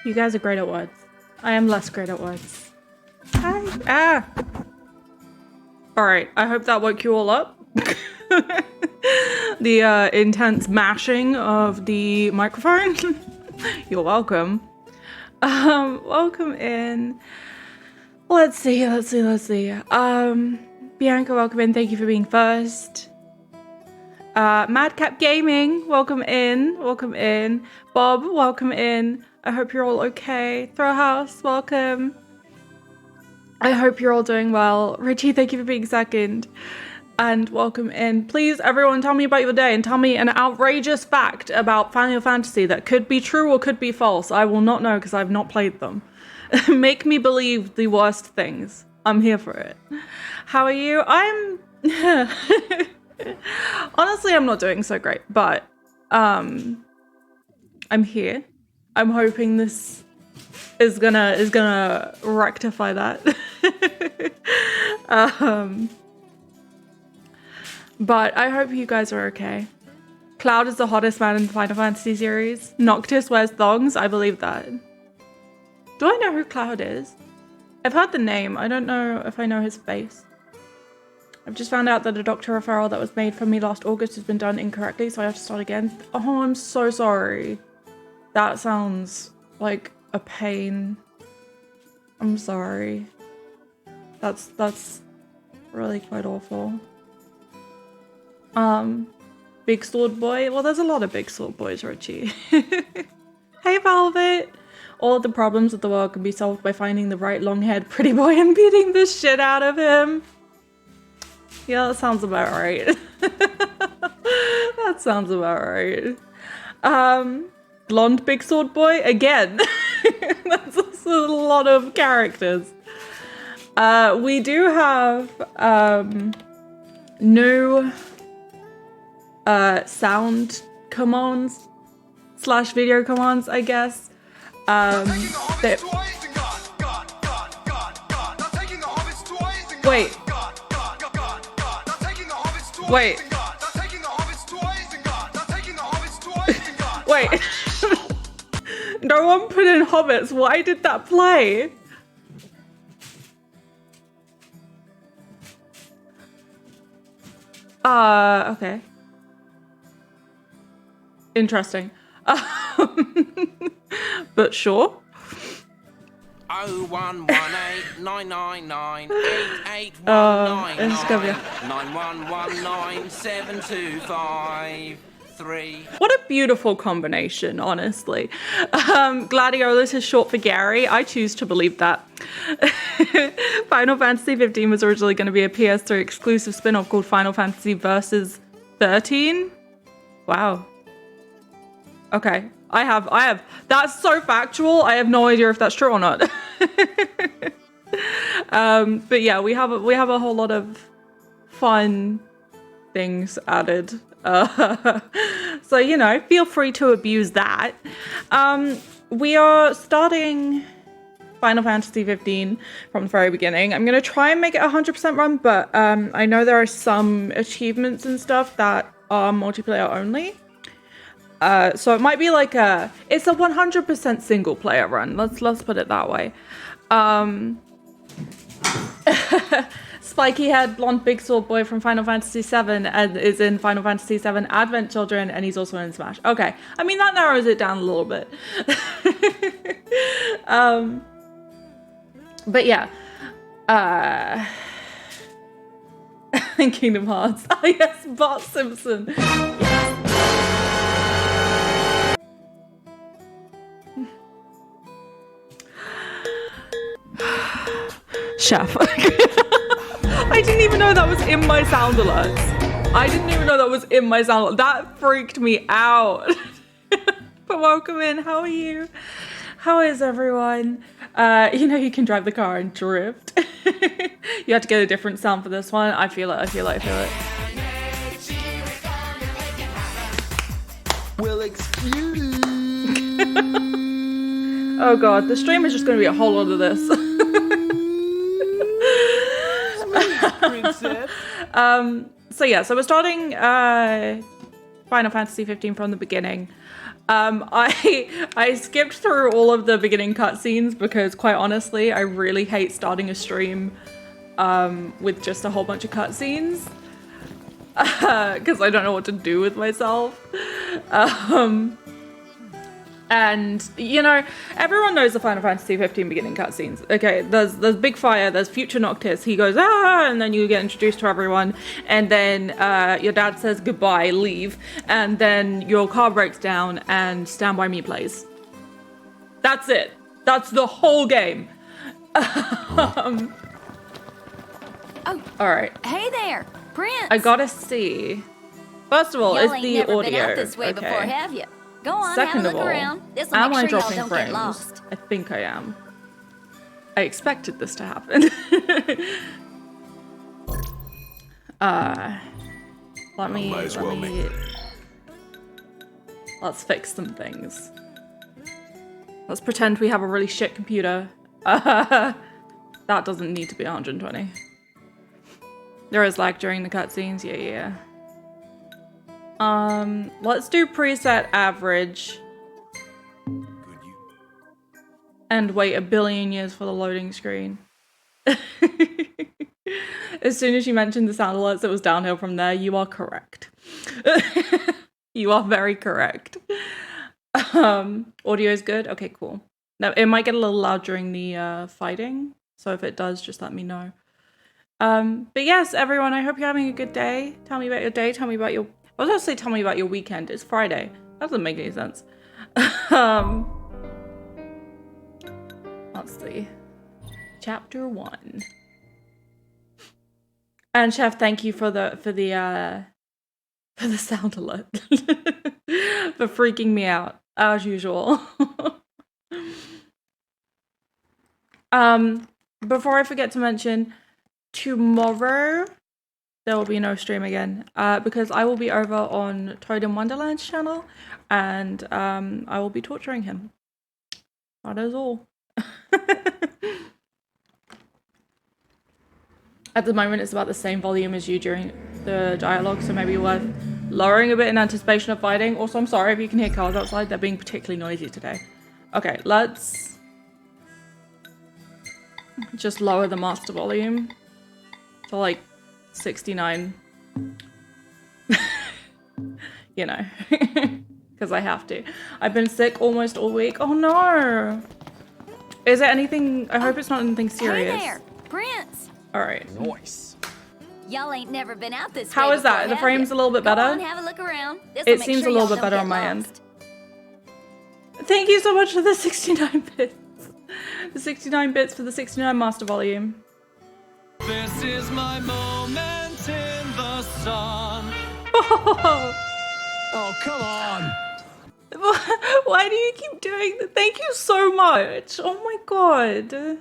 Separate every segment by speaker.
Speaker 1: You guys are great at words. I am less great at words. Hi. Ah. All right. I hope that woke you all up. The intense mashing of the microphone. You're welcome. Welcome in. Let's see. Bianca, welcome in. Thank you for being first. Madcap Gaming, welcome in. Bob, welcome in. I hope you're all okay. Throwhouse, welcome. I hope you're all doing well. Richie, thank you for being second. And welcome in. Please, everyone, tell me about your day and tell me an outrageous fact about Final Fantasy that could be true or could be false. I will not know because I've not played them. Make me believe the worst things. I'm here for it. How are you? Honestly, I'm not doing so great, but I'm here. I'm hoping this is gonna rectify that. But I hope you guys are okay. Cloud is the hottest man in the Final Fantasy series. Noctis wears thongs. I believe that. Do I know who Cloud is? I've heard the name. I don't know if I know his face. I've just found out that a doctor referral that was made for me last August has been done incorrectly, so I have to start again. Oh, I'm so sorry. That sounds like a pain. I'm sorry. That's really quite awful. Big Sword Boy. Well, there's a lot of Big Sword Boys, Richie. Hey, Velvet. All of the problems of the world can be solved by finding the right long-haired pretty boy and beating the shit out of him. Yeah, that sounds about right. That sounds about right. Blonde Big Sword Boy again. That's also a lot of characters. We do have new sound commands / video commands, I guess. Wait. Wait. No one put in hobbits. Why did that play? Okay. Interesting. But sure.
Speaker 2: 01189988199
Speaker 1: What a beautiful combination, honestly. Gladiolus is short for Gary. I choose to believe that. Final Fantasy 15 was originally going to be a PS3 exclusive spin-off called Final Fantasy Versus 13. Wow. Okay. I have. That's so factual. I have no idea if that's true or not. But yeah, we have a whole lot of fun things added. So, you know, feel free to abuse that. We are starting Final Fantasy 15 from the very beginning. I'm going to try and make it 100% run, but I know there are some achievements and stuff that are multiplayer only. So it might be like it's a 100% single player run. Let's put it that way. Spiky haired blonde big sword boy from Final Fantasy VII and is in Final Fantasy VII Advent Children, and he's also in Smash. Okay, I mean that narrows it down a little bit. But yeah, Kingdom Hearts. Oh yes, Bart Simpson. Chef. I didn't even know that was in my sound alerts. That freaked me out. But welcome in. How are you? How is everyone? You know, you can drive the car and drift. You had to get a different sound for this one. I feel it.
Speaker 2: Well, excuse.
Speaker 1: Oh god, the stream is just going to be a whole lot of this. So yeah, so we're starting Final Fantasy 15 from the beginning. I skipped through all of the beginning cutscenes because, quite honestly, I really hate starting a stream with just a whole bunch of cutscenes because I don't know what to do with myself. And, you know, everyone knows the Final Fantasy 15 beginning cutscenes. Okay, there's Big Fire, there's Future Noctis. He goes, ah, and then you get introduced to everyone. And then your dad says goodbye, leave. And then your car breaks down and Stand By Me plays. That's it. That's the whole game.
Speaker 3: Oh.
Speaker 1: All right.
Speaker 3: Hey there, Prince.
Speaker 1: I gotta see. First of all,
Speaker 3: y'all
Speaker 1: is
Speaker 3: ain't
Speaker 1: the
Speaker 3: never
Speaker 1: audio.
Speaker 3: Been out this way before, have you? Go on,
Speaker 1: Second
Speaker 3: have a
Speaker 1: of
Speaker 3: look
Speaker 1: all,
Speaker 3: around. This'll
Speaker 1: am
Speaker 3: make
Speaker 1: I
Speaker 3: sure y'all
Speaker 1: dropping
Speaker 3: don't
Speaker 1: frames?
Speaker 3: get lost.
Speaker 1: I think I am. I expected this to happen. Let's fix some things. Let's pretend we have a really shit computer. That doesn't need to be 120. There is lag during the cutscenes, yeah. Let's do preset average. And wait a billion years for the loading screen. As soon as you mentioned the sound alerts, it was downhill from there. You are correct. You are very correct. Audio is good? Okay, cool. Now, it might get a little loud during the fighting. So if it does, just let me know. But yes, everyone, I hope you're having a good day. Tell me about your day. Tell me about your... I was going to say tell me about your weekend. It's Friday. That doesn't make any sense. Let's see. Chapter 1. And Chef, thank you for the sound alert. For freaking me out, as usual. Before I forget to mention, tomorrow there will be no stream again because I will be over on Toad in Wonderland's channel and I will be torturing him. That is all. At the moment, it's about the same volume as you during the dialogue, so maybe worth lowering a bit in anticipation of fighting. Also, I'm sorry if you can hear cars outside. They're being particularly noisy today. Okay, let's just lower the master volume to like 69. You know. because I have to. I've been sick almost all week. Oh no. Is it anything? I hope it's not anything serious.
Speaker 3: Hey there, Prince.
Speaker 1: All right.
Speaker 2: Nice.
Speaker 3: Y'all ain't never been out this way
Speaker 1: How is that?
Speaker 3: before,
Speaker 1: The
Speaker 3: have
Speaker 1: frame's
Speaker 3: ya?
Speaker 1: a little bit
Speaker 3: Go
Speaker 1: better?
Speaker 3: on, have a look around. This'll
Speaker 1: It
Speaker 3: make
Speaker 1: seems
Speaker 3: sure
Speaker 1: a little
Speaker 3: y'all
Speaker 1: bit
Speaker 3: don't
Speaker 1: better
Speaker 3: get
Speaker 1: on my
Speaker 3: lost.
Speaker 1: end. Thank you so much for the 69 bits. The 69 bits for the 69 master volume.
Speaker 2: This is my moment in the sun. Oh, come on.
Speaker 1: Why do you keep doing that? Thank you so much. Oh my god.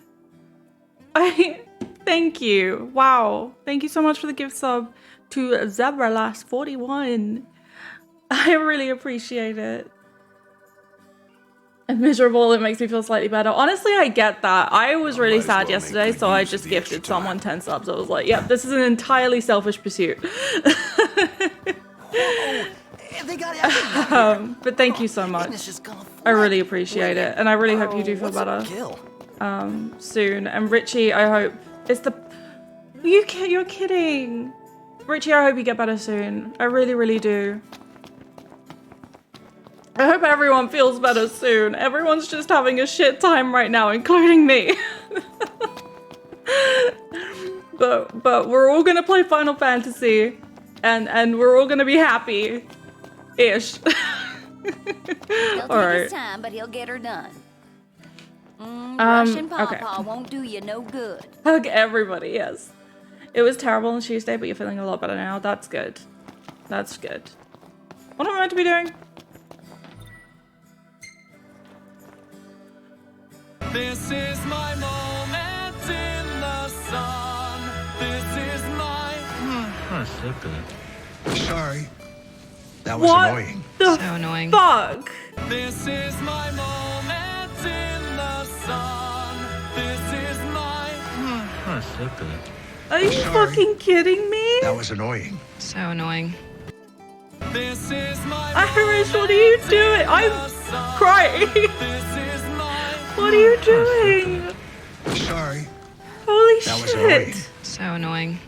Speaker 1: Thank you. Wow. Thank you so much for the gift sub to ZebraLast41. I really appreciate it. I'm miserable. It makes me feel slightly better. Honestly, I get that. I was really sad yesterday, so I just gifted someone 10 subs. I was like, yep, this is an entirely selfish pursuit.
Speaker 2: They got everything.
Speaker 1: But thank you so much. I really appreciate it. And I really hope you do feel better soon. And Richie, I hope it's the... You're kidding. Richie, I hope you get better soon. I really, really do. I hope everyone feels better soon. Everyone's just having a shit time right now, including me. but we're all gonna play Final Fantasy, and we're all gonna be happy, ish.
Speaker 3: He'll take
Speaker 1: Alright.
Speaker 3: his time, but he'll get her done. Russian
Speaker 1: okay.
Speaker 3: Pawpaw won't do you no good.
Speaker 1: Hug everybody. Yes, it was terrible on Tuesday, but you're feeling a lot better now. That's good. That's good. What am I meant to be doing?
Speaker 2: This is my moment in the sun. This is my...
Speaker 4: That's so good.
Speaker 5: Sorry. That was
Speaker 1: What
Speaker 5: annoying.
Speaker 1: the
Speaker 6: So annoying.
Speaker 1: fuck?
Speaker 2: This is my moment in the sun. This is my...
Speaker 4: That's so good.
Speaker 1: Are you
Speaker 5: Sorry.
Speaker 1: fucking kidding me?
Speaker 5: That was annoying.
Speaker 6: So annoying.
Speaker 2: This is my...
Speaker 1: Irish, what are you doing? I'm crying.
Speaker 2: This is my...
Speaker 1: What are you doing?
Speaker 5: Sorry.
Speaker 1: Holy
Speaker 5: That was
Speaker 1: shit.
Speaker 5: annoying.
Speaker 6: So annoying.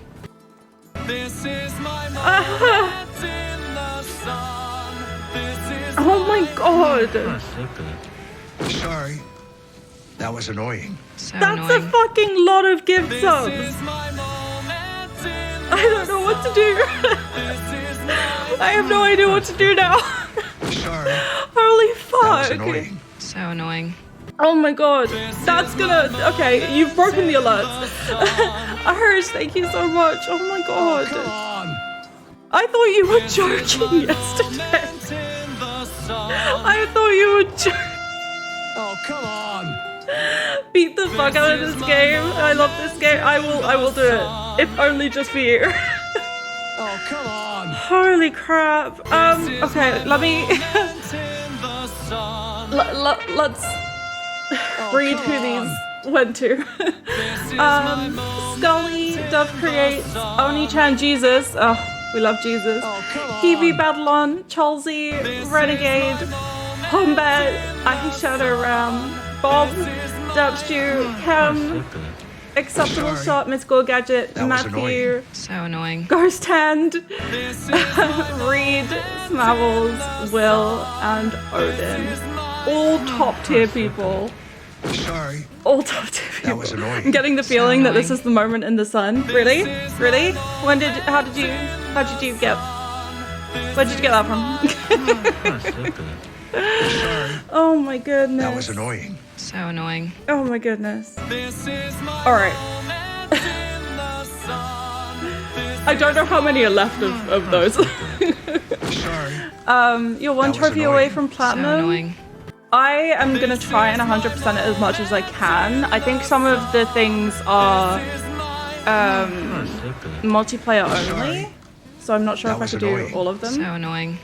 Speaker 2: This is my moment in the sun. This is
Speaker 1: Oh my god.
Speaker 4: That's so good.
Speaker 5: Sorry. That was annoying.
Speaker 6: So
Speaker 1: That's
Speaker 6: annoying.
Speaker 1: a fucking lot of gift
Speaker 2: This
Speaker 1: subs.
Speaker 2: is my moment in
Speaker 1: I don't know what to do.
Speaker 2: This is my...
Speaker 1: I have no idea what to do now.
Speaker 5: Sorry.
Speaker 1: Holy
Speaker 5: That was
Speaker 1: fuck.
Speaker 5: annoying.
Speaker 6: So annoying.
Speaker 1: Oh my god. That's gonna... Okay, you've broken the alerts. Irish, thank you so much. Oh my god.
Speaker 2: Come on.
Speaker 1: I thought you were joking yesterday.
Speaker 2: In the sun.
Speaker 1: I thought you were joking.
Speaker 2: Oh, come on.
Speaker 1: Beat the fuck out of this game. I love this game. I will do it. If only just for you.
Speaker 2: Oh, come on.
Speaker 1: Holy crap. Okay, let me...
Speaker 2: In the sun.
Speaker 1: let's read who these went to. Scully, Dove Creates, Oni-chan Jesus. Oh, we love Jesus. Hebe Babylon, Chalsey, Renegade, Hombat, Eyeshadow Ram, Bob, Dubstew, Cam,
Speaker 4: So good.
Speaker 1: Acceptable
Speaker 5: Sorry.
Speaker 1: Shot, Mystical Gadget,
Speaker 5: That was
Speaker 1: Matthew,
Speaker 5: annoying.
Speaker 6: So annoying.
Speaker 1: Ghost Hand, Reed, Smavels, Will, and Odin. All top tier people.
Speaker 5: Sorry.
Speaker 1: All top tier people.
Speaker 5: That was annoying.
Speaker 1: I'm getting the feeling that this
Speaker 6: annoying.
Speaker 1: is the moment in the sun. Really? Really? How did you get that from?
Speaker 4: That's so good.
Speaker 5: Sorry.
Speaker 1: Oh my goodness.
Speaker 5: That was annoying.
Speaker 6: So annoying.
Speaker 1: Oh my goodness.
Speaker 2: This is my
Speaker 1: Alright.
Speaker 2: moment in the sun.
Speaker 1: I don't know how many are left of those.
Speaker 5: Sorry.
Speaker 1: You're one
Speaker 5: That was
Speaker 1: trophy away
Speaker 5: annoying.
Speaker 1: from
Speaker 6: So
Speaker 1: platinum.
Speaker 6: annoying.
Speaker 1: I am gonna try and 100% it as much as I can. I think some of the things are
Speaker 4: That's so good.
Speaker 1: multiplayer only,
Speaker 5: Sorry.
Speaker 1: so I'm not sure
Speaker 5: That
Speaker 1: if I
Speaker 5: was
Speaker 1: could
Speaker 5: annoying.
Speaker 1: do all of
Speaker 6: So
Speaker 1: them.
Speaker 6: annoying.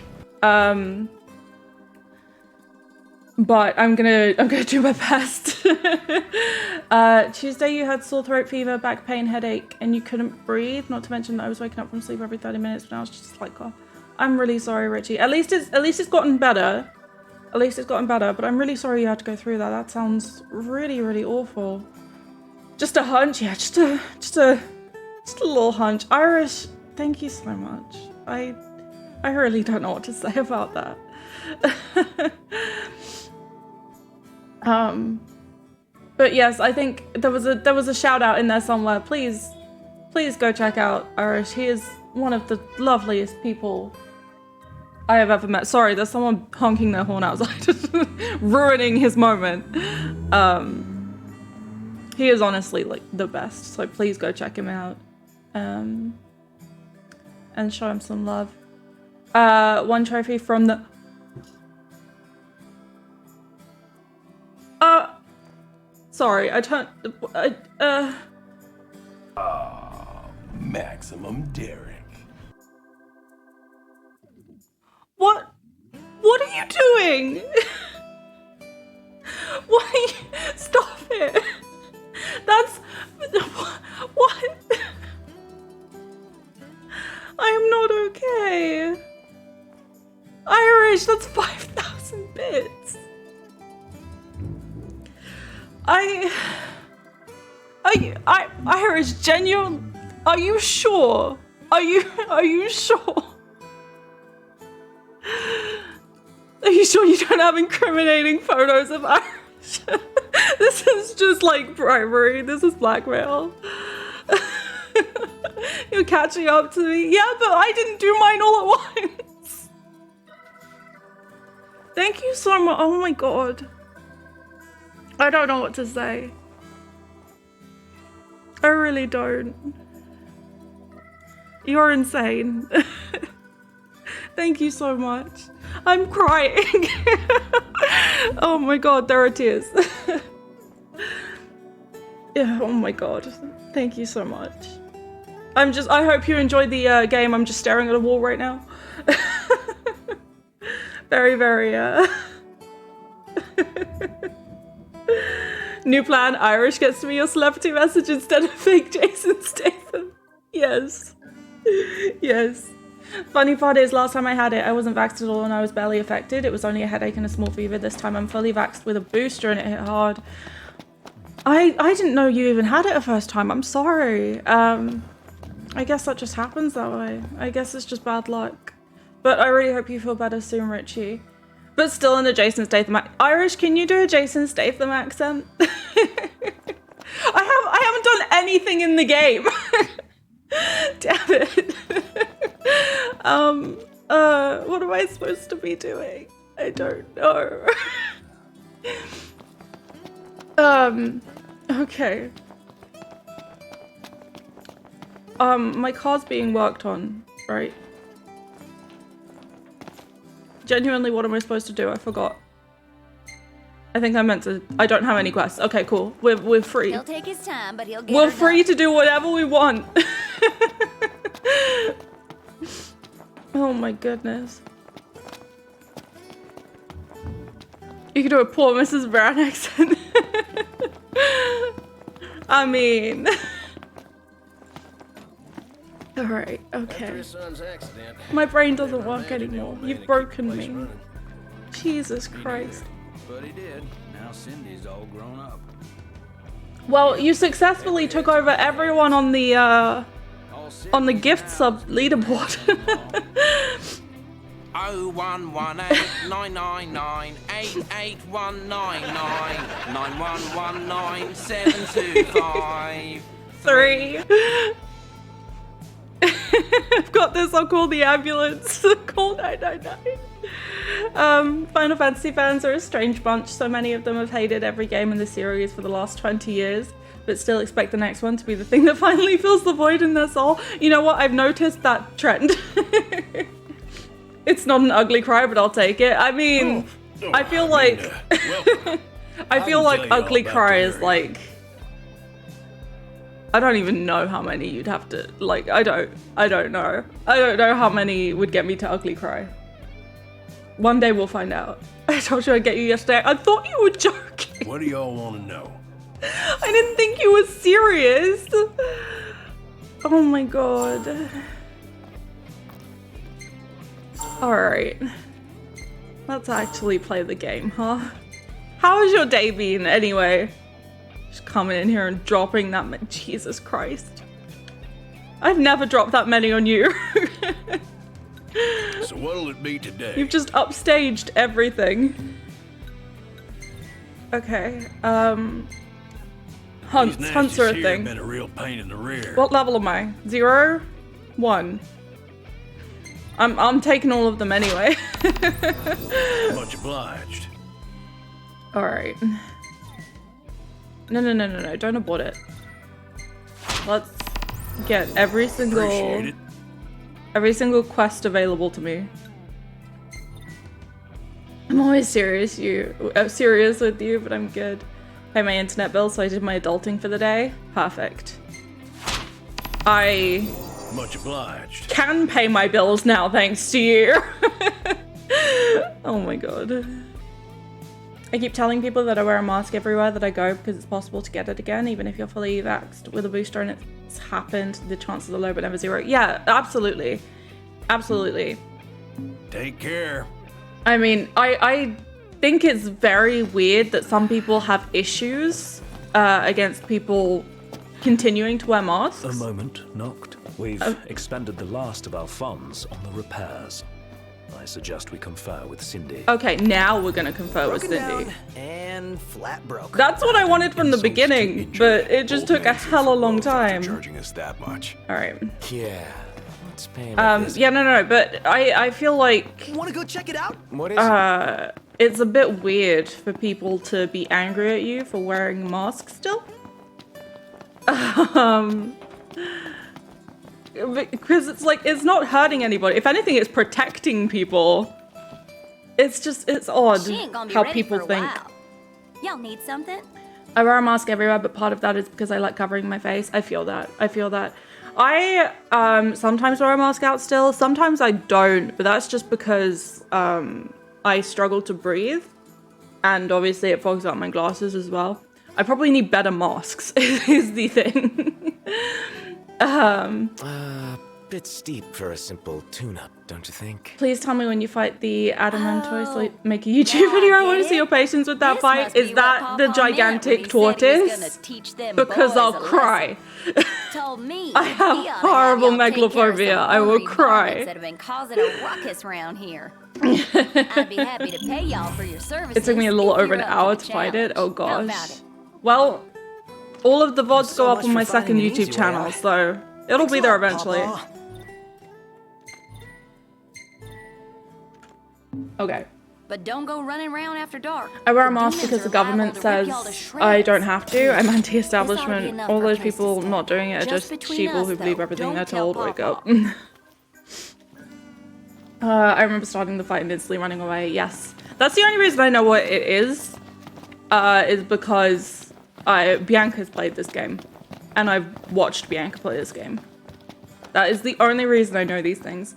Speaker 1: But I'm gonna do my best. Tuesday you had sore throat, fever, back pain, headache, and you couldn't breathe. Not to mention that I was waking up from sleep every 30 minutes, but now it's just like, oh, I'm really sorry, Richie. At least it's gotten better. At least it's gotten better. But I'm really sorry you had to go through that. That sounds really, really awful. Just a hunch, yeah. Just a little hunch. Irish, thank you so much. I really don't know what to say about that. But yes, I think there was a shout out in there somewhere. Please go check out Irish. He is one of the loveliest people I have ever met. Sorry, there's someone honking their horn outside, ruining his moment. He is honestly like the best. So please go check him out, and show him some love. One trophy from the. Sorry, I turned.
Speaker 7: Maximum Derek.
Speaker 1: What? What are you doing? Why? Stop it. That's. What? I am not okay. Irish, that's 5,000 bits. Irish, genuine. Are you sure? Are you sure? Are you sure you don't have incriminating photos of Irish? This is just like bribery. This is blackmail. You're catching up to me. Yeah, but I didn't do mine all at once. Thank you so much. Oh my god. I don't know what to say. I really don't. You're insane. Thank you so much. I'm crying. Oh my god, there are tears. Yeah, oh my god. Thank you so much. I hope you enjoyed the game. I'm just staring at a wall right now. Very, very, New plan, Irish gets to me your celebrity message instead of fake Jason Statham. Yes. Yes. Funny part is, last time I had it, I wasn't vaxxed at all and I was barely affected. It was only a headache and a small fever. This time I'm fully vaxxed with a booster and it hit hard. I didn't know you even had it a first time. I'm sorry. I guess that just happens that way. I guess it's just bad luck. But I really hope you feel better soon, Richie. But still in the Jason Statham Irish, can you do a Jason Statham accent? I haven't done anything in the game. Damn it. What am I supposed to be doing? I don't know. Okay. My car's being worked on, right? Genuinely, what am I supposed to do? I forgot. I think I meant to. I don't have any quests. Okay, cool. We're free.
Speaker 3: He'll take his time, but he'll get
Speaker 1: We're
Speaker 3: her
Speaker 1: free
Speaker 3: done.
Speaker 1: to do whatever we want. Oh my goodness. You could do a poor Mrs. Brown accent. I mean. Alright, okay. My brain doesn't work anymore. You've broken me. Jesus Christ.
Speaker 2: But he did. Now Cindy's all grown up.
Speaker 1: Well, you successfully took over everyone on the gift sub leaderboard.
Speaker 2: 0118988119991197253.
Speaker 1: 3. I've got this, I'll call the ambulance. Call 999. Final Fantasy fans are a strange bunch. So many of them have hated every game in the series for the last 20 years, but still expect the next one to be the thing that finally fills the void in their soul. You know what? I've noticed that trend. It's not an ugly cry, but I'll take it. I mean, I feel like I feel like ugly cry is like, I don't even know how many you'd have to, like, I don't know. I don't know how many would get me to ugly cry. One day we'll find out. I told you I'd get you yesterday. I thought you were joking.
Speaker 7: What do y'all want to know?
Speaker 1: I didn't think you were serious. Oh my god. Alright. Let's actually play the game, huh? How has your day been anyway? Just coming in here and dropping that many. Jesus Christ. I've never dropped that many on you.
Speaker 7: So what'll it be today?
Speaker 1: You've just upstaged everything. Okay, hunts.
Speaker 7: These
Speaker 1: Hunts are a
Speaker 7: nasties here
Speaker 1: thing.
Speaker 7: have been a real pain in the rear.
Speaker 1: What level am I? 0? 1. I'm taking all of them anyway.
Speaker 7: Much obliged.
Speaker 1: Alright. No, don't abort it. Let's get
Speaker 7: Appreciate it.
Speaker 1: every single quest available to me. I'm always serious with you, but I'm good. Pay my internet bill, so I did my adulting for the day. Perfect. I
Speaker 7: Much obliged.
Speaker 1: can pay my bills now thanks to you. Oh my god. I keep telling people that I wear a mask everywhere that I go because it's possible to get it again, even if you're fully vaxxed with a booster and it's happened. The chances are low, but never zero. Yeah, absolutely. Absolutely.
Speaker 7: Take care.
Speaker 1: I mean, I think it's very weird that some people have issues against people continuing to wear masks.
Speaker 8: A moment, Noct. We've expended the last of our funds on the repairs. I suggest we confer with Cindy.
Speaker 1: Okay, now we're gonna confer with
Speaker 9: Broken
Speaker 1: Cindy.
Speaker 9: down and flat broke.
Speaker 1: That's what I wanted from the beginning, but it just took a hella long time.
Speaker 7: Charging us that much.
Speaker 1: Alright.
Speaker 9: Yeah. Let's pay him.
Speaker 1: Yeah, no, but I feel like
Speaker 9: Want to go check it out? What is it?
Speaker 1: it's a bit weird for people to be angry at you for wearing masks still. Because it's like, it's not hurting anybody. If anything, it's protecting people. It's odd
Speaker 3: She ain't gonna be
Speaker 1: how
Speaker 3: ready
Speaker 1: people
Speaker 3: for a
Speaker 1: think.
Speaker 3: while. Y'all need something?
Speaker 1: I wear a mask everywhere, but part of that is because I like covering my face. I feel that. I sometimes wear a mask out still. Sometimes I don't, but that's just because I struggle to breathe. And obviously it fogs out my glasses as well. I probably need better masks, is the thing.
Speaker 9: Bit steep for a simple tune-up, don't you think?
Speaker 1: Please tell me when you fight the Adamantoid, so I make a YouTube video. I want to see your patience with that
Speaker 3: This
Speaker 1: fight.
Speaker 3: must be
Speaker 1: Is
Speaker 3: what
Speaker 1: that
Speaker 3: Papa
Speaker 1: the
Speaker 3: meant when he
Speaker 1: gigantic
Speaker 3: said he was
Speaker 1: tortoise?
Speaker 3: gonna teach them
Speaker 1: Because
Speaker 3: boys
Speaker 1: I'll
Speaker 3: a lesson.
Speaker 1: cry.
Speaker 3: Told me
Speaker 1: I have
Speaker 3: he oughta have
Speaker 1: horrible
Speaker 3: y'all take care of some
Speaker 1: megalophobia. I will
Speaker 3: ornery
Speaker 1: cry.
Speaker 3: varmints that have been causing a ruckus around here. I'd be happy to pay y'all for your services.
Speaker 1: It took me a little
Speaker 3: if
Speaker 1: over
Speaker 3: you're
Speaker 1: an
Speaker 3: up
Speaker 1: hour
Speaker 3: the
Speaker 1: to fight it. Oh
Speaker 3: challenge. How
Speaker 1: gosh.
Speaker 3: about it?
Speaker 1: Well, all of the VODs
Speaker 9: So
Speaker 1: go up
Speaker 9: much
Speaker 1: on my
Speaker 9: for
Speaker 1: second
Speaker 9: finding an
Speaker 1: YouTube
Speaker 9: easy way
Speaker 1: channel,
Speaker 9: out.
Speaker 1: so it'll be there eventually.
Speaker 9: Papa.
Speaker 1: Okay.
Speaker 3: But don't go running around after dark.
Speaker 1: I wear a
Speaker 3: The
Speaker 1: mask
Speaker 3: demons
Speaker 1: because the
Speaker 3: are
Speaker 1: government
Speaker 3: liable to rip
Speaker 1: says
Speaker 3: y'all to shreds.
Speaker 1: I don't have to. I'm anti-establishment.
Speaker 3: This ought to be enough
Speaker 1: All
Speaker 3: for a
Speaker 1: those
Speaker 3: place to
Speaker 1: people
Speaker 3: stay.
Speaker 1: not doing it are
Speaker 3: Just
Speaker 1: just
Speaker 3: between
Speaker 1: sheeple
Speaker 3: us,
Speaker 1: who believe
Speaker 3: though.
Speaker 1: everything
Speaker 3: Don't
Speaker 1: they're
Speaker 3: tell
Speaker 1: told. Wake up.
Speaker 3: Papa.
Speaker 1: I remember starting the fight and instantly running away. Yes. That's the only reason I know what it is because Bianca's played this game. And I've watched Bianca play this game. That is the only reason I know these things.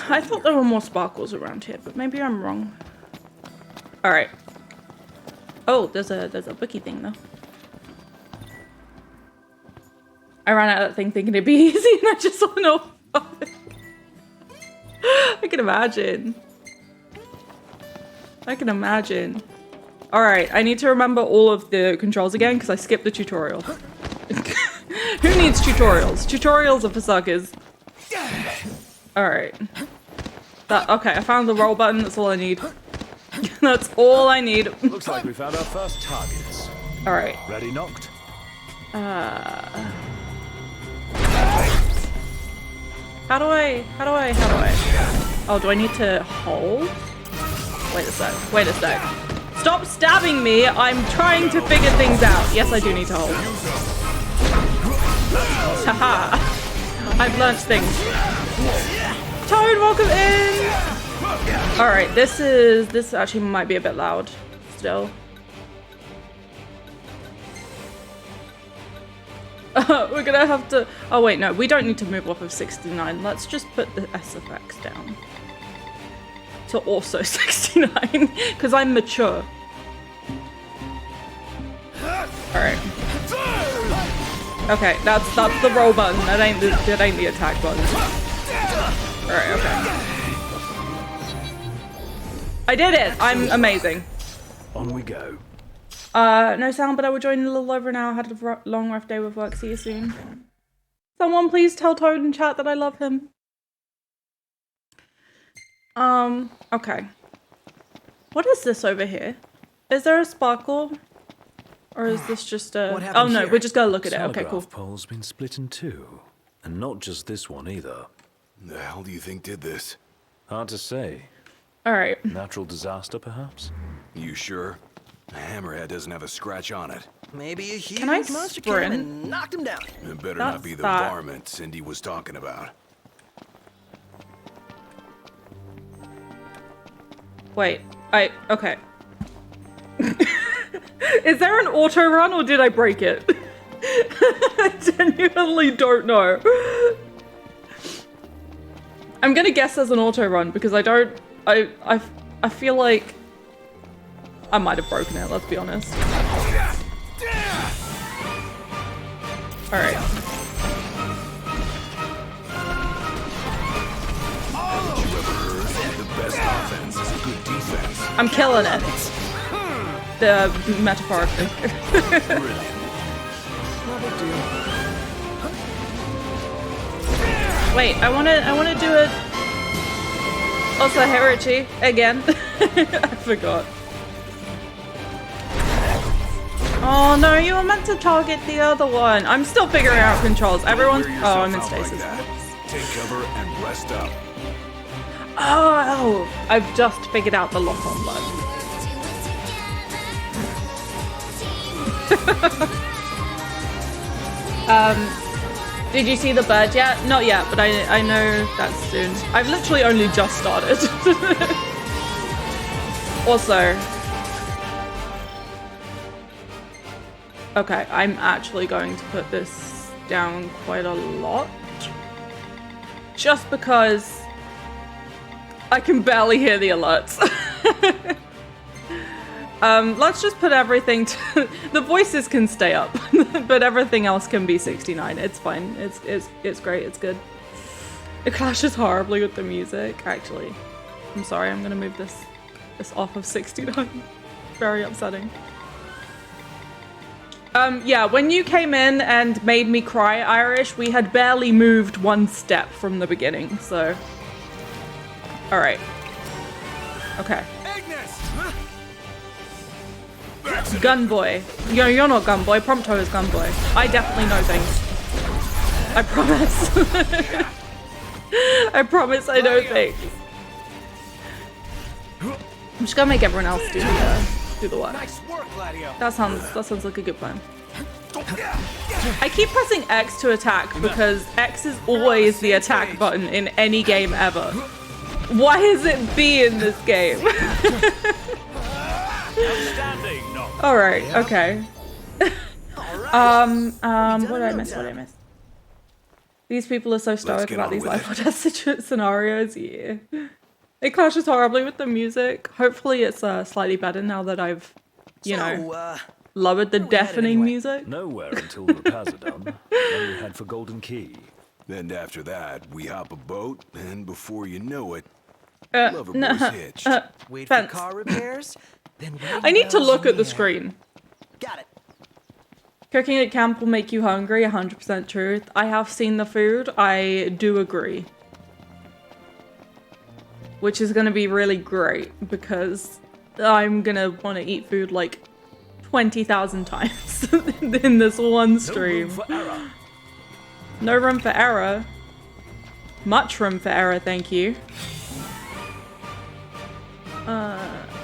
Speaker 1: I thought there were more sparkles around here, but maybe I'm wrong. Alright. Oh, there's a bookie thing though. I ran out of that thing thinking it'd be easy and I just went off of it. I can imagine. Alright, I need to remember all of the controls again because I skipped the tutorial. Who needs tutorials? Tutorials are for suckers. Alright. Okay, I found the roll button, that's all I need. That's all I need.
Speaker 8: Looks like we found our first targets.
Speaker 1: Alright.
Speaker 8: Ready, Noct?
Speaker 1: How do I? Oh, do I need to hold? Wait a sec. Stop stabbing me! I'm trying to figure things out. Yes, I do need to hold. Haha. I've learnt things. Toad, welcome in! Alright, this actually might be a bit loud still. We're gonna have to... Oh wait, no, we don't need to move off of 69. Let's just put the SFX down. To also 69, because I'm mature. Alright. Okay, that's the roll button. That ain't the attack button. Alright, okay. I did it! I'm amazing.
Speaker 8: On we go.
Speaker 1: No sound, but I will join in a little over an hour. Had a long, rough day with work. See you soon. Someone please tell Toad in chat that I love him. Okay. What is this over here? Is there a sparkle? Or is this just a...
Speaker 7: What
Speaker 1: Oh
Speaker 7: happened
Speaker 1: no,
Speaker 7: here?
Speaker 1: we're just gonna look at it. Okay, cool.
Speaker 8: Telegraph pole's been split in two. And not just this one either.
Speaker 7: The hell do you think did this?
Speaker 8: Hard to say.
Speaker 1: Alright.
Speaker 8: Natural disaster, perhaps?
Speaker 7: You sure? The hammerhead doesn't have a scratch on it.
Speaker 10: Maybe a huge
Speaker 1: Can I
Speaker 10: monster came
Speaker 1: sprint?
Speaker 10: and knocked him down.
Speaker 7: It better
Speaker 1: That's
Speaker 7: not be the
Speaker 1: that.
Speaker 7: varmint Cindy was talking about.
Speaker 1: Wait. Okay. Is there an auto run or did I break it? I genuinely don't know. I'm gonna guess there's an auto run because I don't... I feel like... I might have broken it, let's be honest. Alright.
Speaker 7: The best offense is a good defense.
Speaker 1: I'm killing it. The metaphorically. Wait, I wanna do it. Also, hey Richie, again. I forgot. Oh no, you were meant to target the other one. I'm still figuring out controls. Everyone.
Speaker 7: Wear
Speaker 1: Oh, I'm in
Speaker 7: yourself out
Speaker 1: stasis.
Speaker 7: like that. Take cover and rest up.
Speaker 1: Oh, I've just figured out the lock on button. Did you see the bird yet? Not yet, but I know that's soon. I've literally only just started. Also, okay, I'm actually going to put this down quite a lot. Just because I can barely hear the alerts. Let's just put everything to... The voices can stay up, but everything else can be 69. It's fine. It's great. It's good. It clashes horribly with the music, actually. I'm sorry. I'm gonna move this off of 69. Very upsetting. Yeah, when you came in and made me cry, Irish, we had barely moved one step from the beginning, so... Alright. Okay. Gunboy. You're not Gunboy. Prompto is Gunboy. I definitely know things. I promise. I promise I know things. I'm just gonna make everyone else do the work.
Speaker 10: Nice work, Gladio.
Speaker 1: That sounds like a good plan. I keep pressing X to attack because X is always the attack button in any game ever. Why is it B in this game? Alright, okay. What did I miss? These people are so stoic
Speaker 7: get
Speaker 1: about
Speaker 7: on
Speaker 1: these
Speaker 7: with
Speaker 1: life or death scenarios, yeah. It clashes horribly with the music. Hopefully it's slightly better now that I've, you know, lowered the deafening music.
Speaker 8: Nowhere until the repairs are done. Then we head for Golden Key.
Speaker 7: Then after that, we hop a boat, and before you know it,
Speaker 1: No,
Speaker 7: Loverboy's hitched.
Speaker 10: Wait
Speaker 1: Fence.
Speaker 10: for car repairs? Then
Speaker 1: I need to look at the screen.
Speaker 10: Got it.
Speaker 1: Cooking at camp will make you hungry, 100% truth. I have seen the food, I do agree. Which is gonna be really great, because I'm gonna want to eat food like 20,000 times in this one stream.
Speaker 8: No room for error.
Speaker 1: No room for error. Much room for error, thank you.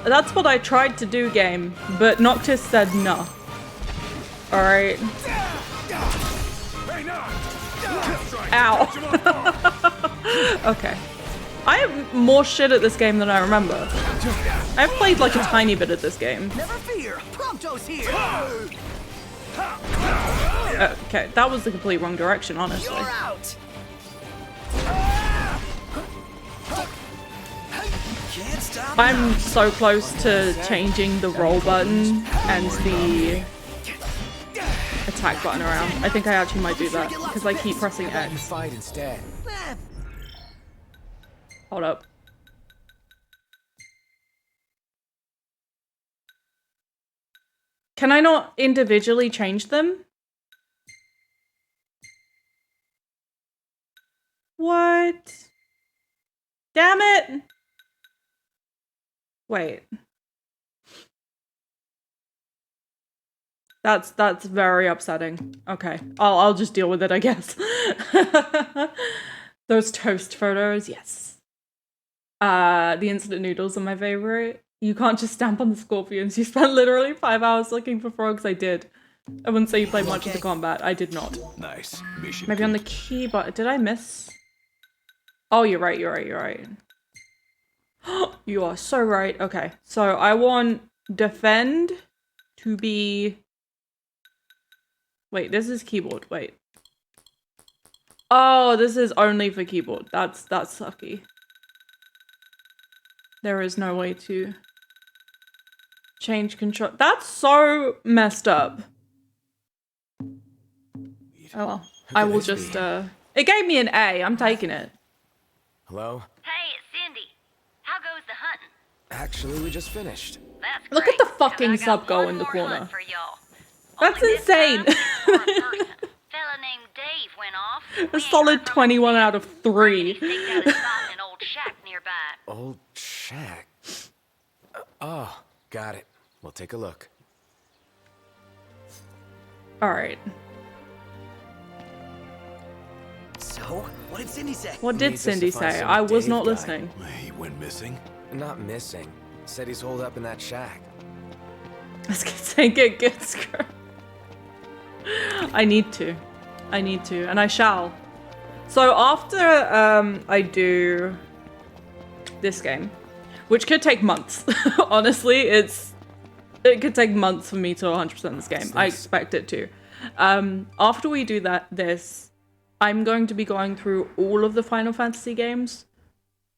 Speaker 1: That's what I tried to do, game, but Noctis said no. Alright. Ow. Okay. I have more shit at this game than I remember. I've played like a tiny bit of this game.
Speaker 10: Never fear. Prompto's here.
Speaker 1: Okay, that was the complete wrong direction, honestly.
Speaker 10: You're out. Can't stop.
Speaker 1: I'm so close to changing the roll button and the attack button around. I think I actually might do that because I keep pressing X.
Speaker 10: Fight instead.
Speaker 1: Hold up. Can I not individually change them? What? Damn it! Wait. That's very upsetting. Okay, I'll just deal with it, I guess. Those toast photos, yes. The instant noodles are my favorite. You can't just stamp on the scorpions. You spent literally 5 hours looking for frogs. I did. I wouldn't say you played much of the combat. I did not.
Speaker 7: Nice. Mission
Speaker 1: Maybe on the keyboard. Did I miss? Oh, you're right. You are so right. Okay, so I want defend to be... Wait, this is keyboard. Wait. Oh, this is only for keyboard. That's sucky. There is no way to change control. That's so messed up. Oh well. I will just it gave me an A. I'm taking it.
Speaker 9: Hello?
Speaker 3: Hey, it's Cindy. How goes the hunting?
Speaker 9: Actually, we just finished.
Speaker 3: That's
Speaker 1: Look at
Speaker 3: great,
Speaker 1: the fucking
Speaker 3: 'cause I got
Speaker 1: sub go
Speaker 3: one
Speaker 1: in the
Speaker 3: more
Speaker 1: corner.
Speaker 3: hunt for y'all.
Speaker 1: That's
Speaker 3: Only this
Speaker 1: insane.
Speaker 3: time, for a person. Fella named Dave went off. We
Speaker 1: A
Speaker 3: ain't heard
Speaker 1: solid
Speaker 3: from him
Speaker 1: 21
Speaker 3: since.
Speaker 1: out of 3.
Speaker 3: He staked out his spot in an old shack nearby.
Speaker 9: Old shack. Oh, got it. We'll take a look.
Speaker 1: Alright.
Speaker 10: So, what did Cindy say?
Speaker 1: What did
Speaker 9: Needs us to
Speaker 1: Cindy
Speaker 9: find
Speaker 1: say?
Speaker 9: some
Speaker 1: I was
Speaker 9: Dave
Speaker 1: not
Speaker 9: guy.
Speaker 1: listening.
Speaker 7: He went missing.
Speaker 9: Not missing. Said he's holed up in that shack.
Speaker 1: I was gonna say get good scrub. I need to, and I shall. So after I do this game, which could take months, honestly, it could take months for me to 100% this game. I expect it to. After we do this, I'm going to be going through all of the Final Fantasy games.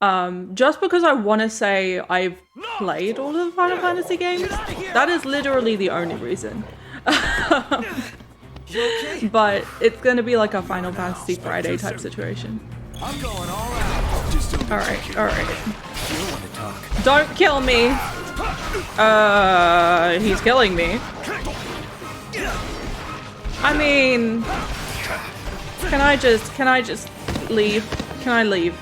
Speaker 1: Just because I want to say I've played all of the Final Fantasy games. That is literally the only reason. But it's gonna be like a Final Fantasy Friday type situation.
Speaker 10: I'm going all out.
Speaker 1: Alright. Don't kill me! He's killing me. I mean... Can I just leave? Can I leave?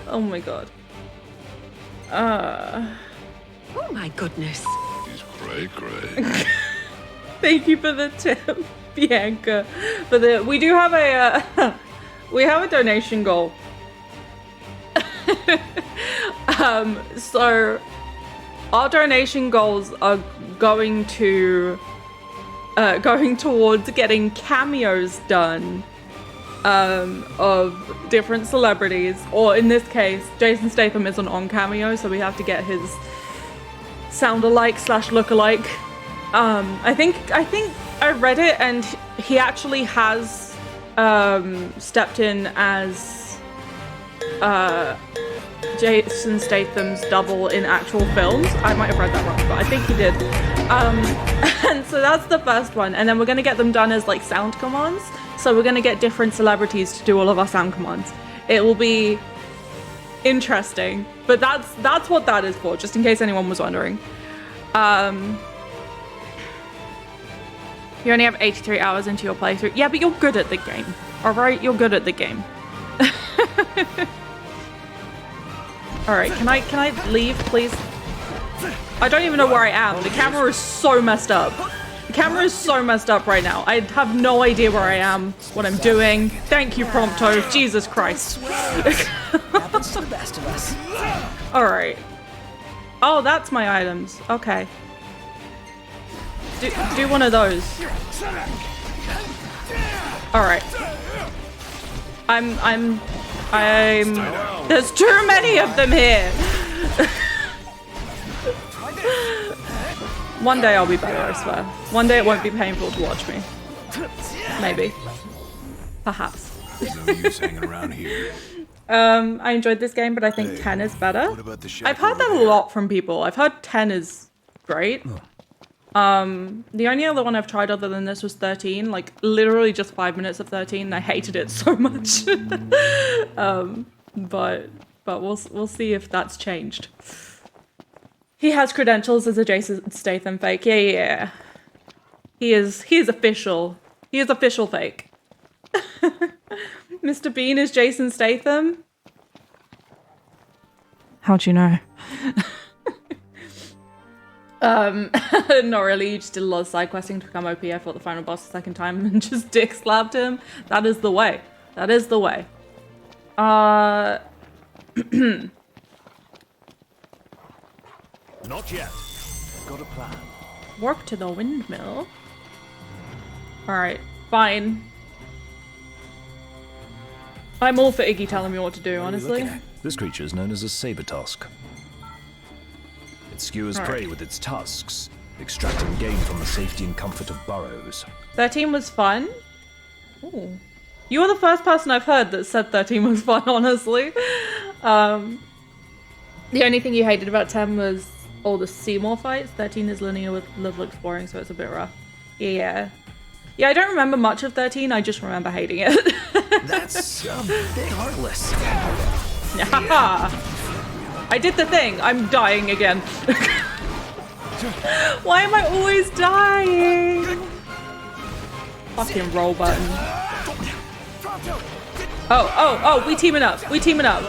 Speaker 1: Oh my god.
Speaker 11: Oh my goodness.
Speaker 5: He's cray.
Speaker 1: Thank you for the tip, Bianca. We do have a we have a donation goal. So our donation goals are going towards getting cameos done of different celebrities, or in this case, Jason Statham isn't on cameo, so we have to get his sound-alike / look-alike. I think I read it, and he actually has stepped in as Jason Statham's double in actual films. I might have read that wrong, but I think he did. And so that's the first one, and then we're gonna get them done as like sound commands. So we're gonna get different celebrities to do all of our sound commands. It will be interesting, but that's what that is for, just in case anyone was wondering. You only have 83 hours into your playthrough. Yeah, but you're good at the game. Alright, you're good at the game. Alright, can I leave, please? I don't even know where I am. The camera is so messed up. The camera is so messed up right now. I have no idea where I am, what I'm doing. Thank you, Prompto. Jesus Christ.
Speaker 10: Happens to the best of us.
Speaker 1: Alright. Oh, that's my items. Okay. Do one of those. Alright. I'm there's too many of them here. One day I'll be better, I swear. One day it won't be painful to watch me. Maybe. Perhaps.
Speaker 7: No use hanging around here.
Speaker 1: I enjoyed this game, but I think 10 is better.
Speaker 7: What about the shack
Speaker 1: I've heard that
Speaker 7: over
Speaker 1: a
Speaker 7: there?
Speaker 1: lot from people. I've heard 10 is great. The only other one I've tried other than this was 13. Like, literally just 5 minutes of 13, and I hated it so much. But we'll see if that's changed. He has credentials as a Jason Statham fake. Yeah. He is official. He is official fake. Mr. Bean is Jason Statham. How'd you know? Not really. You just did a lot of side questing to become OP. I fought the final boss the second time and just dick slapped him. That is the way. That is the way.
Speaker 8: Not yet. I've got a plan.
Speaker 1: Warp to the windmill. Alright, fine. I'm all for Iggy telling me what to do, honestly.
Speaker 8: This creature is known as a saber tusk. It skewers prey with its tusks, extracting gain from the safety and comfort of burrows.
Speaker 1: 13 was fun? Ooh. You were the first person I've heard that said 13 was fun, honestly. The only thing you hated about 10 was all the Seymour fights. 13 is linear with level exploring, so it's a bit rough. Yeah. Yeah, I don't remember much of 13, I just remember hating it.
Speaker 10: That's a bit heartless.
Speaker 1: I did the thing. I'm dying again. Why am I always dying? Fucking roll button. Oh, we teaming up. We teaming up.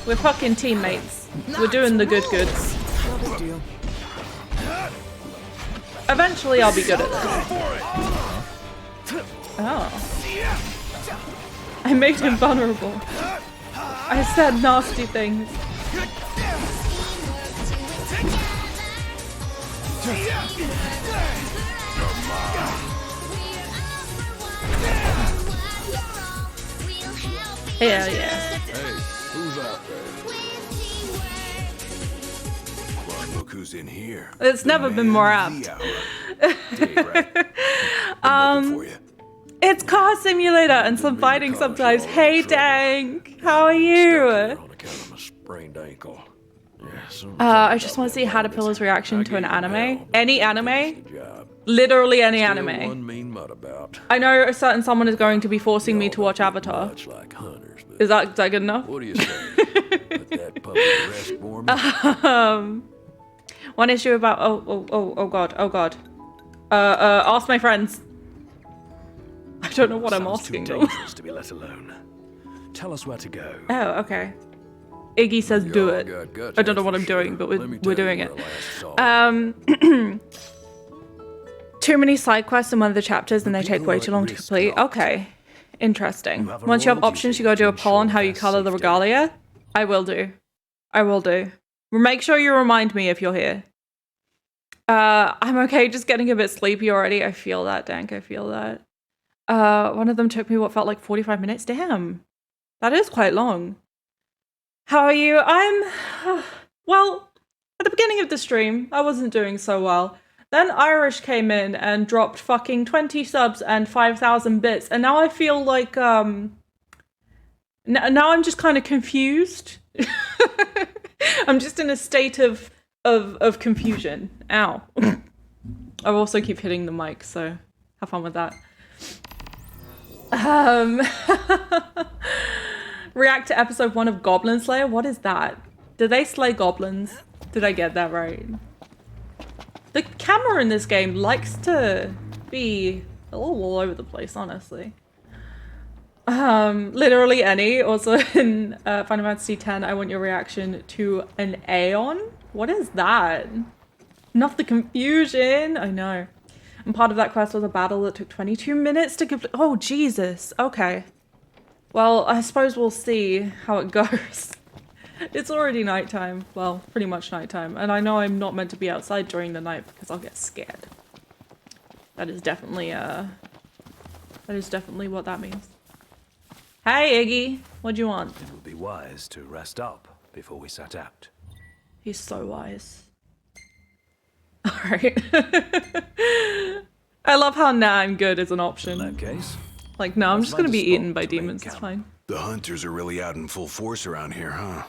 Speaker 1: We're fucking teammates. We're doing the good goods. Eventually I'll be good at this. Oh. I made him vulnerable. I said nasty things. Hell yeah.
Speaker 7: Hey, who's out there? Well, look who's in here.
Speaker 1: It's never been more apt. It's Car Simulator and some fighting sometimes. Hey Dank, how are you? I just want to see Hatterpillar's reaction to an anime. Any anime? Literally any anime. I know a certain someone is going to be forcing me to watch Avatar. Is that good enough?
Speaker 7: What do you say?
Speaker 1: One issue about oh god. Ask my friends. I don't know what I'm asking them.
Speaker 8: Dangerous to be let alone. Tell us where to go.
Speaker 1: Oh, okay. Iggy says do it. I don't know what I'm doing, but we're doing it. Too many side quests in one of the chapters and they take way too long to complete. Okay. Interesting. Once you have options, you gotta do a poll on how you color the regalia. I will do. I will do. Make sure you remind me if you're here. I'm okay just getting a bit sleepy already. I feel that, Dank. I feel that. One of them took me what felt like 45 minutes. Damn. That is quite long. How are you? Well, at the beginning of the stream, I wasn't doing so well. Then Irish came in and dropped fucking 20 subs and 5,000 bits. And now I feel like, now I'm just kind of confused. I'm just in a state of confusion. Ow. I also keep hitting the mic, so have fun with that. React to episode 1 of Goblin Slayer? What is that? Did they slay goblins? Did I get that right? The camera in this game likes to be all over the place, honestly. Literally any. Also in Final Fantasy X, I want your reaction to an Aeon? What is that? Enough the confusion. I know. And part of that quest was a battle that took 22 minutes to complete. Oh, Jesus. Okay. Well, I suppose we'll see how it goes. It's already nighttime. Well, pretty much nighttime. And I know I'm not meant to be outside during the night because I'll get scared. That is definitely what that means. Hey, Iggy. What do you want?
Speaker 8: It would be wise to rest up before we set out.
Speaker 1: He's so wise. Alright. I love how now I'm good is an option.
Speaker 8: In that case,
Speaker 1: like, no, I'm just gonna be eaten by demons, it's fine.
Speaker 7: The hunters are really out in full force around here, huh?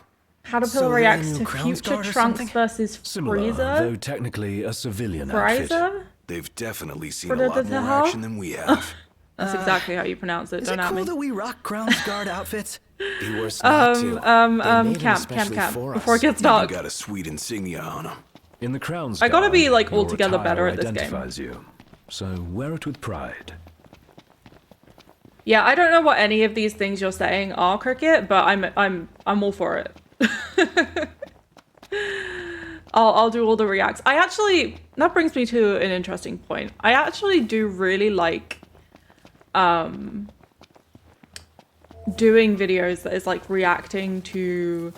Speaker 1: Hatterpillar reacts to future Trunks versus
Speaker 8: similar,
Speaker 1: Frieza.
Speaker 8: though technically a civilian outfit.
Speaker 1: Frieza?
Speaker 7: They've definitely seen a lot more action than we have.
Speaker 1: That's exactly how you pronounce it,
Speaker 10: Is
Speaker 1: don't
Speaker 10: it
Speaker 1: at
Speaker 10: cool
Speaker 1: me.
Speaker 10: that we rock Crown's Guard outfits?
Speaker 9: Be worse not to.
Speaker 1: Camp. Before it gets dark.
Speaker 7: Got a sweet insignia on them.
Speaker 8: In the Crown's
Speaker 1: I gotta be,
Speaker 8: Guard,
Speaker 1: like,
Speaker 8: your
Speaker 1: altogether
Speaker 8: attire
Speaker 1: better at this game.
Speaker 8: identifies you, so wear it with pride.
Speaker 1: Yeah, I don't know what any of these things you're saying are, Cricket, but I'm all for it. I'll do all the reacts. That brings me to an interesting point. I actually do really like doing videos that is like reacting to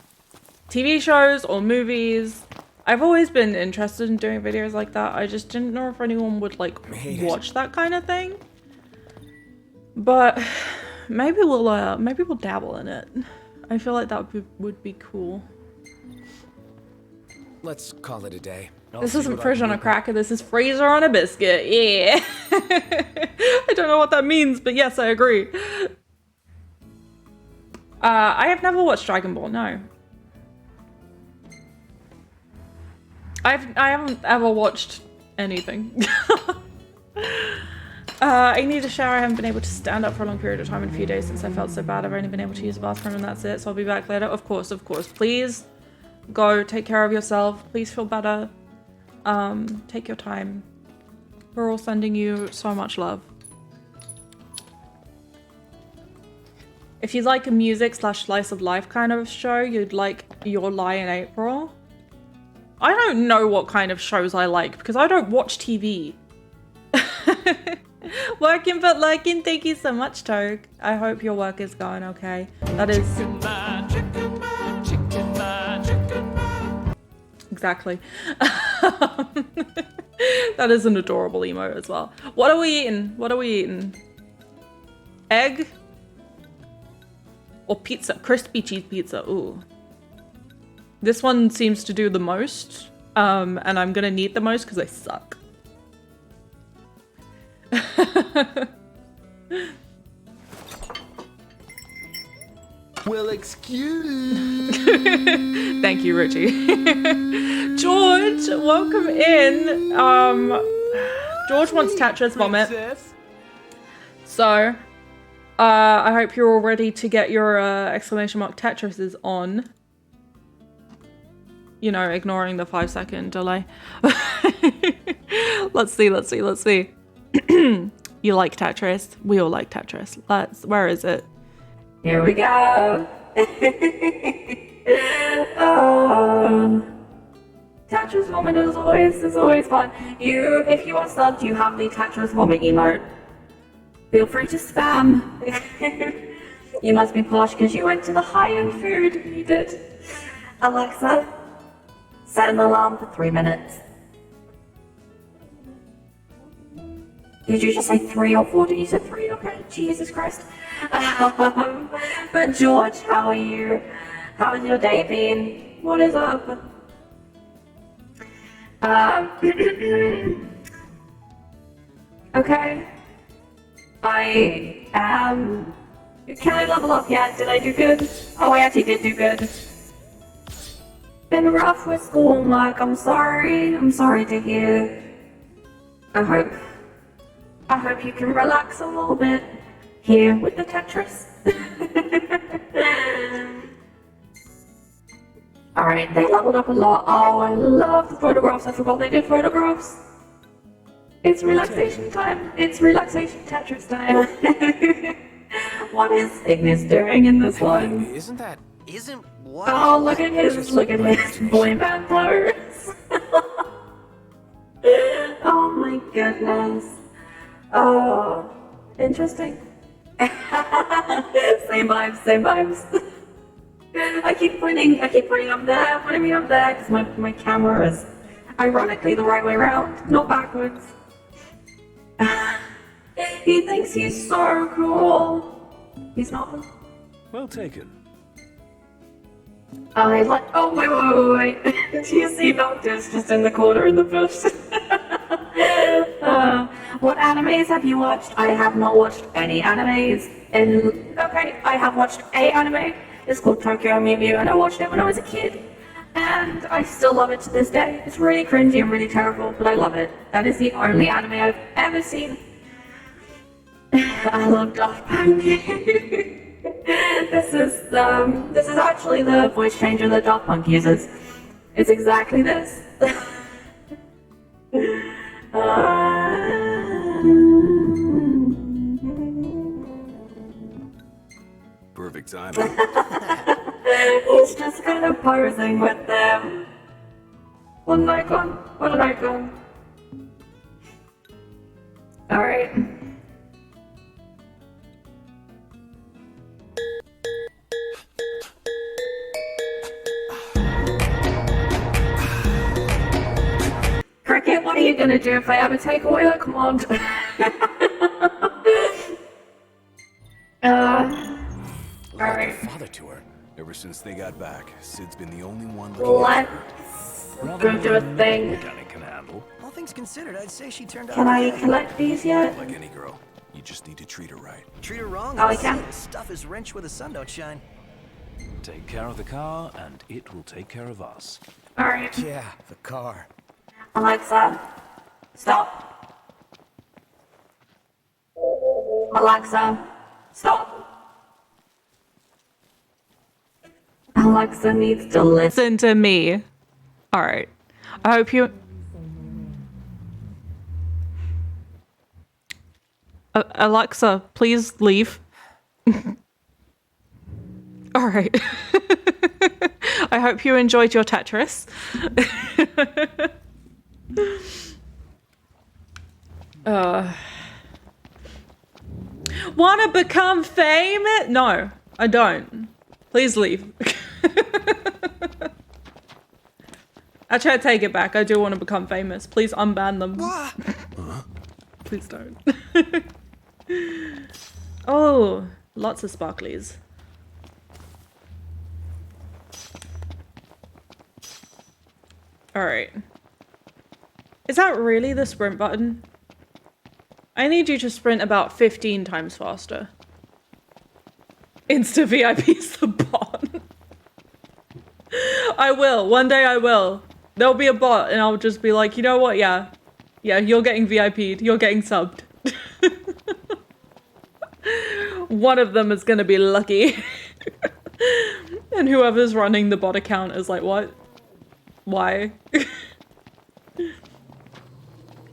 Speaker 1: TV shows or movies. I've always been interested in doing videos like that. I just didn't know if anyone would like watch that kind of thing. But maybe we'll dabble in it. I feel like that would be cool.
Speaker 9: Let's call it a day.
Speaker 1: This isn't Fridge on a cracker, this is Freezer on a biscuit. Yeah. I don't know what that means, but yes, I agree. I have never watched Dragon Ball, no. I haven't ever watched anything. I need a shower. I haven't been able to stand up for a long period of time in a few days since I felt so bad. I've only been able to use the bathroom and that's it, so I'll be back later. Of course. Please go take care of yourself. Please feel better. Take your time. We're all sending you so much love. If you like a music / slice of life kind of show, you'd like Your Lie in April. I don't know what kind of shows I like because I don't watch TV. Working but liking, thank you so much, Togue. I hope your work is going okay. That is... Exactly. That is an adorable emote as well. What are we eating? Egg? Or pizza? Crispy cheese pizza, ooh. This one seems to do the most, and I'm gonna need the most because I suck.
Speaker 10: Well, excuse.
Speaker 1: Thank you, Richie. George, welcome in. George wants Tetris vomit. So, I hope you're all ready to get your exclamation mark Tetrises on. You know, ignoring the 5-second delay. Let's see. You like Tetris? We all like Tetris. Where is it? Here we go. Tetris vomit is always fun. If you are stunned, you have the Tetris vomit emote. Feel free to spam. You must be posh because you went to the high-end food. You did. Alexa, set an alarm for 3 minutes. Did you just say 3 or 4? Did you say 3? Okay, Jesus Christ. But George, how are you? How's your day been? What is up? Okay. Can I level up yet? Did I do good? Oh, I actually did do good. Been rough with school, Mark. I'm sorry to hear. I hope you can relax a little bit here with the Tetris. Alright, they leveled up a lot. Oh, I love the photographs. I forgot they did photographs. It's relaxation time. It's relaxation Tetris time. What is Ignis doing in this one?
Speaker 9: Isn't what?
Speaker 1: Oh, look at his boy band clothes. Oh my goodness. Oh, interesting. Same vibes. I keep pointing up there, pointing me up there, because my camera is ironically the right way around, not backwards. He thinks he's so cool. He's not.
Speaker 8: Well taken.
Speaker 1: Oh, wait. Do you see Noctis just in the corner in the bush? What animes have you watched? I have not watched any animes. Okay, I have watched a anime. It's called Tokyo Mew and I watched it when I was a kid. And I still love it to this day. It's really cringy and really terrible, but I love it. That is the only anime I've ever seen. I love Daft Punk. This is actually the voice changer that Daft Punk uses. It's exactly this.
Speaker 7: Perfect timing.
Speaker 1: He's just kind of posing with them. One icon. One icon. Alright. Cricket, what are you gonna do if I ever take away that command? Alright.
Speaker 9: Father to her.
Speaker 7: Ever since they got back, Sid's been the only one
Speaker 1: Let's go do a thing.
Speaker 8: Danny can handle.
Speaker 10: All things considered, I'd say she turned out.
Speaker 1: Can I collect these yet?
Speaker 7: like any girl. You just need to treat her right.
Speaker 10: Treat her wrong.
Speaker 1: Oh, I
Speaker 10: and
Speaker 1: can.
Speaker 10: Stuff is wrenched where the sun don't shine.
Speaker 8: Take care of the car, and it will take care of us.
Speaker 1: Alright.
Speaker 10: Yeah, the car.
Speaker 1: Alexa, stop. Alexa, stop. Alexa needs to listen to me. Alright. I hope you... Alexa, please leave. Alright. I hope you enjoyed your Tetris. Wanna become famous? No, I don't. Please leave. Actually, I take it back. I do want to become famous. Please unban them. Please don't. Oh, lots of sparklies. Alright. Is that really the sprint button? I need you to sprint about 15 times faster. Insta VIP's the bot. I will. One day I will. There'll be a bot and I'll just be like, you know what? Yeah. Yeah, you're getting VIP'd. You're getting subbed. One of them is gonna be lucky. And whoever's running the bot account is like, what? Why?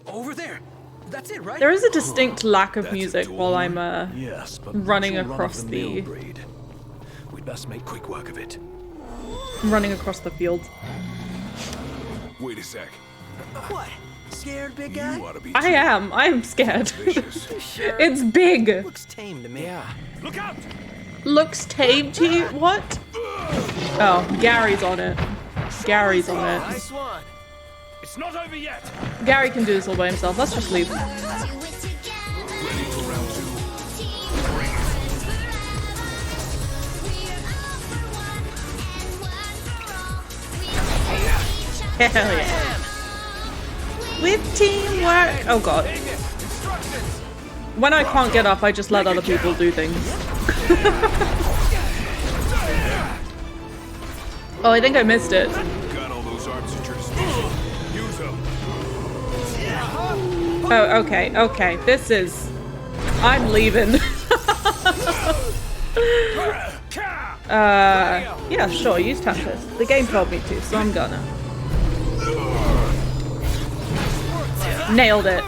Speaker 10: Over there. That's it, right?
Speaker 1: There is a distinct lack of
Speaker 7: That's a
Speaker 1: music
Speaker 7: door.
Speaker 1: while I'm
Speaker 8: Yes, but
Speaker 1: running
Speaker 8: not your
Speaker 1: across
Speaker 8: run-of-the-mill
Speaker 1: the-
Speaker 8: breed. We'd best make quick work of it.
Speaker 1: running across the field.
Speaker 7: Wait a sec.
Speaker 10: What? Scared, big guy?
Speaker 7: You ought to be
Speaker 1: I am. I'm scared.
Speaker 7: vicious.
Speaker 10: Sure.
Speaker 1: It's big.
Speaker 10: Looks tame to me.
Speaker 9: Yeah.
Speaker 7: Look out!
Speaker 1: Looks tame to you? What? Oh, Gary's on it. Gary's on it.
Speaker 10: Nice one.
Speaker 7: It's not over yet.
Speaker 1: Gary can do this all by himself. Let's just leave.
Speaker 7: Ready for round two?
Speaker 1: Hell yeah. With teamwork. Oh god. When I can't get up, I just let other people do things. Oh, I think I missed it.
Speaker 7: Got all those arms at your disposal. Use them.
Speaker 1: Oh, okay, okay. This is... I'm leaving. Yeah, sure, use Tempest. The game told me to, so I'm gonna. Nailed it.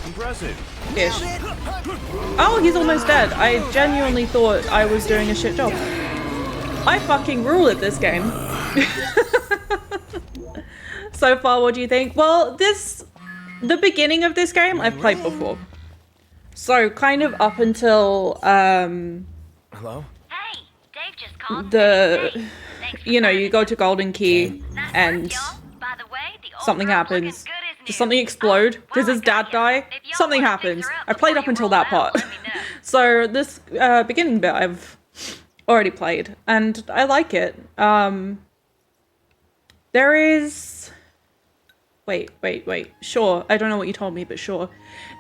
Speaker 8: Impressive.
Speaker 1: Ish. Oh, he's almost dead. I genuinely thought I was doing a shit job. I fucking rule at this game. So far, what do you think? Well, the beginning of this game I've played before. So kind of up until
Speaker 9: Hello?
Speaker 3: Hey, Dave just called.
Speaker 1: you know, you go to Golden Key and
Speaker 3: By the way, the old
Speaker 1: something
Speaker 3: girl's looking
Speaker 1: happens.
Speaker 3: good, isn't
Speaker 1: Does
Speaker 3: it?
Speaker 1: something explode?
Speaker 3: Oh,
Speaker 1: Does
Speaker 3: well,
Speaker 1: his
Speaker 3: I
Speaker 1: dad
Speaker 3: gotcha.
Speaker 1: die?
Speaker 3: If y'all
Speaker 1: Something
Speaker 3: wanna fix
Speaker 1: happens.
Speaker 3: her up
Speaker 1: I played
Speaker 3: before
Speaker 1: up
Speaker 3: you
Speaker 1: until
Speaker 3: roll
Speaker 1: that
Speaker 3: out,
Speaker 1: part.
Speaker 3: let me know.
Speaker 1: So this beginning bit I've already played and I like it. There is... Wait. Sure, I don't know what you told me, but sure.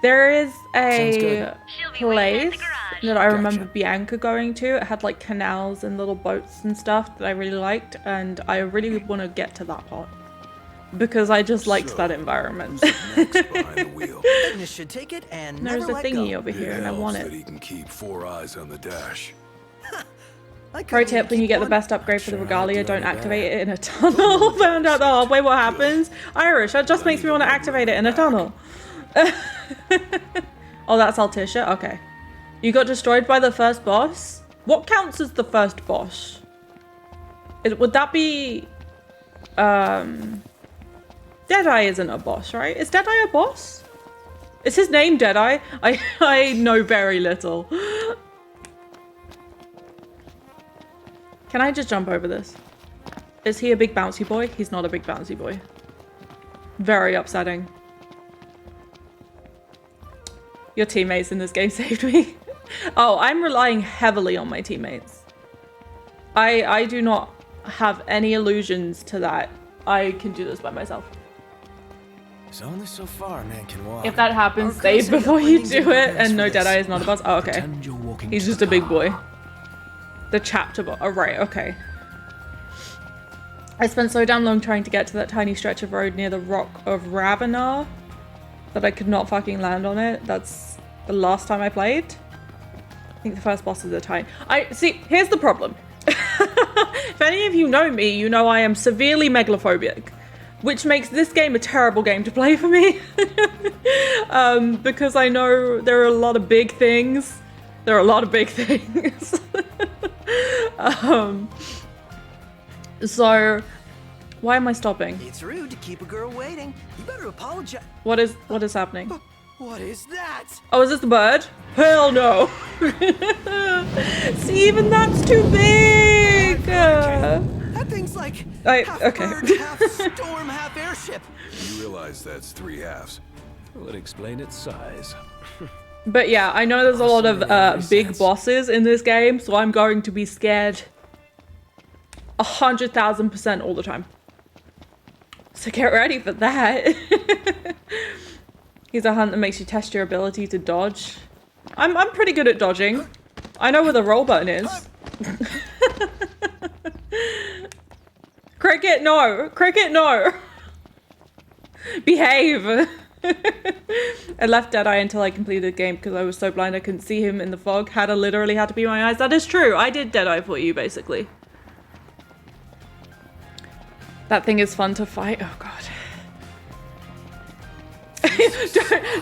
Speaker 1: There is
Speaker 9: Sounds
Speaker 1: a
Speaker 9: good.
Speaker 3: She'll be waiting at the
Speaker 1: place
Speaker 3: garage.
Speaker 1: that I remember
Speaker 9: Gotcha.
Speaker 1: Bianca going to. It had like canals and little boats and stuff that I really liked, and I really want to get to that part because I just liked that environment.
Speaker 7: Next behind the wheel.
Speaker 10: Ignis should take it and
Speaker 1: There's
Speaker 10: never
Speaker 1: a
Speaker 10: let
Speaker 1: thingy
Speaker 10: go.
Speaker 1: over here,
Speaker 7: It
Speaker 1: and I
Speaker 7: helps
Speaker 1: want
Speaker 7: that
Speaker 1: it.
Speaker 7: he can keep 4 eyes on the dash.
Speaker 10: I couldn't
Speaker 1: Pro
Speaker 10: even
Speaker 1: tip, when you
Speaker 10: keep
Speaker 1: get the
Speaker 10: one.
Speaker 1: best upgrade for the
Speaker 9: Sure,
Speaker 1: regalia,
Speaker 9: I'll do
Speaker 1: don't
Speaker 9: any
Speaker 1: activate it in a tunnel. Found out the hard way what happens. Irish, that just makes me want to activate it in a tunnel. Oh, that's Altisha? Okay. You got destroyed by the first boss? What counts as the first boss? Would that be... Deadeye isn't a boss, right? Is Deadeye a boss? Is his name Deadeye? I know very little. Can I just jump over this? Is he a big bouncy boy? He's not a big bouncy boy. Very upsetting. Your teammates in this game saved me. Oh, I'm relying heavily on my teammates. I do not have any illusions to that. I can do this by myself.
Speaker 9: There's only so far a man can walk.
Speaker 1: If that happens, save before you do it. And no, Deadeye is not a boss. Oh, okay. He's just a big boy. The chapter boss. Oh, right, okay. I spent so damn long trying to get to that tiny stretch of road near the Rock of Ravenar that I could not fucking land on it. That's the last time I played. I think the first boss is a tiny... See, here's the problem. If any of you know me, you know I am severely megalophobic, which makes this game a terrible game to play for me. Because I know there are a lot of big things. There are a lot of big things. So, why am I stopping?
Speaker 10: It's rude to keep a girl waiting. You better apologize.
Speaker 1: What is happening?
Speaker 10: What is that?
Speaker 1: Oh, is this the bird? Hell no. See, even that's too big.
Speaker 10: That thing's like half
Speaker 1: okay.
Speaker 10: bird, half storm, half airship.
Speaker 7: You realize that's 3 halves.
Speaker 8: Would explain its size.
Speaker 1: But yeah, I know there's a lot of big bosses in this game, so I'm going to be scared 100,000% all the time. So get ready for that. He's a hunt that makes you test your ability to dodge. I'm pretty good at dodging. I know where the roll button is. Cricket, no! Cricket, no! Behave! I left Deadeye until I completed the game because I was so blind I couldn't see him in the fog. Literally had to be my eyes. That is true. I did Deadeye for you, basically. That thing is fun to fight. Oh god.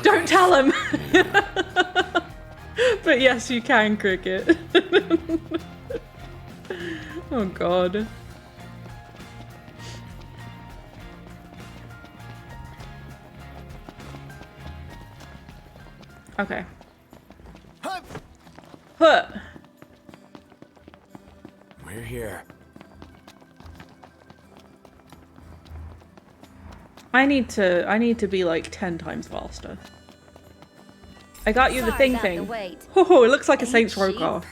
Speaker 1: don't tell him. But yes, you can, Cricket. Oh god. Okay. Huh.
Speaker 9: We're here.
Speaker 1: I need to be like 10 times faster. I got you the thing. Oh, it looks like a Saints Row car.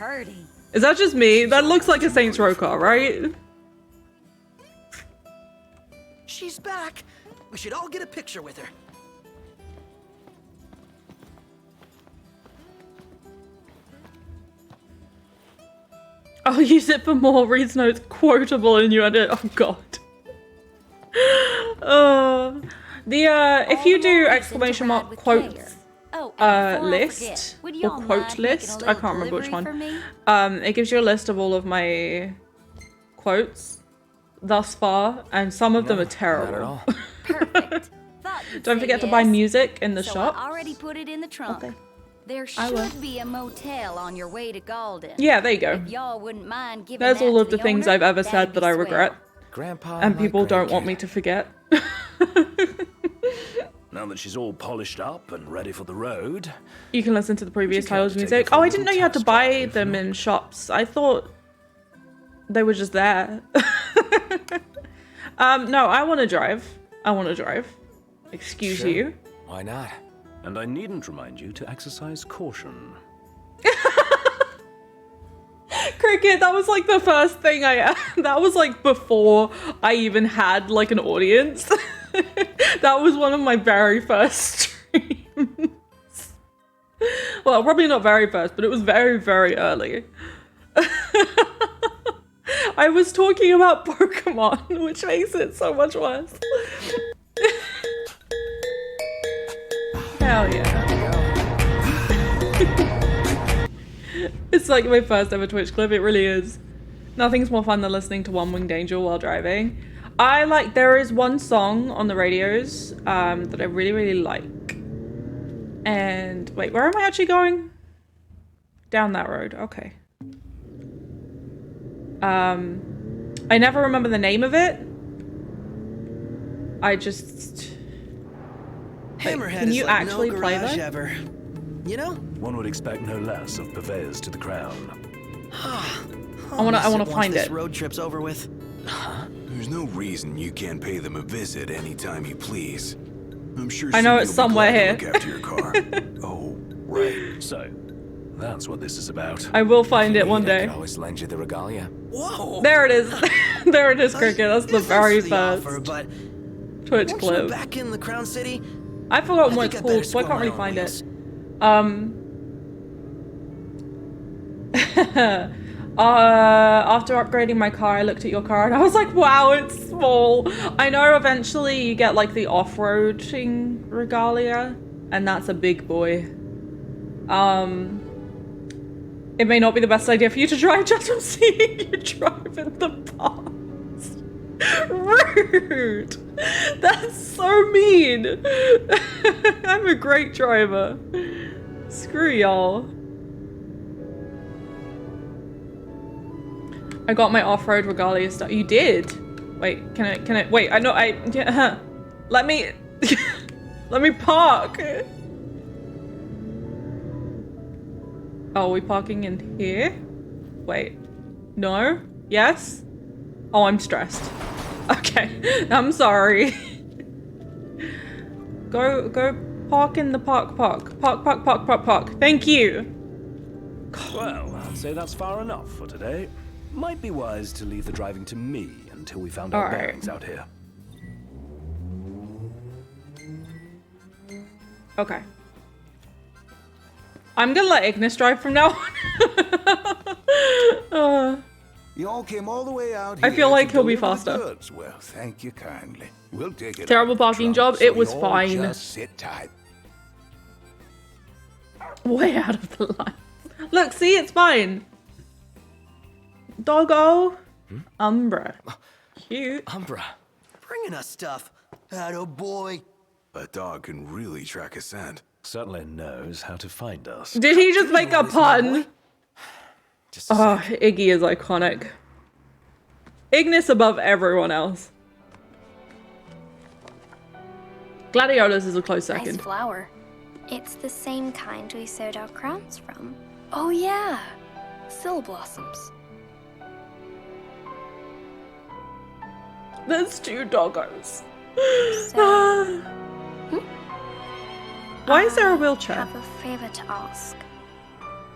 Speaker 1: Is that just me? That looks like a Saints Row car, right?
Speaker 10: She's back. We should all get a picture with her.
Speaker 1: I'll use it for more reason it's quotable and you edit. Oh god. If you do exclamation mark quotes list or quote list, I can't remember which one. It gives you a list of all of my quotes thus far, and some of them are terrible.
Speaker 3: Perfect.
Speaker 1: Don't forget to buy music in the shop.
Speaker 3: I already put it in the trunk.
Speaker 1: Okay.
Speaker 3: There should be a motel on your way to Galden.
Speaker 1: Yeah, there you go.
Speaker 3: If y'all wouldn't mind giving
Speaker 1: There's
Speaker 3: that
Speaker 1: all of
Speaker 3: to
Speaker 1: the things
Speaker 3: owner,
Speaker 1: I've ever
Speaker 3: that'd
Speaker 1: said
Speaker 3: be
Speaker 1: that I
Speaker 3: swell.
Speaker 1: regret.
Speaker 9: Grandpa
Speaker 1: And people don't want me to forget.
Speaker 8: Now that she's all polished up and ready for the road,
Speaker 1: You can listen to the previous
Speaker 8: Would you care
Speaker 1: titles
Speaker 8: to take
Speaker 1: music.
Speaker 8: it for
Speaker 1: Oh,
Speaker 8: a
Speaker 1: I didn't know
Speaker 8: little
Speaker 1: you had to
Speaker 8: test
Speaker 1: buy
Speaker 8: drive?
Speaker 1: them in shops. I thought they were just there. No, I want to drive. I want to drive. Excuse
Speaker 9: Sure.
Speaker 1: you.
Speaker 9: Why not?
Speaker 8: and I needn't remind you to exercise caution.
Speaker 1: Cricket, that was like the first thing that was like before I even had like an audience. That was one of my very first streams. Well, probably not very first, but it was very, very early. I was talking about Pokemon, which makes it so much worse. Hell yeah. It's like my first ever Twitch clip, it really is. Nothing's more fun than listening to One Winged Angel while driving. There is one song on the radios that I really, really like. And wait, where am I actually going? Down that road, okay. I never remember the name of it. I just... Wait,
Speaker 10: Hammerhead
Speaker 1: can
Speaker 10: is
Speaker 1: you
Speaker 10: like
Speaker 1: actually
Speaker 10: no
Speaker 1: play
Speaker 10: garage
Speaker 1: that?
Speaker 10: ever. You know?
Speaker 8: One would expect no less of purveyors to the crown.
Speaker 1: I wanna find
Speaker 10: this
Speaker 1: it.
Speaker 10: road trip's over with.
Speaker 7: There's no reason you can't pay them a visit anytime you please. I'm sure
Speaker 1: I know
Speaker 7: Cindy
Speaker 1: it's
Speaker 7: will be
Speaker 1: somewhere
Speaker 7: glad
Speaker 1: here.
Speaker 7: to look after your car. Oh, right.
Speaker 8: So, that's what this is about.
Speaker 1: I will find it one
Speaker 9: I
Speaker 1: day.
Speaker 9: could always lend you the regalia.
Speaker 10: Whoa!
Speaker 1: There it is. There it is, Cricket. That's the
Speaker 10: Thanks
Speaker 1: very
Speaker 10: for the offer,
Speaker 1: first
Speaker 10: but
Speaker 1: Twitch
Speaker 10: once we're
Speaker 1: clip.
Speaker 10: back in the Crown City,
Speaker 1: I've forgotten what
Speaker 10: think
Speaker 1: it's
Speaker 10: I better
Speaker 1: called, so I
Speaker 10: score
Speaker 1: can't
Speaker 10: my
Speaker 1: really
Speaker 10: own
Speaker 1: find
Speaker 10: wheels.
Speaker 1: it. After upgrading my car, I looked at your car and I was like, wow, it's small. I know eventually you get like the off-roading regalia, and that's a big boy. It may not be the best idea for you to drive just from seeing you drive in the past. Rude! That's so mean! I'm a great driver. Screw y'all. I got my off-road regalia stuff. You did? Wait, can I, wait, I know, yeah, let me, let me park. Oh, are we parking in here? Wait, no? Yes? Oh, I'm stressed. Okay, I'm sorry. Go park in the park. Park. Thank you.
Speaker 8: Well, I'd say that's far enough for today. Might be wise to leave the driving to me until we found our
Speaker 1: All right.
Speaker 8: bearings out here.
Speaker 1: Okay. I'm gonna let Ignis drive from now on.
Speaker 7: You all came all the way out here.
Speaker 1: I feel like
Speaker 7: to
Speaker 1: he'll be
Speaker 7: deliver the
Speaker 1: faster.
Speaker 7: goods. Well, thank you kindly. We'll take it.
Speaker 1: Terrible
Speaker 7: out of the
Speaker 1: parking
Speaker 7: trunk,
Speaker 1: job.
Speaker 7: so
Speaker 1: It was
Speaker 7: you all
Speaker 1: fine.
Speaker 7: Just sit tight.
Speaker 1: Way out of the line. Look, see, it's fine. Doggo. Umbra. Cute.
Speaker 9: Umbra.
Speaker 10: bringing us stuff. Atta boy.
Speaker 7: A dog can really track a scent.
Speaker 8: Certainly knows how to find us.
Speaker 1: Did he just make a pun?
Speaker 9: Just a
Speaker 1: Oh,
Speaker 9: sec.
Speaker 1: Iggy is iconic. Ignis above everyone else. Gladiolus is a close
Speaker 12: Nice
Speaker 1: second.
Speaker 12: flower. It's the same kind we sewed our crowns from. Oh yeah, Sill blossoms.
Speaker 1: There's two doggos.
Speaker 12: So,
Speaker 1: Why is there a wheelchair?
Speaker 12: have a favor to ask.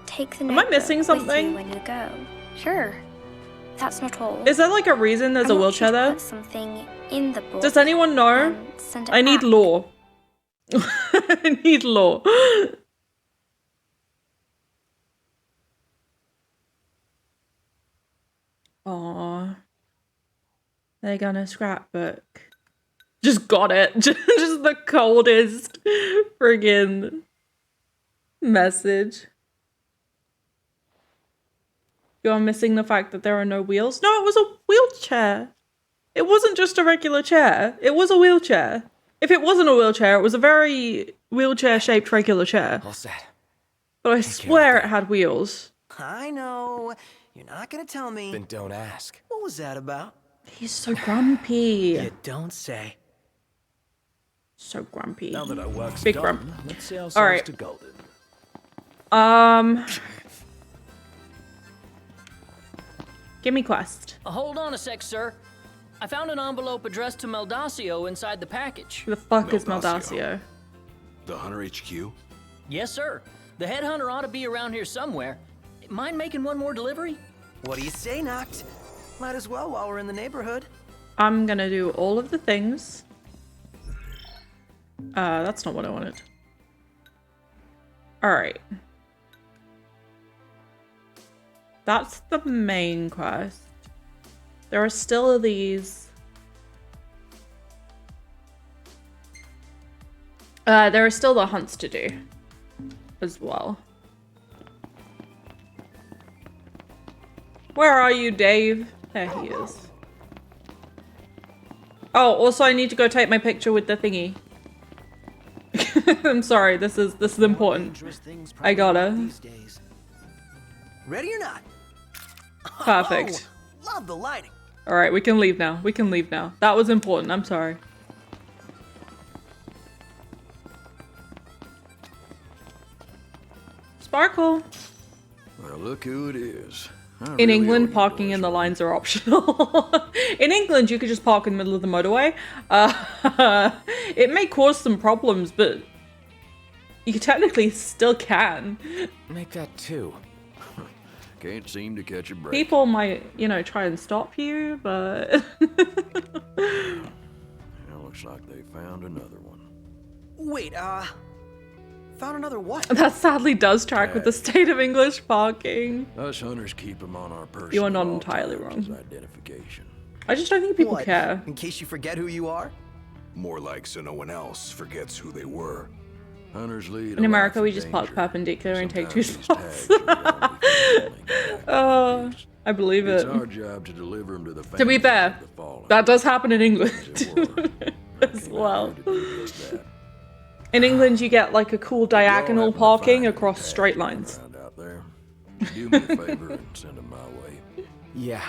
Speaker 12: Take the
Speaker 1: Am I
Speaker 12: notebook
Speaker 1: missing
Speaker 12: with
Speaker 1: something?
Speaker 12: you when you go. Sure. That's not all.
Speaker 1: Is there like a reason there's
Speaker 12: I
Speaker 1: a
Speaker 12: want you
Speaker 1: wheelchair
Speaker 12: to
Speaker 1: there?
Speaker 12: Put something in the book.
Speaker 1: Does anyone know?
Speaker 12: and send it
Speaker 1: I need
Speaker 12: back.
Speaker 1: law. I need law. Aww. They're gonna scrapbook. Just got it. Just the coldest friggin' message. You're missing the fact that there are no wheels? No, it was a wheelchair. It wasn't just a regular chair. It was a wheelchair. If it wasn't a wheelchair, it was a very wheelchair-shaped regular chair.
Speaker 9: All set.
Speaker 1: But I swear it had wheels.
Speaker 10: I know. You're not gonna tell me.
Speaker 9: Then don't ask.
Speaker 10: What was that about?
Speaker 1: He's so grumpy.
Speaker 10: You don't say.
Speaker 1: So grumpy.
Speaker 8: Now that our work's
Speaker 1: Big
Speaker 8: done,
Speaker 1: grump.
Speaker 8: let's see ourselves
Speaker 1: Alright.
Speaker 8: to Golden.
Speaker 1: Give me quest.
Speaker 13: Hold on a sec, sir. I found an envelope addressed to Meldacio inside the package.
Speaker 1: Who the fuck is
Speaker 7: Meldacio.
Speaker 1: Meldacio?
Speaker 7: The Hunter HQ?
Speaker 13: Yes, sir. The headhunter ought to be around here somewhere. Mind making one more delivery?
Speaker 10: What do you say, Noct? Might as well while we're in the neighborhood.
Speaker 1: I'm gonna do all of the things. That's not what I wanted. Alright. That's the main quest. There are still these. There are still the hunts to do as well. Where are you, Dave? There he is. Oh, also I need to go take my picture with the thingy. I'm sorry, this is important. I gotta.
Speaker 10: Ready or not?
Speaker 1: Perfect.
Speaker 10: Oh, love the lighting.
Speaker 1: Alright, we can leave now. We can leave now. That was important, I'm sorry. Sparkle.
Speaker 5: Well, look who it is.
Speaker 1: In England, parking in the lines are optional. In England, you could just park in the middle of the motorway. It may cause some problems, but you technically still can.
Speaker 9: Make that 2.
Speaker 5: Can't seem to catch a break.
Speaker 1: People might, you know, try and stop you, but...
Speaker 5: It looks like they found another one.
Speaker 10: Wait, found another what?
Speaker 1: That sadly does track with the state of English parking.
Speaker 5: Us hunters keep them on our person.
Speaker 1: You are not
Speaker 5: at all
Speaker 1: entirely
Speaker 5: times
Speaker 1: wrong.
Speaker 5: as identification.
Speaker 1: I just don't think people
Speaker 10: What,
Speaker 1: care.
Speaker 10: in case you forget who you are?
Speaker 7: More like so no one else forgets who they were.
Speaker 5: Hunters lead
Speaker 1: In
Speaker 5: a
Speaker 1: America,
Speaker 5: life
Speaker 1: we
Speaker 5: of
Speaker 1: just park
Speaker 5: danger.
Speaker 1: perpendicular and take 2
Speaker 5: Sometimes these
Speaker 1: spots.
Speaker 5: tags are the only thing they get back.
Speaker 1: I believe
Speaker 5: It's
Speaker 1: it.
Speaker 5: our job to deliver them to the
Speaker 1: To be
Speaker 5: families
Speaker 1: fair,
Speaker 5: of the fallen.
Speaker 1: that does happen in England
Speaker 5: As it were.
Speaker 1: as
Speaker 5: Came
Speaker 1: well.
Speaker 5: out here to do just that.
Speaker 1: In England, you get like a cool diagonal
Speaker 5: Y'all happen to
Speaker 1: parking
Speaker 5: find
Speaker 1: across
Speaker 5: any
Speaker 1: straight
Speaker 5: tags
Speaker 1: lines.
Speaker 5: around out there? Do me a favor and send them my way.
Speaker 9: Yeah.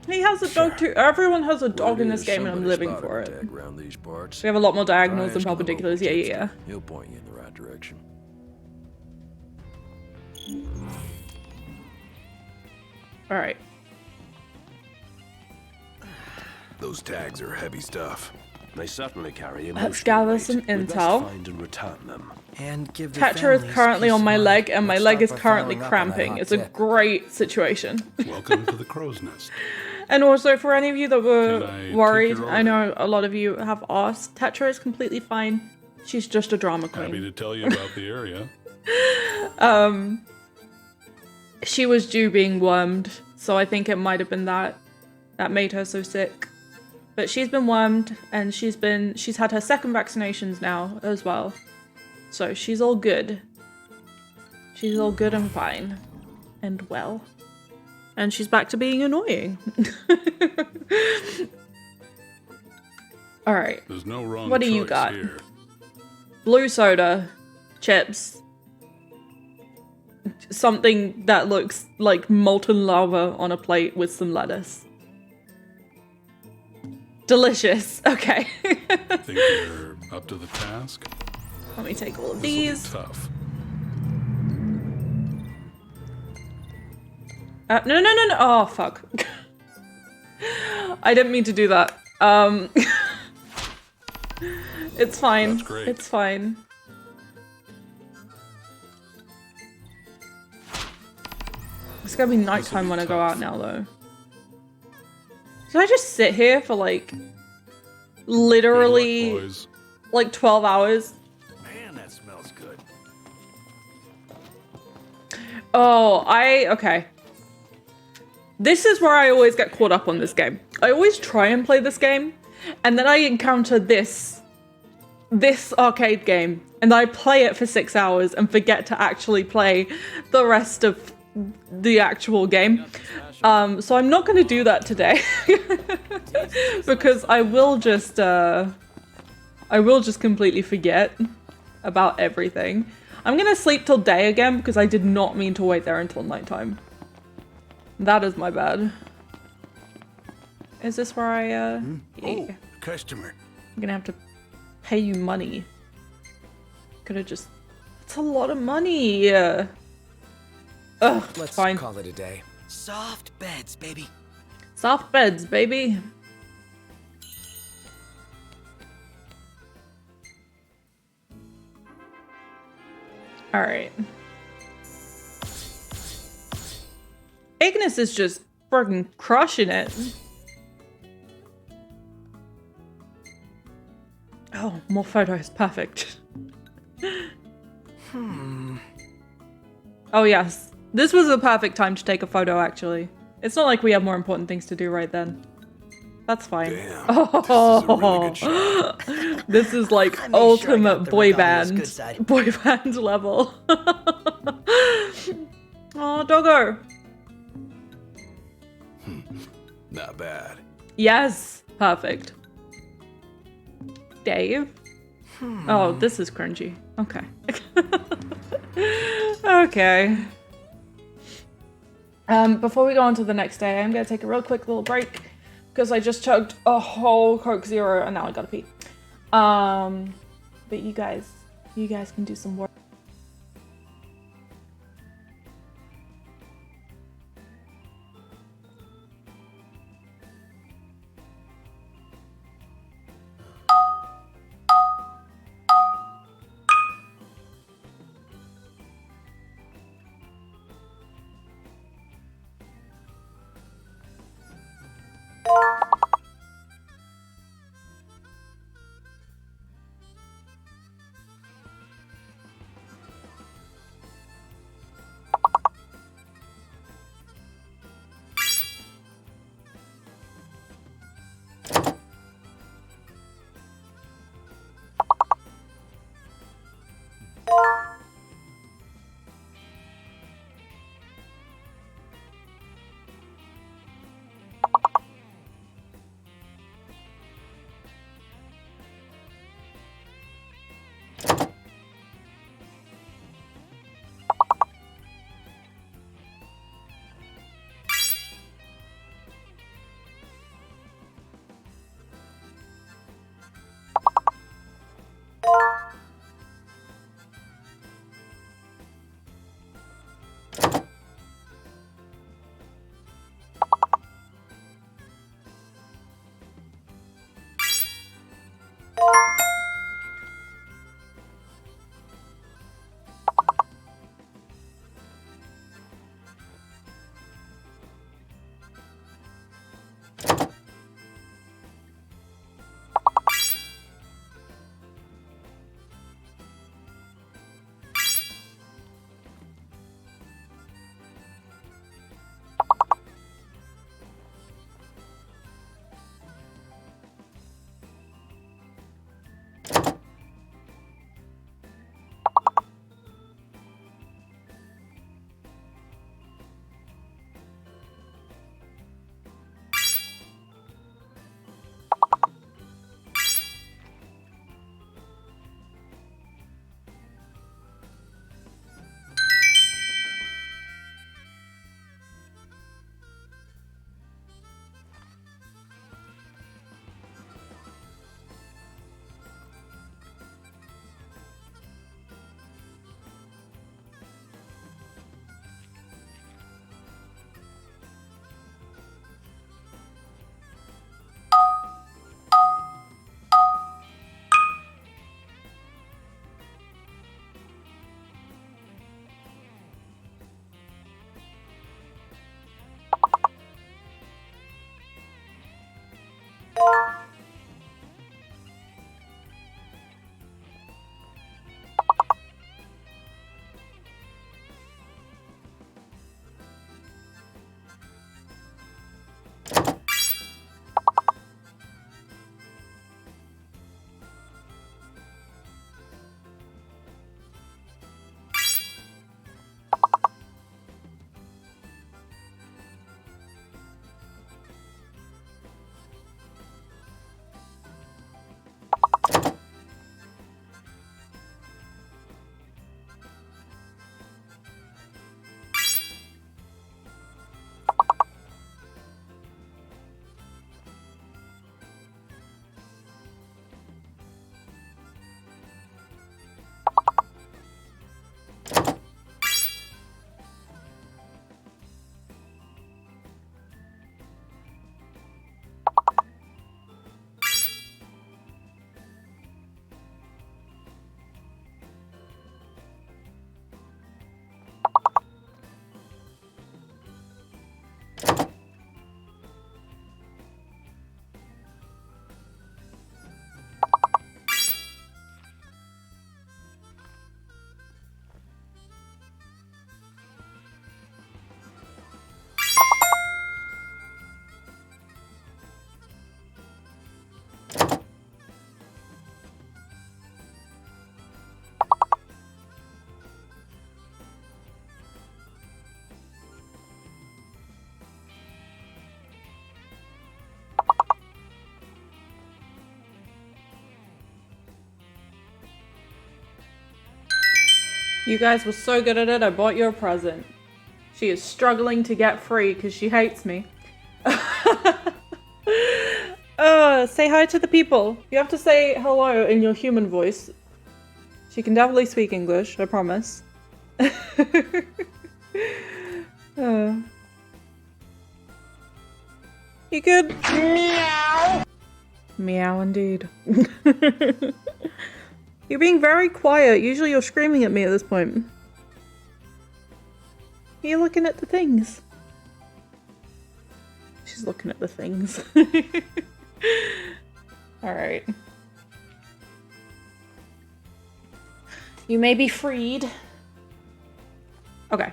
Speaker 1: He has a dog too. Everyone has a dog
Speaker 5: Word
Speaker 1: in this
Speaker 5: is
Speaker 1: game and I'm
Speaker 5: somebody
Speaker 1: living
Speaker 5: spotted
Speaker 1: for
Speaker 5: a
Speaker 1: it.
Speaker 5: tag around these parts.
Speaker 1: We have a lot more
Speaker 5: Try
Speaker 1: diagonals than
Speaker 5: asking a local
Speaker 1: perpendiculars. Yeah, yeah, yeah.
Speaker 5: tipster. He'll point you in the right direction.
Speaker 1: All right.
Speaker 7: Those tags are heavy stuff.
Speaker 8: They certainly carry
Speaker 1: Let's gather some
Speaker 8: We best
Speaker 1: intel.
Speaker 8: find and return them.
Speaker 10: And give the
Speaker 1: Tetra is
Speaker 10: families
Speaker 1: currently
Speaker 10: peace
Speaker 1: on
Speaker 10: of
Speaker 1: my
Speaker 10: mind.
Speaker 1: leg and my
Speaker 10: Let's
Speaker 1: leg
Speaker 10: start
Speaker 1: is
Speaker 10: by
Speaker 1: currently
Speaker 10: following up on that
Speaker 1: cramping.
Speaker 10: hot
Speaker 1: It's a
Speaker 10: tip.
Speaker 1: great situation.
Speaker 14: Welcome to the crow's nest.
Speaker 1: And also for any of you that
Speaker 14: Can I
Speaker 1: were
Speaker 14: take
Speaker 1: worried,
Speaker 14: your
Speaker 1: I know a lot of you have asked, Tetra is completely fine. She's just a drama
Speaker 14: Happy
Speaker 1: queen.
Speaker 14: to tell you about the area.
Speaker 1: She was due being wormed, so I think it might have been that made her so sick. But she's been wormed and she's had her second vaccinations now as well. So she's all good. She's all good and fine. And well. And she's back to being annoying. Alright.
Speaker 14: There's no wrong
Speaker 1: What do you
Speaker 14: choice
Speaker 1: got?
Speaker 14: here.
Speaker 1: Blue soda. Chips. Something that looks like molten lava on a plate with some lettuce. Delicious. Okay.
Speaker 14: Think you're up to the task?
Speaker 1: Let me take all of
Speaker 14: This'll be
Speaker 1: these.
Speaker 14: tough.
Speaker 1: No. Oh, fuck. I didn't mean to do that. It's fine.
Speaker 14: That's great.
Speaker 1: It's fine. It's gonna be nighttime when I go out now, though. Should I just sit here for, like, literally,
Speaker 14: Good luck, boys.
Speaker 1: like, 12 hours?
Speaker 5: Man, that smells good.
Speaker 1: Oh, okay. This is where I always get caught up on this game. I always try and play this game, and then I encounter this arcade game, and I play it for 6 hours and forget to actually play the rest of the actual game. So I'm not going to do that today because I will just completely forget about everything. I'm going to sleep till day again because I did not mean to wait there until nighttime. That is my bad. Is this where I, yeah.
Speaker 5: Oh, customer.
Speaker 1: I'm gonna have to pay you money. Could've just... It's a lot of money! Ugh,
Speaker 9: Let's
Speaker 1: fine.
Speaker 9: call it a day.
Speaker 10: Soft beds, baby.
Speaker 1: Soft beds, baby! Alright. Ignis is just fucking crushing it. Oh, more photos. Perfect. Oh, yes. This was a perfect time to take a photo, actually. It's not like we have more important things to do right then. That's fine.
Speaker 7: Damn,
Speaker 1: Oh, this is like
Speaker 10: I made sure I
Speaker 1: ultimate
Speaker 10: got the
Speaker 1: boy
Speaker 10: rebellious
Speaker 1: band.
Speaker 10: good side.
Speaker 1: Boy band level. Oh, doggo.
Speaker 7: Not bad.
Speaker 1: Yes. Perfect. Dave? Oh, this is cringy. Okay. Okay. Before we go on to the next day, I'm gonna take a real quick little break because I just chugged a whole Coke Zero and now I gotta pee. But you guys can do some work. You guys were so good at it, I bought you a present. She is struggling to get free because she hates me. Say hi to the people. You have to say hello in your human voice. She can definitely speak English, I promise. You good? Meow. Meow indeed. You're being very quiet. Usually you're screaming at me at this point. You're looking at the things. She's looking at the things. Alright. You may be freed. Okay.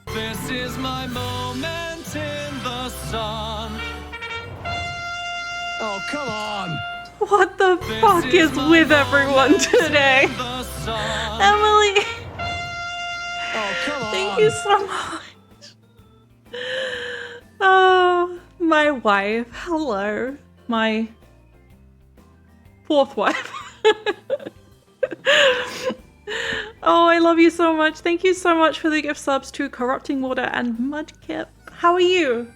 Speaker 2: This is my moment in the sun.
Speaker 5: Oh, come on!
Speaker 1: What the fuck is with everyone today? Emily!
Speaker 5: Oh, come on!
Speaker 1: Thank you so much. Oh, my wife. Hello. My fourth wife. Oh, I love you so much. Thank you so much for the gift subs to Corrupting Water and Mudkip. How are you?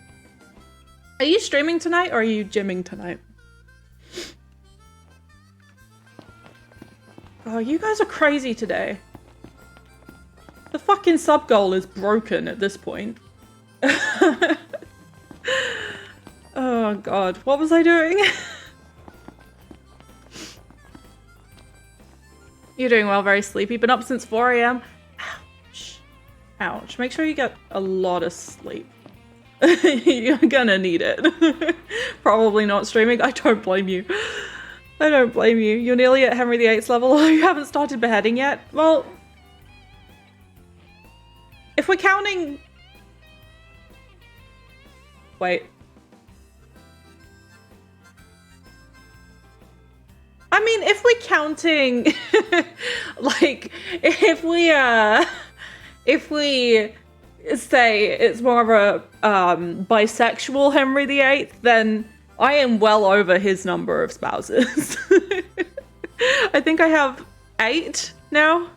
Speaker 1: Are you streaming tonight or are you gymming tonight? Oh, you guys are crazy today. The fucking sub goal is broken at this point. Oh god, what was I doing? You're doing well, very sleepy. Been up since 4 AM. Ouch. Ouch. Make sure you get a lot of sleep. You're gonna need it. Probably not streaming. I don't blame you. I don't blame you. You're nearly at Henry VIII's level. You haven't started beheading yet. Well, if we're counting... Wait. I mean, if we're counting, like, if we say it's more of a bisexual Henry VIII, then I am well over his number of spouses. I think I have 8 now.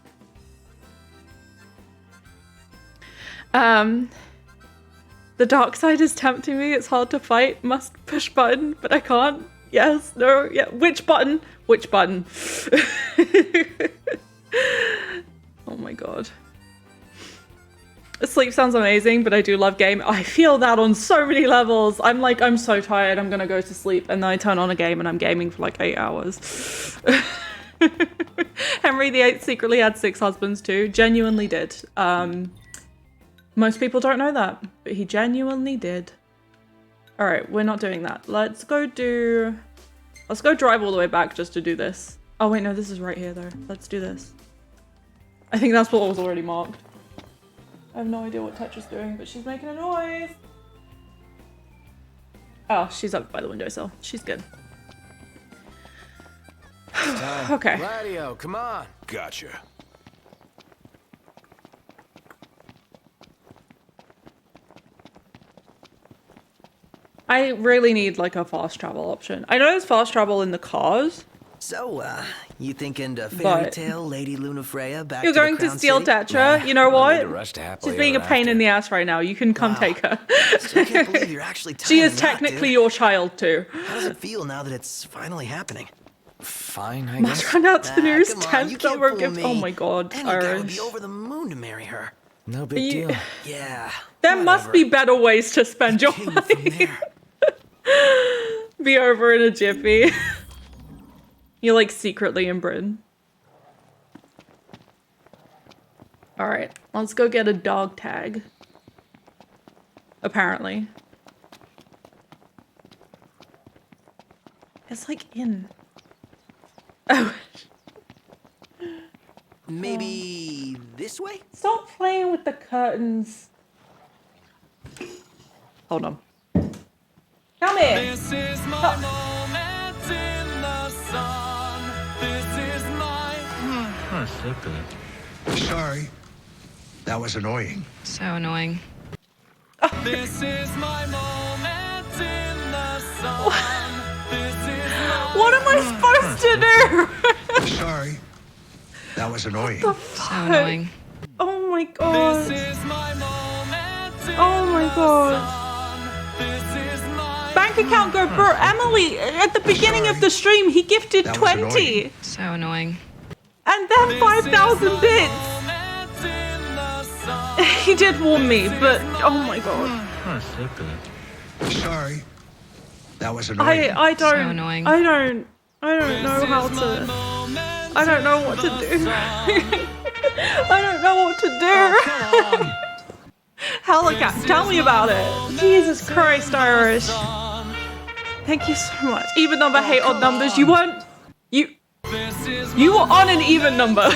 Speaker 1: The dark side is tempting me. It's hard to fight. Must push button, but I can't. Yes, no, yeah. Which button? Which button? Oh my god. Sleep sounds amazing, but I do love game. I feel that on so many levels. I'm like, I'm so tired, I'm gonna go to sleep, and then I turn on a game and I'm gaming for like 8 hours. Henry VIII secretly had 6 husbands too. Genuinely did. Most people don't know that, but he genuinely did. Alright, we're not doing that. Let's go drive all the way back just to do this. Oh wait, no, this is right here though. Let's do this. I think that's what was already marked. I have no idea what Tetra's doing, but she's making a noise. Oh, she's up by the windowsill. She's good. Okay.
Speaker 9: Radio, come on.
Speaker 7: Gotcha.
Speaker 1: I really need like a fast travel option. I know there's fast travel in the cars.
Speaker 10: So, you thinking to fairy tale Lady Lunafreya back
Speaker 1: You're
Speaker 10: to the
Speaker 1: going to
Speaker 10: Crown
Speaker 1: steal
Speaker 10: City?
Speaker 1: Tetra. You know what?
Speaker 9: Rush to
Speaker 1: She's being a pain in the ass right now. You can come take her.
Speaker 10: Still can't believe you're actually
Speaker 1: She is
Speaker 10: tying the knot,
Speaker 1: technically
Speaker 10: dude.
Speaker 1: your child too.
Speaker 10: How does it feel now that it's finally happening?
Speaker 9: Fine, I
Speaker 1: Must
Speaker 9: guess.
Speaker 1: run out to the nearest
Speaker 10: come on, you
Speaker 1: 10th
Speaker 10: can't
Speaker 1: number of
Speaker 10: fool
Speaker 1: gifts.
Speaker 10: me.
Speaker 1: Oh my god,
Speaker 10: Any guy would
Speaker 1: Irish.
Speaker 10: be over the moon to marry her.
Speaker 9: No big deal.
Speaker 10: Yeah.
Speaker 1: There must be better ways to spend your money. Be over in a jiffy. You're like secretly in Britain. Alright, let's go get a dog tag. Apparently. It's like in. Oh.
Speaker 10: Maybe this way?
Speaker 1: Stop playing with the curtains. Hold on. Come here.
Speaker 2: This is my moment in the sun. This is my...
Speaker 4: Oh, sleepy.
Speaker 15: Sorry. That was annoying.
Speaker 6: So annoying.
Speaker 2: This is my moment in the sun. This is my...
Speaker 1: What am I supposed to do?
Speaker 15: Sorry. That was annoying.
Speaker 6: So annoying.
Speaker 1: Oh my god.
Speaker 2: This is my moment in
Speaker 1: Oh my
Speaker 2: the
Speaker 1: god.
Speaker 2: sun. This is my
Speaker 1: Bank account go, bro. Emily, at the beginning of the stream, he gifted
Speaker 15: That was
Speaker 1: 20.
Speaker 6: So annoying.
Speaker 1: And then 5,000 bits.
Speaker 2: moment in the sun.
Speaker 1: He did warn me, but oh my god.
Speaker 4: Oh, stupid.
Speaker 15: Sorry. That was annoying.
Speaker 1: I don't.
Speaker 6: So annoying.
Speaker 1: I don't know how to. I don't know what to do. I don't know what to do. Helicat, tell me about it. Jesus Christ, Irish. Thank you so much. Even number, hate odd numbers. You weren't. You were on an even number.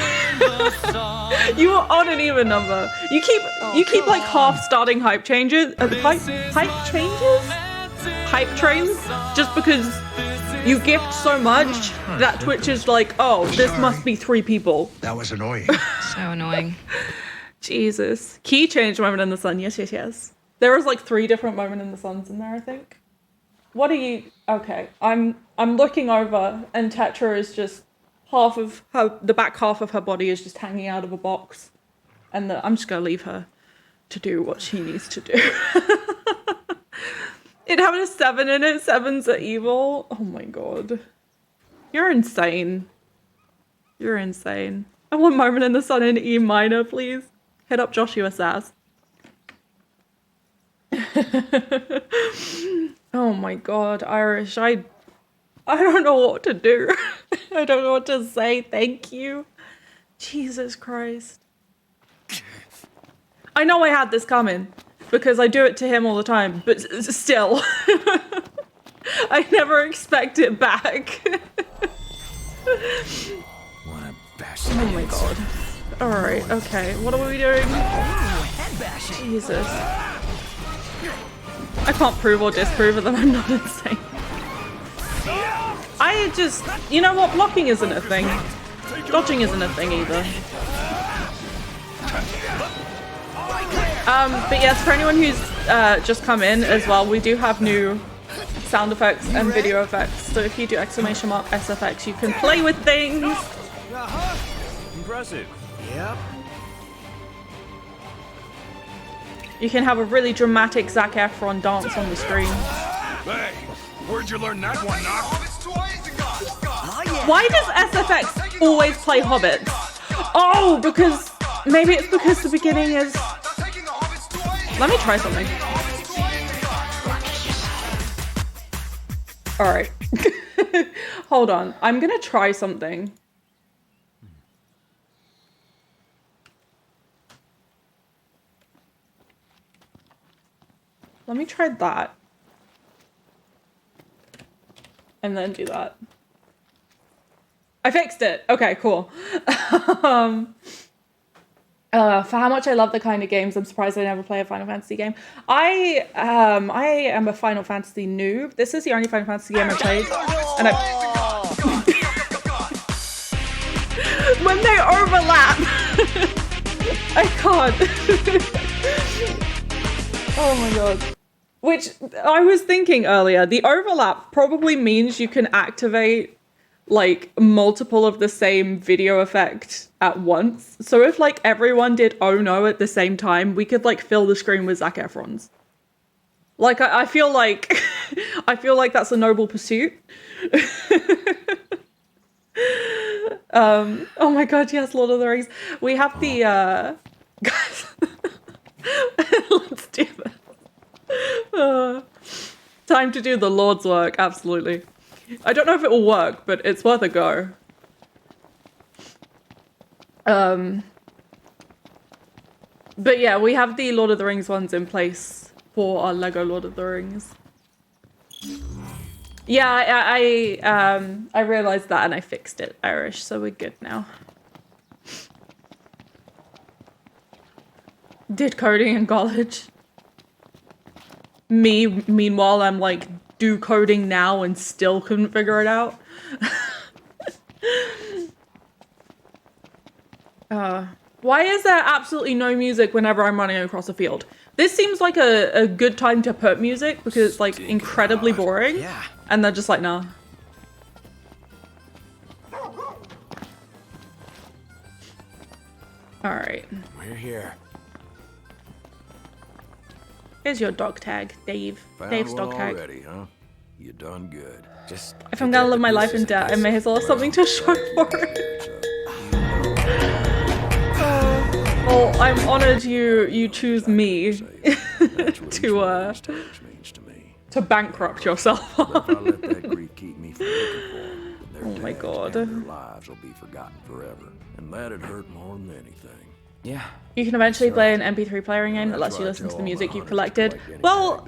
Speaker 1: You were on an even number. You keep like half starting hype changes. Hype changes? Hype trains? Just because you gift so much that Twitch is like, oh, this must be 3 people.
Speaker 15: That was annoying.
Speaker 6: So annoying.
Speaker 1: Jesus. Key change moment in the sun. Yes, yes, yes. There was like 3 different moment in the suns in there, I think. What are you? Okay, I'm looking over, and Tetra is just half of her, the back half of her body is just hanging out of a box, and I'm just gonna leave her to do what she needs to do. It having a 7 in it. 7s are evil. Oh my god, you're insane. You're insane. I want moment in the sun in E minor, please. Hit up Joshua Sass. Oh my god, Irish, I don't know what to do. I don't know what to say. Thank you. Jesus Christ. I know I had this coming because I do it to him all the time, but still. I never expect it back. Oh my god. Alright, okay. What are we doing? Jesus. I can't prove or disprove that I'm not insane. I just, you know what, blocking isn't a thing. Dodging isn't a thing either. But yes, for anyone who's just come in as well, we do have new sound effects and video effects. So if you do exclamation mark SFX, you can play with things.
Speaker 9: Impressive. Yep.
Speaker 1: You can have a really dramatic Zac Efron dance on the screen.
Speaker 7: Hey, where'd you learn that one, Knock?
Speaker 1: Why does SFX always play Hobbits? Oh, because maybe it's because the beginning is. Let me try something. All right. Hold on. I'm gonna try something. Let me try that. And then do that. I fixed it. Okay, cool. For how much I love the kind of games, I'm surprised I never play a Final Fantasy game. I am a Final Fantasy noob. This is the only Final Fantasy game I played. And when they overlap, I can't. Oh my god. Which I was thinking earlier, the overlap probably means you can activate like multiple of the same video effect at once. So if like everyone did oh no at the same time, we could like fill the screen with Zac Efron's. Like I feel like I feel like that's a noble pursuit. Oh my god, yes, Lord of the Rings. We have the guys. Let's do this. Time to do the Lord's work, absolutely. I don't know if it will work, but it's worth a go. But yeah, we have the Lord of the Rings ones in place for our Lego Lord of the Rings. Yeah, I realized that and I fixed it, Irish, so we're good now. Did coding in college. Me, meanwhile, I'm like, do coding now and still couldn't figure it out. Why is there absolutely no music whenever I'm running across a field? This seems like a good time to put music because it's like incredibly boring.
Speaker 9: Yeah.
Speaker 1: And they're just like, nah. Alright.
Speaker 9: We're here.
Speaker 1: Here's your dog tag, Dave.
Speaker 5: Found
Speaker 1: Dave's
Speaker 5: one
Speaker 1: dog tag.
Speaker 5: already, huh? You done good.
Speaker 9: Just
Speaker 1: If I'm gonna live my life in debt, I may as well have something to show for it. Well, I'm honored you choose me to bankrupt yourself. Oh my god.
Speaker 5: Their lives will be forgotten forever, and that'd hurt more than anything.
Speaker 9: Yeah.
Speaker 1: You can eventually play an MP3 player game that lets you listen to the music you've collected. Well,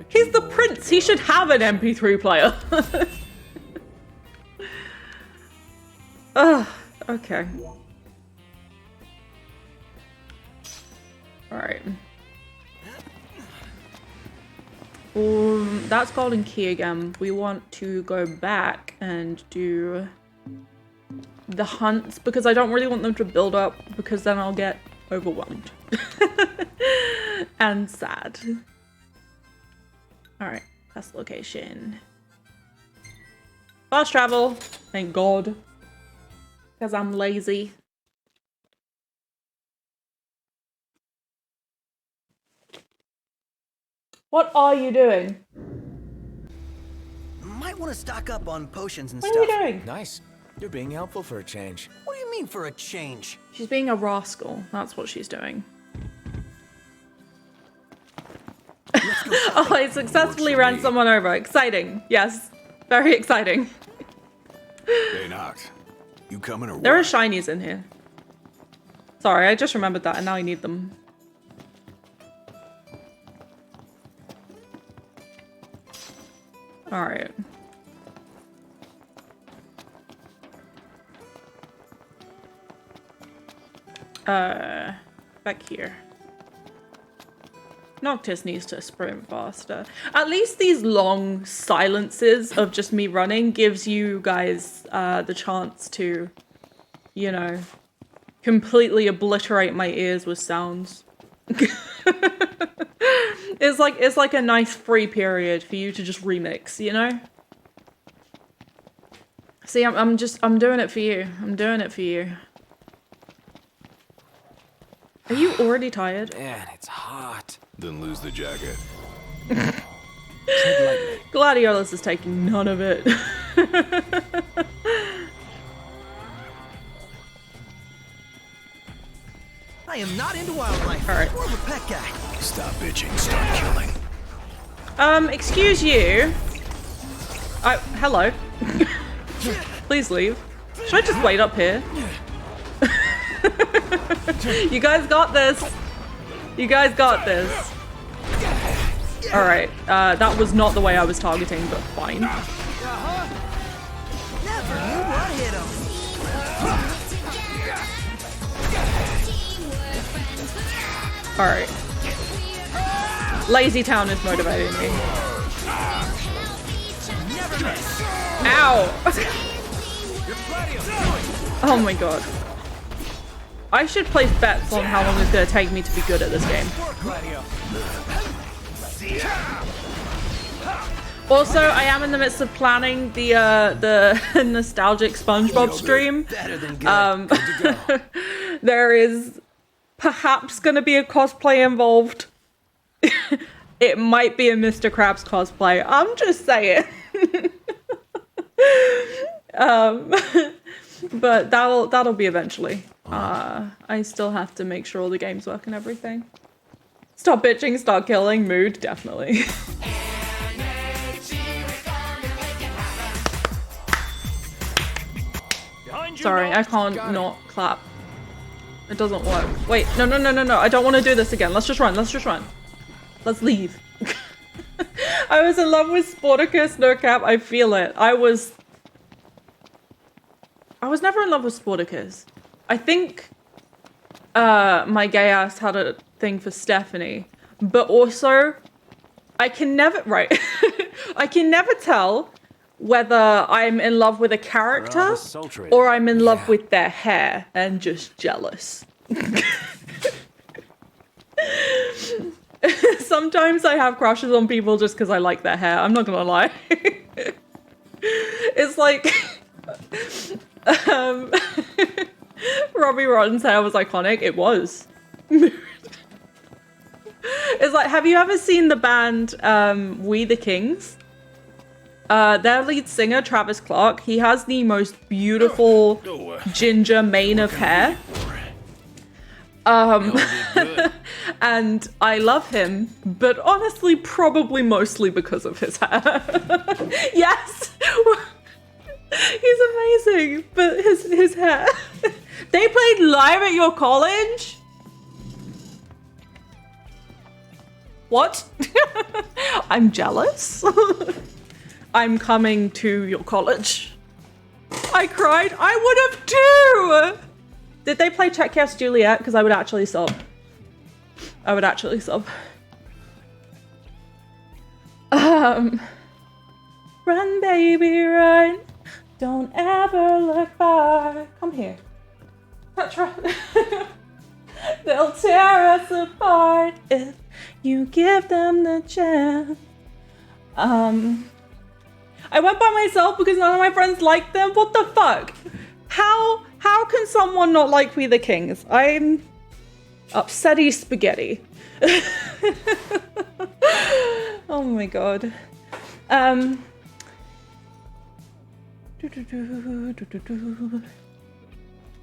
Speaker 1: he's the prince. He should have an MP3 player. Ugh. Okay. Alright. That's Golden Key again. We want to go back and do the hunts because I don't really want them to build up because then I'll get overwhelmed. And sad. Alright, that's the location. Fast travel. Thank God. Because I'm lazy. What are you doing?
Speaker 10: Might want to stock up on potions and
Speaker 1: What
Speaker 10: stuff.
Speaker 1: are you doing?
Speaker 9: Nice. You're being helpful for a change.
Speaker 10: What do you mean for a change?
Speaker 1: She's being a rascal. That's what she's doing. Oh, I successfully ran someone over. Exciting. Yes. Very exciting.
Speaker 7: Hey, Noct. You coming or what?
Speaker 1: There are shinies in here. Sorry, I just remembered that and now I need them. Alright. Back here. Noctis needs to sprint faster. At least these long silences of just me running gives you guys the chance to, you know, completely obliterate my ears with sounds. It's like a nice free period for you to just remix, you know? See, I'm doing it for you. I'm doing it for you. Are you already tired?
Speaker 9: Man, it's hot.
Speaker 7: Then lose the jacket.
Speaker 1: Gladiolus is taking none of it.
Speaker 10: I am not into wildlife.
Speaker 1: Alright.
Speaker 10: More of a pet guy.
Speaker 7: Stop bitching, start killing.
Speaker 1: Excuse you. Hello. Please leave. Should I just wait up here? You guys got this. You guys got this. Alright, that was not the way I was targeting, but fine.
Speaker 10: Never knew what hit him.
Speaker 1: Alright. Lazy Town is motivating me. Ow! Oh my god. I should place bets on how long it's gonna take me to be good at this game. Also, I am in the midst of planning the nostalgic SpongeBob stream. There is perhaps gonna be a cosplay involved. It might be a Mr. Krabs cosplay. I'm just saying. But that'll be eventually. I still have to make sure all the games work and everything. Stop bitching, start killing, mood, definitely. Sorry, I can't not clap. It doesn't work. Wait, no, I don't want to do this again. Let's just run, let's leave. I was in love with Sporticus, no cap, I feel it. I was never in love with Sporticus. I think my gay ass had a thing for Stephanie, but also I can never I can never tell whether I'm in love with a character or I'm in love with their hair and just jealous. Sometimes I have crushes on people just because I like their hair. I'm not gonna lie. It's like Robbie Rotten's hair was iconic. It was. It's like, have you ever seen the band We the Kings? Their lead singer, Travis Clark, he has the most beautiful ginger mane of hair. And I love him, but honestly, probably mostly because of his hair. Yes! He's amazing, but his hair. They played live at your college? What? I'm jealous. I'm coming to your college. I cried. I would have too. Did they play Check Yes Juliet? Because I would actually sob. I would actually sob. Run, baby, run. Don't ever look back. Come here. Petra. They'll tear us apart if you give them the chance. I went by myself because none of my friends liked them. What the fuck? How can someone not like We the Kings? I'm upsetty spaghetti. Oh my god.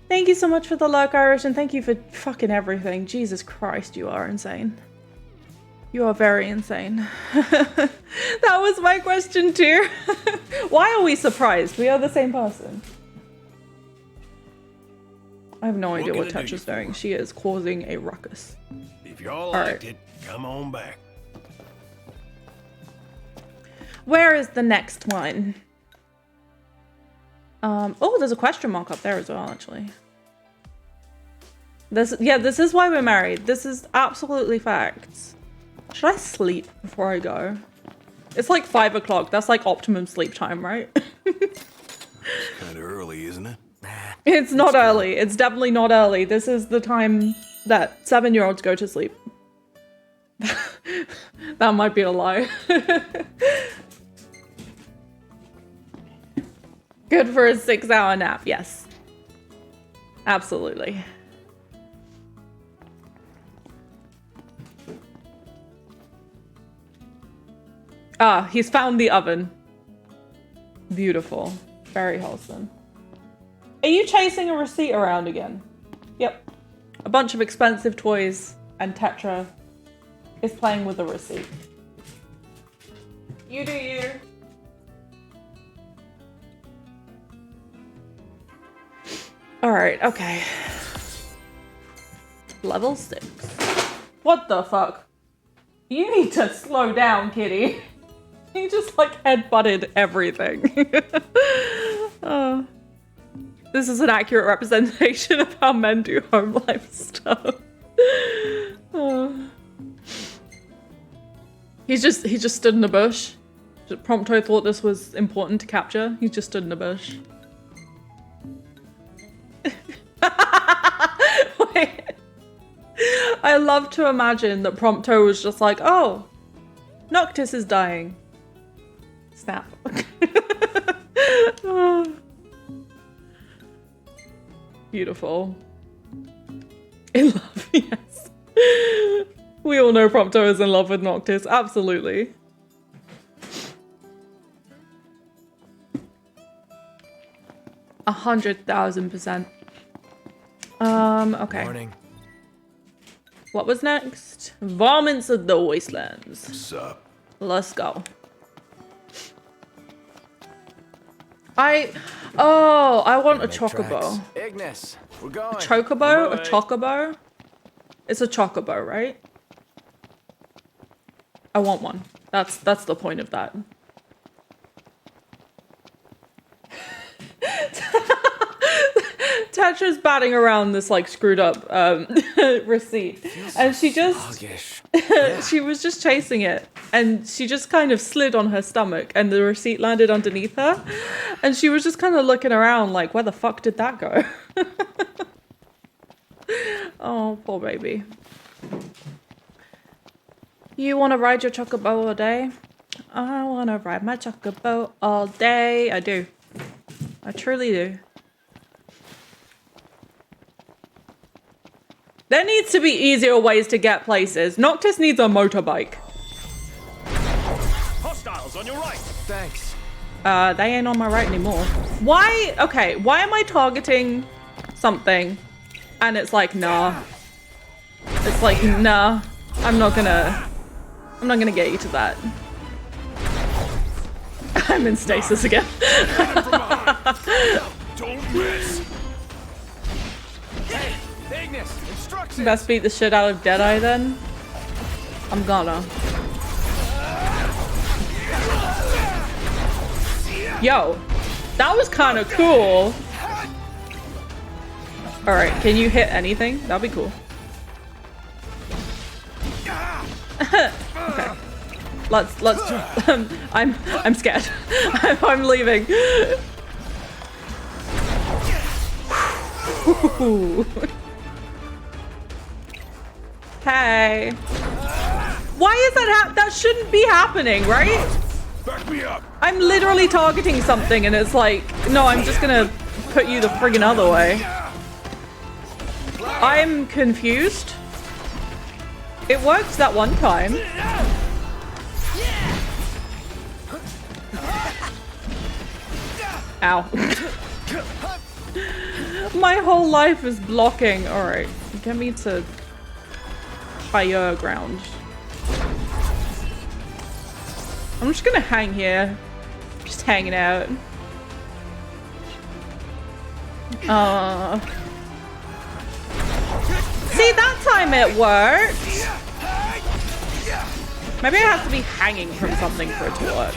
Speaker 1: Thank you so much for the lurk, Irish, and thank you for fucking everything. Jesus Christ, you are insane. You are very insane. That was my question too. Why are we surprised? We are the same person. I have no idea what Tetra's doing. She is causing a ruckus.
Speaker 15: If y'all liked it, come on back.
Speaker 1: Where is the next one? Oh, there's a question mark up there as well, actually. This is why we're married. This is absolutely facts. Should I sleep before I go? It's like 5 o'clock. That's like optimum sleep time, right?
Speaker 7: It's kind of early, isn't it?
Speaker 1: It's not early. It's definitely not early. This is the time that 7-year-olds go to sleep. That might be a lie. Good for a 6-hour nap, yes. Absolutely. Ah, he's found the oven. Beautiful. Very wholesome. Are you chasing a receipt around again? Yep. A bunch of expensive toys and Tetra is playing with the receipt. You do you. Alright, okay. Level 6. What the fuck? You need to slow down, kitty. He just like head-butted everything. This is an accurate representation of how men do home life stuff. He just stood in a bush. Prompto thought this was important to capture. He just stood in a bush. Wait. I love to imagine that Prompto was just like, oh, Noctis is dying. Snap. Oh. Beautiful. In love, yes. We all know Prompto is in love with Noctis, absolutely. A 100,000%. Okay.
Speaker 9: Morning.
Speaker 1: What was next? Varmints of the Wastelands.
Speaker 7: What's up?
Speaker 1: Let's go. I want a chocobo.
Speaker 9: Ignis, we're going.
Speaker 1: A chocobo? A chocobo? It's a chocobo, right? I want one. That's the point of that. Tetra's batting around this like screwed up receipt, and she just she was just chasing it, and she just kind of slid on her stomach, and the receipt landed underneath her, and she was just kind of looking around like, where the fuck did that go? Oh, poor baby. You want to ride your chocobo all day? I want to ride my chocobo all day. I do. I truly do. There needs to be easier ways to get places. Noctis needs a motorbike.
Speaker 15: Hostiles on your right.
Speaker 9: Thanks.
Speaker 1: They ain't on my right anymore. Why? Okay, why am I targeting something? And it's like, nah. It's like, nah. I'm not gonna get you to that. I'm in stasis again.
Speaker 15: Don't miss.
Speaker 9: Hey, Ignis, instructions.
Speaker 1: Best beat the shit out of Deadeye then. I'm gonna. Yo, that was kind of cool. All right, can you hit anything? That'd be cool. Okay. Let's I'm scared. I'm leaving. Hey. Why is that that shouldn't be happening, right?
Speaker 15: Back me up.
Speaker 1: I'm literally targeting something and it's like, no, I'm just gonna put you the friggin' other way. I'm confused. It worked that one time. Ow. My whole life is blocking. Alright, get me to fire ground. I'm just gonna hang here. Just hanging out. See, that time it worked. Maybe I have to be hanging from something for it to work.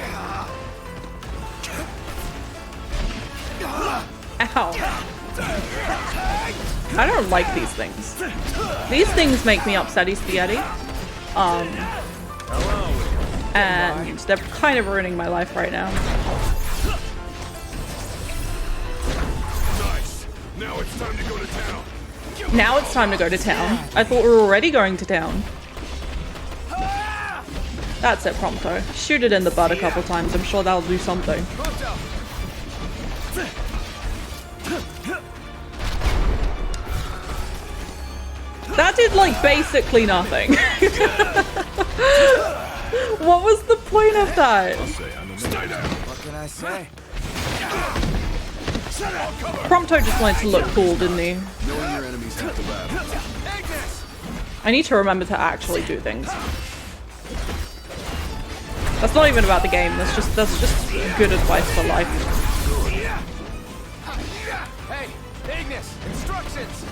Speaker 1: Ow. I don't like these things. These things make me upsetty spaghetti. And they're kind of ruining my life right now.
Speaker 15: Nice. Now it's time to go to town.
Speaker 1: Now it's time to go to town. I thought we were already going to town. That's it, Prompto. Shoot it in the butt a couple times. I'm sure that'll do something. That did, like, basically nothing. What was the point of that?
Speaker 9: What can I say?
Speaker 1: Prompto just wanted to look cool, didn't he?
Speaker 5: Knowing your enemies half the battle.
Speaker 1: I need to remember to actually do things. That's not even about the game. That's just good advice for life.
Speaker 9: Hey, Ignis, instructions.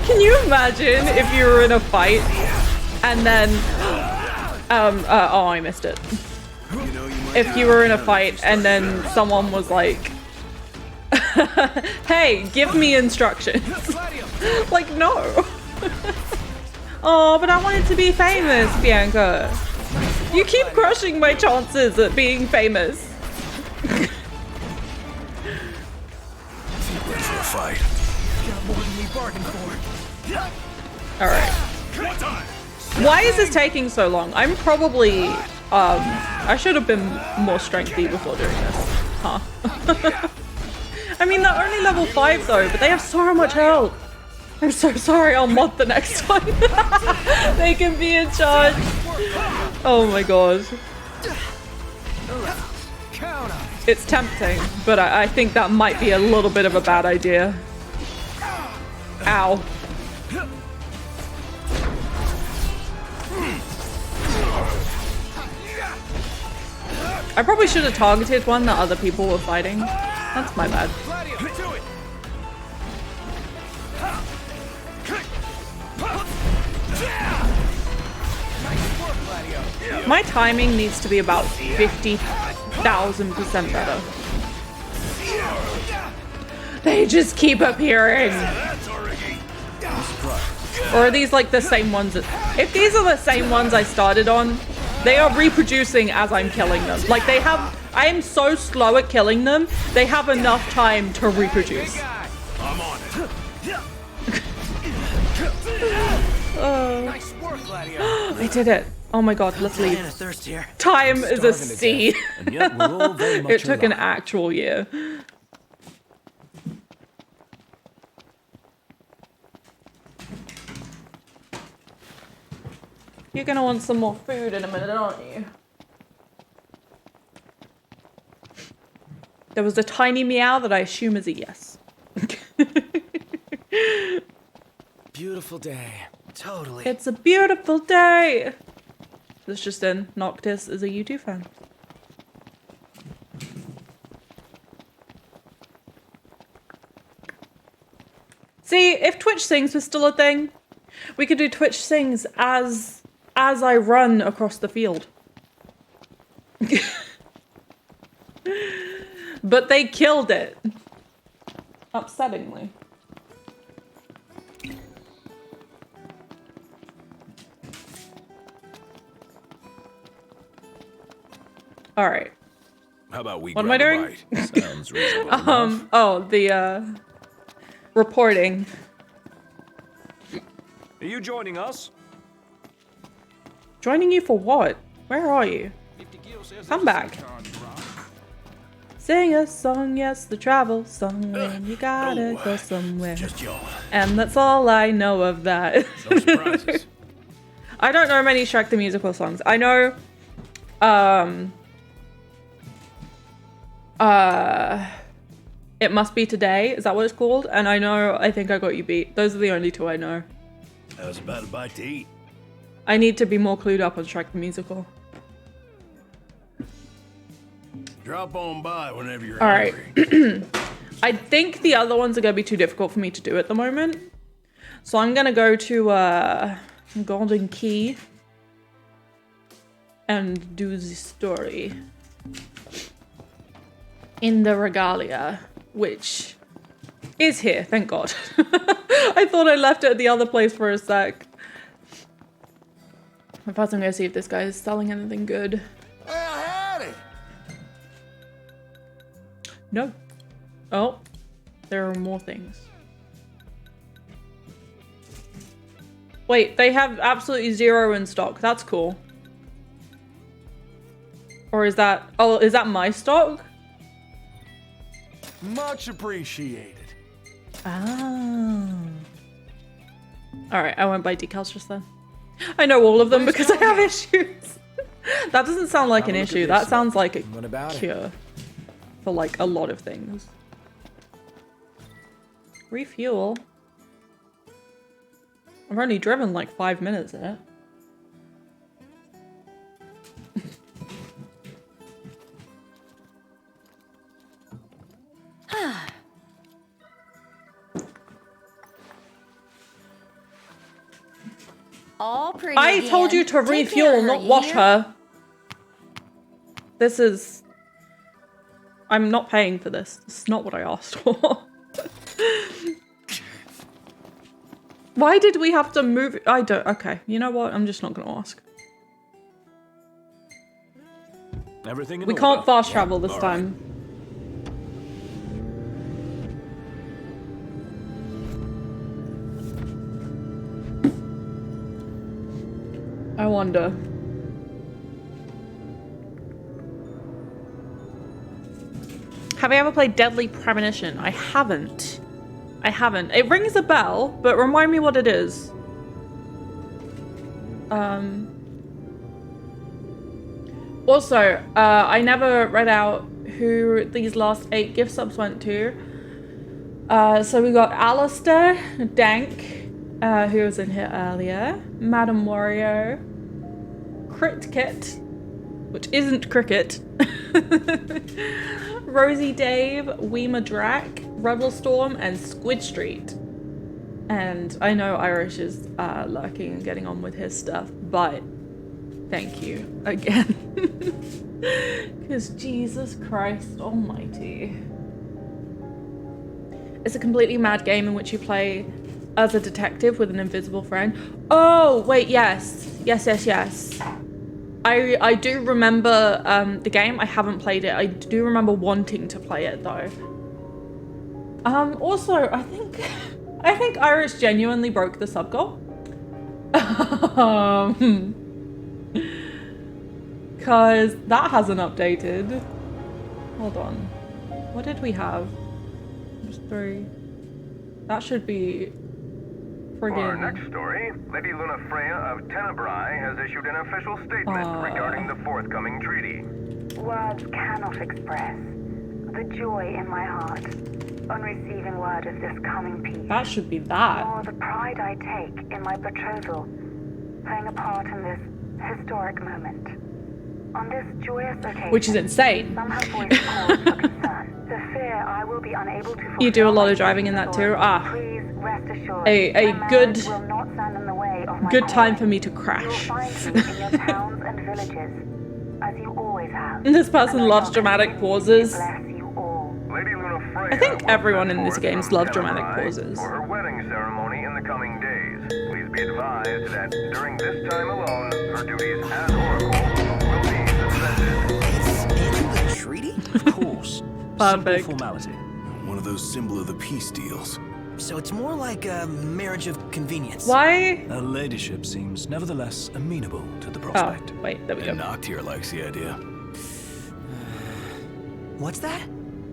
Speaker 1: Can you imagine if you were in a fight and then oh, I missed it. If you were in a fight and then someone was like, hey, give me instructions. Like, no. Oh, but I wanted to be famous, Bianca. You keep crushing my chances at being famous.
Speaker 5: Ready for a fight.
Speaker 1: Alright. Why is this taking so long? I'm probably, I should have been more strengthy before doing this. Huh. I mean, they're only level 5 though, but they have so much health. I'm so sorry, I'll mod the next one. They can be in charge. Oh my god. It's tempting, but I think that might be a little bit of a bad idea. Ow. I probably should have targeted one that other people were fighting. That's my bad. My timing needs to be about 50,000% better. They just keep appearing. Or are these like the same ones? If these are the same ones I started on, they are reproducing as I'm killing them. Like they have, I am so slow at killing them, they have enough time to reproduce.
Speaker 15: I'm on it.
Speaker 9: Nice work, Gladio.
Speaker 1: I did it. Oh my god, let's leave. Time is a C. It took an actual year. You're gonna want some more food in a minute, aren't you? There was a tiny meow that I assume is a yes.
Speaker 9: Beautiful day.
Speaker 10: Totally.
Speaker 1: It's a beautiful day. This just in, Noctis is a U2 fan. See, if Twitch Sings was still a thing, we could do Twitch Sings as I run across the field. But they killed it. Upsettingly. All right.
Speaker 7: How about we
Speaker 1: What am I
Speaker 7: grab a
Speaker 1: doing?
Speaker 7: bite?
Speaker 8: Sounds reasonable enough.
Speaker 1: Oh, the reporting.
Speaker 8: Are you joining us?
Speaker 1: Joining you for what? Where are you? Come back. Sing a song, yes, the travel song when you gotta go somewhere.
Speaker 7: Just yawn.
Speaker 1: And that's all I know of that.
Speaker 7: No surprises.
Speaker 1: I don't know many Shrek the Musical songs. I know, It Must Be Today, is that what it's called? And I know I Think I Got You Beat. Those are the only two I know.
Speaker 7: I was about a bite to eat.
Speaker 1: I need to be more clued up on Shrek the Musical.
Speaker 7: Drop on by whenever you're
Speaker 1: Alright.
Speaker 7: hungry.
Speaker 1: I think the other ones are going to be too difficult for me to do at the moment. So I'm going to go to Golden Key and do the story in the Regalia, which is here, thank God. I thought I left it at the other place for a sec. First I'm going to see if this guy is selling anything good.
Speaker 15: Well, howdy.
Speaker 1: No. Oh, there are more things. Wait, they have absolutely zero in stock. That's cool. Or is that... Oh, is that my stock?
Speaker 15: Much appreciated.
Speaker 1: Oh. Alright, I won't buy decals just then. I know all of them because I have issues. That doesn't sound like an issue. That sounds like a cure for like a lot of things. Refuel. I've only driven like 5 minutes in it.
Speaker 3: All pretty
Speaker 1: I told you to
Speaker 3: Take care
Speaker 1: refuel,
Speaker 3: of
Speaker 1: not
Speaker 3: you
Speaker 1: wash
Speaker 3: hear?
Speaker 1: her. This is... I'm not paying for this. This is not what I asked for. Why did we have to move? I don't... Okay, you know what? I'm just not going to ask.
Speaker 8: Everything in
Speaker 1: We
Speaker 8: order.
Speaker 1: can't fast travel this
Speaker 8: All
Speaker 1: time. I wonder. Have I ever played Deadly Premonition? I haven't. I haven't. It rings a bell, but remind me what it is. Also, I never read out who these last 8 gift subs went to. So we got Alistair, Dank, who was in here earlier, Madam Wario, Crit Kit, which isn't cricket, Rosie Dave, Weema Drac, Rebelstorm, and Squid Street. And I know Irish is lurking and getting on with his stuff, but thank you again. Because Jesus Christ almighty. It's a completely mad game in which you play as a detective with an invisible friend. Oh, wait, yes. Yes. I do remember the game. I haven't played it. I do remember wanting to play it though. Also, I think Irish genuinely broke the sub goal. Cause that hasn't updated. Hold on. What did we have? Just 3. That should be
Speaker 16: For our
Speaker 1: friggin'.
Speaker 16: next story, Lady Lunafreya of Tenebrae has issued an official statement regarding the forthcoming treaty.
Speaker 17: Words cannot express the joy in my heart on receiving word of this coming peace.
Speaker 1: That should be that.
Speaker 17: Nor the pride I take in my betrothal playing a part in this historic moment. On this joyous occasion,
Speaker 1: Which is insane.
Speaker 17: some have voiced cause for concern. The fear I will be unable to
Speaker 1: You do a lot of driving in that too.
Speaker 17: Please rest assured,
Speaker 1: A
Speaker 17: my
Speaker 1: good
Speaker 17: marriage will not stand in the way of my
Speaker 1: good time
Speaker 17: calling.
Speaker 1: for me to
Speaker 17: You will
Speaker 1: crash.
Speaker 17: find me in your towns and villages, as you always have.
Speaker 1: This person loves dramatic pauses.
Speaker 17: Bless you all.
Speaker 16: Lady Lunafreya
Speaker 1: I think
Speaker 16: will
Speaker 1: everyone
Speaker 16: set
Speaker 1: in these
Speaker 16: forth
Speaker 1: games
Speaker 16: from
Speaker 1: love dramatic
Speaker 16: Tenebrae
Speaker 1: pauses.
Speaker 16: for her wedding ceremony in the coming days. Please be advised that during this time alone, her duties as Oracle will be suspended.
Speaker 10: It's in the treaty?
Speaker 8: Of course. Simple formality.
Speaker 7: One of those symbol of the peace deals.
Speaker 10: So it's more like a marriage of convenience.
Speaker 1: Why?
Speaker 8: Her ladyship seems nevertheless amenable to the
Speaker 1: Oh,
Speaker 8: prospect.
Speaker 1: wait, there we go.
Speaker 7: And Noctier likes the idea.
Speaker 10: What's that?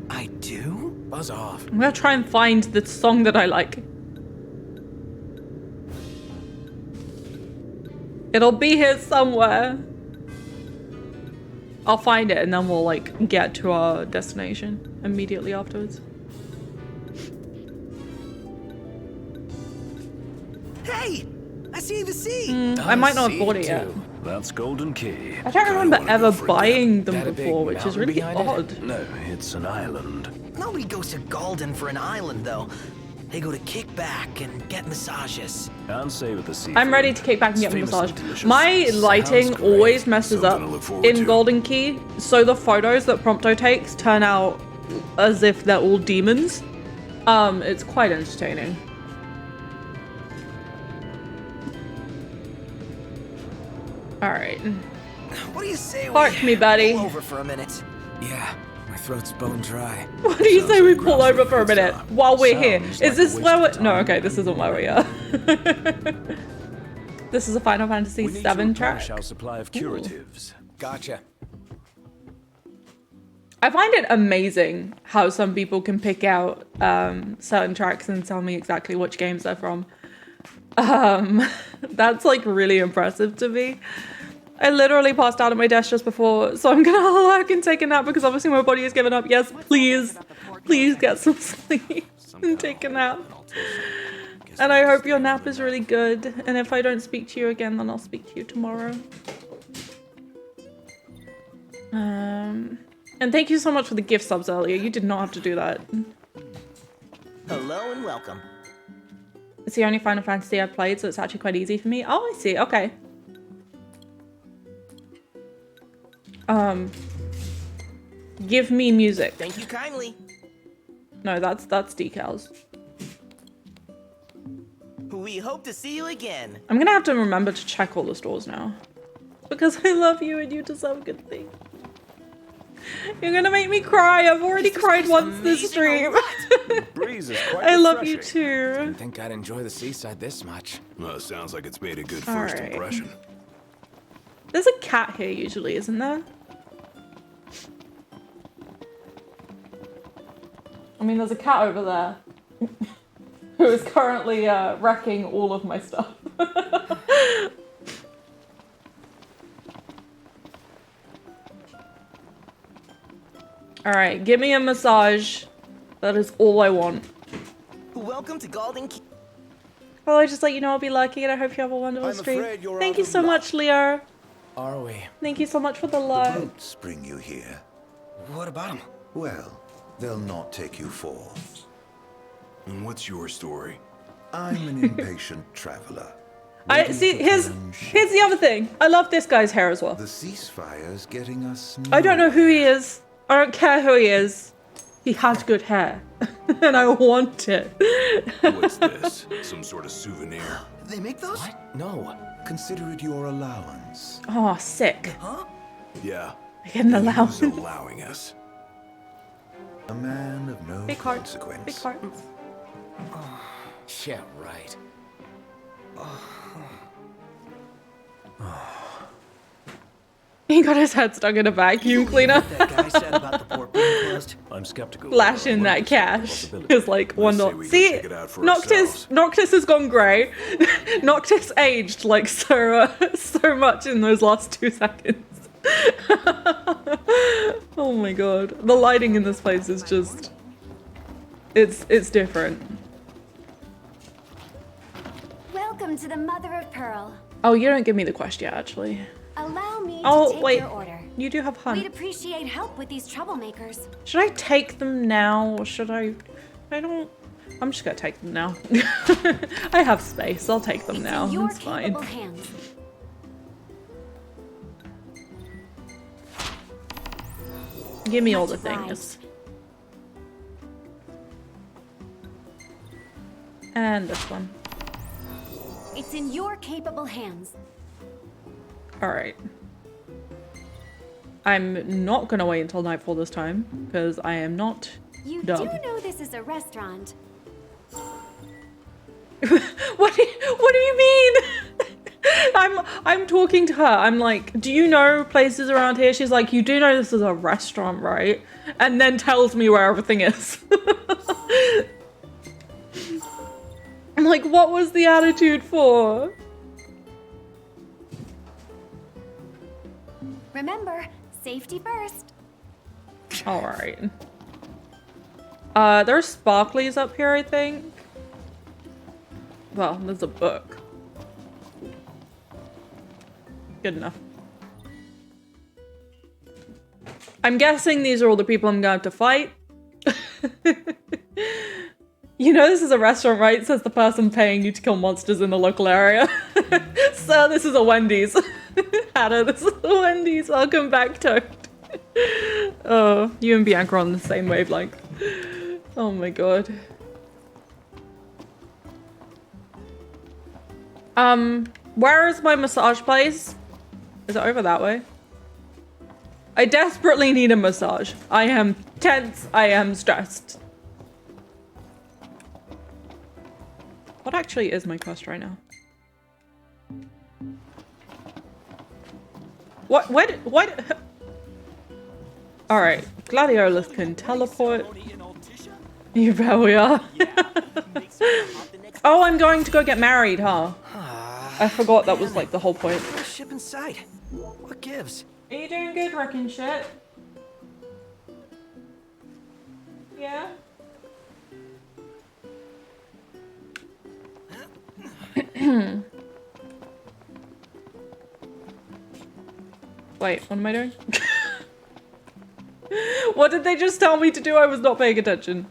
Speaker 10: I do?
Speaker 9: Buzz off.
Speaker 1: I'm gonna try and find the song that I like. It'll be here somewhere. I'll find it and then we'll like get to our destination immediately afterwards.
Speaker 10: Hey! I see the sea!
Speaker 1: I might not have bought it yet.
Speaker 8: That's Golden Key.
Speaker 1: I don't remember ever buying them
Speaker 9: That a big
Speaker 1: before, which is
Speaker 9: mountain
Speaker 1: really
Speaker 9: behind it?
Speaker 1: odd.
Speaker 8: No, it's an island.
Speaker 10: Nobody goes to Galden for an island, though. They go to kick back and get massages.
Speaker 8: And savor the sea.
Speaker 1: I'm ready to kick back and get a
Speaker 8: It's famously
Speaker 1: massage.
Speaker 8: delicious.
Speaker 1: My lighting
Speaker 8: great.
Speaker 1: always messes up
Speaker 7: Something to look forward
Speaker 1: in
Speaker 7: to.
Speaker 1: Golden Key, so the photos that Prompto takes turn out as if they're all demons. It's quite entertaining. Alright.
Speaker 10: What do you say
Speaker 1: Bark me, buddy.
Speaker 10: pull over for a minute?
Speaker 9: Yeah, my throat's bone dry.
Speaker 1: What do you say we pull over for a minute while we're here?
Speaker 8: Sounds
Speaker 1: Is
Speaker 8: like
Speaker 1: this
Speaker 8: a
Speaker 1: where
Speaker 8: waste
Speaker 1: we're...
Speaker 8: of
Speaker 1: No,
Speaker 8: time.
Speaker 1: okay, this isn't where we are. This is a Final Fantasy
Speaker 8: We need
Speaker 1: VII
Speaker 8: to
Speaker 1: track.
Speaker 8: replenish our supply of curatives.
Speaker 9: Gotcha.
Speaker 1: I find it amazing how some people can pick out certain tracks and tell me exactly which games they're from. That's like really impressive to me. I literally passed out at my desk just before, so I'm gonna look and take a nap because obviously my body has given up. Yes, please, please get some sleep and take a nap. And I hope your nap is really good. And if I don't speak to you again, then I'll speak to you tomorrow. And thank you so much for the gift subs earlier. You did not have to do that.
Speaker 10: Hello and welcome.
Speaker 1: It's the only Final Fantasy I've played, so it's actually quite easy for me. Oh, I see. Okay. Give me music.
Speaker 10: Thank you kindly.
Speaker 1: No, that's decals.
Speaker 10: We hope to see you again.
Speaker 1: I'm gonna have to remember to check all the stores now. Because I love you and you deserve good things. You're gonna make me cry. I've already cried once this stream.
Speaker 9: Breeze is quite
Speaker 1: I love you
Speaker 9: refreshing.
Speaker 1: too.
Speaker 9: Didn't think I'd enjoy the seaside this much.
Speaker 7: Well, sounds like it's made a good
Speaker 1: All
Speaker 7: first
Speaker 1: right.
Speaker 7: impression.
Speaker 1: There's a cat here usually, isn't there? I mean, there's a cat over there who is currently wrecking all of my stuff. All right, give me a massage. That is all I want.
Speaker 10: Welcome to Galden Key.
Speaker 1: Well, I just let you know I'll be lucky and I hope you have a wonderful
Speaker 15: I'm
Speaker 1: stream.
Speaker 15: afraid you're
Speaker 1: Thank
Speaker 15: out
Speaker 1: you
Speaker 15: of
Speaker 1: so much, Leo.
Speaker 9: Are we?
Speaker 1: Thank you so much for the love.
Speaker 18: Boats bring you here.
Speaker 9: What about him?
Speaker 18: Well, they'll not take you far.
Speaker 7: And what's your story?
Speaker 18: I'm an impatient traveler.
Speaker 1: I see. Here's the other thing. I love this guy's hair as well.
Speaker 18: The ceasefire's getting us.
Speaker 1: I don't know who he is. I don't care who he is. He has good hair, and I want it.
Speaker 7: What's this? Some sort of souvenir?
Speaker 10: They make those?
Speaker 9: What? No.
Speaker 18: Consider it your allowance.
Speaker 1: Oh, sick.
Speaker 10: Huh?
Speaker 7: Yeah.
Speaker 1: I get an
Speaker 7: Who's
Speaker 1: allowance.
Speaker 7: allowing us?
Speaker 18: A man of no
Speaker 1: Big heart.
Speaker 18: consequence.
Speaker 1: Big hearts.
Speaker 9: Yeah, right.
Speaker 1: He got his head stuck in a vacuum cleaner.
Speaker 10: That guy said about the port being closed.
Speaker 8: I'm skeptical.
Speaker 1: Flashing that cash. It's like $1. See, Noctis has gone grey. Noctis aged like so much in those last 2 seconds. Oh my god. The lighting in this place is just... It's different.
Speaker 19: Welcome to the Mother of Pearl.
Speaker 1: Oh, you don't give me the quest yet, actually.
Speaker 19: Allow me
Speaker 1: Oh,
Speaker 19: to take
Speaker 1: wait.
Speaker 19: your order.
Speaker 1: You do have hunt.
Speaker 19: We'd appreciate help with these troublemakers.
Speaker 1: Should I take them now, or should I don't... I'm just gonna take them now. I have space. I'll take them now.
Speaker 19: In your
Speaker 1: It's fine.
Speaker 19: capable hands.
Speaker 1: Give me all the
Speaker 19: Much
Speaker 1: things. And this one.
Speaker 19: It's in your capable hands.
Speaker 1: Alright. I'm not gonna wait until nightfall this time, because I am not
Speaker 19: You
Speaker 1: dumb.
Speaker 19: do know this is a restaurant.
Speaker 1: What do you mean? I'm talking to her. I'm like, do you know places around here? She's like, you do know this is a restaurant, right? And then tells me where everything is. I'm like, what was the attitude for?
Speaker 19: Remember, safety first.
Speaker 1: Alright. There's sparklies up here, I think. Well, there's a book. Good enough. I'm guessing these are all the people I'm going to fight. You know this is a restaurant, right? Says the person paying you to kill monsters in the local area. Sir, this is a Wendy's. Hatter, this is a Wendy's. Welcome back, Toad. Oh, you and Bianca are on the same wavelength. Oh my god. Where is my massage place? Is it over that way? I desperately need a massage. I am tense. I am stressed. What actually is my quest right now? What? Alright, Gladiolus can teleport. You bet we are. Oh, I'm going to go get married, huh? I forgot that was like the whole point.
Speaker 10: Ship in sight. What gives?
Speaker 1: Are you doing good, wrecking shit? Yeah? Wait, what am I doing? What did they just tell me to do? I was not paying attention.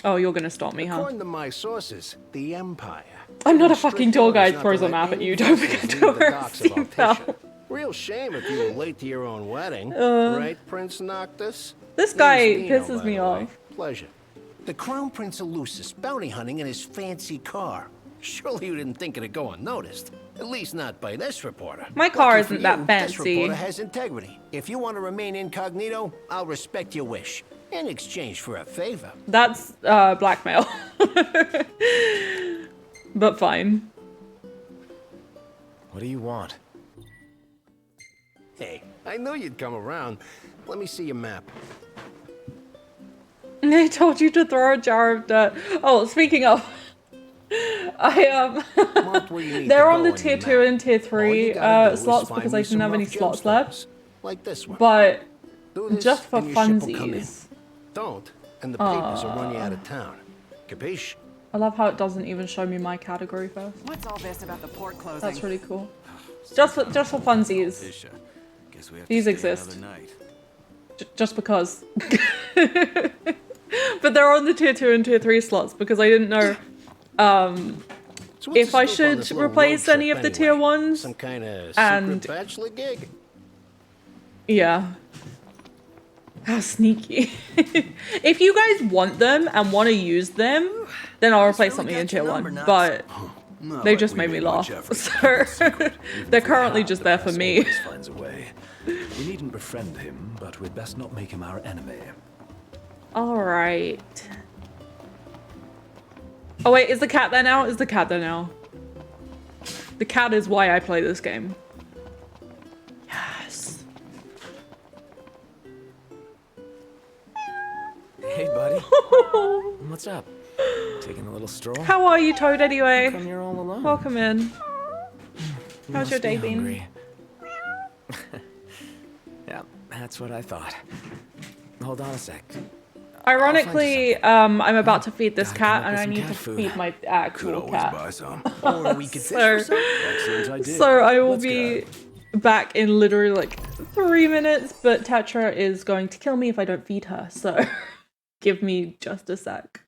Speaker 1: Oh, you're gonna stop me, huh?
Speaker 20: According to my sources, the Empire.
Speaker 1: I'm not a fucking tour guide. Throws a map at you. Don't forget to wear a seatbelt.
Speaker 20: Real shame if you were late to your own wedding, right, Prince Noctis?
Speaker 1: This guy pisses me off.
Speaker 20: Pleasure.
Speaker 10: The Crown Prince of Lucis bounty hunting in his fancy car. Surely you didn't think it'd go unnoticed. At least not by this reporter.
Speaker 1: My car
Speaker 10: Lucky for
Speaker 1: isn't that
Speaker 10: you,
Speaker 1: fancy.
Speaker 10: This reporter has integrity. If you want to remain incognito, I'll respect your wish. In exchange for a favor.
Speaker 1: That's blackmail. But fine.
Speaker 9: What do you want?
Speaker 20: Hey, I knew you'd come around. Let me see your map.
Speaker 1: They told you to throw a jar of dirt. Oh, speaking of, they're on the tier 2 and tier 3 slots because I didn't have any slots left.
Speaker 20: Like this one.
Speaker 1: But
Speaker 20: this
Speaker 1: just for
Speaker 20: and your ship will come in.
Speaker 1: funsies.
Speaker 20: Don't, and the papers will run you out of town. Capiche?
Speaker 1: I love how it doesn't even show me my category first.
Speaker 21: What's all this about the port closing?
Speaker 1: That's really cool. Just for funsies. These exist. Just because. But they're on the tier 2 and tier 3 slots because I didn't know if I should replace any of the tier 1s.
Speaker 20: Some kind of
Speaker 1: and
Speaker 20: secret bachelor gig?
Speaker 1: yeah. How sneaky. If you guys want them and want to use them, then I'll replace something in tier 1. But they just made me laugh. So they're currently just there for me.
Speaker 8: Finds a way. We needn't befriend him, but we'd best not make him our enemy.
Speaker 1: Alright. Oh wait, is the cat there now? Is the cat there now? The cat is why I play this game. Yes.
Speaker 9: Hey, buddy. What's up? Taking a little stroll?
Speaker 1: How are you, Toad, anyway?
Speaker 9: How come you're all alone?
Speaker 1: Welcome in.
Speaker 9: You
Speaker 1: How's your
Speaker 9: must be
Speaker 1: day been?
Speaker 9: hungry. Yeah, that's what I thought. Hold on a sec.
Speaker 1: Ironically, I'm about to feed this cat, and I need to
Speaker 9: food.
Speaker 1: feed my actual cat.
Speaker 7: Buy some.
Speaker 9: Or we could
Speaker 1: So,
Speaker 9: fish for some. Excellent idea.
Speaker 1: so I will
Speaker 9: Let's
Speaker 1: be back in literally like 3 minutes, but Tetra is going to kill me if I don't feed her. So, give me just a sec.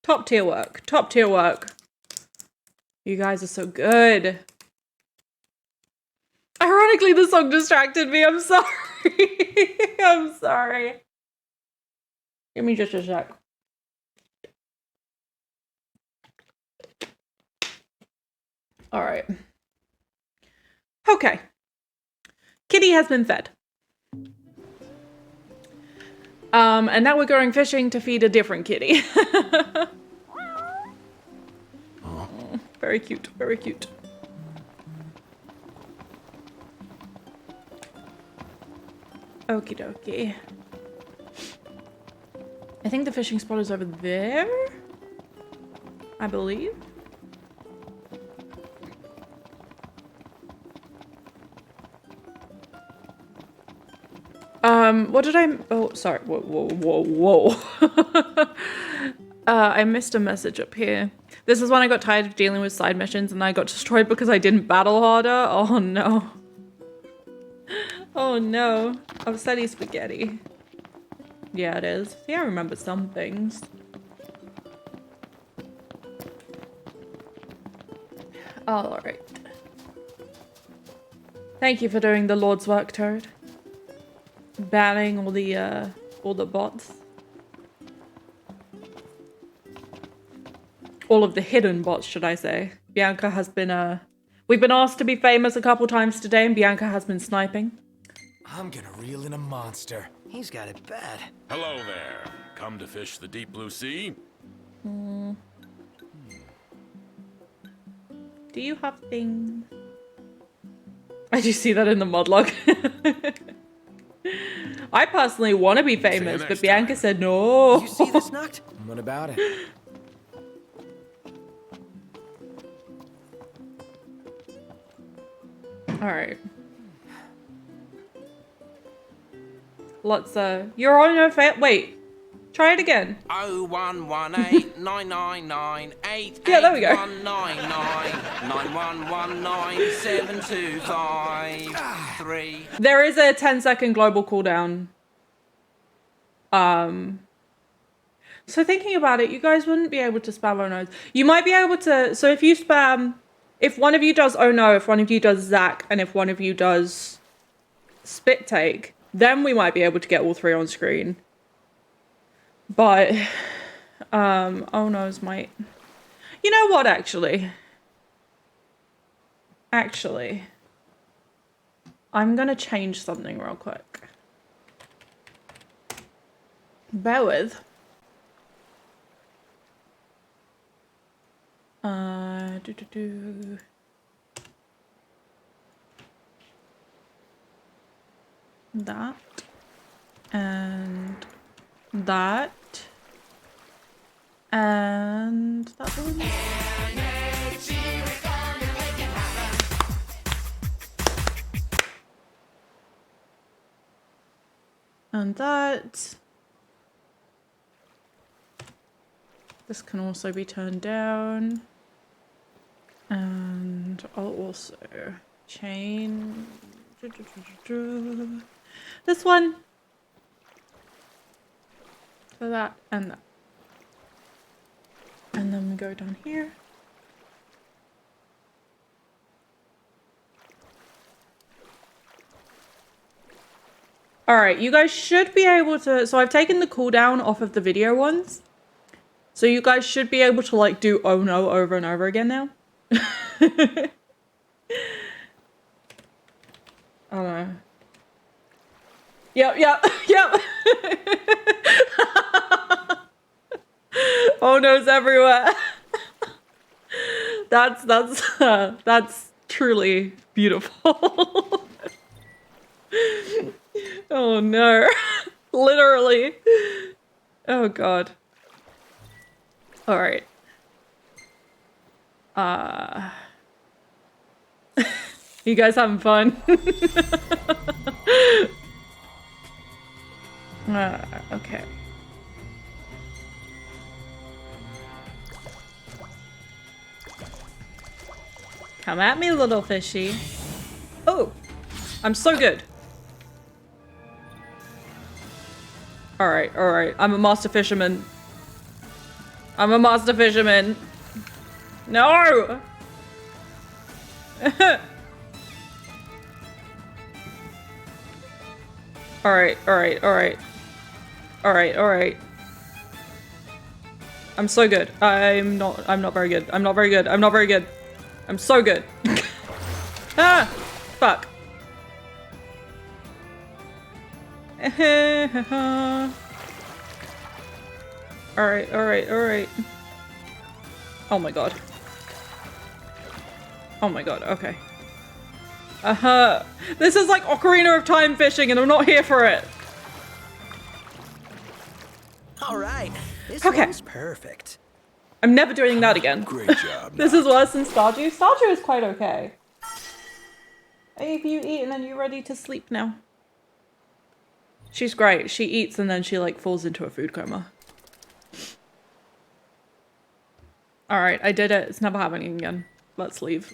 Speaker 1: Top tier work. Top tier work. You guys are so good. Ironically, the song distracted me. I'm sorry. I'm sorry. Give me just a sec. All right. Okay. Kitty has been fed. And now we're going fishing to feed a different kitty. Oh, very cute, very cute. Okie dokie. I think the fishing spot is over there, I believe. What did I, oh, sorry, whoa, whoa, whoa, whoa. I missed a message up here. This is when I got tired of dealing with side missions and I got destroyed because I didn't battle harder. Oh no. Oh no. Upsetty spaghetti. Yeah, it is. See, I remember some things. All right. Thank you for doing the Lord's work, Toad. Banning all the bots. All of the hidden bots, should I say. Bianca has been, we've been asked to be famous a couple times today, and Bianca has been sniping.
Speaker 9: I'm gonna reel in a monster. He's got it bad.
Speaker 5: Hello there. Come to fish the deep blue sea?
Speaker 1: Do you have things? I do see that in the mod log. I personally want to be famous, but Bianca said no.
Speaker 9: You see this Noct? What about it?
Speaker 1: All right. Let's you're on your wait. Try it again.
Speaker 2: 0118999
Speaker 1: Yeah, there we go.
Speaker 2: 9199
Speaker 1: There is a 10-second global cooldown. So thinking about it, you guys wouldn't be able to spam oh no's. You might be able to, so if you spam, if one of you does oh no, if one of you does Zach, and if one of you does spit take, then we might be able to get all three on screen. But, oh no's might. You know what, actually? Actually, I'm gonna change something real quick. Bear with. That. And that. And that one. And that. This can also be turned down. And I'll also change this one for that and that. And then we go down here. All right, you guys should be able to, so I've taken the cooldown off of the video ones. So you guys should be able to like do oh no over and over again now. I don't know. Yep. Oh no's everywhere. That's truly beautiful. Oh no. Literally. Oh god. All right. You guys having fun? Okay. Come at me, little fishy. Oh, I'm so good. All right. I'm a master fisherman. I'm a master fisherman. No! Alright, alright, alright. Alright, alright. I'm so good. I'm not very good. I'm not very good. I'm not very good. I'm so good. Ah! Fuck. Alright, alright, alright. Oh my god. Oh my god, okay. This is like Ocarina of Time fishing and I'm not here for it.
Speaker 21: Alright, this
Speaker 1: Okay.
Speaker 21: one's perfect.
Speaker 1: I'm never doing that again.
Speaker 7: Great job.
Speaker 1: This is worse than Stardew. Stardew is quite okay. Hey, have you eaten and you're ready to sleep now? She's great. She eats and then she like falls into a food coma. Alright, I did it. It's never happening again. Let's leave.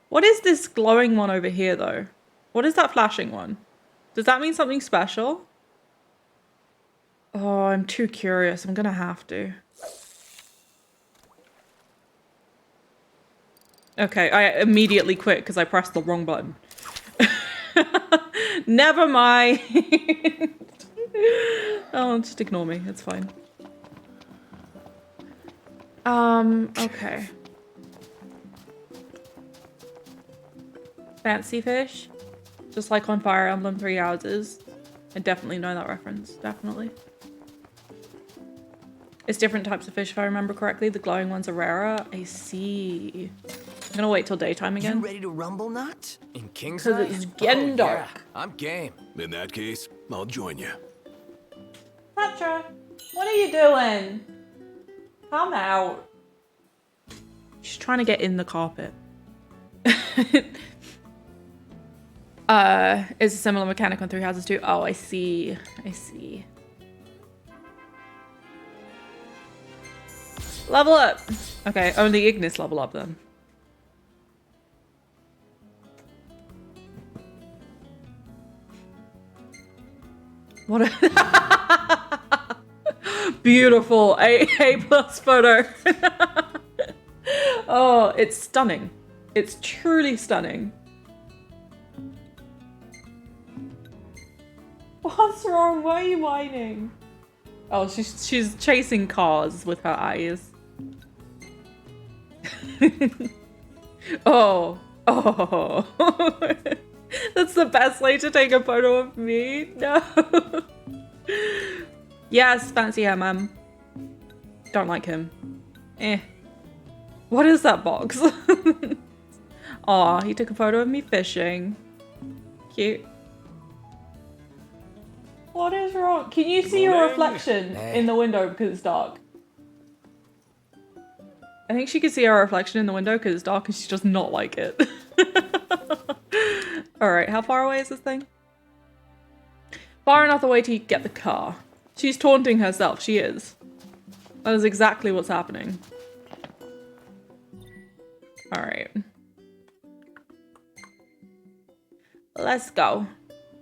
Speaker 1: What is this glowing one over here though? What is that flashing one? Does that mean something special? Oh, I'm too curious. I'm gonna have to. Okay, I immediately quit because I pressed the wrong button. Never mind. Oh, just ignore me. It's fine. Okay. Fancy fish? Just like on Fire Emblem 3 Houses. I definitely know that reference. Definitely. It's different types of fish if I remember correctly. The glowing ones are rarer. I see. I'm gonna wait till daytime again.
Speaker 21: You ready to rumble, Nut?
Speaker 9: In King's
Speaker 1: Because it's getting dark.
Speaker 9: Yeah, I'm game.
Speaker 7: In that case, I'll join you.
Speaker 1: Petra, what are you doing? Come out. She's trying to get in the carpet. It's a similar mechanic on 3 Houses too. Oh, I see. I see. Level up. Okay, only Ignis level up then. What a beautiful A+ photo. Oh, it's stunning. It's truly stunning. What's wrong? Why are you whining? Oh, she's chasing cars with her eyes. Oh. That's the best way to take a photo of me. No. Yes, fancy him, don't like him. What is that box? Aw, he took a photo of me fishing. Cute. What is wrong? Can you see your reflection in the window because it's dark? I think she can see her reflection in the window because it's dark and she does not like it. Alright, how far away is this thing? Far enough away to get the car. She's taunting herself, she is. That is exactly what's happening. Alright. Let's go.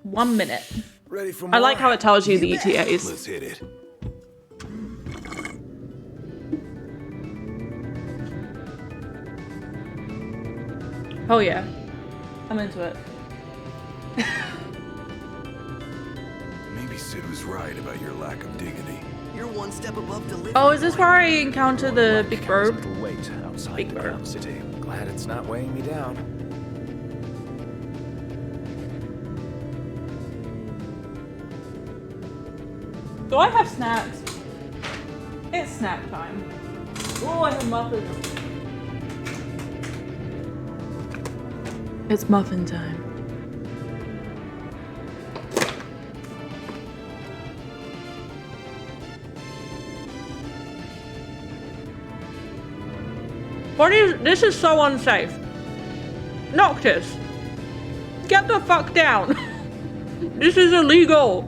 Speaker 1: 1 minute.
Speaker 7: Ready for more?
Speaker 1: I like how it tells you the ETAs.
Speaker 7: Let's hit it.
Speaker 1: Oh yeah. I'm into it.
Speaker 7: Maybe Sid was right about your lack of dignity.
Speaker 21: You're one step above delivery.
Speaker 1: Oh, is this where I encounter the big bird?
Speaker 8: Wait outside
Speaker 1: Big
Speaker 8: the
Speaker 1: bird.
Speaker 8: Crown City.
Speaker 9: Glad it's not weighing me down.
Speaker 1: Do I have snacks? It's snack time. Oh, I have muffins. It's muffin time. What is this? Is so unsafe. Noctis, get the fuck down. This is illegal.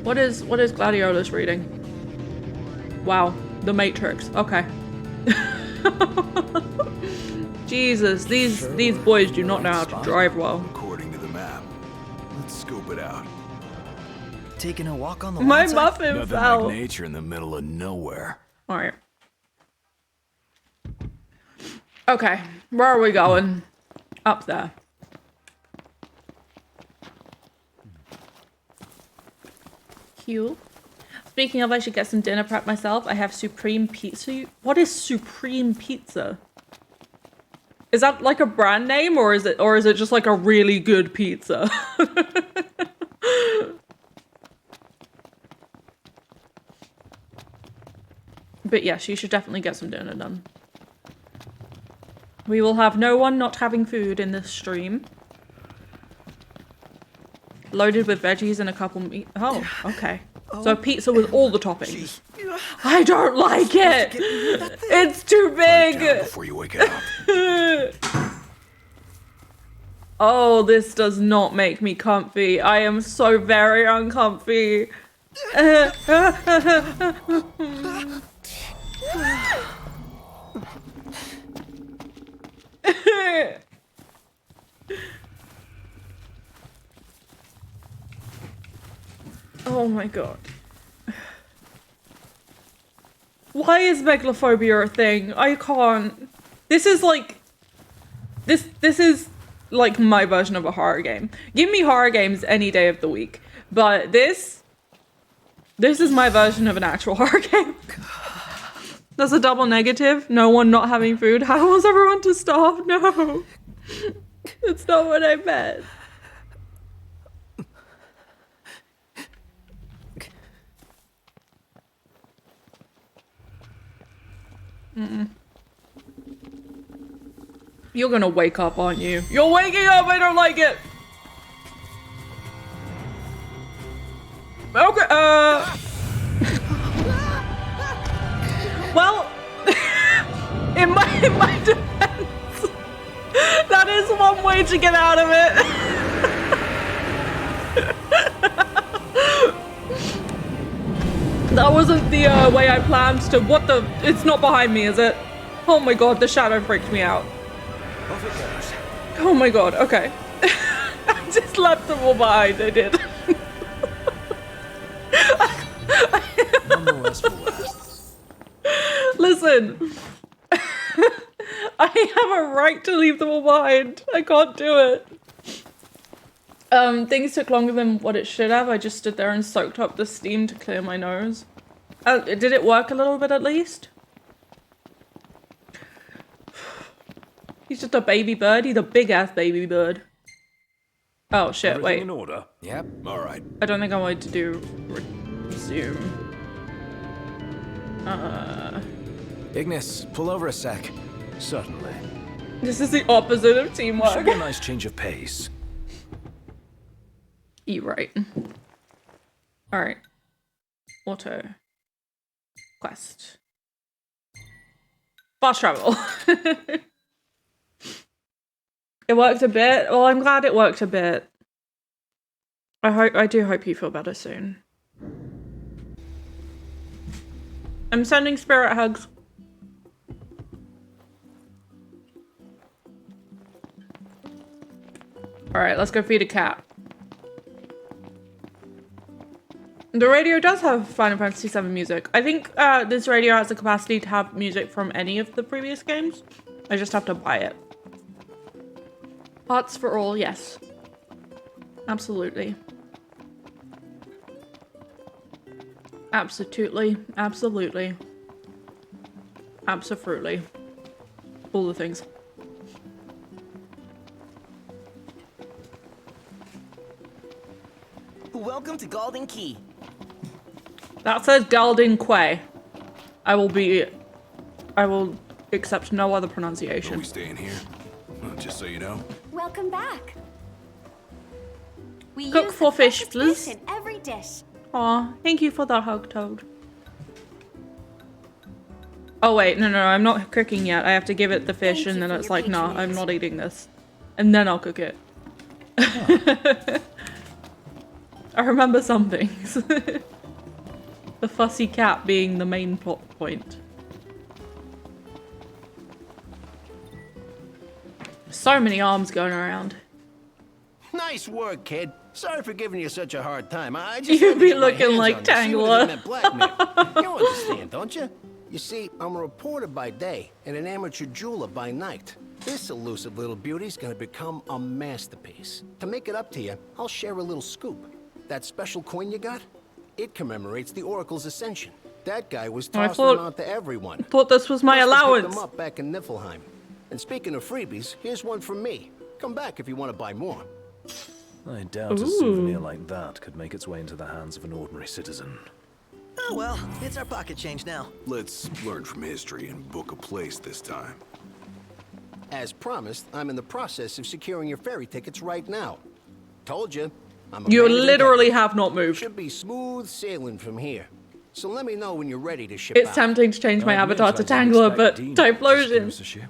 Speaker 1: What is Gladiolus reading? Wow, The Matrix. Okay. Jesus, these boys do not know how to drive well.
Speaker 7: According to the map. Let's scope it out.
Speaker 21: taking a walk on the
Speaker 1: My
Speaker 21: lawn side?
Speaker 1: muffin
Speaker 7: Nothing
Speaker 1: fell.
Speaker 7: like nature in the middle of nowhere.
Speaker 1: All right. Okay, where are we going? Up there. Cute. Speaking of, I should get some dinner prep myself. I have supreme pizza. What is supreme pizza? Is that like a brand name, or is it just like a really good pizza? But yes, you should definitely get some dinner done. We will have no one not having food in this stream. Loaded with veggies and a couple meat. Oh, okay. So a pizza with all the toppings. I don't like it. It's too big.
Speaker 7: Before you wake up.
Speaker 1: Oh, this does not make me comfy. I am so very uncomfy. Oh my god. Why is megalophobia a thing? I can't. This is like... This is like my version of a horror game. Give me horror games any day of the week. But this is my version of an actual horror game. That's a double negative. No one not having food. How was everyone to starve? No. That's not what I meant. You're gonna wake up, aren't you? You're waking up! I don't like it! Okay, well, in my defense, that is one way to get out of it. That wasn't the way I planned to. What the? It's not behind me, is it? Oh my god, the shadow freaked me out. Oh my god, okay. I just left them all behind, I did. Listen. I have a right to leave them all behind. I can't do it. Things took longer than what it should have. I just stood there and soaked up the steam to clear my nose. Did it work a little bit at least? He's just a baby bird. He's a big-ass baby bird. Oh, shit,
Speaker 7: Everything
Speaker 1: wait.
Speaker 7: in order? Yep. All right.
Speaker 1: I don't think I wanted to do resume.
Speaker 9: Ignis, pull over a sec.
Speaker 8: Certainly.
Speaker 1: This is the opposite of
Speaker 8: Should
Speaker 1: teamwork.
Speaker 8: be a nice change of pace.
Speaker 1: You're right. Alright. Auto. Quest. Fast travel. It worked a bit. Well, I'm glad it worked a bit. I do hope you feel better soon. I'm sending spirit hugs. Alright, let's go feed a cat. The radio does have Final Fantasy VII music. I think this radio has the capacity to have music from any of the previous games. I just have to buy it. Hearts for all, yes. Absolutely. Absolutely. Absolutely. Absolutely. All the things.
Speaker 21: Welcome to Golden Key.
Speaker 1: That says Galdin Quay. I will accept no other pronunciation.
Speaker 7: Are we staying here? Just so you know.
Speaker 19: Welcome back. We
Speaker 1: Cook
Speaker 19: use
Speaker 1: for
Speaker 19: the
Speaker 1: fish,
Speaker 19: freshest
Speaker 1: please.
Speaker 19: fish in every dish.
Speaker 1: Aw, thank you for the hug, Toad. Oh wait, no, I'm not cooking yet. I have to give it the fish and then it's like, nah, I'm not eating this. And then I'll cook it. I remember some things. The fussy cat being the main plot point. So many arms going around.
Speaker 10: Nice work, kid. Sorry for giving you such a hard time. I just
Speaker 1: You'd
Speaker 10: had to
Speaker 1: be
Speaker 10: get my
Speaker 1: looking
Speaker 10: hands
Speaker 1: like
Speaker 10: on you, see what it
Speaker 1: Tangler.
Speaker 10: meant blackmail. You understand, don't you? You see, I'm a reporter by day and an amateur jeweler by night. This elusive little beauty's gonna become a masterpiece. To make it up to you, I'll share a little scoop. That special coin you got? It commemorates the Oracle's ascension. That guy was
Speaker 1: I
Speaker 10: tossing
Speaker 1: thought-
Speaker 10: them out to everyone.
Speaker 1: Thought this was my
Speaker 10: Must have picked
Speaker 1: allowance.
Speaker 10: them up back in Niflheim. And speaking of freebies, here's one from me. Come back if you want to buy more.
Speaker 8: I doubt a souvenir like that could make its way into the hands of an ordinary citizen.
Speaker 21: Oh well, it's our pocket change now.
Speaker 7: Let's learn from history and book a place this time.
Speaker 10: As promised, I'm in the process of securing your ferry tickets right now. Told you, I'm a
Speaker 1: You
Speaker 10: man of
Speaker 1: literally
Speaker 10: integrity.
Speaker 1: have not moved.
Speaker 10: Should be smooth sailing from here. So let me know when you're ready to ship
Speaker 1: It's
Speaker 10: out.
Speaker 1: tempting to change my
Speaker 7: I admit
Speaker 1: avatar to
Speaker 7: I didn't
Speaker 1: Tangler,
Speaker 7: expect
Speaker 1: but
Speaker 7: Dean
Speaker 1: Typhlosion.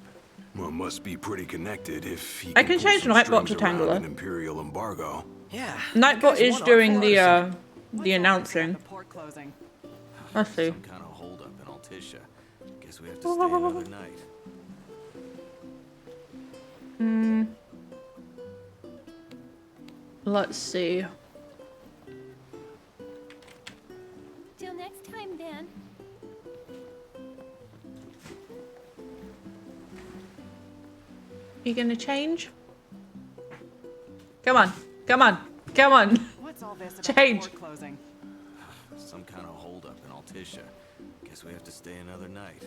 Speaker 7: Well, must be pretty connected if he
Speaker 1: I can
Speaker 7: pull
Speaker 1: change
Speaker 7: some
Speaker 1: Nightbot to
Speaker 7: strings around
Speaker 1: Tangler.
Speaker 7: an Imperial embargo.
Speaker 21: Yeah.
Speaker 1: Nightbot is doing the
Speaker 11: What's
Speaker 1: announcing.
Speaker 11: the port closing?
Speaker 1: Let's see.
Speaker 5: Some kind of holdup in Altissia. Guess we have to stay another night.
Speaker 1: Let's see.
Speaker 3: Till next time, then.
Speaker 1: You gonna change? Come on, come on, come on.
Speaker 11: What's all this about
Speaker 1: Change.
Speaker 11: port closing?
Speaker 5: Some kind of holdup in Altissia. Guess we have to stay another night.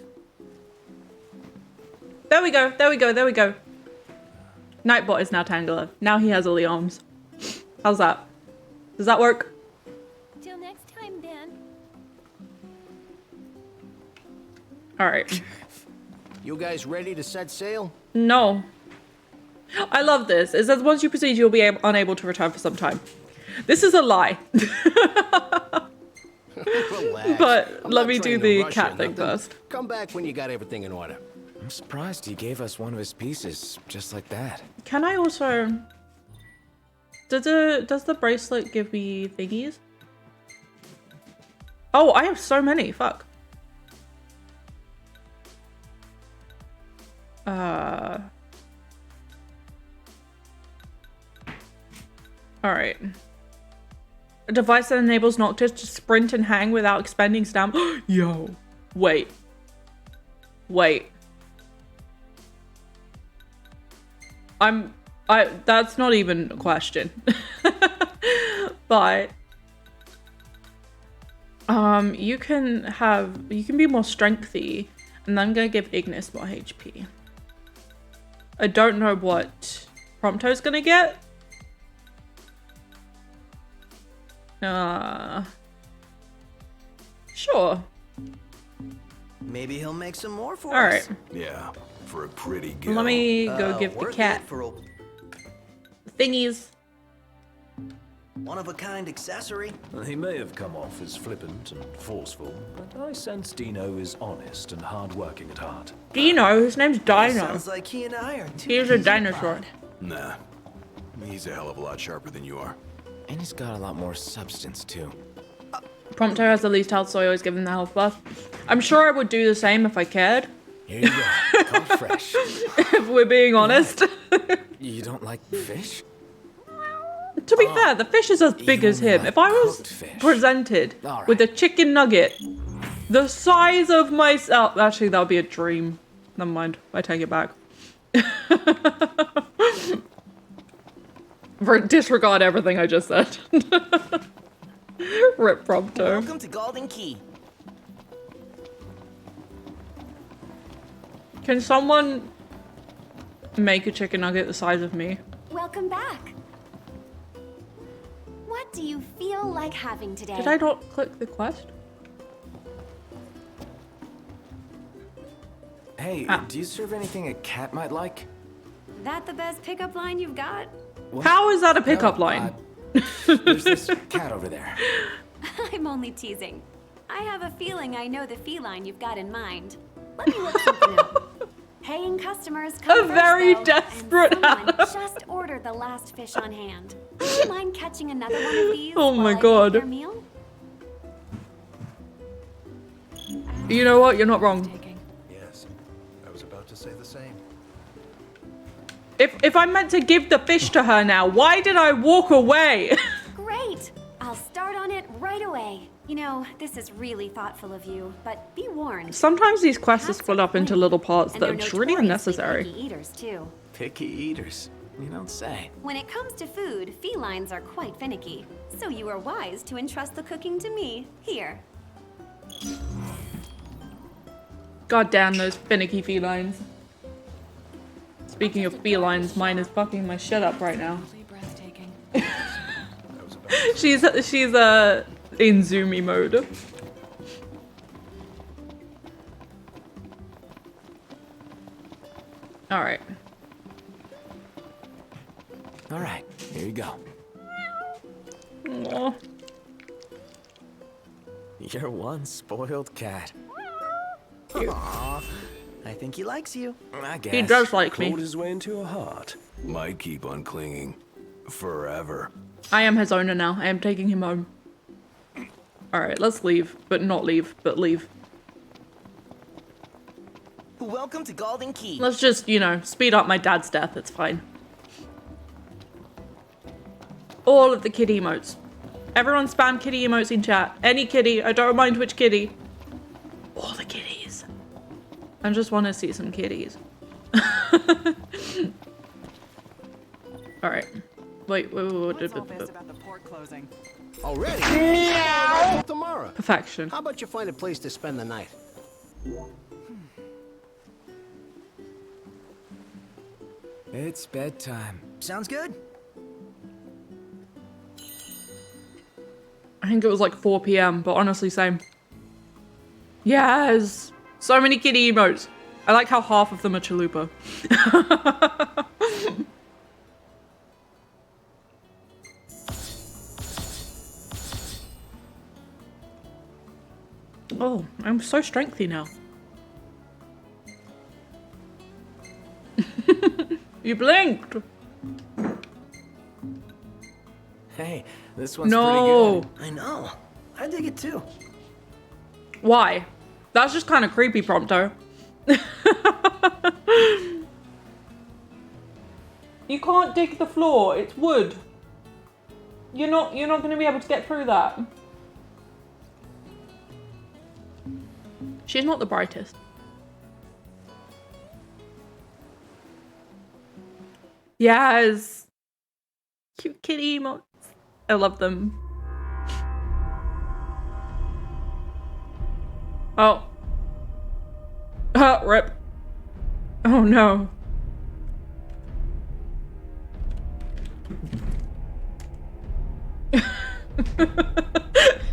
Speaker 1: There we go, there we go, there we go. Nightbot is now Tangler. Now he has all the arms. How's that? Does that work?
Speaker 3: Till next time, then.
Speaker 1: Alright.
Speaker 10: You guys ready to set sail?
Speaker 1: No. I love this. It says once you proceed, you'll be unable to return for some time. This is a lie.
Speaker 10: Relax.
Speaker 1: But
Speaker 10: I'm
Speaker 1: let
Speaker 10: not
Speaker 1: me do
Speaker 10: trying to
Speaker 1: the
Speaker 10: rush
Speaker 1: cat
Speaker 10: you,
Speaker 1: thing
Speaker 10: nothing.
Speaker 1: first.
Speaker 10: Come back when you got everything in order.
Speaker 9: I'm surprised he gave us one of his pieces, just like that.
Speaker 1: Can I also... Does the bracelet give me thingies? Oh, I have so many. Fuck. Alright. A device that enables Noctis to sprint and hang without expending stamina. Yo. Wait. Wait. That's not even a question. But you can be more strengthy, and I'm gonna give Ignis more HP. I don't know what Prompto's gonna get. Sure.
Speaker 21: Maybe he'll make some more for
Speaker 1: All
Speaker 21: us.
Speaker 1: right.
Speaker 7: Yeah, for a pretty girl.
Speaker 1: Let me go give the
Speaker 21: we're
Speaker 1: cat
Speaker 21: good for a
Speaker 1: thingies.
Speaker 21: one-of-a-kind accessory.
Speaker 8: He may have come off as flippant and forceful, but I sense Dino is honest and hardworking at heart.
Speaker 1: Dino, his name's Dino.
Speaker 21: Sounds like he and I are two
Speaker 1: He's a
Speaker 21: peas in a
Speaker 1: dinosaur.
Speaker 21: pod.
Speaker 7: Nah, he's a hell of a lot sharper than you are.
Speaker 9: And he's got a lot more substance, too.
Speaker 1: Prompto has the least health, so I always give him the health buff. I'm sure I would do the same if I cared.
Speaker 9: Here you go. Caught fresh.
Speaker 1: If we're being honest.
Speaker 9: You don't like fish?
Speaker 1: To be fair, the fish is as big as him. If I was presented with a chicken nugget the size of myself, actually that would be a dream. Never mind, I take it back. Disregard everything I just said. Rip Prompto.
Speaker 21: Welcome to Golden Key.
Speaker 1: Can someone make a chicken nugget the size of me?
Speaker 19: Welcome back. What do you feel like having today?
Speaker 1: Did I not click the quest?
Speaker 9: Hey, do you serve anything a cat might like?
Speaker 19: That the best pickup line you've got?
Speaker 1: How is that a pickup line?
Speaker 9: There's this cat over there.
Speaker 19: I'm only teasing. I have a feeling I know the feline you've got in mind. Let me look something up. Paying customers come
Speaker 1: A very
Speaker 19: first, though,
Speaker 1: desperate
Speaker 19: and someone
Speaker 1: app.
Speaker 19: just ordered the last fish on hand. Do you mind catching another one of these?
Speaker 1: Oh my
Speaker 19: while I
Speaker 1: God.
Speaker 19: make your meal?
Speaker 1: You know what? You're not wrong.
Speaker 18: Yes, I was about to say the same.
Speaker 1: If I'm meant to give the fish to her now, why did I walk away?
Speaker 19: Great! I'll start on it right away. You know, this is really thoughtful of you, but be warned.
Speaker 1: Sometimes these quests are split up into little parts
Speaker 19: And
Speaker 1: that
Speaker 19: they're
Speaker 1: are just really
Speaker 19: notoriously
Speaker 1: unnecessary.
Speaker 19: picky eaters, too.
Speaker 9: Picky eaters. You don't say.
Speaker 19: When it comes to food, felines are quite finicky. So you are wise to entrust the cooking to me. Here.
Speaker 1: God damn those finicky felines. Speaking of felines, mine is fucking my shit up right now. she's in zoomy mode. Alright.
Speaker 9: Alright, here you go.
Speaker 1: Aww.
Speaker 9: You're one spoiled cat. Aww. I think he likes you. I guess.
Speaker 1: He does like me.
Speaker 5: Clawed his way into a heart. Might keep on clinging. Forever.
Speaker 1: I am his owner now. I am taking him home. Alright, let's leave. But not leave, but leave.
Speaker 21: Welcome to Golden Key.
Speaker 1: Let's just, you know, speed up my dad's death. It's fine. All of the kitty emotes. Everyone spam kitty emotes in chat. Any kitty. I don't mind which kitty. All the kitties. I just want to see some kitties. Alright. Wait.
Speaker 11: What's all this about the port closing?
Speaker 10: Already? Meow. Tomorrow.
Speaker 1: Perfection.
Speaker 10: How about you find a place to spend the night?
Speaker 9: It's bedtime.
Speaker 21: Sounds good.
Speaker 1: I think it was like 4 PM, but honestly, same. Yes! So many kitty emotes. I like how half of them are chalupa. Oh, I'm so strengthy now. You blinked!
Speaker 9: Hey, this one's
Speaker 1: No.
Speaker 9: pretty good.
Speaker 21: I know. I dig it too.
Speaker 1: Why? That's just kind of creepy, Prompto. You can't dig the floor. It's wood. You're not going to be able to get through that. She's not the brightest. Yes. Cute kitty emotes. I love them. Oh. Rip. Oh no.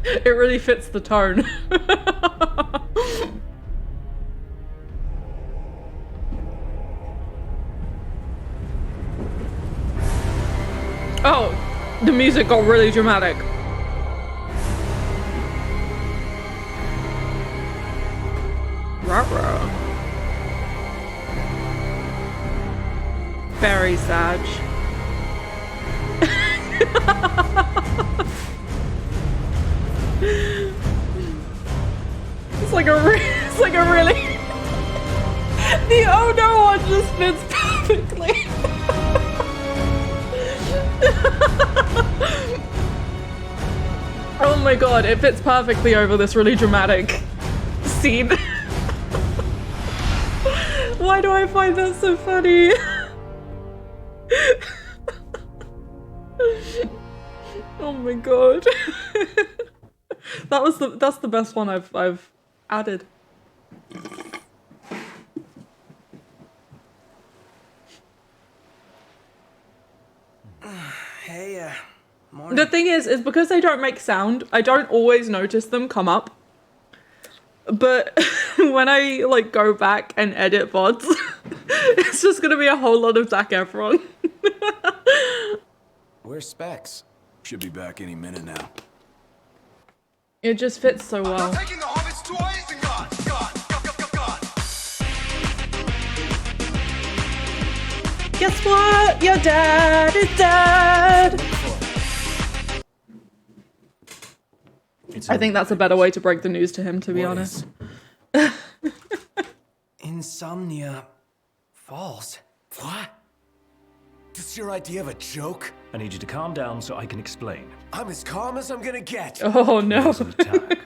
Speaker 1: It really fits the tone. Oh, the music got really dramatic. Ruh-roh. Very sad. It's like a really the oh no one just fits perfectly. Oh my god, it fits perfectly over this really dramatic scene. Why do I find that so funny? Oh my god. That's the best one I've added.
Speaker 21: Hey, morning.
Speaker 1: The thing is because they don't make sound, I don't always notice them come up. But when I like go back and edit VODs, it's just gonna be a whole lot of Zac Efron.
Speaker 9: Where's Specs?
Speaker 7: Should be back any minute now.
Speaker 1: It just fits so well.
Speaker 2: Taking the Hobbit's toys and gone.
Speaker 1: Guess what? Your dad is dead. I think that's a better way to break the news to him, to be honest.
Speaker 21: Insomnia Falls.
Speaker 9: What?
Speaker 12: This your idea of a joke?
Speaker 8: I need you to calm down so I can explain.
Speaker 12: I'm as calm as I'm gonna get.
Speaker 1: Oh no.
Speaker 8: There's an attack.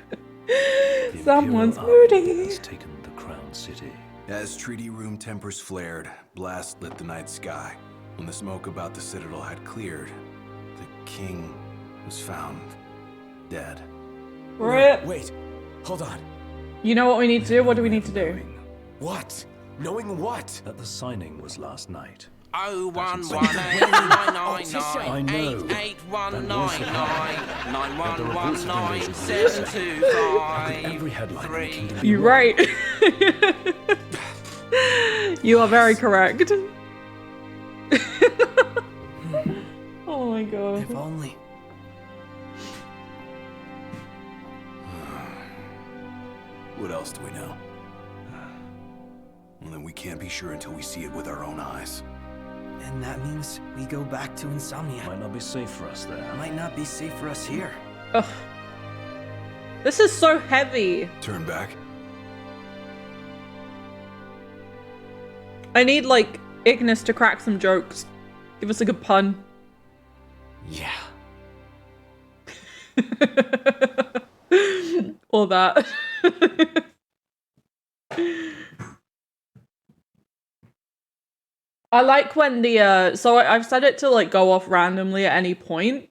Speaker 1: Someone's
Speaker 8: Imperial Army
Speaker 1: moody.
Speaker 8: has taken the Crown City.
Speaker 7: As treaty room tempers flared, blast lit the night sky. When the smoke about the Citadel had cleared, the king was found dead.
Speaker 1: Rip.
Speaker 12: Wait, hold on.
Speaker 1: You know what we need to do? What do we need to do?
Speaker 12: What? Knowing what?
Speaker 8: That the signing was last night.
Speaker 2: 0119998819991197253.
Speaker 1: You're right. You are very correct. Oh my god.
Speaker 21: If only.
Speaker 7: What else do we know? Well, then we can't be sure until we see it with our own eyes.
Speaker 21: And that means we go back to Insomnia.
Speaker 8: Might not be safe for us there.
Speaker 21: Might not be safe for us here.
Speaker 1: Ugh. This is so heavy.
Speaker 7: Turn back.
Speaker 1: I need, like, Ignis to crack some jokes. Give us a good pun.
Speaker 21: Yeah.
Speaker 1: Or that. I like when the, so I've set it to, like, go off randomly at any point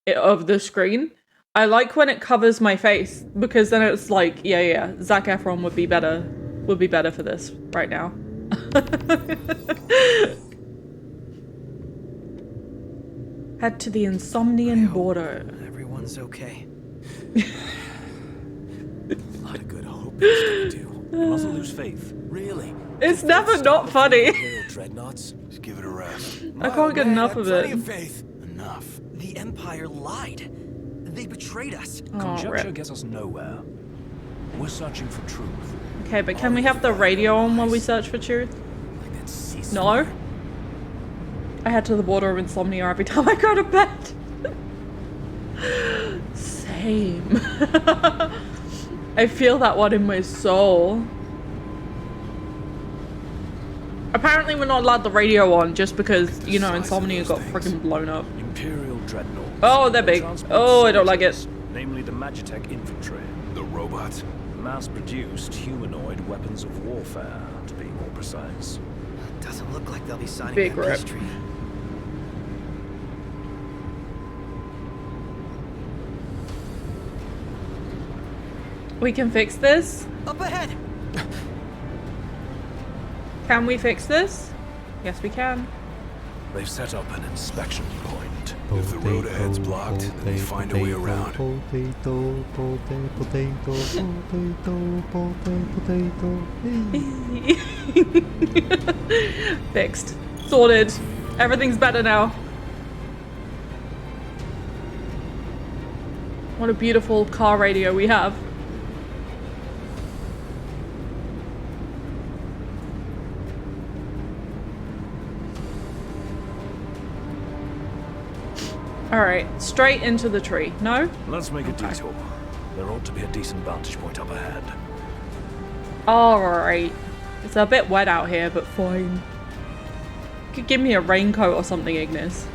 Speaker 1: of the screen. I like when it covers my face, because then it's like, yeah, Zac Efron would be better for this right now. Head to the Insomnian border.
Speaker 21: Everyone's okay.
Speaker 12: A lot of good hope is gonna do.
Speaker 8: You mustn't lose faith.
Speaker 12: Really?
Speaker 1: It's never not funny.
Speaker 12: Imperial dreadnoughts?
Speaker 7: Just give it a rest.
Speaker 1: I can't get enough of
Speaker 12: Plenty
Speaker 1: it.
Speaker 12: of faith.
Speaker 7: Enough.
Speaker 21: The Empire lied. They betrayed us.
Speaker 8: Conjecture
Speaker 1: rip.
Speaker 8: gets us nowhere. We're searching for truth.
Speaker 1: Okay, but can we have the radio on while we search for truth? No? I head to the border of Insomnia every time I go to bed. Same. I feel that one in my soul. Apparently we're not allowed the radio on just because, you know, Insomnia got freaking blown up.
Speaker 8: Imperial dreadnought.
Speaker 1: Oh, they're big. Oh, I don't like it.
Speaker 8: Namely the Magitech infantry.
Speaker 7: The robots?
Speaker 8: Mass-produced humanoid weapons of warfare, to be more precise.
Speaker 21: Doesn't look like they'll be signing
Speaker 1: Big
Speaker 21: that
Speaker 1: rip.
Speaker 21: peace treaty.
Speaker 1: We can fix this?
Speaker 21: Up ahead!
Speaker 1: Can we fix this? Yes, we can.
Speaker 8: They've set up an inspection point.
Speaker 7: If the road ahead's blocked, then they find a way around.
Speaker 1: Fixed. Sorted. Everything's better now. What a beautiful car radio we have. Alright, straight into the tree. No?
Speaker 8: Let's make a detour. There ought to be a decent vantage point up ahead.
Speaker 1: Alright. It's a bit wet out here, but fine. You could give me a raincoat or something, Ignis.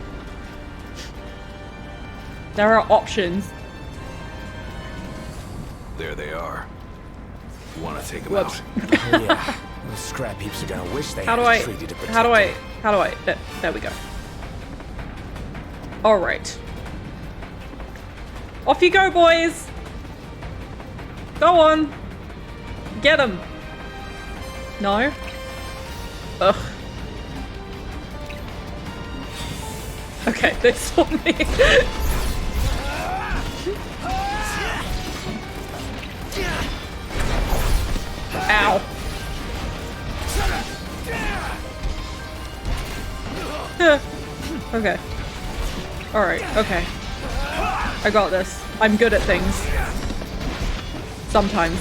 Speaker 1: There are options.
Speaker 7: There they are. You want to take them
Speaker 1: Whoops.
Speaker 7: out?
Speaker 12: Oh, yeah. Those scrap heaps are gonna wish they
Speaker 1: How do
Speaker 12: had
Speaker 1: I,
Speaker 12: a treaty to protect
Speaker 1: there we go. Alright. Off you go, boys! Go on! Get him! No? Ugh. Okay, they saw me. Ow. Okay. Alright, okay. I got this. I'm good at things. Sometimes.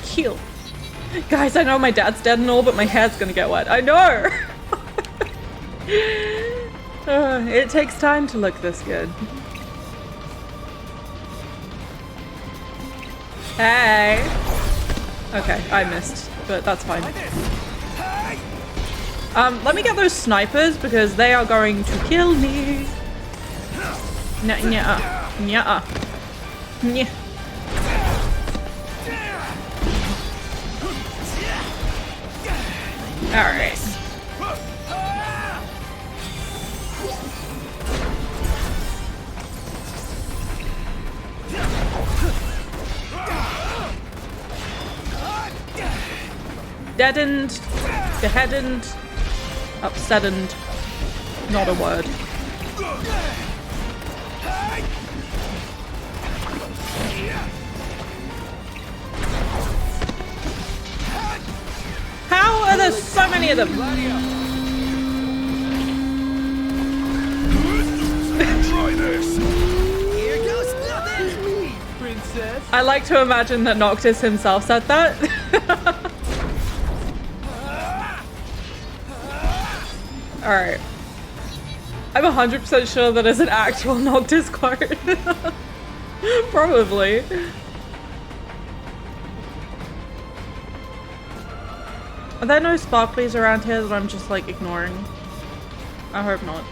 Speaker 1: Kill. Guys, I know my dad's dead and all, but my hair's gonna get wet. I know! It takes time to look this good. Hey! Okay, I missed, but that's fine. Let me get those snipers because they are going to kill me. Nya-nya. Nya-uh. Nya. Alright. Deadened, beheaded, upsetted, not a word. How are there so many of them?
Speaker 2: Try this. Here goes nothing. Princess.
Speaker 1: I like to imagine that Noctis himself said that. Alright. I'm 100% sure that is an actual Noctis quote. Probably. Are there no sparklies around here that I'm just like ignoring? I hope not.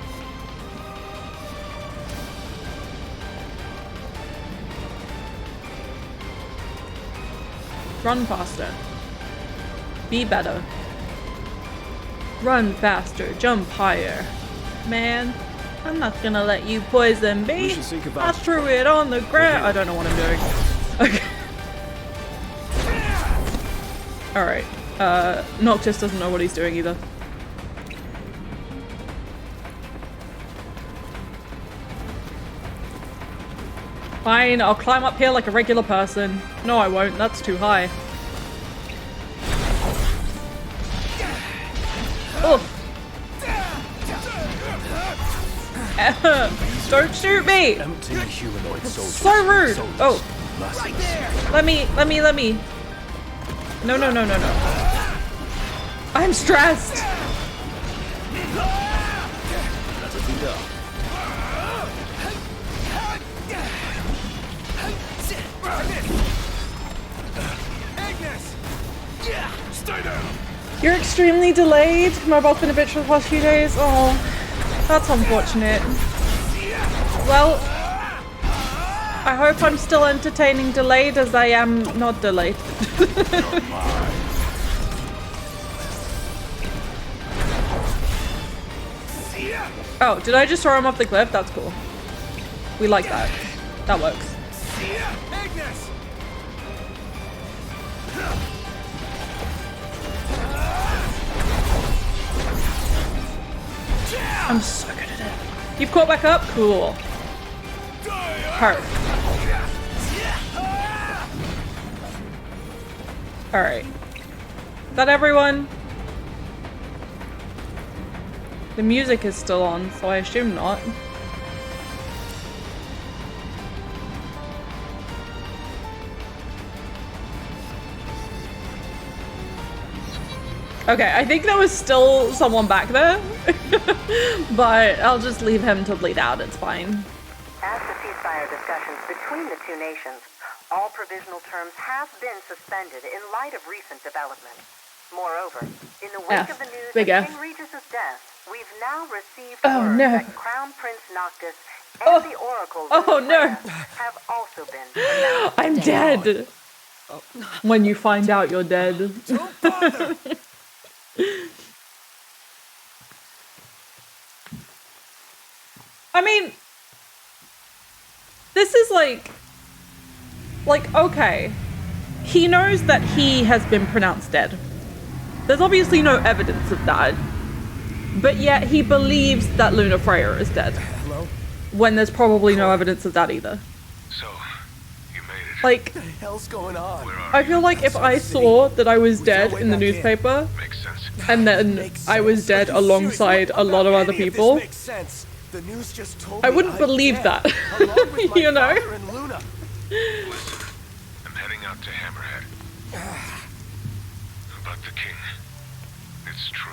Speaker 1: Run faster. Be better. Run faster. Jump higher. Man, I'm not gonna let you poison me. I threw it on the ground. I don't know what I'm doing. Okay. Alright. Noctis doesn't know what he's doing either. Fine, I'll climb up here like a regular person. No, I won't. That's too high. Oh. Don't shoot me! So rude! Oh. Let me. No. I'm stressed!
Speaker 2: Stay down.
Speaker 1: You're extremely delayed. Mobile's been a bitch for the past few days. Oh, that's unfortunate. Well, I hope I'm still entertaining delayed as I am not delayed. Oh, did I just throw him off the cliff? That's cool. We like that. That works. I'm so good at it. You've caught back up? Cool. Perfect. Alright. Is that everyone? The music is still on, so I assume not. Okay, I think there was still someone back there, but I'll just leave him to bleed out, it's fine.
Speaker 17: As the ceasefire discussions between the two nations, all provisional terms have been suspended in light of recent developments. Moreover, in the wake of the news of King Regis's death, we've now received word that Crown Prince Noctis and the Oracle have also been pronounced
Speaker 1: I'm dead! When you find out you're dead. I mean, this is like, okay, he knows that he has been pronounced dead. There's obviously no evidence of that, but yet he believes that Luna Freya is dead.
Speaker 2: Hello?
Speaker 1: When there's probably no evidence of that either.
Speaker 16: So, you made it.
Speaker 1: Like,
Speaker 2: What the hell's going on?
Speaker 1: I feel like if I saw that I was dead in the newspaper, and then I was dead alongside a lot of other people, I wouldn't believe that, you know?
Speaker 16: I'm heading out to Hammerhead. About the king. It's true.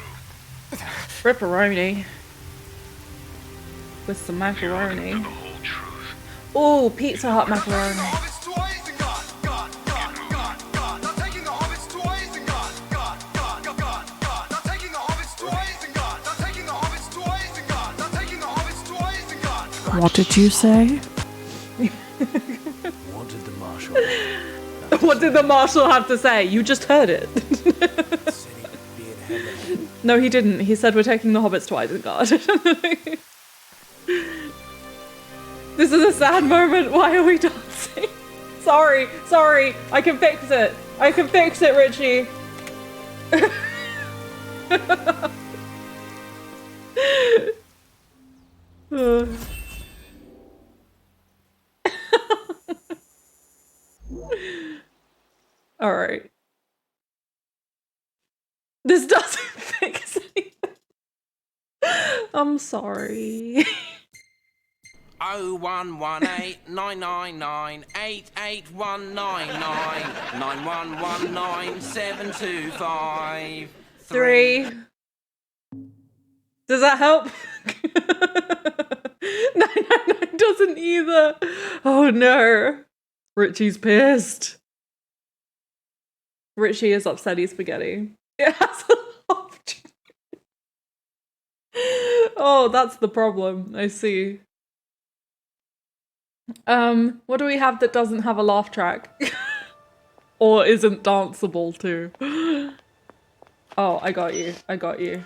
Speaker 1: Ripperoni. With some macaroni. Oh, Pizza Hut macaroni. What did you say?
Speaker 12: What did the marshal?
Speaker 1: What did the marshal have to say? You just heard it. No, he didn't. He said we're taking the hobbits to Isengard. This is a sad moment. Why are we dancing? Sorry, sorry. I can fix it. I can fix it, Richie. All right. This doesn't fix anything. I'm sorry.
Speaker 2: 0118988119991197253.
Speaker 1: 3. Does that help? 999 doesn't either. Oh no. Richie's pissed. Richie is upset he's spaghetti. It has a laugh track. Oh, that's the problem. I see. What do we have that doesn't have a laugh track? Or isn't danceable too? Oh, I got you. I got you.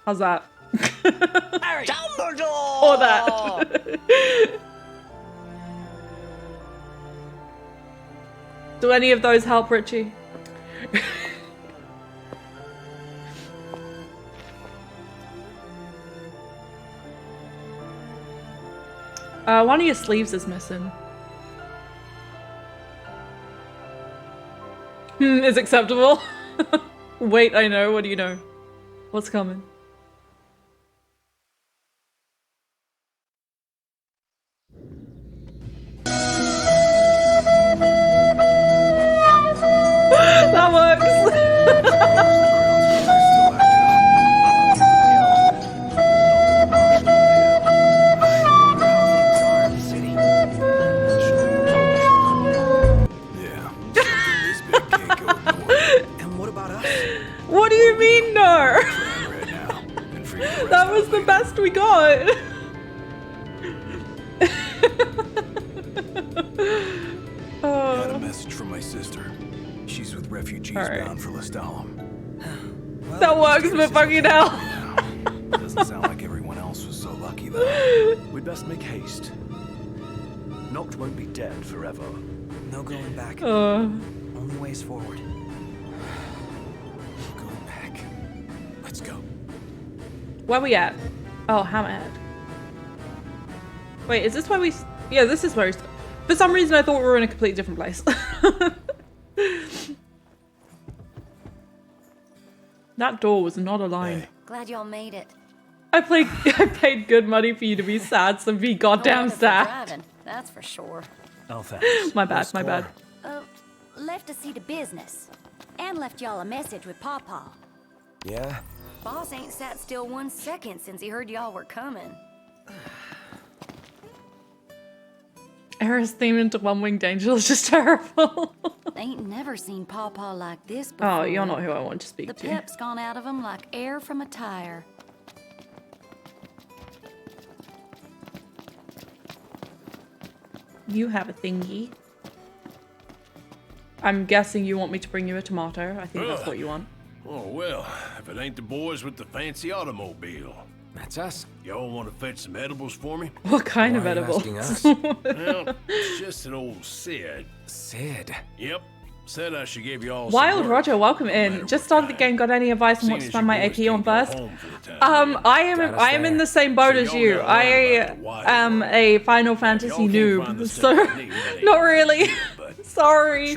Speaker 1: How's that?
Speaker 2: Dumbledore!
Speaker 1: Or that. Do any of those help, Richie? One of your sleeves is missing. Is acceptable. Wait, I know. What do you know? What's coming? That works. What do you mean, no? That was the best we got.
Speaker 7: Got a message from my sister. She's with refugees bound for Lestalem.
Speaker 1: That works, but fucking hell.
Speaker 7: Doesn't sound like everyone else was so lucky though.
Speaker 8: We'd best make haste. Noct won't be dead forever.
Speaker 21: No going back. Only ways forward.
Speaker 7: Going back. Let's go.
Speaker 1: Where we at? Oh, Hammerhead. Wait, is this where we... Yeah, this is where we... For some reason, I thought we were in a completely different place. That door was not aligned.
Speaker 3: Glad y'all made it.
Speaker 1: I paid good money for you to be sad, so be goddamn sad.
Speaker 3: Driving, that's for sure.
Speaker 8: Oh, thanks.
Speaker 1: My bad, my bad.
Speaker 3: Left to see to business. And left y'all a message with Pawpaw.
Speaker 12: Yeah?
Speaker 3: Boss ain't sat still 1 second since he heard y'all were coming.
Speaker 1: Era's theme into One Winged Angel is just terrible.
Speaker 3: Ain't never seen Pawpaw like this before.
Speaker 1: Oh, you're not who I want to speak to.
Speaker 3: The pep's gone out of him like air from a tire.
Speaker 1: You have a thingy. I'm guessing you want me to bring you a tomato. I think that's what you want.
Speaker 5: Oh, well, if it ain't the boys with the fancy automobile.
Speaker 12: That's us.
Speaker 5: Y'all want to fetch some edibles for me?
Speaker 1: What kind of
Speaker 12: Why are you
Speaker 1: edibles?
Speaker 12: asking us?
Speaker 5: Well, it's just an old Sid.
Speaker 12: Sid?
Speaker 5: Yep. Said I should give y'all
Speaker 1: Wild
Speaker 5: some work.
Speaker 1: Roger, welcome in. Just started the game. Got any advice on what to spend my AP on first? I am in the same boat as you. I am a Final Fantasy noob, so not really. Sorry.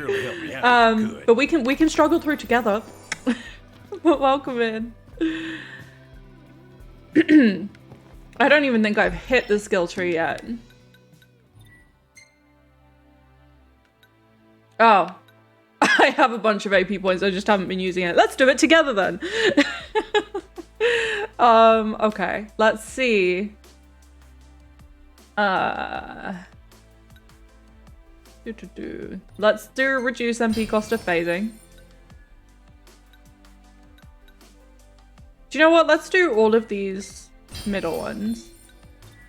Speaker 1: But we can struggle through together. But welcome in. I don't even think I've hit the skill tree yet. Oh. I have a bunch of AP points, I just haven't been using it. Let's do it together then. Okay. Let's see. Let's do reduce MP cost of phasing. Do you know what? Let's do all of these middle ones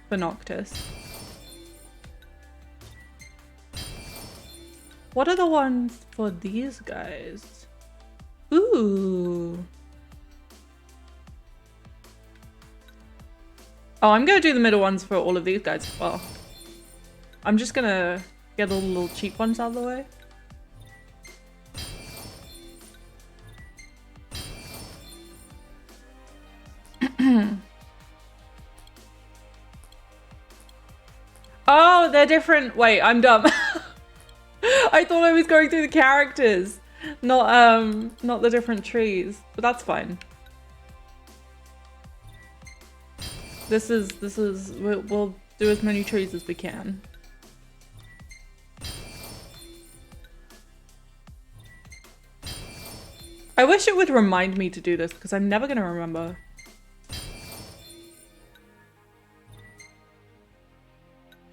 Speaker 1: for Noctis. What are the ones for these guys? Ooh. Oh, I'm gonna do the middle ones for all of these guys as well. I'm just gonna get all the little cheap ones out of the way. Oh, they're different. Wait, I'm dumb. I thought I was going through the characters, not the different trees, but that's fine. We'll do as many trees as we can. I wish it would remind me to do this because I'm never gonna remember.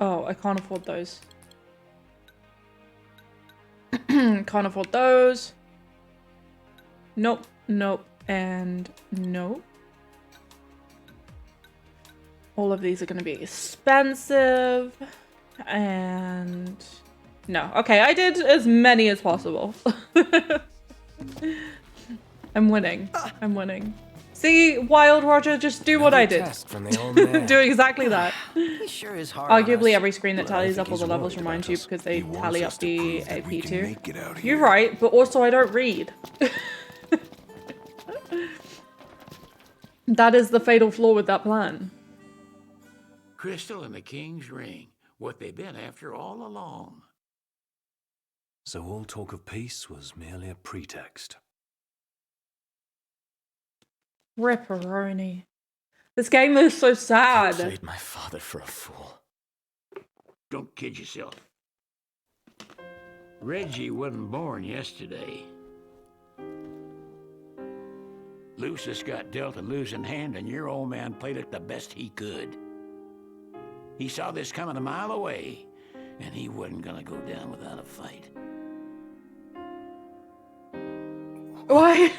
Speaker 1: Oh, I can't afford those. Can't afford those. Nope, nope, and nope. All of these are going to be expensive. And no. Okay, I did as many as possible. I'm winning. I'm winning. See, Wild Roger, just do what I did. Do exactly that.
Speaker 9: Sure is hard
Speaker 1: Arguably every screen that tallies up all the levels reminds you because they tally up the AP too. You're right, but also I don't read. That is the fatal flaw with that plan.
Speaker 13: Crystal and the King's Ring. What they've been after all along.
Speaker 8: So all talk of peace was merely a pretext.
Speaker 1: Ripperoni. This game is so sad.
Speaker 9: I played my father for a fool.
Speaker 13: Don't kid yourself. Reggie wasn't born yesterday. Lucius got dealt a losing hand, and your old man played it the best he could. He saw this coming a mile away, and he wasn't gonna go down without a fight.
Speaker 1: Why?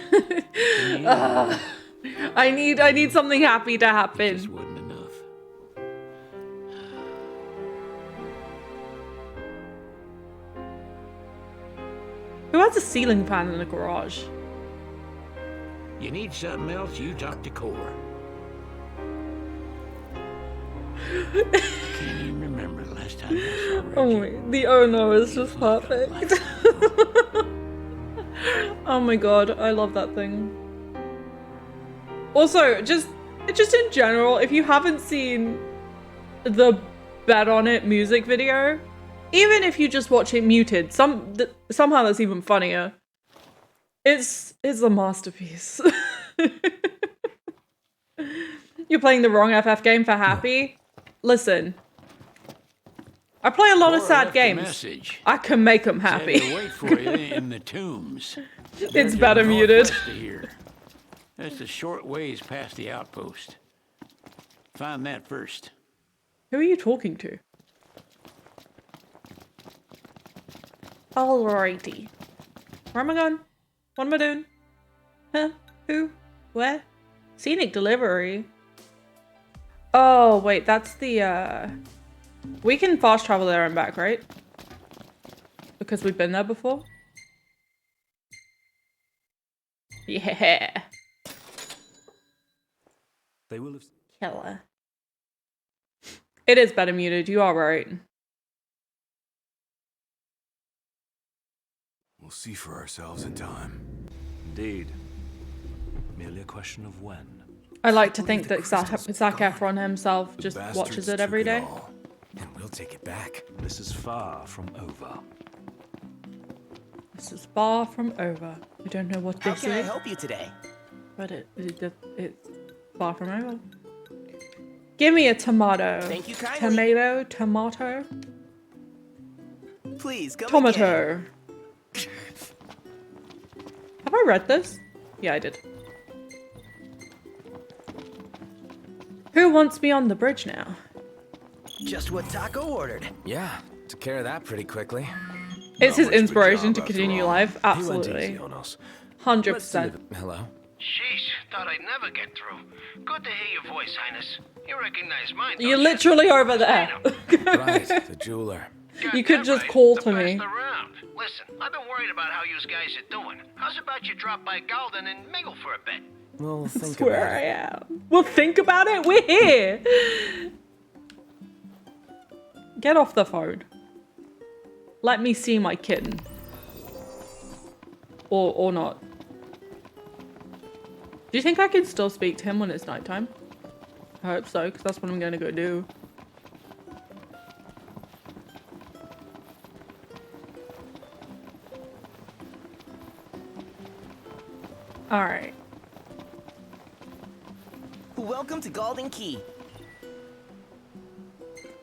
Speaker 1: I need something happy to happen.
Speaker 13: It just wasn't enough.
Speaker 1: Who has a ceiling fan in the garage?
Speaker 13: You need something else, you talk to Core. Can't even remember the last time I saw Reggie.
Speaker 1: Oh my, the oh no is just perfect. Oh my god, I love that thing. Also, just in general, if you haven't seen the Bet On It music video, even if you just watch it muted, somehow that's even funnier. It's a masterpiece. You're playing the wrong FF game for happy? Listen. I play a lot of sad games. I can make them happy.
Speaker 13: Said to wait for you in the tombs.
Speaker 1: It's better muted.
Speaker 13: That's a short ways past the outpost. Find that first.
Speaker 1: Who are you talking to? Alrighty. Where am I going? What am I doing? Huh? Who? Where? Scenic delivery. Oh, wait, that's the, we can fast travel there and back, right? Because we've been there before? Yeah.
Speaker 8: They will have...
Speaker 1: Killer. It is better muted, you are right.
Speaker 7: We'll see for ourselves in time.
Speaker 8: Indeed. Merely a question of when.
Speaker 1: I like to think that Zac Efron himself just watches it every day.
Speaker 9: And we'll take it back.
Speaker 8: This is far from over.
Speaker 1: This is far from over. I don't know what this is.
Speaker 9: How can I help you today?
Speaker 1: But it's far from over. Give me a tomato.
Speaker 9: Thank you kindly.
Speaker 1: Tomato.
Speaker 9: Please, come
Speaker 1: Tomato. Have I read this? Yeah, I did. Who wants me on the bridge now?
Speaker 9: Just what Taco ordered.
Speaker 12: Yeah, took care of that pretty quickly.
Speaker 1: It's his inspiration to continue life. Absolutely. 100%.
Speaker 12: Hello?
Speaker 10: Sheesh, thought I'd never get through. Good to hear your voice, Highness. You recognize mine,
Speaker 1: You're literally over there.
Speaker 12: Right, the jeweler.
Speaker 1: You could just call to me.
Speaker 10: Around. Listen, I've been worried about how you guys are doing. How's about you drop by Golden and mingle for a bit?
Speaker 12: We'll think
Speaker 1: That's where
Speaker 12: about
Speaker 1: I
Speaker 12: it.
Speaker 1: am. Well, think about it. We're here. Get off the phone. Let me see my kitten. Or not. Do you think I can still speak to him when it's nighttime? I hope so, because that's what I'm going to go do. Alright.
Speaker 21: Welcome to Golden Key.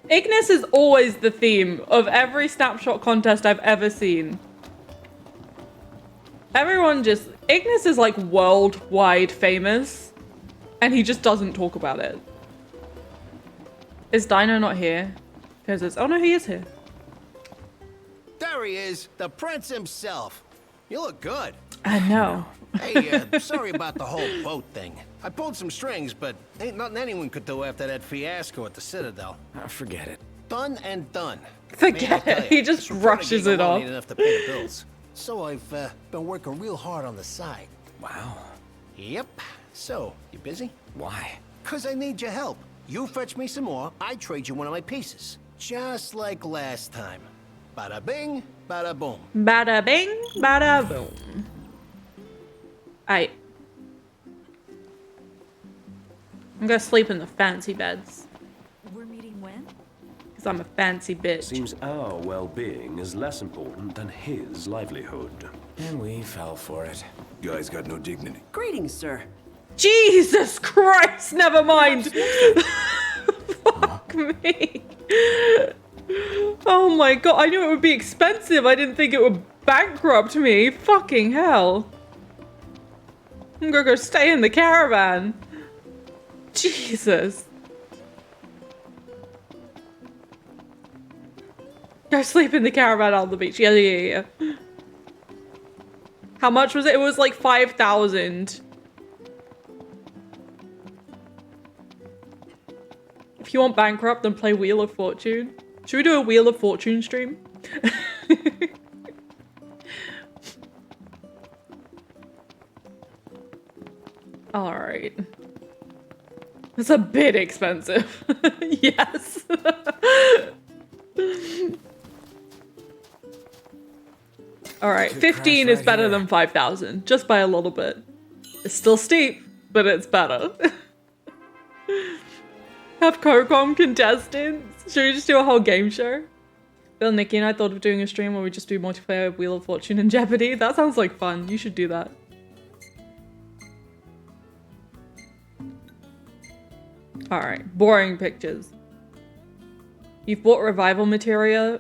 Speaker 1: Ignis is always the theme of every snapshot contest I've ever seen. Everyone just... Ignis is like worldwide famous, and he just doesn't talk about it. Is Dino not here? Because it's... Oh no, he is here.
Speaker 10: There he is, the prince himself. You look good.
Speaker 1: I know.
Speaker 10: Hey, sorry about the whole boat thing. I pulled some strings, but ain't nothing anyone could do after that fiasco at the Citadel.
Speaker 12: Forget it.
Speaker 10: Done and done.
Speaker 1: Forget it. He just rushes it off.
Speaker 10: Ain't enough to pay the bills. So I've been working real hard on the side.
Speaker 12: Wow.
Speaker 10: Yep. So, you busy?
Speaker 12: Why?
Speaker 10: 'Cause I need your help. You fetch me some more, I trade you one of my pieces. Just like last time. Bada bing, bada boom.
Speaker 1: Bada bing, bada boom. I'm gonna sleep in the fancy beds.
Speaker 11: We're meeting when?
Speaker 1: Because I'm a fancy bitch.
Speaker 14: Seems our well-being is less important than his livelihood.
Speaker 12: And we fell for it.
Speaker 7: Guys got no dignity.
Speaker 11: Greetings, sir.
Speaker 1: Jesus Christ, never mind. Fuck me. Oh my god, I knew it would be expensive. I didn't think it would bankrupt me. Fucking hell. I'm gonna go stay in the caravan. Jesus. Go sleep in the caravan on the beach. Yeah. How much was it? It was like 5,000. If you want bankrupt, then play Wheel of Fortune. Should we do a Wheel of Fortune stream? Alright. It's a bit expensive. Yes. Alright, 15 is better than 5,000. Just by a little bit. It's still steep, but it's better. Have CoCom contestants? Should we just do a whole game show? Bill, Nikki, and I thought of doing a stream where we just do multiplayer Wheel of Fortune and Jeopardy. That sounds like fun. You should do that. Alright, boring pictures. You've bought revival material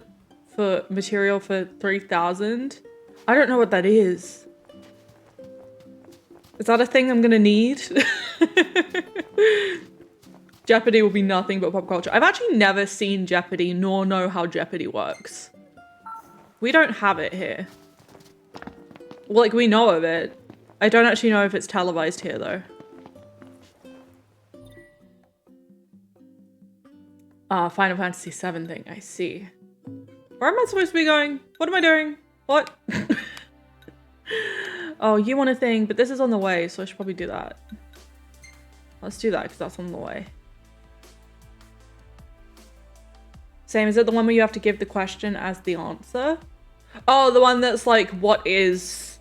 Speaker 1: for 3,000. I don't know what that is. Is that a thing I'm gonna need? Jeopardy will be nothing but pop culture. I've actually never seen Jeopardy nor know how Jeopardy works. We don't have it here. Well, like, we know of it. I don't actually know if it's televised here though. Final Fantasy VII thing, I see. Where am I supposed to be going? What am I doing? What? Oh, you want a thing, but this is on the way, so I should probably do that. Let's do that, because that's on the way. Same, is it the one where you have to give the question as the answer? Oh, the one that's like, what is...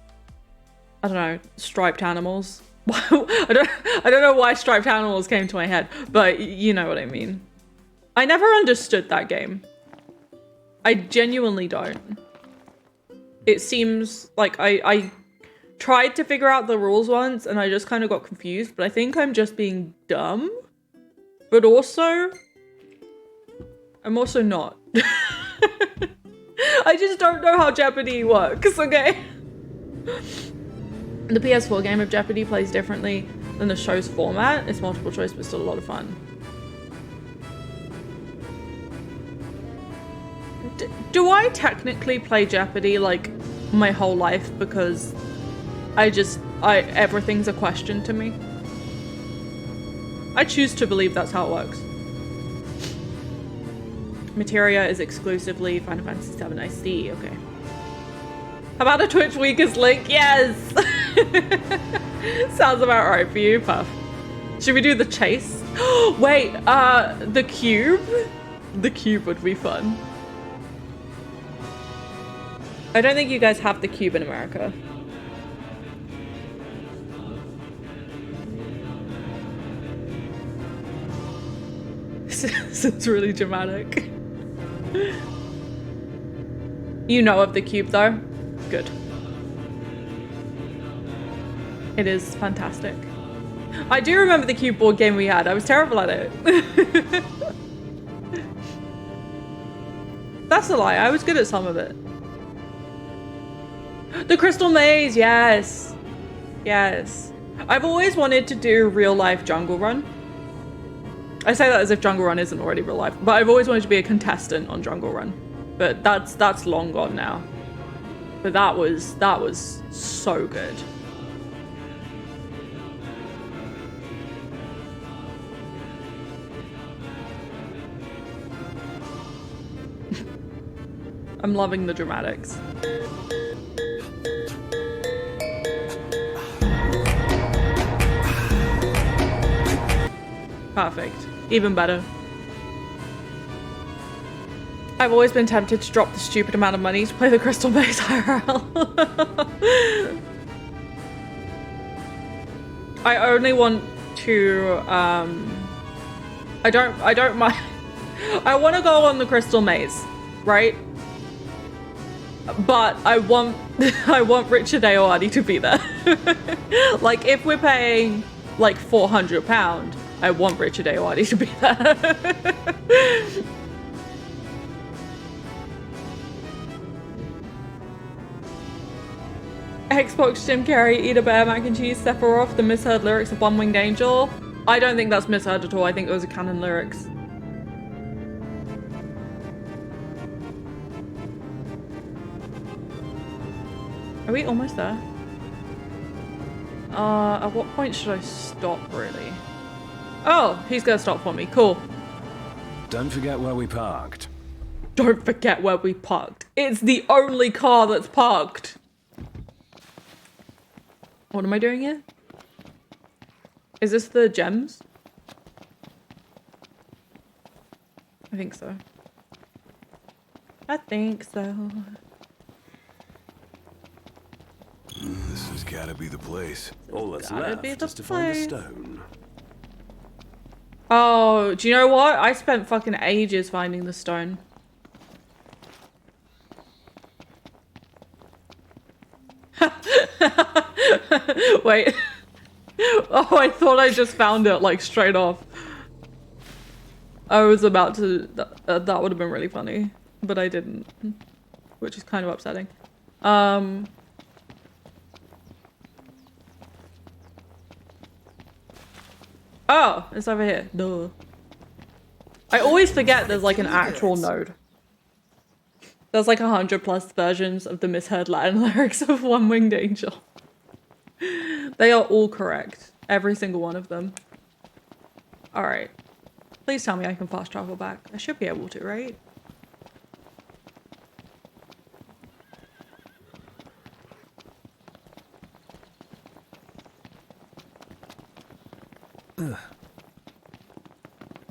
Speaker 1: I don't know, striped animals? I don't know why striped animals came to my head, but you know what I mean. I never understood that game. I genuinely don't. It seems like I tried to figure out the rules once and I just kind of got confused, but I think I'm just being dumb. But also, I'm also not. I just don't know how Jeopardy works, okay? The PS4 game of Jeopardy plays differently than the show's format. It's multiple choice, but still a lot of fun. Do I technically play Jeopardy like my whole life because everything's a question to me? I choose to believe that's how it works. Materia is exclusively Final Fantasy VII. I see. Okay. How about a Twitch weakest link? Yes! Sounds about right for you, Puff. Should we do the chase? Wait, the cube? The cube would be fun. I don't think you guys have the cube in America. This is really dramatic. You know of the cube though? Good. It is fantastic. I do remember the cube board game we had. I was terrible at it. That's a lie. I was good at some of it. The Crystal Maze, yes. Yes. I've always wanted to do real life Jungle Run. I say that as if Jungle Run isn't already real life, but I've always wanted to be a contestant on Jungle Run. But that's long gone now. But that was so good. I'm loving the dramatics. Perfect. Even better. I've always been tempted to drop the stupid amount of money to play the Crystal Maze IRL. I only want to, I don't mind. I want to go on the Crystal Maze, right? But I want Richard Ayoade to be there. Like, if we're paying like £400, I want Richard Ayoade to be there. Xbox Jim Carrey, Eat a Bear, Mac and Cheese, Sephiroth, the misheard lyrics of One Winged Angel. I don't think that's misheard at all. I think those are canon lyrics. Are we almost there? At what point should I stop, really? Oh, he's gonna stop for me. Cool.
Speaker 8: Don't forget where we parked.
Speaker 1: Don't forget where we parked. It's the only car that's parked. What am I doing here? Is this the gems? I think so. I think so.
Speaker 7: This has gotta be the place.
Speaker 14: All that's
Speaker 1: Gotta
Speaker 14: left
Speaker 1: be the
Speaker 14: is to find a
Speaker 1: place.
Speaker 14: stone.
Speaker 1: Oh, do you know what? I spent fucking ages finding the stone. Wait. Oh, I thought I just found it, like, straight off. I was about to... that would have been really funny. But I didn't. Which is kind of upsetting. Oh, it's over here. Duh. I always forget there's like an actual node. There's like 100+ versions of the misheard Latin lyrics of One Winged Angel. They are all correct. Every single one of them. Alright. Please tell me I can fast travel back. I should be able to, right?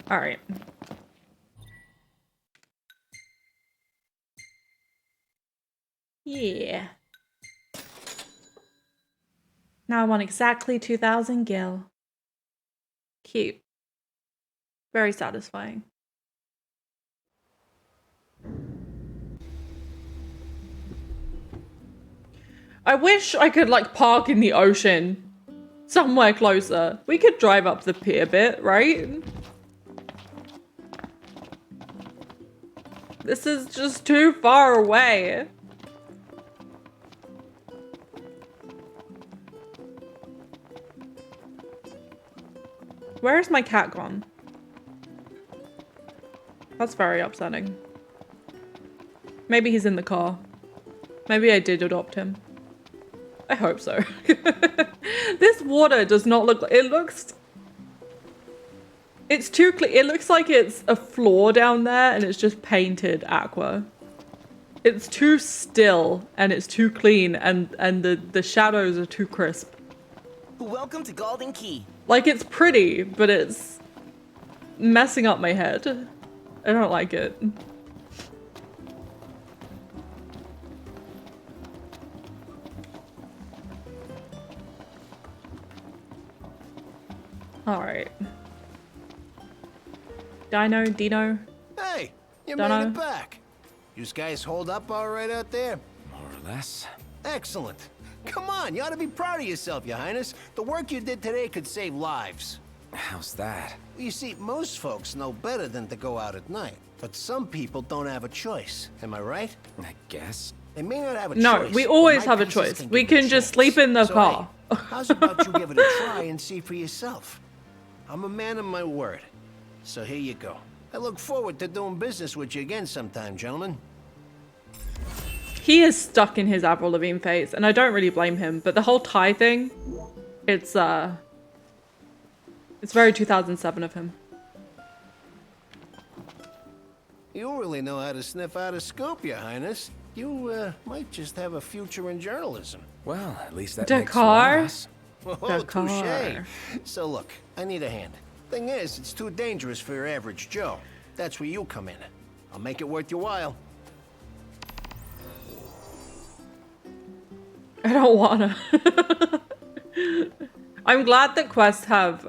Speaker 1: All right. Yeah. Now I want exactly 2,000 gil. Cute. Very satisfying. I wish I could like park in the ocean. Somewhere closer. We could drive up the pier bit, right? This is just too far away. Where's my cat gone? That's very upsetting. Maybe he's in the car. Maybe I did adopt him. I hope so. This water does not look... It looks... It's too clear. It looks like it's a floor down there and it's just painted aqua. It's too still and it's too clean and the shadows are too crisp.
Speaker 21: Welcome to Golden Key.
Speaker 1: Like, it's pretty, but it's messing up my head. I don't like it. Alright. Dino?
Speaker 10: Hey, you
Speaker 1: Dunno.
Speaker 10: made it back. You guys hold up all right out there?
Speaker 12: More or less.
Speaker 10: Excellent. Come on, you ought to be proud of yourself, Your Highness. The work you did today could save lives.
Speaker 12: How's that?
Speaker 10: You see, most folks know better than to go out at night. But some people don't have a choice. Am I right?
Speaker 12: I guess.
Speaker 10: They may not have a
Speaker 1: No,
Speaker 10: choice.
Speaker 1: we always
Speaker 10: but my
Speaker 1: have a
Speaker 10: pieces
Speaker 1: choice.
Speaker 10: can
Speaker 1: We
Speaker 10: give you a
Speaker 1: can just
Speaker 10: chance.
Speaker 1: sleep in the
Speaker 10: So,
Speaker 1: car.
Speaker 10: hey, how's about you give it a try and see for yourself? I'm a man of my word. So here you go. I look forward to doing business with you again sometime, gentlemen.
Speaker 1: He is stuck in his Avril Lavigne phase, and I don't really blame him, but the whole tie thing, it's very 2007 of him.
Speaker 10: You really know how to sniff out a scoop, Your Highness. You might just have a future in journalism.
Speaker 12: Well, at least that
Speaker 1: Dakar?
Speaker 12: makes one of us.
Speaker 10: Oh,
Speaker 1: Dakar.
Speaker 10: touche. So look, I need a hand. Thing is, it's too dangerous for your average Joe. That's where you come in. I'll make it worth your while.
Speaker 1: I don't wanna. I'm glad that quests have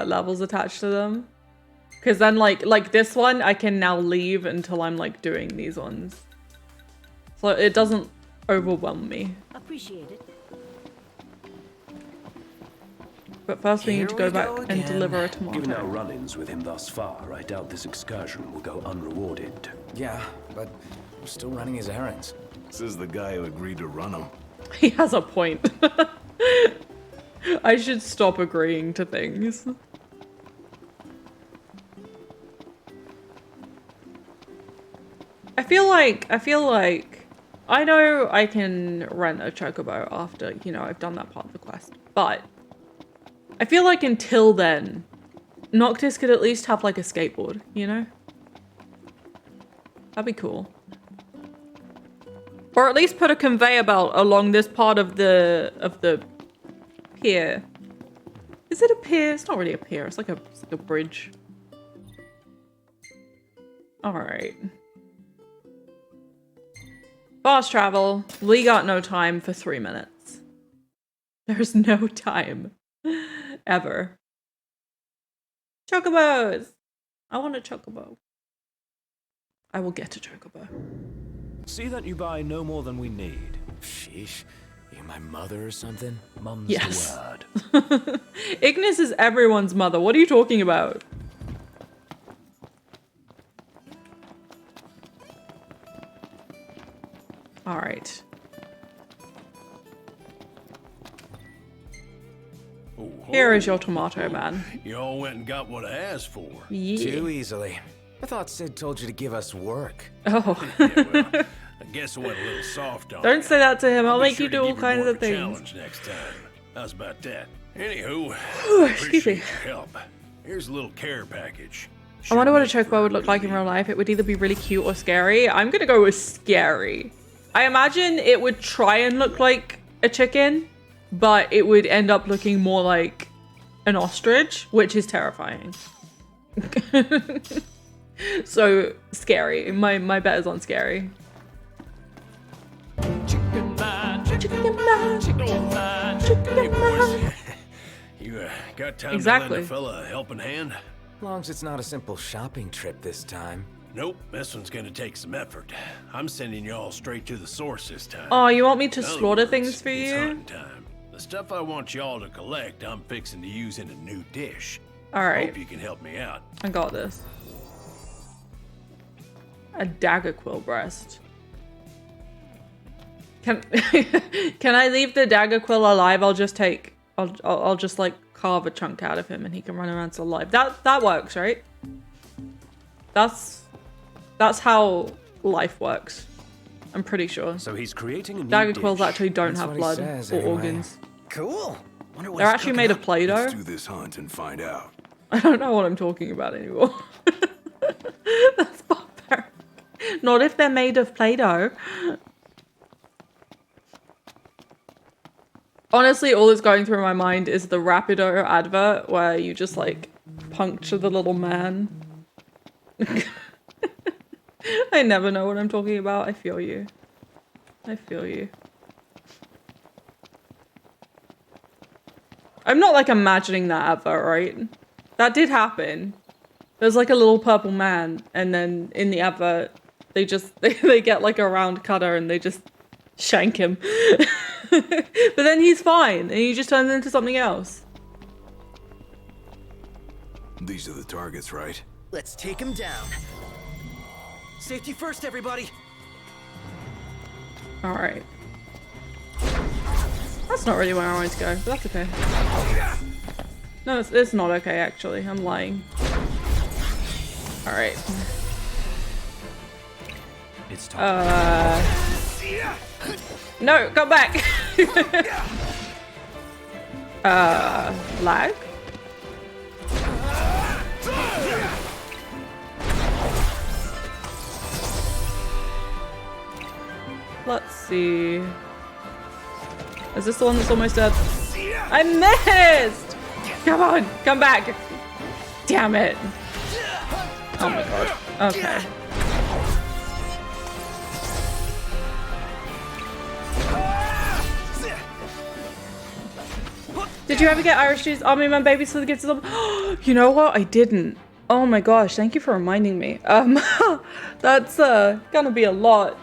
Speaker 1: levels attached to them. Because then like this one, I can now leave until I'm like doing these ones. So it doesn't overwhelm me.
Speaker 11: Appreciate it.
Speaker 1: But first we
Speaker 12: Here
Speaker 1: need to go
Speaker 12: we
Speaker 1: back
Speaker 12: go
Speaker 1: and
Speaker 12: again.
Speaker 1: deliver a
Speaker 14: Given our
Speaker 1: tomato.
Speaker 14: run-ins with him thus far, I doubt this excursion will go unrewarded.
Speaker 12: Yeah, but we're still running his errands.
Speaker 7: This is the guy who agreed to run him.
Speaker 1: He has a point. I should stop agreeing to things. I feel like I know I can rent a chocobo after, you know, I've done that part of the quest, but I feel like until then, Noctis could at least have like a skateboard, you know? That'd be cool. Or at least put a conveyor belt along this part of the pier. Is it a pier? It's not really a pier. It's like a bridge. All right. Fast travel. We got no time for 3 minutes. There's no time. Ever. Chocobos! I want a chocobo. I will get a chocobo.
Speaker 8: See that you buy no more than we need.
Speaker 12: Sheesh. You my mother or something?
Speaker 8: Mum's
Speaker 1: Yes.
Speaker 8: the word.
Speaker 1: Ignis is everyone's mother. What are you talking about? All right. Here is your tomato, man.
Speaker 20: You all went and got what I asked for.
Speaker 1: Yeah.
Speaker 12: Too easily. I thought Sid told you to give us work.
Speaker 1: Oh.
Speaker 20: I guess I went a little soft on
Speaker 1: Don't say that to him. I'll
Speaker 20: be
Speaker 1: make
Speaker 20: sure
Speaker 1: you
Speaker 20: to
Speaker 1: do all
Speaker 20: give you
Speaker 1: kinds
Speaker 20: more
Speaker 1: of
Speaker 20: a
Speaker 1: things.
Speaker 20: challenge next time. How's about that? Anywho,
Speaker 1: Excuse me.
Speaker 20: appreciate your help. Here's a little care package.
Speaker 1: I wonder what a chocobo would look like in real life. It would either be really cute or scary. I'm gonna go with scary. I imagine it would try and look like a chicken, but it would end up looking more like an ostrich, which is terrifying. So scary. My bet is on scary.
Speaker 2: Chicken man,
Speaker 1: chicken man,
Speaker 2: chicken man,
Speaker 20: Hey, boys. You got time to
Speaker 1: Exactly.
Speaker 20: lend a fella a helping hand?
Speaker 12: As long as it's not a simple shopping trip this time.
Speaker 20: Nope, this one's gonna take some effort. I'm sending y'all straight to the source this time.
Speaker 1: Oh, you want me to
Speaker 20: In other
Speaker 1: slaughter
Speaker 20: words,
Speaker 1: things for
Speaker 20: it's
Speaker 1: you?
Speaker 20: hunting time. The stuff I want y'all to collect, I'm fixing to use in a new dish.
Speaker 1: All right.
Speaker 20: Hope you can help me out.
Speaker 1: I got this. A dagger quill breast. Can can I leave the dagger quill alive? I'll just like carve a chunk out of him and he can run around still alive. That works, right? That's how life works. I'm pretty sure.
Speaker 8: So he's creating a new
Speaker 1: Dagger
Speaker 8: dish.
Speaker 1: quills actually don't
Speaker 12: That's
Speaker 1: have
Speaker 12: what he
Speaker 1: blood
Speaker 12: says,
Speaker 1: or
Speaker 12: anyway.
Speaker 1: organs.
Speaker 21: Cool. Wonder what
Speaker 1: They're
Speaker 21: he's
Speaker 1: actually
Speaker 21: cooking
Speaker 1: made
Speaker 21: up.
Speaker 1: of Play-Doh.
Speaker 7: Let's do this hunt and find out.
Speaker 1: I don't know what I'm talking about anymore. That's barbaric. Not if they're made of Play-Doh. Honestly, all that's going through my mind is the Rapido advert where you just like puncture the little man. I never know what I'm talking about. I feel you. I feel you. I'm not like imagining that ever, right? That did happen. There's like a little purple man, and then in the advert, they get like a round cutter and they just shank him. But then he's fine, and he just turns into something else.
Speaker 7: These are the targets, right?
Speaker 21: Let's take him down. Safety first, everybody.
Speaker 1: All right. That's not really where I wanted to go, but that's okay. No, it's not okay, actually. I'm lying. All right.
Speaker 8: It's time.
Speaker 1: No, come back. Lag? Let's see. Is this the one that's almost dead? I missed! Come on, come back. Damn it. Oh my god. Okay. Did you ever get Irish Jews Army Man babies for the gifts of them? You know what? I didn't. Oh my gosh, thank you for reminding me. That's gonna be a lot.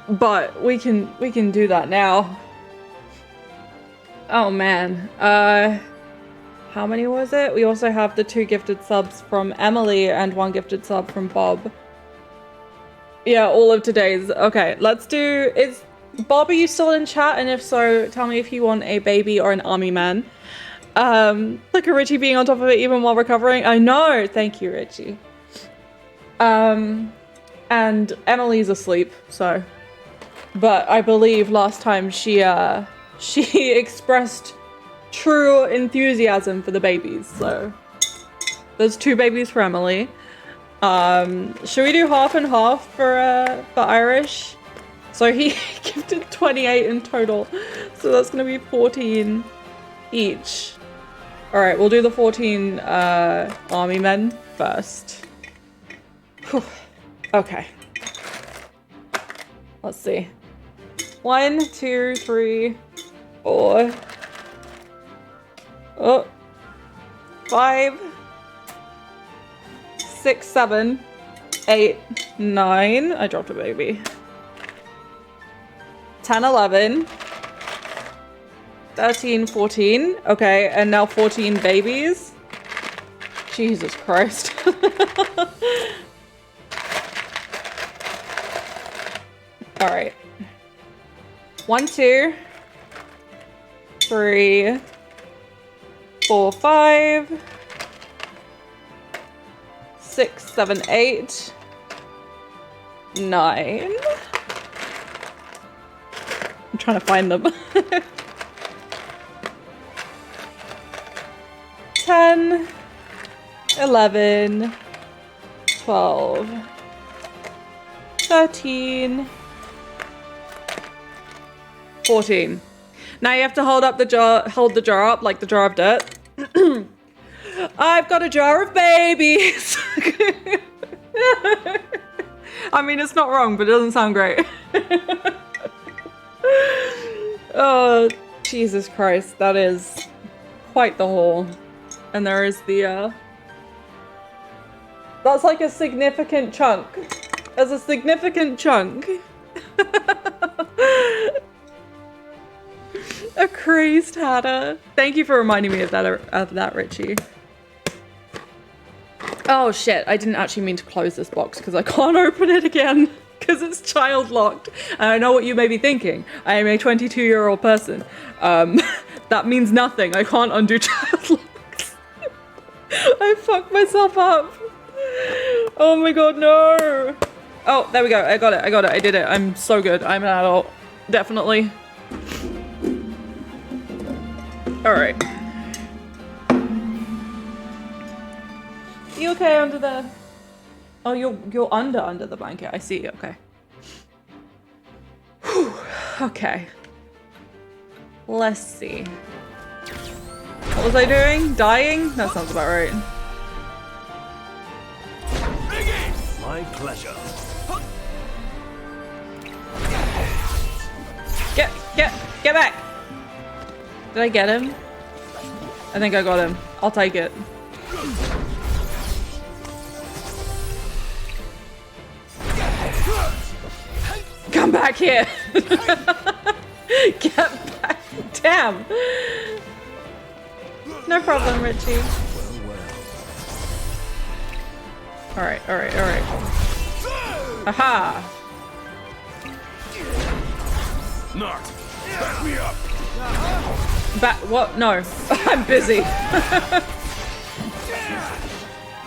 Speaker 1: But we can do that now. Oh man. How many was it? We also have the 2 gifted subs from Emily and 1 gifted sub from Bob. Yeah, all of today's. Okay, let's do... Bob, are you still in chat? And if so, tell me if you want a baby or an army man. Look at Richie being on top of it even while recovering. I know! Thank you, Richie. And Emily's asleep, so... But I believe last time she expressed true enthusiasm for the babies, so... There's 2 babies for Emily. Should we do half and half for Irish? So he gifted 28 in total, so that's gonna be 14 each. All right, we'll do the 14 army men first. Whew. Okay. Let's see. 1, 2, 3, 4. Oh. 5, 6, 7, 8, 9. I dropped a baby. 10, 11, 13, 14. Okay, and now 14 babies. Jesus Christ. All right. 1, 2, 3, 4, 5, 6, 7, 8, 9. I'm trying to find them. 10, 11, 12, 13, 14. Now you have to hold the jar up like the jar of dirt. I've got a jar of babies. I mean, it's not wrong, but it doesn't sound great. Oh, Jesus Christ, that is quite the haul. And there is the, that's like a significant chunk. There's a significant chunk. A crazed Hatter. Thank you for reminding me of that, Richie. Oh shit, I didn't actually mean to close this box because I can't open it again because it's child locked. And I know what you may be thinking. I am a 22-year-old person. That means nothing. I can't undo child locks. I fucked myself up. Oh my god, no. Oh, there we go. I got it. I did it. I'm so good. I'm an adult. Definitely. All right. You okay under the... Oh, you're under the blanket. I see. Okay. Whew. Okay. Let's see. What was I doing? Dying? That sounds about right.
Speaker 14: My pleasure.
Speaker 1: Get back! Did I get him? I think I got him. I'll take it. Come back here! Get back! Damn! No problem, Richie. Alright. Aha!
Speaker 5: Knocked. Back me up.
Speaker 1: What? No. I'm busy.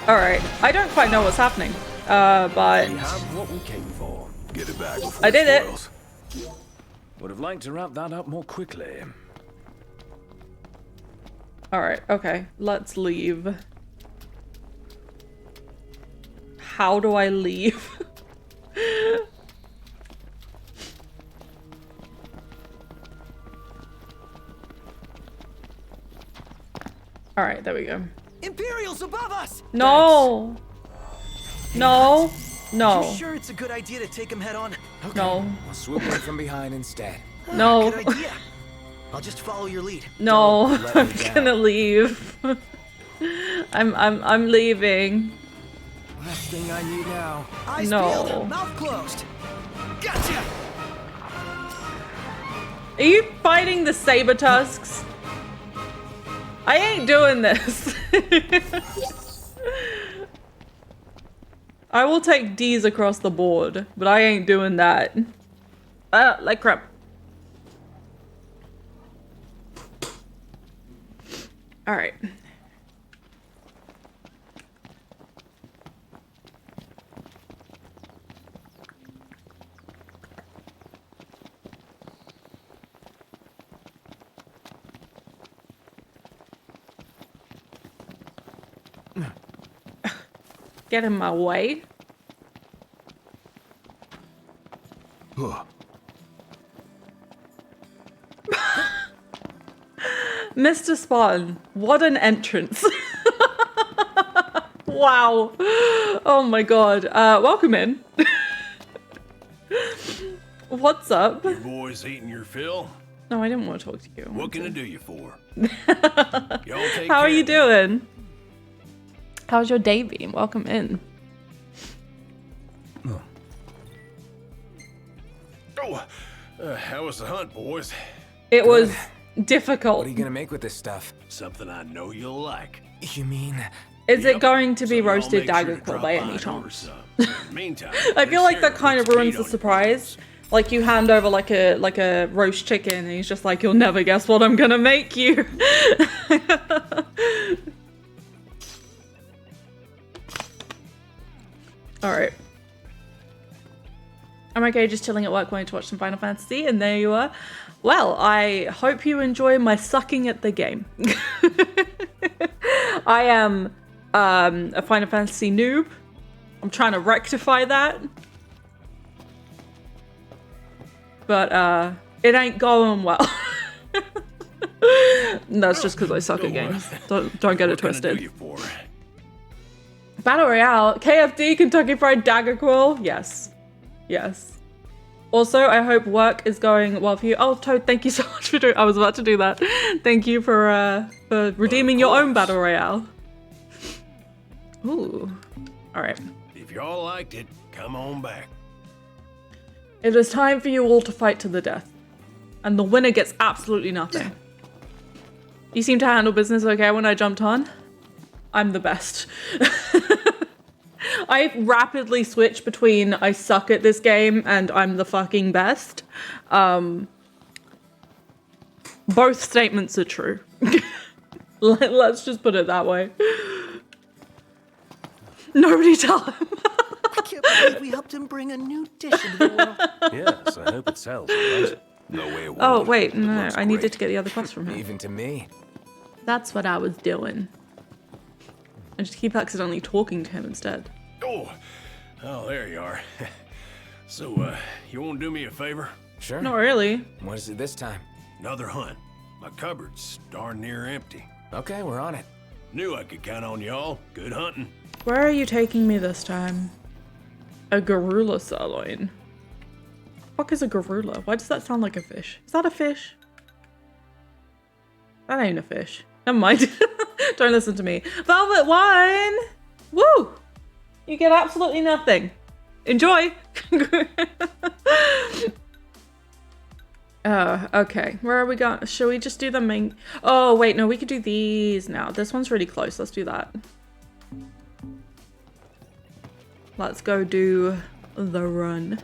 Speaker 1: Alright. I don't quite know what's happening. But...
Speaker 14: We have what we came for.
Speaker 5: Get it back before
Speaker 1: I did it.
Speaker 5: spoils.
Speaker 8: Would have liked to wrap that up more quickly.
Speaker 1: Alright, okay. Let's leave. How do I leave? Alright, there we go.
Speaker 21: Imperials above us!
Speaker 1: No! No! No.
Speaker 21: You sure it's a good idea to take him head on? Okay.
Speaker 1: No.
Speaker 12: I'll swoop in from behind instead.
Speaker 1: No.
Speaker 21: Good idea. I'll just follow your lead.
Speaker 1: No,
Speaker 21: Don't let
Speaker 1: I'm
Speaker 21: me down.
Speaker 1: gonna leave. I'm leaving.
Speaker 21: Last thing I need now. Eyes
Speaker 1: No.
Speaker 21: peeled, mouth closed. Gotcha.
Speaker 1: Are you fighting the saber tusks? I ain't doing this. I will take D's across the board, but I ain't doing that. Like crap. All right. Get in my way. Mr. Spartan, what an entrance. Wow. Oh my god. Welcome in. What's up?
Speaker 5: Your boys eating your fill?
Speaker 1: No, I didn't want to talk to you.
Speaker 5: What can I do you for?
Speaker 1: How are you doing? How's your day been? Welcome in.
Speaker 5: Oh, how was the hunt, boys?
Speaker 1: It was difficult.
Speaker 12: What are you gonna make with this stuff?
Speaker 5: Something I know you'll like.
Speaker 12: You mean?
Speaker 1: Is it going to be
Speaker 5: So y'all
Speaker 1: roasted
Speaker 5: make sure
Speaker 1: dagger
Speaker 5: to
Speaker 1: quill
Speaker 5: drop
Speaker 1: by
Speaker 5: by
Speaker 1: any
Speaker 5: and order
Speaker 1: chance?
Speaker 5: some. Meantime,
Speaker 1: I feel like that kind of ruins the
Speaker 5: looks
Speaker 1: surprise. Like you hand over like a roast chicken and he's just like, you'll never guess what I'm gonna make you. Alright. I'm okay just chilling at work wanting to watch some Final Fantasy, and there you are. Well, I hope you enjoy my sucking at the game. I am a Final Fantasy noob. I'm trying to rectify that. But it ain't going well. That's just because I suck at games. Don't get it twisted. Battle Royale, KFD, Kentucky Fried Dagger Quill. Yes. Yes. Also, I hope work is going well for you. Oh, Toad, thank you so much for doing. I was about to do that. Thank you for redeeming your own Battle Royale. Ooh. All right.
Speaker 5: If y'all liked it, come on back.
Speaker 1: It is time for you all to fight to the death. And the winner gets absolutely nothing. You seem to handle business okay when I jumped on. I'm the best. I rapidly switch between I suck at this game and I'm the fucking best. Both statements are true. Let's just put it that way. Nobody tell him.
Speaker 21: I can't believe we helped him bring a new dish into the world.
Speaker 14: Yes, I hope it sells, right?
Speaker 5: No way it won't.
Speaker 1: Oh, wait, no, I needed to get the other quest from him.
Speaker 12: Even to me.
Speaker 1: That's what I was doing. I just keep accidentally talking to him instead.
Speaker 4: Oh, there you are. So, you won't do me a favor?
Speaker 12: Sure.
Speaker 1: Not really.
Speaker 12: What is it this time?
Speaker 4: Another hunt. My cupboard's darn near empty.
Speaker 12: Okay, we're on it.
Speaker 4: Knew I could count on y'all. Good hunting.
Speaker 1: Where are you taking me this time? A garula sirloin. What the fuck is a garula? Why does that sound like a fish? Is that a fish? That ain't a fish. Never mind. Don't listen to me. Velvet wine! Woo! You get absolutely nothing. Enjoy! Okay. Where are we going? Should we just do the main... Oh, wait. No, we could do these now. This one's really close. Let's do that. Let's go do the run.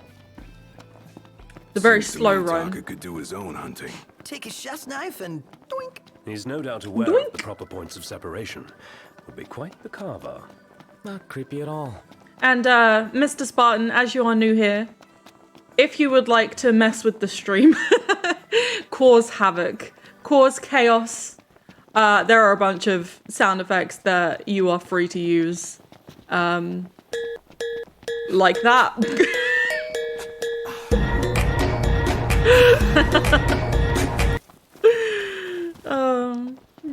Speaker 1: The very slow run.
Speaker 7: Taka could do his own hunting.
Speaker 21: Take a chef's knife and doink.
Speaker 14: He's no doubt aware of the proper points of separation. Would be quite the carver.
Speaker 12: Not creepy at all.
Speaker 1: And Mr. Spartan, as you are new here, if you would like to mess with the stream, cause havoc, cause chaos, there are a bunch of sound effects that you are free to use. Like that.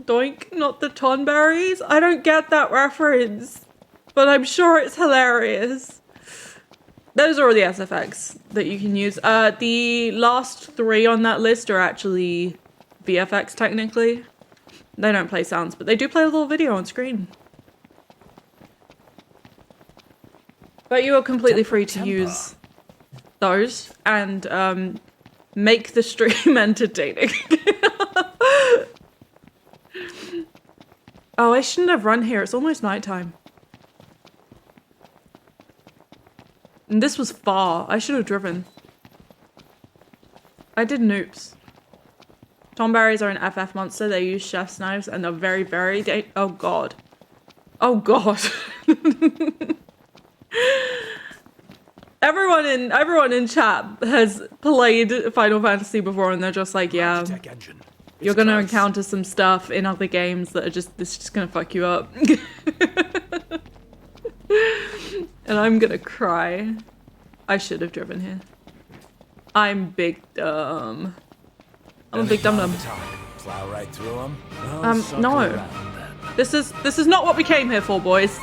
Speaker 1: Doink, not the tonberries. I don't get that reference, but I'm sure it's hilarious. Those are all the SFX that you can use. The last 3 on that list are actually VFX technically. They don't play sounds, but they do play a little video on screen. But you are completely free to use those and make the stream entertaining. Oh, I shouldn't have run here. It's almost nighttime. And this was far. I should have driven. I did noops. Tomberries are an FF monster. They use chef's knives and they're very, very... Oh, God. Oh, God. Everyone in chat has played Final Fantasy before and they're just like, yeah, you're gonna encounter some stuff in other games that are this is just gonna fuck you up. And I'm gonna cry. I should have driven here. I'm big dumb. I'm a big dum-dum.
Speaker 12: Plow right through them?
Speaker 1: No. This is not what we came here for, boys.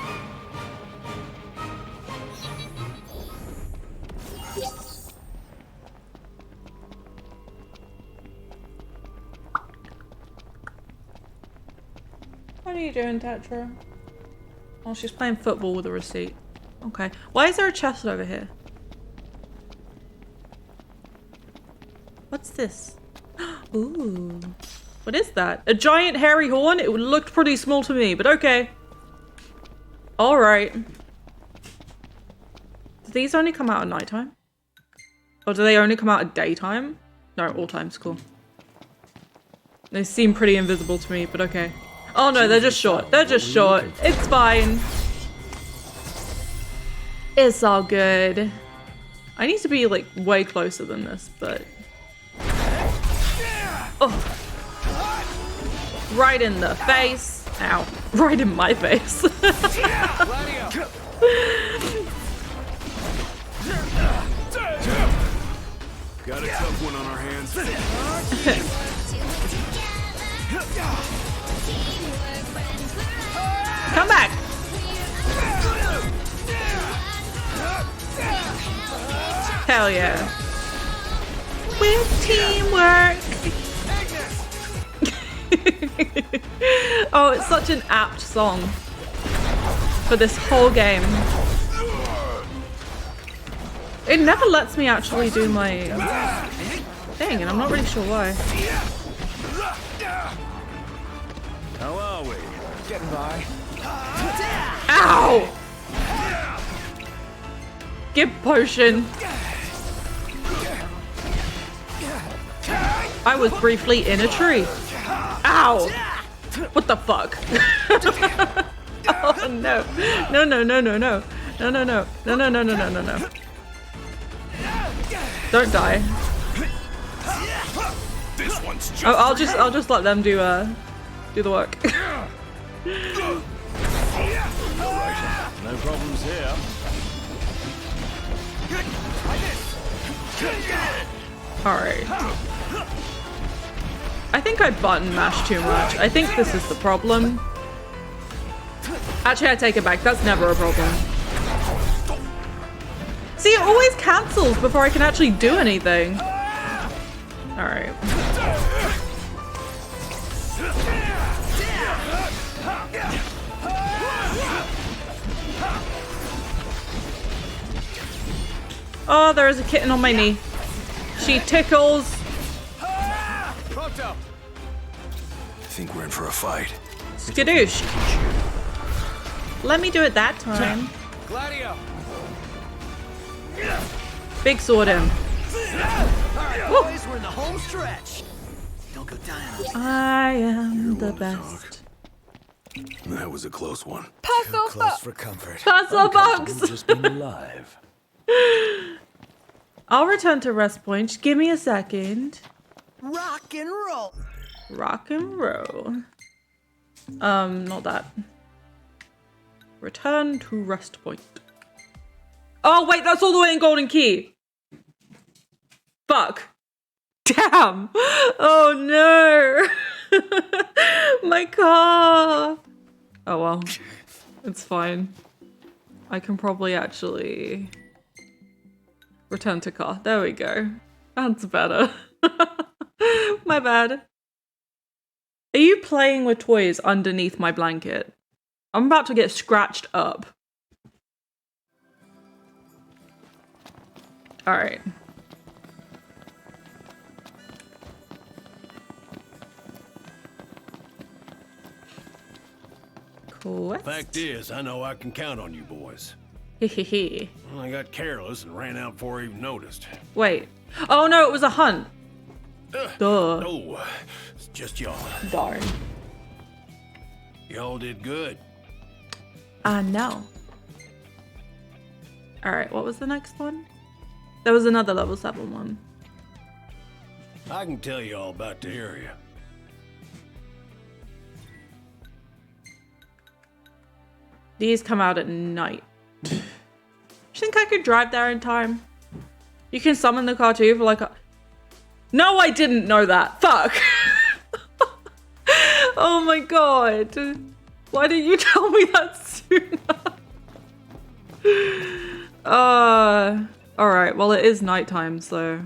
Speaker 1: What are you doing, Tetra? Oh, she's playing football with a receipt. Okay. Why is there a chest over here? What's this? Ooh. What is that? A giant hairy horn? It looked pretty small to me, but okay. Alright. Do these only come out at nighttime? Or do they only come out at daytime? No, all time's cool. They seem pretty invisible to me, but okay. Oh no, they're just short. They're just short. It's fine. It's all good. I need to be like way closer than this, but... Oh. Right in the face. Ow. Right in my face.
Speaker 7: Got a tough one on our hands.
Speaker 1: Come back. Hell yeah. With teamwork. Oh, it's such an apt song for this whole game. It never lets me actually do my thing, and I'm not really sure why.
Speaker 14: How are we?
Speaker 12: Getting by.
Speaker 1: Ow! Give potion. I was briefly in a tree. Ow! What the fuck? Oh no. No, no, no, no, no. No, no, no. No, no, no, no, no, no, no. Don't die.
Speaker 7: This one's just
Speaker 1: I'll just let them do the work.
Speaker 14: No problems here.
Speaker 1: Alright. I think I button mashed too much. I think this is the problem. Actually, I take it back. That's never a problem. See, it always cancels before I can actually do anything. Alright. Oh, there is a kitten on my knee. She tickles.
Speaker 7: I think we're in for a fight.
Speaker 1: Skadoosh. Let me do it that time.
Speaker 2: Gladio.
Speaker 1: Big sword him.
Speaker 21: Alright, boys, we're in the home stretch. Don't go dying.
Speaker 1: I am the best.
Speaker 7: That was a close one.
Speaker 1: Puzzle
Speaker 12: Close for comfort.
Speaker 1: Puzzle box.
Speaker 14: Just being alive.
Speaker 1: I'll return to rest point. Just give me a second.
Speaker 21: Rock and roll.
Speaker 1: Rock and roll. Not that. Return to rest point. Oh, wait, that's all the way in Golden Key. Fuck. Damn. Oh, no. My car. Oh, well. It's fine. I can probably actually return to car. There we go. That's better. My bad. Are you playing with toys underneath my blanket? I'm about to get scratched up. All right. Cool.
Speaker 4: Fact is, I know I can count on you boys.
Speaker 1: Hehehe.
Speaker 4: Well, I got careless and ran out before I even noticed.
Speaker 1: Wait. Oh no, it was a hunt. Duh.
Speaker 4: No, it's just y'all.
Speaker 1: Darn.
Speaker 4: Y'all did good.
Speaker 1: I know. All right, what was the next one? There was another level 7 one.
Speaker 4: I can tell you all about the area.
Speaker 1: These come out at night. Do you think I could drive there in time? You can summon the car too for like a... No, I didn't know that. Fuck. Oh my god. Why didn't you tell me that sooner? Alright, well it is nighttime, so...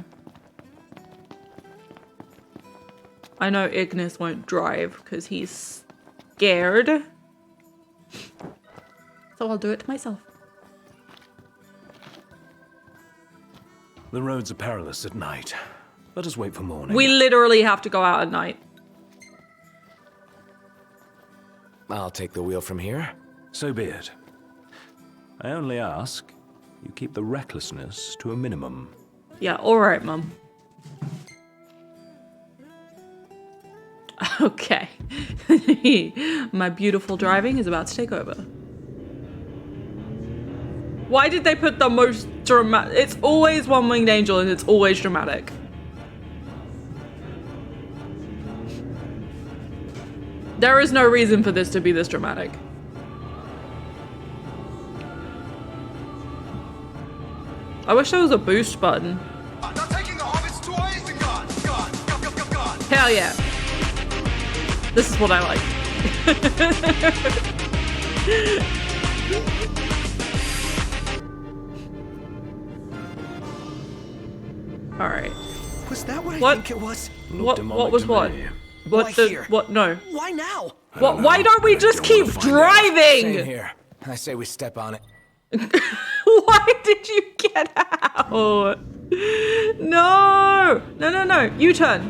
Speaker 1: I know Ignis won't drive because he's scared. So I'll do it myself.
Speaker 14: The roads are perilous at night. Let us wait for morning.
Speaker 1: We literally have to go out at night.
Speaker 12: I'll take the wheel from here.
Speaker 14: So be it. I only ask you keep the recklessness to a minimum.
Speaker 1: Yeah, alright, Mum. Okay. My beautiful driving is about to take over. Why did they put the most dramatic? It's always one-winged angel and it's always dramatic. There is no reason for this to be this dramatic. I wish there was a boost button. Hell yeah. This is what I like. All right.
Speaker 21: Was that what
Speaker 1: What?
Speaker 21: I think it was?
Speaker 1: What was what? What
Speaker 21: Why
Speaker 1: the
Speaker 21: here?
Speaker 1: what? No.
Speaker 21: Why now?
Speaker 1: What? Why don't we just keep
Speaker 12: Same
Speaker 1: driving?
Speaker 12: here. I say we step on it.
Speaker 1: Why did you get out? No! No, no, no. U-turn.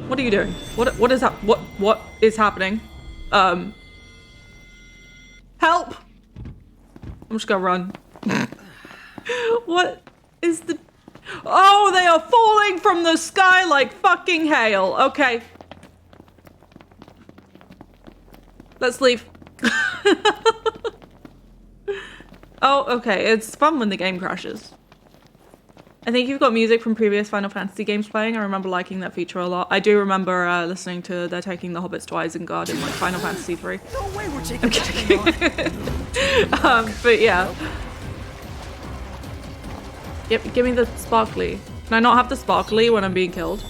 Speaker 1: What are you doing? What is that? What is happening? Help! I'm just gonna run. What is the... Oh, they are falling from the sky like fucking hail. Okay. Let's leave. Oh, okay. It's fun when the game crashes. I think you've got music from previous Final Fantasy games playing. I remember liking that feature a lot. I do remember listening to They're Taking the Hobbits to Isengard in like Final Fantasy 3.
Speaker 21: No way we're taking
Speaker 1: I'm kidding. But yeah. Give me the sparkly. Can I not have the sparkly when I'm being killed?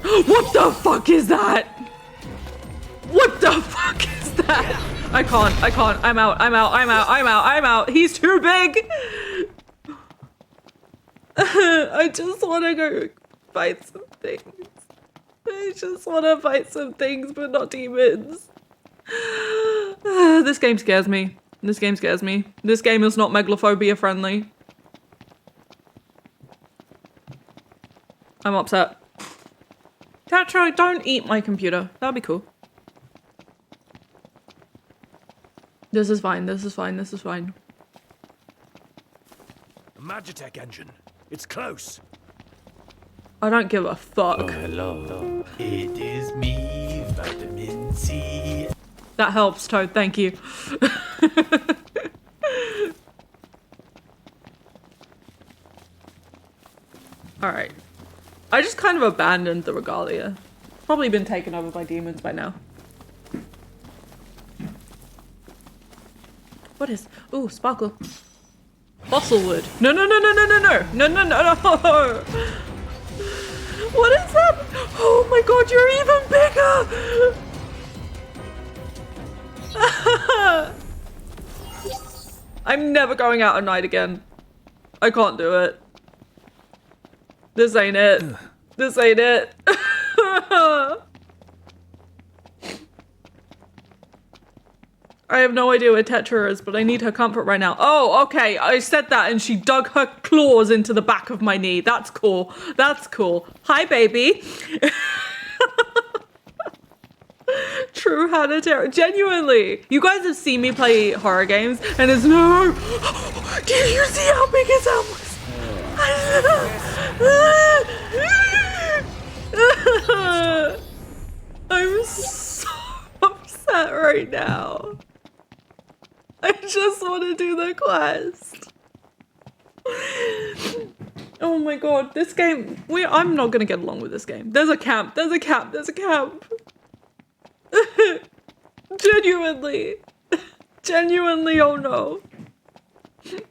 Speaker 1: What the fuck is that? What the fuck is that? I can't. I'm out. He's too big. I just want to go fight some things. I just want to fight some things, but not demons. This game scares me. This game is not megalophobia friendly. I'm upset. Tetra, don't eat my computer. That'd be cool. This is fine.
Speaker 14: The Magitech engine. It's close.
Speaker 1: I don't give a fuck.
Speaker 6: Oh, hello. It is me, Vitamin C.
Speaker 1: That helps, Toad. Thank you. Alright. I just kind of abandoned the regalia. Probably been taken over by demons by now. What is... Ooh, sparkle. Fossil wood. No. What is that? Oh my god, you're even bigger! I'm never going out at night again. I can't do it. This ain't it. I have no idea where Tetra is, but I need her comfort right now. Oh, okay. I said that and she dug her claws into the back of my knee. That's cool. Hi, baby. True Hatterpillar. Genuinely. You guys have seen me play horror games and it's no... Did you see how big his arm was? I'm so upset right now. I just want to do the quest. Oh my god, this game... I'm not gonna get along with this game. There's a camp. Genuinely, oh no.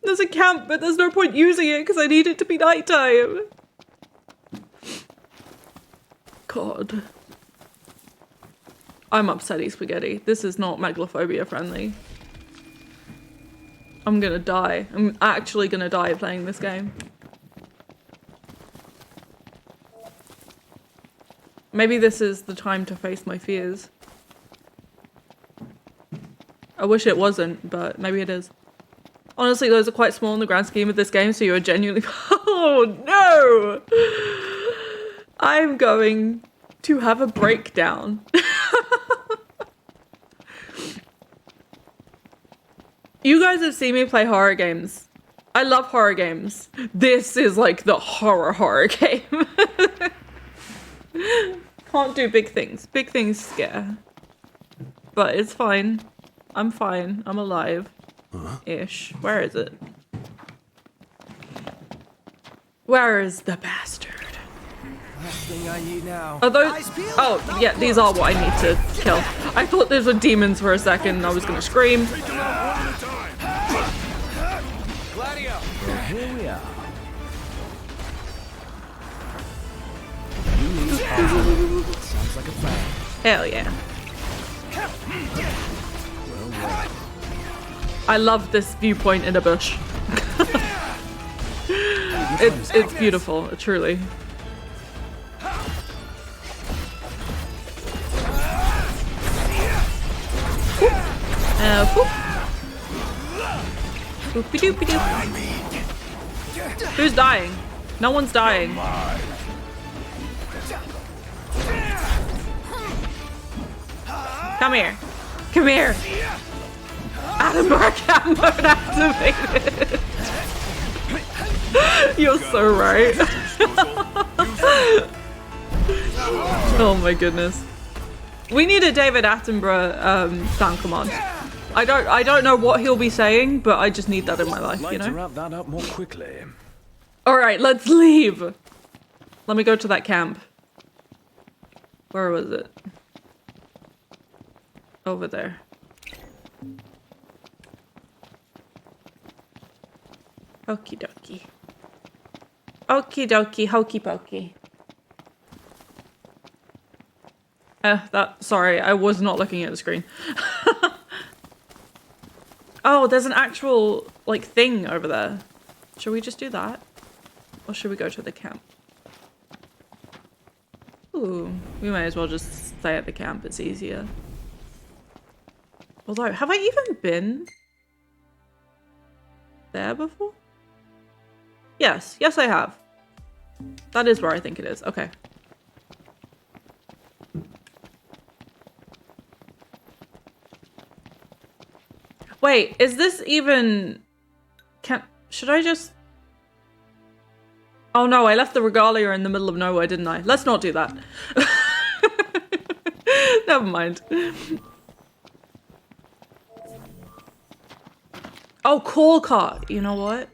Speaker 1: There's a camp, but there's no point using it because I need it to be nighttime. God. I'm upsetty spaghetti. This is not megalophobia friendly. I'm gonna die. I'm actually gonna die playing this game. Maybe this is the time to face my fears. I wish it wasn't, but maybe it is. Honestly, those are quite small in the grand scheme of this game, so you're genuinely... Oh no! I'm going to have a breakdown. You guys have seen me play horror games. I love horror games. This is like the horror game. Can't do big things. Big things scare. But it's fine. I'm fine. I'm alive. Ish. Where is it? Where is the bastard?
Speaker 21: Last thing I need now.
Speaker 1: Are those... Oh, yeah, these are what I need to kill. I thought those were demons for a second and I was gonna scream.
Speaker 14: Here we are. Sounds like a plan.
Speaker 1: Hell yeah. I love this viewpoint in a bush. It's beautiful, truly. Who's dying? No one's dying. Come here. Come here. Hatterpillar camp mode activated. You're so right. Oh my goodness. We need a David Attenborough sound command. I don't know what he'll be saying, but I just need that in my life, you know?
Speaker 14: To wrap that up more quickly.
Speaker 1: All right, let's leave. Let me go to that camp. Where was it? Over there. Okie dokie. Okie dokie, hokey pokey. Sorry, I was not looking at the screen. Oh, there's an actual, like, thing over there. Should we just do that? Or should we go to the camp? Ooh, we may as well just stay at the camp, it's easier. Although, have I even been there before? Yes, yes I have. That is where I think it is, okay. Wait, is this even... Should I just... Oh no, I left the regalia in the middle of nowhere, didn't I? Let's not do that. Never mind. Oh, call car. You know what?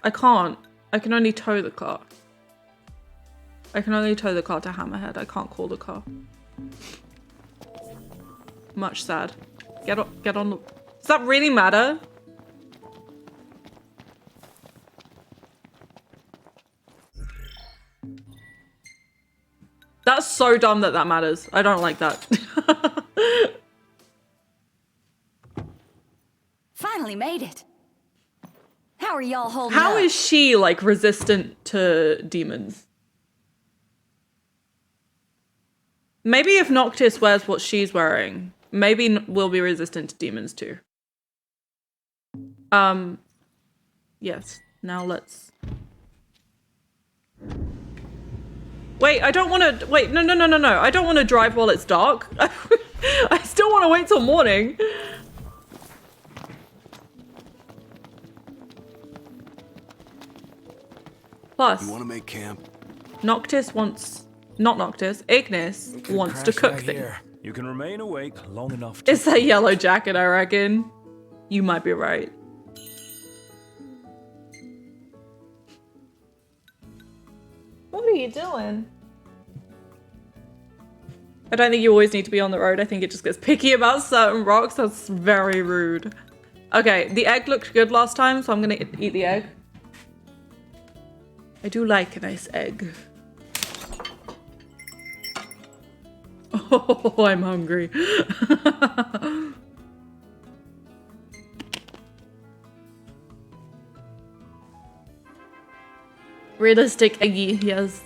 Speaker 1: I can't. I can only tow the car. I can only tow the car to Hammerhead. I can't call the car. Much sad. Get on the... Does that really matter? That's so dumb that that matters. I don't like that.
Speaker 3: Finally made it. How are y'all holding
Speaker 1: How
Speaker 3: up?
Speaker 1: is she, like, resistant to demons? Maybe if Noctis wears what she's wearing, maybe we'll be resistant to demons too. Yes. Now let's... Wait, I don't want to... Wait, no. I don't want to drive while it's dark. I still want to wait till morning. Plus...
Speaker 7: You want to make camp?
Speaker 1: Noctis wants... Not Noctis. Ignis wants to cook things.
Speaker 14: You can remain awake long enough to...
Speaker 1: It's that yellow jacket, I reckon. You might be right. What are you doing? I don't think you always need to be on the road. I think it just gets picky about certain rocks. That's very rude. Okay, the egg looked good last time, so I'm gonna eat the egg. I do like a nice egg. Oh, I'm hungry. Realistic eggy, yes.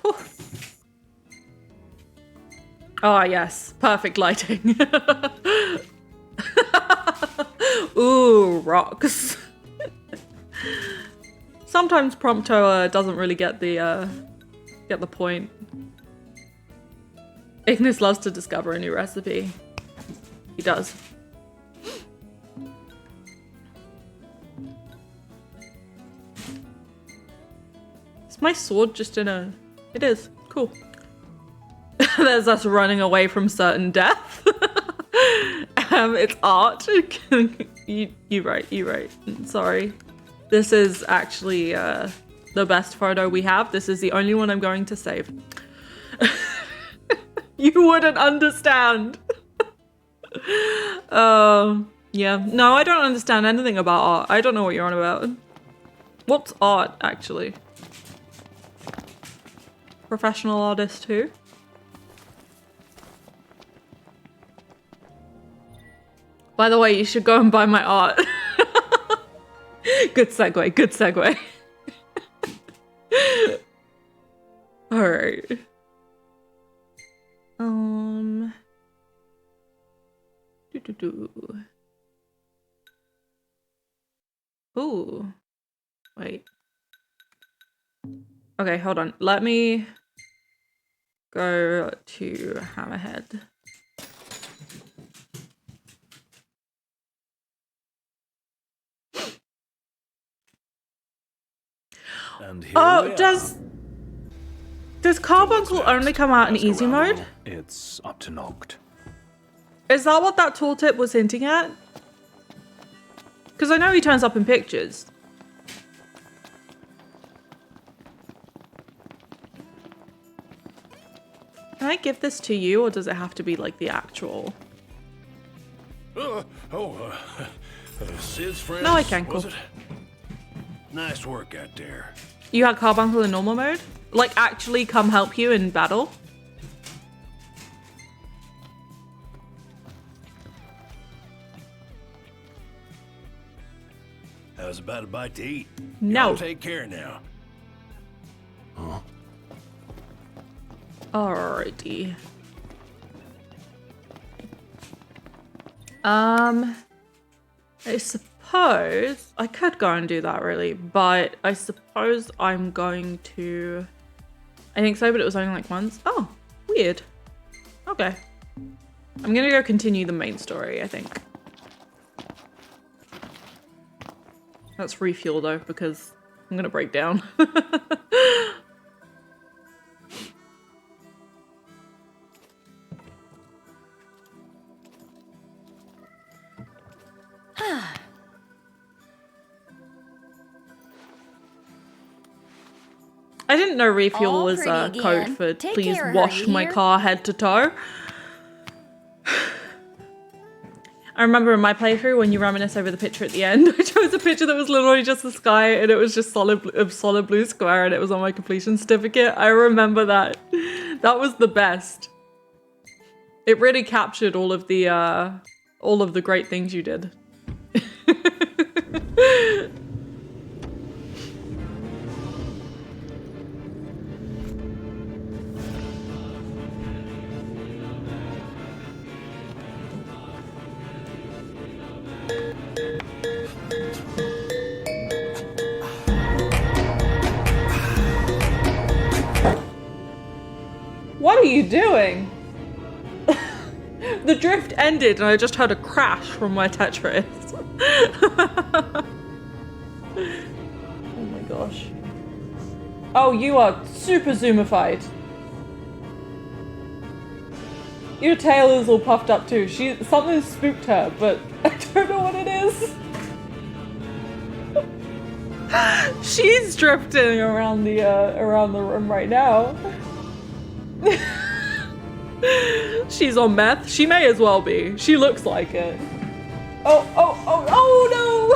Speaker 1: Whew. Oh, yes. Perfect lighting. Ooh, rocks. Sometimes Prompto doesn't really get the point. Ignis loves to discover a new recipe. He does. Is my sword just in a... It is. Cool. There's us running away from certain death. It's art. You right. Sorry. This is actually the best photo we have. This is the only one I'm going to save. You wouldn't understand. Yeah. No, I don't understand anything about art. I don't know what you're on about. What's art, actually? Professional artist too? By the way, you should go and buy my art. Good segue, good segue. Alright. Ooh. Wait. Okay, hold on. Let me go to Hammerhead.
Speaker 14: And here
Speaker 1: Oh,
Speaker 14: we are.
Speaker 1: does Carbuncle only come out in easy mode?
Speaker 14: It's up to Noct.
Speaker 1: Is that what that tooltip was hinting at? Because I know he turns up in pictures. Can I give this to you, or does it have to be like the actual?
Speaker 4: Sid's friend.
Speaker 1: No, I can. Cool.
Speaker 4: Nice work out there.
Speaker 1: You had Carbuncle in normal mode? Like actually come help you in battle?
Speaker 4: I was about a bite to eat.
Speaker 1: No.
Speaker 4: Y'all take care now. Huh?
Speaker 1: Alrighty. I suppose I could go and do that really, but I suppose I'm going to. I think so, but it was only like once. Oh, weird. Okay. I'm gonna go continue the main story, I think. Let's refuel though, because I'm gonna break down. I didn't know refuel
Speaker 3: All
Speaker 1: was a
Speaker 3: pretty
Speaker 1: code
Speaker 3: again.
Speaker 1: for
Speaker 3: Take
Speaker 1: please
Speaker 3: care of her,
Speaker 1: wash
Speaker 3: you
Speaker 1: my
Speaker 3: hear?
Speaker 1: car head to toe. I remember in my playthrough when you reminisce over the picture at the end, I chose a picture that was literally just the sky and it was just solid blue square and it was on my completion certificate. I remember that. That was the best. It really captured all of the great things you did. What are you doing? The drift ended and I just heard a crash from where Tetra is. Oh my gosh. Oh, you are super zoomified. Your tail is all puffed up too. Something spooked her, but I don't know what it is. She's drifting around the room right now. She's on meth. She may as well be. She looks like it. Oh no!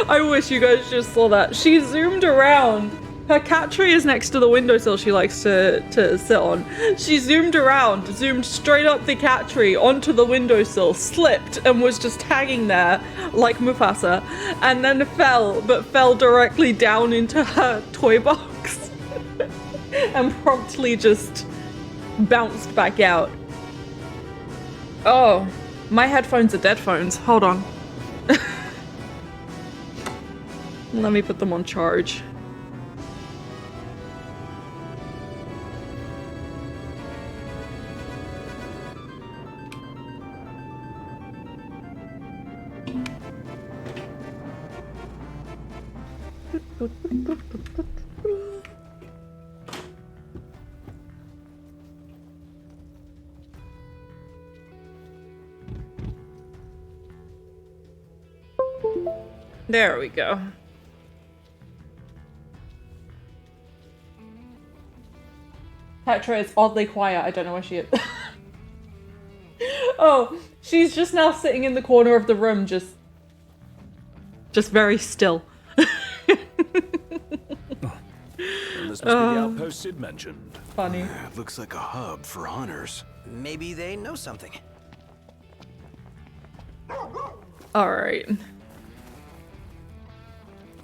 Speaker 1: I wish you guys just saw that. She zoomed around. Her cat tree is next to the windowsill she likes to sit on. She zoomed around, zoomed straight up the cat tree onto the windowsill, slipped and was just hanging there like Mufasa, and then fell directly down into her toy box and promptly just bounced back out. Oh, my headphones are dead phones. Hold on. Let me put them on charge. There we go. Petra is oddly quiet. I don't know where she is. Oh, she's just now sitting in the corner of the room, just very still.
Speaker 8: And this must be the outpost Sid mentioned.
Speaker 1: Funny.
Speaker 7: It looks like a hub for hunters.
Speaker 9: Maybe they know something.
Speaker 1: Alright.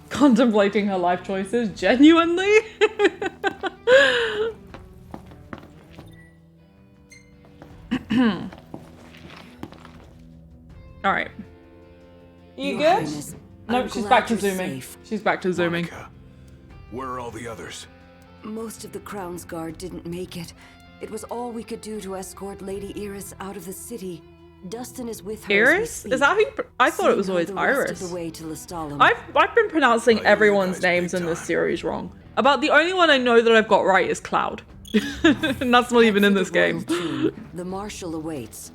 Speaker 1: Contemplating her life choices, genuinely? Alright. You good?
Speaker 11: Highness,
Speaker 1: No,
Speaker 11: I'm
Speaker 1: she's
Speaker 11: glad
Speaker 1: back to
Speaker 11: you're
Speaker 1: zooming.
Speaker 11: safe.
Speaker 1: She's back to zooming.
Speaker 7: Monica, where are all the others?
Speaker 11: Most of the Crown's Guard didn't make it. It was all we could do to escort Lady Iris out of the city. Dustin is with her.
Speaker 1: Iris? Is that who you I thought it was always Iris.
Speaker 11: The way to Lestalem.
Speaker 1: I've been pronouncing everyone's names in this series wrong. About the only one I know that I've got right is Cloud. And that's not even in this game.
Speaker 11: The marshal awaits.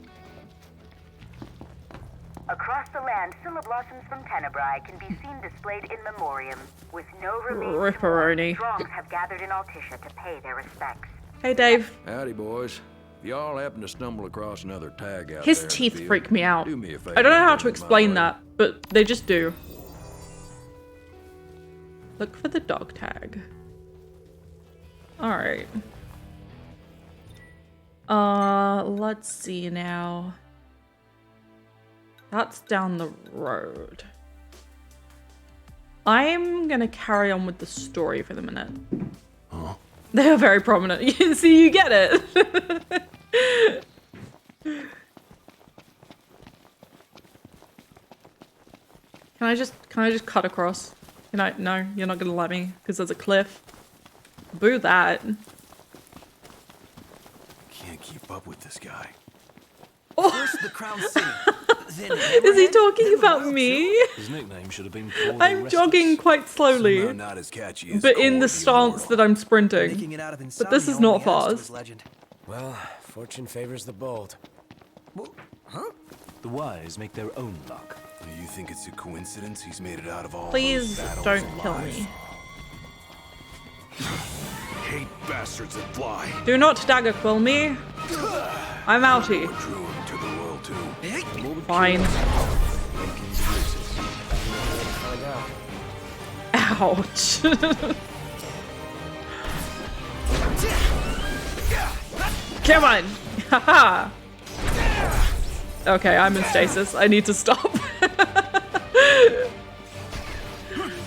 Speaker 17: Across the land, blossoms from Tenebrae can be seen displayed in memoriam. With no remains,
Speaker 1: Ripperoni.
Speaker 17: throngs have gathered in Altisha to pay their respects.
Speaker 1: Hey, Dave.
Speaker 5: Howdy, boys. If y'all happen to stumble across another tag out
Speaker 1: His
Speaker 5: there in the
Speaker 1: teeth
Speaker 5: field,
Speaker 1: freak me out.
Speaker 5: do me a favor
Speaker 1: I don't know how
Speaker 5: and
Speaker 1: to
Speaker 5: bring them my
Speaker 1: explain
Speaker 5: way.
Speaker 1: that, but they just do. Look for the dog tag. Alright. Let's see now. That's down the road. I'm gonna carry on with the story for the minute.
Speaker 7: Huh?
Speaker 1: They are very prominent. You can see, you get it. Can I just cut across? Can I? No, you're not gonna let me because there's a cliff. Boo that.
Speaker 7: Can't keep up with this guy.
Speaker 21: First the Crown City. Then
Speaker 1: Is he talking about me?
Speaker 8: His nickname should have been called the
Speaker 1: I'm
Speaker 8: Restless.
Speaker 1: jogging quite slowly,
Speaker 7: Somehow not as catchy as
Speaker 1: but in the
Speaker 7: Core
Speaker 1: stance that I'm sprinting.
Speaker 21: Making it out of
Speaker 1: But this is
Speaker 21: insomnia
Speaker 1: not
Speaker 21: only adds to his
Speaker 1: fast.
Speaker 21: legend.
Speaker 12: Well, fortune favors the bold.
Speaker 21: Huh?
Speaker 8: The wise make their own luck.
Speaker 7: Do you think it's a coincidence he's made it out of all
Speaker 1: Please
Speaker 7: those battles
Speaker 1: don't kill
Speaker 7: alive?
Speaker 1: me.
Speaker 7: Hate bastards that fly.
Speaker 1: Do not dagger quill me. I'm outie.
Speaker 7: Drew him to the world too.
Speaker 1: Fine. Ouch. Come on. Haha. Okay, I'm in stasis. I need to stop.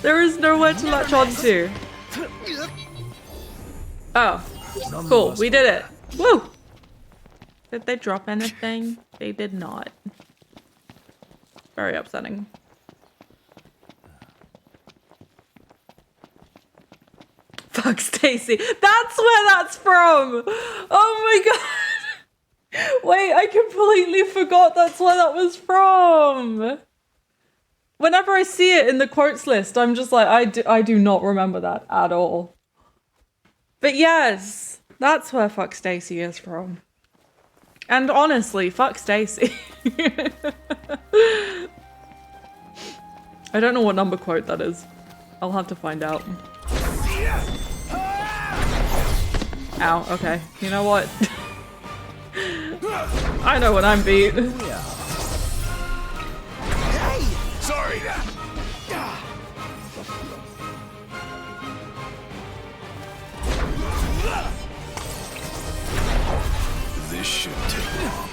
Speaker 1: There is nowhere to latch onto. Oh, cool. We did it. Woo! Did they drop anything? They did not. Very upsetting. Fuck Stacy. That's where that's from! Oh my god! Wait, I completely forgot that's where that was from! Whenever I see it in the quotes list, I'm just like, I do not remember that at all. But yes, that's where fuck Stacy is from. And honestly, fuck Stacy. I don't know what number quote that is. I'll have to find out. Ow, okay. You know what? I know when I'm beat.
Speaker 7: Sorry. This should take long.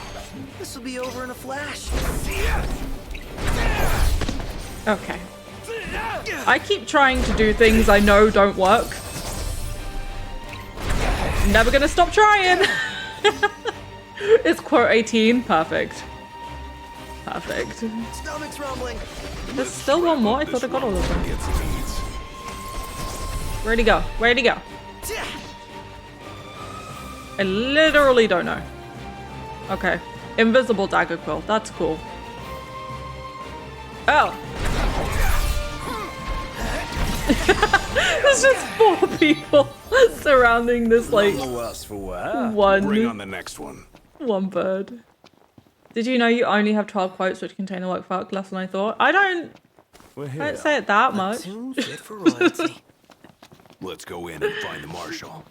Speaker 21: This will be over in a flash.
Speaker 1: Okay. I keep trying to do things I know don't work. Never gonna stop trying. It's quote 18. Perfect. Perfect.
Speaker 21: Stomach's rumbling.
Speaker 1: There's still one more. I thought I got all of them. Where'd he go? Where'd he go? I literally don't know. Okay. Invisible dagger quill. That's cool. Oh. There's just 4 people surrounding this like
Speaker 7: Bring on the next one.
Speaker 1: one bird. Did you know you only have 12 quotes which contain the word fuck? Less than I thought. I don't say it that much.
Speaker 21: Fit for royalty.
Speaker 7: Let's go in and find the marshal.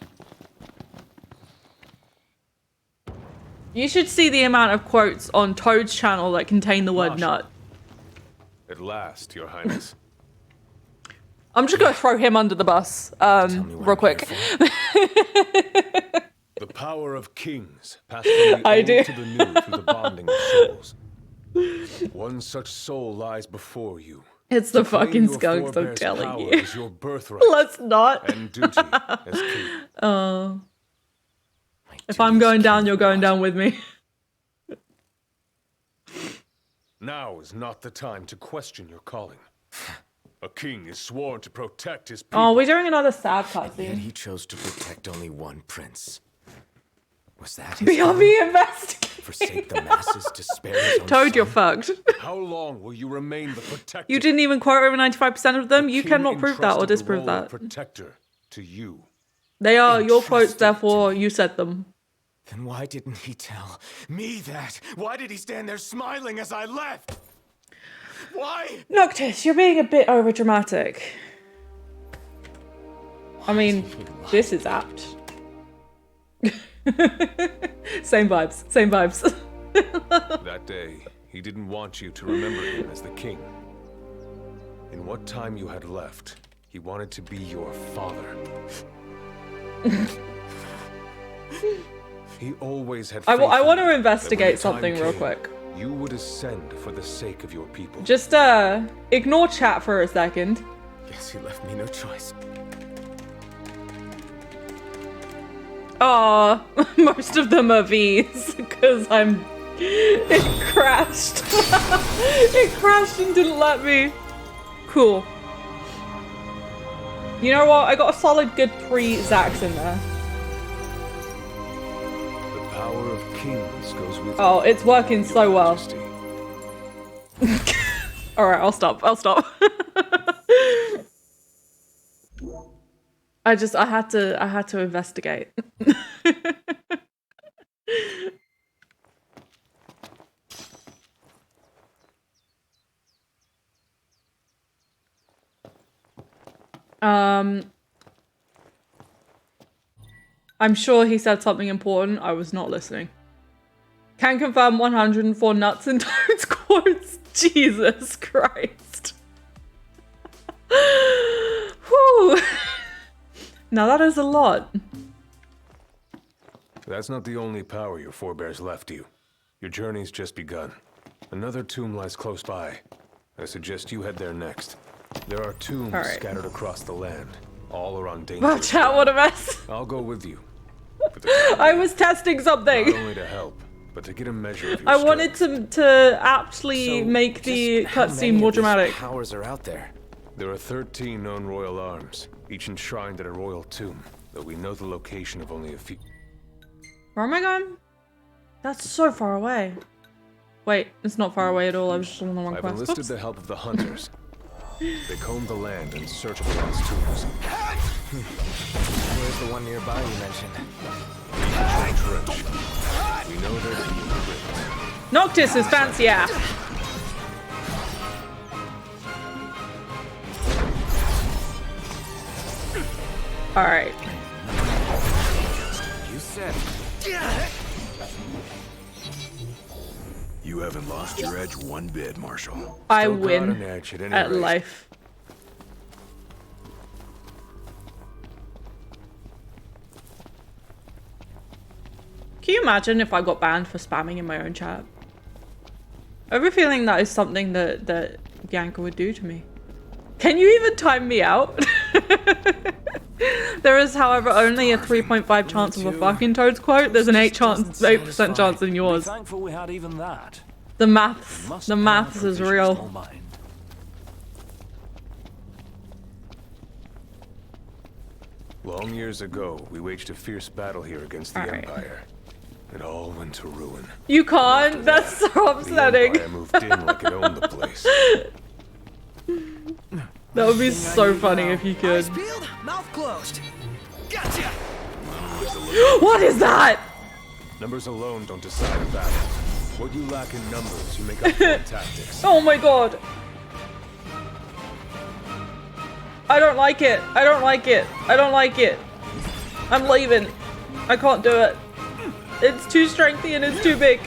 Speaker 1: You should see the amount of quotes on Toad's channel that contain the word nut.
Speaker 15: At last, Your Highness.
Speaker 1: I'm just gonna throw him under the bus, real quick.
Speaker 15: The power of kings passed from the
Speaker 1: I
Speaker 15: old
Speaker 1: do.
Speaker 15: to the new through the bonding of souls. One such soul lies before you.
Speaker 1: It's the
Speaker 15: To claim
Speaker 1: fucking
Speaker 15: your
Speaker 1: skunks, I'm
Speaker 15: forebears'
Speaker 1: telling
Speaker 15: power
Speaker 1: you.
Speaker 15: is your birthright
Speaker 1: Let's not.
Speaker 15: and duty as king.
Speaker 1: Oh. If I'm going down, you're going down with me.
Speaker 15: Now is not the time to question your calling. A king is sworn to protect his people.
Speaker 1: Oh, we're doing another sad
Speaker 12: Yet
Speaker 1: cutscene.
Speaker 12: he chose to protect only one prince. Was that his
Speaker 1: Beyond
Speaker 12: calling?
Speaker 1: me investigate.
Speaker 12: Forsake the masses to spare his own
Speaker 1: Toad, you're
Speaker 12: son?
Speaker 1: fucked.
Speaker 15: How long will you remain the protector?
Speaker 1: You didn't even quote over 95% of them. You
Speaker 15: King
Speaker 1: cannot prove that or
Speaker 15: entrusted the
Speaker 1: disprove
Speaker 15: role of
Speaker 1: that.
Speaker 15: protector to you.
Speaker 1: They are your quotes, therefore you said them.
Speaker 12: Then why didn't he tell me that? Why did he stand there smiling as I left? Why?
Speaker 1: Noctis, you're being a bit overdramatic. I mean, this is apt. Same vibes, same vibes.
Speaker 15: That day, he didn't want you to remember him as the king. In what time you had left, he wanted to be your father. He always had faith
Speaker 1: I want
Speaker 15: in
Speaker 1: to
Speaker 15: you,
Speaker 1: investigate
Speaker 15: that when the
Speaker 1: something
Speaker 15: time
Speaker 1: real
Speaker 15: came,
Speaker 1: quick.
Speaker 15: You would ascend for the sake of your people.
Speaker 1: Just ignore chat for a second.
Speaker 12: Guess he left me no choice.
Speaker 1: Aw, most of them are V's because it crashed. It crashed and didn't let me. Cool. You know what? I got a solid good 3 Zacks in there.
Speaker 15: The power of kings goes with
Speaker 1: Oh, it's working so well. Alright, I'll stop. I had to investigate. I'm sure he said something important. I was not listening. Can confirm 104 nuts and toads quotes. Jesus Christ. Whew. Now that is a lot.
Speaker 15: That's not the only power your forebears left you. Your journey's just begun. Another tomb lies close by. I suggest you head there next. There are tombs scattered across the land. All are on dangerous
Speaker 1: Watch out, what a mess.
Speaker 15: I'll go with you.
Speaker 1: I was testing something.
Speaker 15: Not only to help, but to get a measure of your
Speaker 1: I wanted to aptly make the cutscene more dramatic.
Speaker 12: Powers are out there.
Speaker 15: There are 13 known royal arms, each enshrined at a royal tomb, though we know the location of only a few.
Speaker 1: Where am I going? That's so far away. Wait, it's not far away at all. I was just on the wrong
Speaker 15: I've
Speaker 1: quest.
Speaker 15: enlisted
Speaker 1: Oops.
Speaker 15: the help of the hunters. They comb the land in search of the lost tombs.
Speaker 12: Where's the one nearby you mentioned?
Speaker 15: Trench. We know they're to be equipped.
Speaker 1: Noctis is fancy ass. Alright.
Speaker 12: You said.
Speaker 7: You haven't lost your edge one bit, Marshal.
Speaker 1: I
Speaker 15: Still got
Speaker 1: win
Speaker 15: an edge at any
Speaker 1: at
Speaker 15: rate.
Speaker 1: life. Can you imagine if I got banned for spamming in my own chat? I have a feeling that is something that Bianca would do to me. Can you even time me out? There is, however, only a 3.5 chance of a fucking Toads quote. There's an 8% chance in yours.
Speaker 8: Be thankful we had even that.
Speaker 1: The maths is real.
Speaker 15: Long years ago, we waged a fierce battle here against the Empire. It all went to ruin.
Speaker 1: You can't. That's so upsetting.
Speaker 15: The Empire moved in like it owned the place.
Speaker 1: That would be so funny if you could.
Speaker 21: Eyes peeled, mouth closed. Gotcha.
Speaker 1: What is that?
Speaker 15: Numbers alone don't decide a battle. What you lack in numbers, you make up for in tactics.
Speaker 1: Oh my god. I don't like it. I don't like it. I don't like it. I'm leaving. I can't do it. It's too strengthy and it's too big.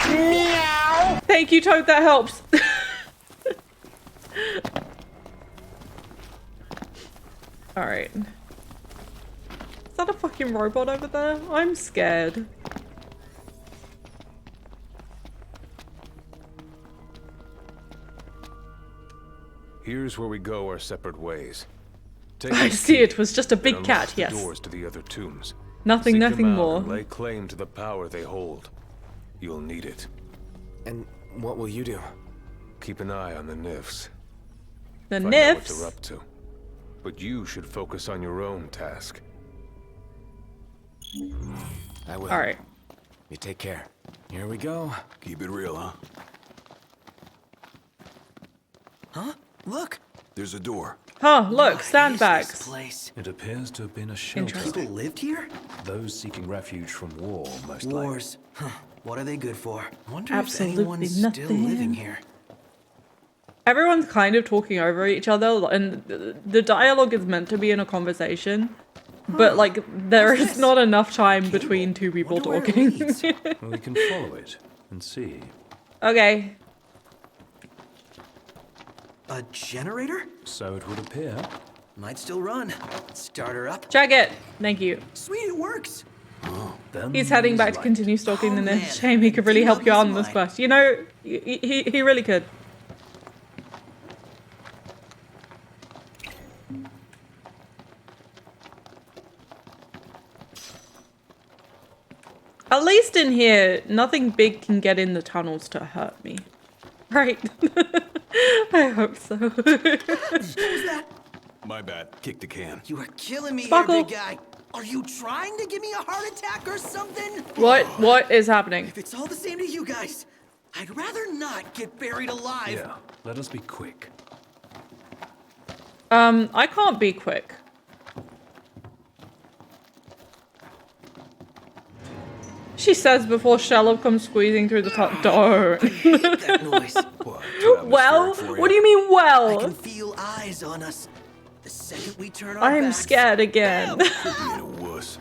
Speaker 1: Meow. Thank you, Toad. That helps. Alright. Is that a fucking robot over there? I'm scared.
Speaker 15: Here's where we go our separate ways. Take
Speaker 1: I
Speaker 15: this
Speaker 1: see
Speaker 15: key
Speaker 1: it was just a big
Speaker 15: and
Speaker 1: cat,
Speaker 15: unlock the
Speaker 1: yes.
Speaker 15: doors to the other tombs.
Speaker 1: Nothing,
Speaker 15: Seek them
Speaker 1: nothing
Speaker 15: out
Speaker 1: more.
Speaker 15: and lay claim to the power they hold. You'll need it.
Speaker 12: And what will you do?
Speaker 15: Keep an eye on the Nifs.
Speaker 1: The
Speaker 15: Find out what
Speaker 1: Nifs?
Speaker 15: they're up to. But you should focus on your own task.
Speaker 12: I will.
Speaker 1: Alright.
Speaker 12: You take care. Here we go.
Speaker 7: Keep it real, huh?
Speaker 12: Huh? Look!
Speaker 7: There's a door.
Speaker 1: Huh, look, sandbags.
Speaker 9: Place.
Speaker 14: It appears to have been a shelter.
Speaker 9: People lived here?
Speaker 14: Those seeking refuge from war, most likely.
Speaker 9: Wars. Huh. What are they good for? Wonder
Speaker 1: Absolutely
Speaker 9: if anyone's still
Speaker 1: nothing.
Speaker 9: living here.
Speaker 1: Everyone's kind of talking over each other, and the dialogue is meant to be in a conversation, but like there is not enough time between two people talking.
Speaker 14: Well, we can follow it and see.
Speaker 1: Okay.
Speaker 9: A generator?
Speaker 14: So it would appear.
Speaker 9: Might still run. Start her up.
Speaker 1: Check it. Thank you.
Speaker 9: Sweet, it works.
Speaker 1: He's heading back to continue stalking the nest. Shame he could really help you out on this quest. You know, he really could. At least in here, nothing big can get in the tunnels to hurt me. Right? I hope so.
Speaker 9: What was that?
Speaker 7: My bad. Kick the can.
Speaker 9: You are killing me
Speaker 1: Sparkle.
Speaker 9: here, big guy. Are you trying to give me a heart attack or something?
Speaker 1: What is happening?
Speaker 9: If it's all the same to you guys, I'd rather not get buried alive.
Speaker 14: Yeah, let us be quick.
Speaker 1: I can't be quick. She says before Shello comes squeezing through the top door.
Speaker 9: That noise.
Speaker 1: Well, what do you mean, well?
Speaker 9: I can feel eyes on us. The second we turn our
Speaker 1: I'm
Speaker 9: backs,
Speaker 1: scared again.
Speaker 7: Being a wuss.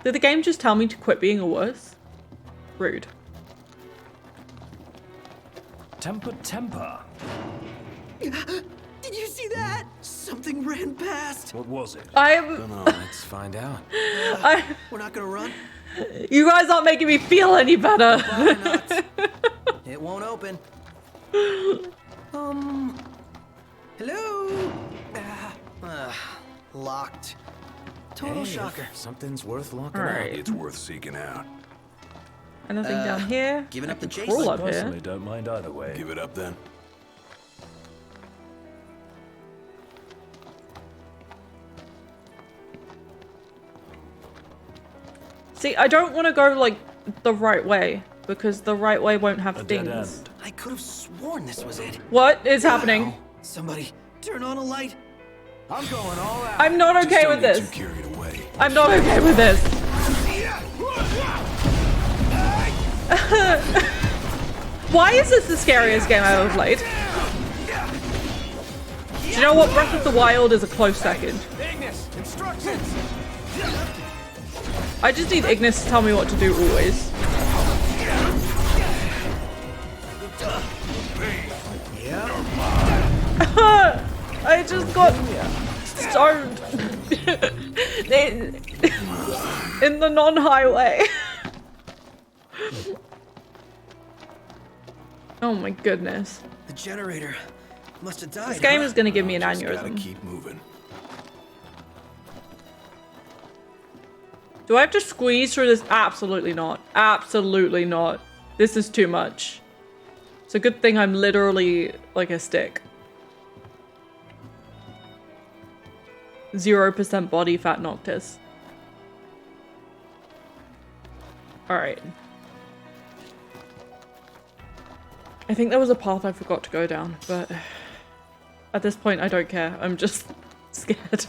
Speaker 1: Did the game just tell me to quit being a wuss? Rude.
Speaker 14: Temper, temper.
Speaker 9: Did you see that? Something ran past.
Speaker 14: What was it?
Speaker 9: Let's find out. We're not gonna run.
Speaker 1: You guys aren't making me feel any better.
Speaker 9: It won't open. Hello? Locked. Total shocker.
Speaker 5: Something's worth locking
Speaker 1: All right.
Speaker 7: It's worth seeking out.
Speaker 1: Anything down here?
Speaker 9: Giving up the chase.
Speaker 1: Crawl
Speaker 14: I
Speaker 1: up here.
Speaker 14: personally don't mind either way.
Speaker 7: Give it up then.
Speaker 1: See, I don't want to go like the right way because the right way won't have
Speaker 14: A dead
Speaker 1: things.
Speaker 14: end.
Speaker 9: I could have sworn this was it.
Speaker 1: What is happening?
Speaker 9: Somebody, turn on a light.
Speaker 5: I'm going all out.
Speaker 1: I'm not okay with this.
Speaker 7: Too carried away.
Speaker 1: I'm not okay with this. Why is this the scariest game I've ever played? Do you know what? Breath of the Wild is a close second.
Speaker 5: Ignis, instructions.
Speaker 1: I just need Ignis to tell me what to do always. I just got stoned in the non-highway. Oh my goodness.
Speaker 9: The generator must have died.
Speaker 1: This game is going to give me an
Speaker 7: Just gotta
Speaker 1: aneurysm.
Speaker 7: keep moving.
Speaker 1: Do I have to squeeze through this? Absolutely not. Absolutely not. This is too much. It's a good thing I'm literally like a stick. 0% body fat Noctis. Alright. I think there was a path I forgot to go down, but at this point I don't care. I'm just scared.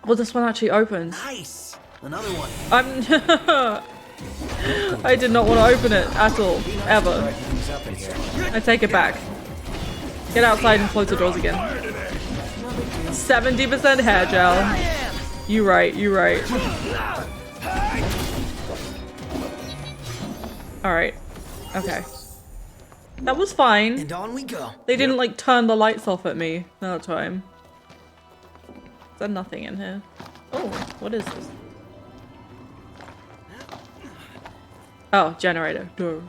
Speaker 1: Well, this one actually opens.
Speaker 9: Nice. Another one.
Speaker 1: I did not want to open it at all, ever. I take it back. Get outside and close the doors again. 70% hair gel. You right, you right. Alright. Okay. That was fine.
Speaker 9: And on we go.
Speaker 1: They didn't like turn the lights off at me that time. Is there nothing in here? Oh, what is this? Oh, generator. Derp.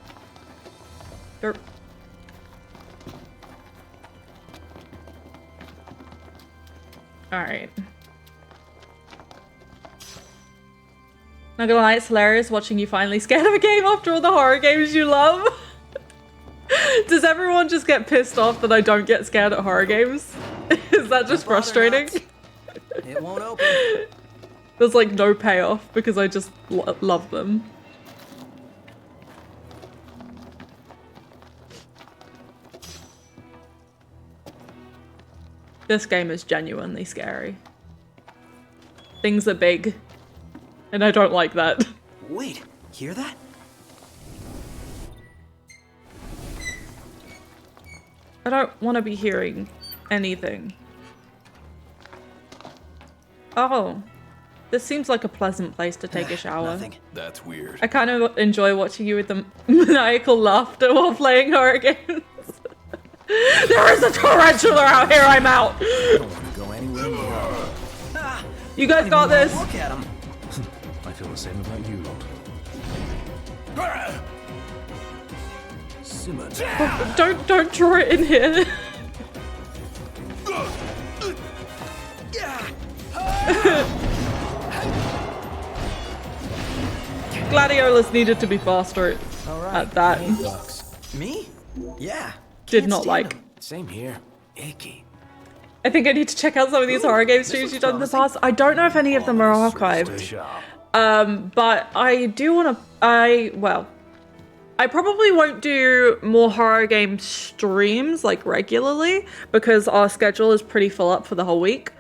Speaker 1: Derp. Alright. Not gonna lie, it's hilarious watching you finally scared of a game after all the horror games you love. Does everyone just get pissed off that I don't get scared at horror games? Is that just frustrating?
Speaker 9: It won't open.
Speaker 1: There's like no payoff because I just love them. This game is genuinely scary. Things are big, and I don't like that.
Speaker 9: Wait, hear that?
Speaker 1: I don't want to be hearing anything. Oh, this seems like a pleasant place to take a shower.
Speaker 9: Nothing.
Speaker 7: That's weird.
Speaker 1: I kind of enjoy watching you with the maniacal laughter while playing horror games. There is a tarantula out here, I'm out!
Speaker 9: I don't want to go anywhere near.
Speaker 1: You guys got this!
Speaker 9: Look at him.
Speaker 8: I feel the same about you lot.
Speaker 9: Simmer.
Speaker 1: Oh, don't draw it in here. Gladiolas needed to be faster at that.
Speaker 9: Me? Yeah.
Speaker 1: Did not like.
Speaker 9: Same here. Icky.
Speaker 1: I think I need to check out some of these horror game streams you've done in the past. I don't know if any of them are archived. But I do want to. Well, I probably won't do more horror game streams like regularly because our schedule is pretty full up for the whole week.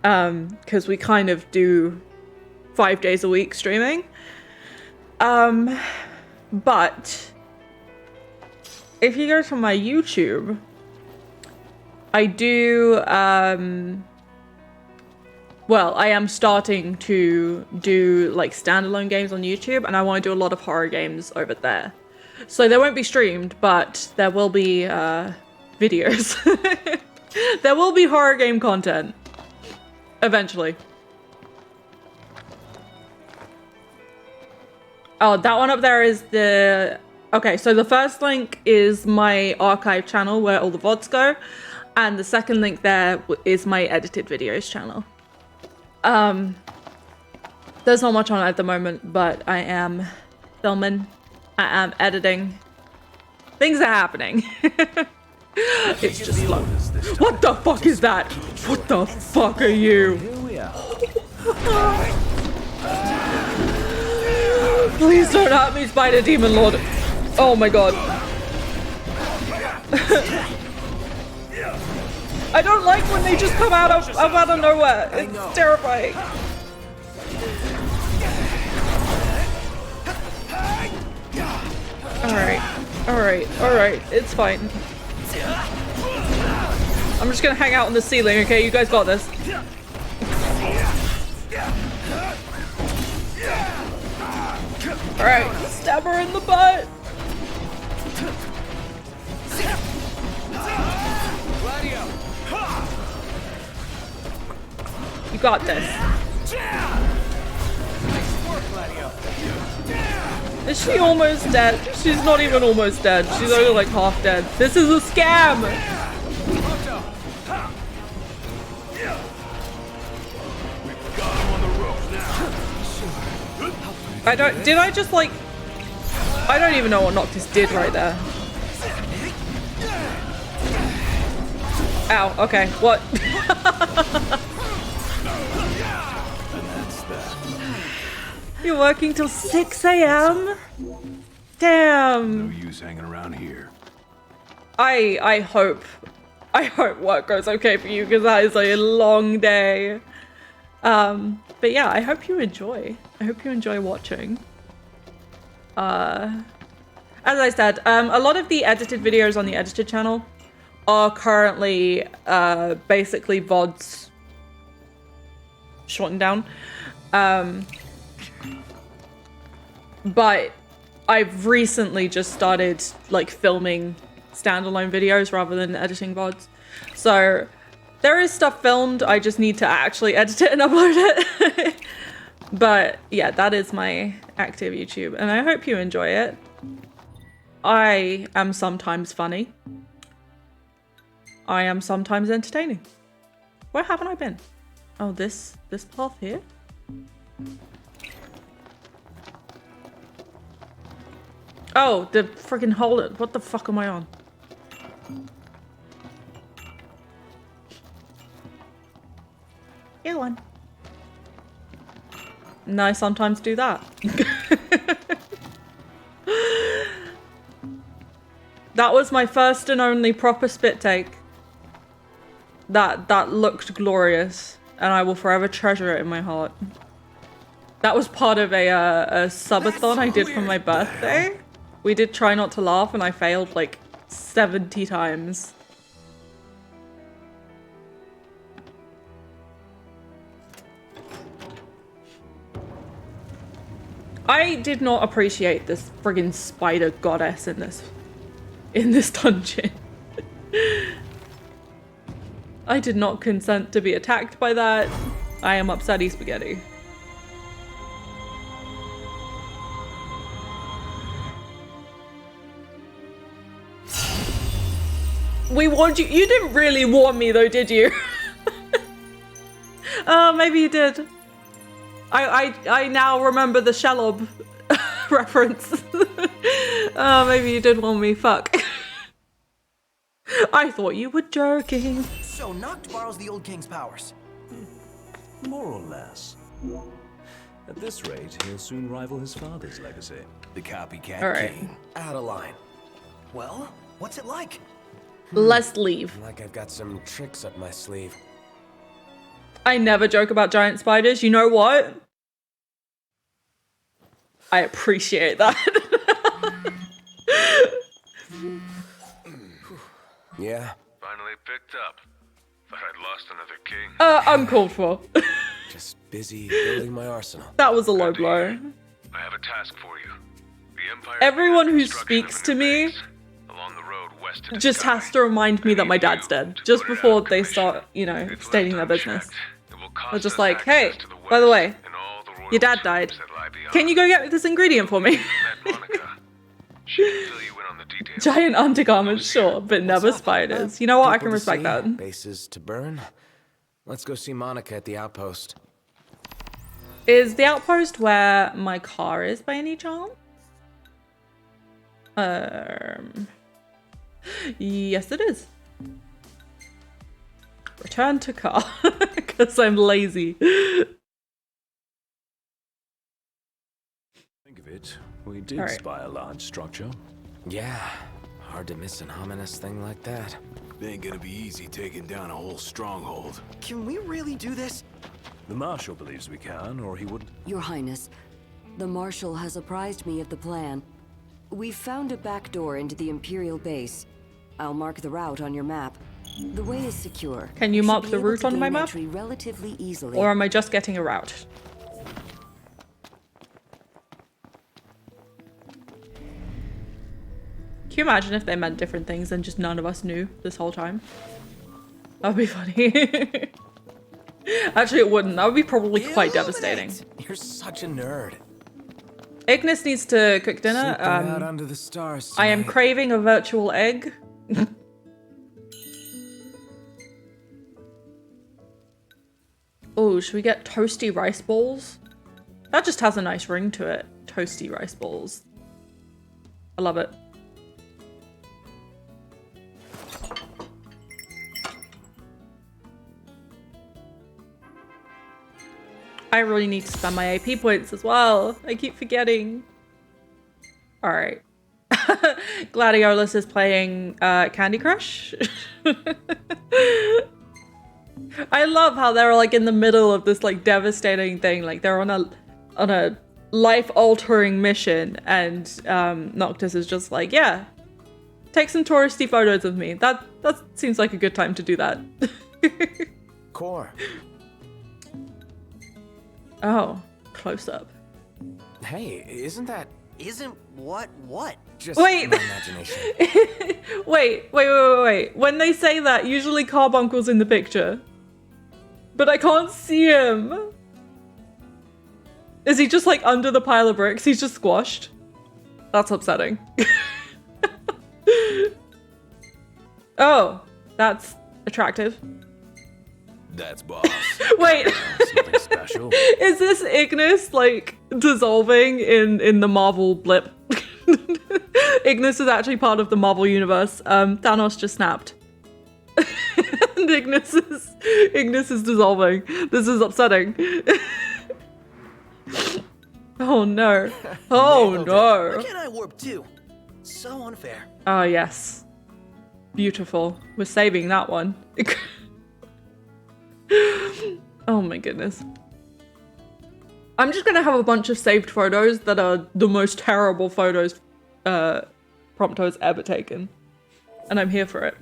Speaker 1: Because we kind of do 5 days a week streaming. But if you go to my YouTube, I do, well, I am starting to do like standalone games on YouTube, and I want to do a lot of horror games over there. So they won't be streamed, but there will be videos. There will be horror game content eventually. Oh, that one up there is the... Okay, so the first link is my archive channel where all the VODs go. And the second link there is my edited videos channel. There's not much on at the moment, but I am filming. I am editing. Things are happening. It's just slow. What the fuck is that? What the fuck are you? Please don't hurt me, Spider Demon Lord. Oh my god. I don't like when they just come out of nowhere. It's terrifying. Alright. It's fine. I'm just gonna hang out on the ceiling, okay? You guys got this. Alright, stab her in the butt. You got this. Is she almost dead? She's not even almost dead. She's only like half dead. This is a scam! Did I just like... I don't even know what Noctis did right there. Ow, okay, what? You're working till 6 AM? Damn.
Speaker 7: No use hanging around here.
Speaker 1: I hope work goes okay for you because that is a long day. But yeah, I hope you enjoy. I hope you enjoy watching. As I said, a lot of the edited videos on the edited channel are currently basically VODs shortened down. But I've recently just started like filming standalone videos rather than editing VODs. So there is stuff filmed, I just need to actually edit it and upload it. But yeah, that is my active YouTube and I hope you enjoy it. I am sometimes funny. I am sometimes entertaining. Where haven't I been? Oh, this path here? Oh, the freaking hole. What the fuck am I on? Get one. No, I sometimes do that. That was my first and only proper spit take. That looked glorious, and I will forever treasure it in my heart. That was part of a subathon I did for my birthday. We did Try Not to Laugh, and I failed like 70 times. I did not appreciate this friggin' spider goddess in this dungeon. I did not consent to be attacked by that. I am upsetty spaghetti. We warned you. You didn't really warn me though, did you? Oh, maybe you did. I now remember the Shelob reference. Oh, maybe you did warn me. Fuck. I thought you were joking.
Speaker 21: So Noct borrows the old king's powers.
Speaker 14: More or less. At this rate, he'll soon rival his father's legacy.
Speaker 7: The copycat
Speaker 1: Alright.
Speaker 7: king.
Speaker 21: Out of line. Well, what's it like?
Speaker 1: Let's leave.
Speaker 9: Like I've got some tricks up my sleeve.
Speaker 1: I never joke about giant spiders. You know what? I appreciate that.
Speaker 9: Yeah.
Speaker 15: Finally picked up. Thought I'd lost another king.
Speaker 1: Uncalled for.
Speaker 9: Just busy building my arsenal.
Speaker 1: That was a low blow.
Speaker 15: I have a task for you. The Empire
Speaker 1: Everyone who speaks to me
Speaker 15: along the road west to
Speaker 1: just has to remind me that my dad's dead. Just before they start, you know, stating their business. They're just like, hey, by the way, your dad died. Can you go get this ingredient for me? Giant undergarments, sure, but never spiders. You know what? I can respect that.
Speaker 9: Bases to burn. Let's go see Monica at the outpost.
Speaker 1: Is the outpost where my car is by any chance? Yes, it is. Return to car, because I'm lazy.
Speaker 14: Think of it, we did spy a large structure.
Speaker 9: Yeah, hard to miss an ominous thing like that.
Speaker 7: It ain't gonna be easy taking down a whole stronghold.
Speaker 21: Can we really do this?
Speaker 14: The Marshal believes we can, or he would...
Speaker 11: Your Highness, the Marshal has apprised me of the plan. We've found a back door into the Imperial base. I'll mark the route on your map. The way is secure.
Speaker 1: Can you mark the route on my map?
Speaker 11: Relatively easily.
Speaker 1: Or am I just getting a route? Can you imagine if they meant different things and just none of us knew this whole time? That would be funny. Actually, it wouldn't. That would be probably quite devastating.
Speaker 9: You're such a nerd.
Speaker 1: Ignis needs to cook dinner.
Speaker 9: Out under the stars
Speaker 1: I am craving a virtual egg. Oh, should we get toasty rice balls? That just has a nice ring to it. Toasty rice balls. I love it. I really need to spend my AP points as well. I keep forgetting. All right. Gladiolus is playing Candy Crush. I love how they're like in the middle of this like devastating thing. Like they're on a life-altering mission, and Noctis is just like, yeah, take some touristy photos of me. That seems like a good time to do that.
Speaker 9: Core.
Speaker 1: Oh, close up.
Speaker 9: Hey, isn't that...
Speaker 21: Isn't what?
Speaker 9: Just
Speaker 1: wait.
Speaker 9: my imagination.
Speaker 1: wait. When they say that, usually Carbuncle's in the picture. But I can't see him. Is he just like under the pile of bricks? He's just squashed. That's upsetting. Oh, that's attractive.
Speaker 7: That's boss.
Speaker 1: Wait.
Speaker 14: Something special.
Speaker 1: Is this Ignis like dissolving in the Marvel blip? Ignis is actually part of the Marvel universe. Thanos just snapped. And Ignis is dissolving. This is upsetting. Oh no. Oh no.
Speaker 21: Why can't I warp too? So unfair.
Speaker 1: Oh yes. Beautiful. We're saving that one. Oh my goodness. I'm just gonna have a bunch of saved photos that are the most terrible photos Prompto's ever taken. And I'm here for it.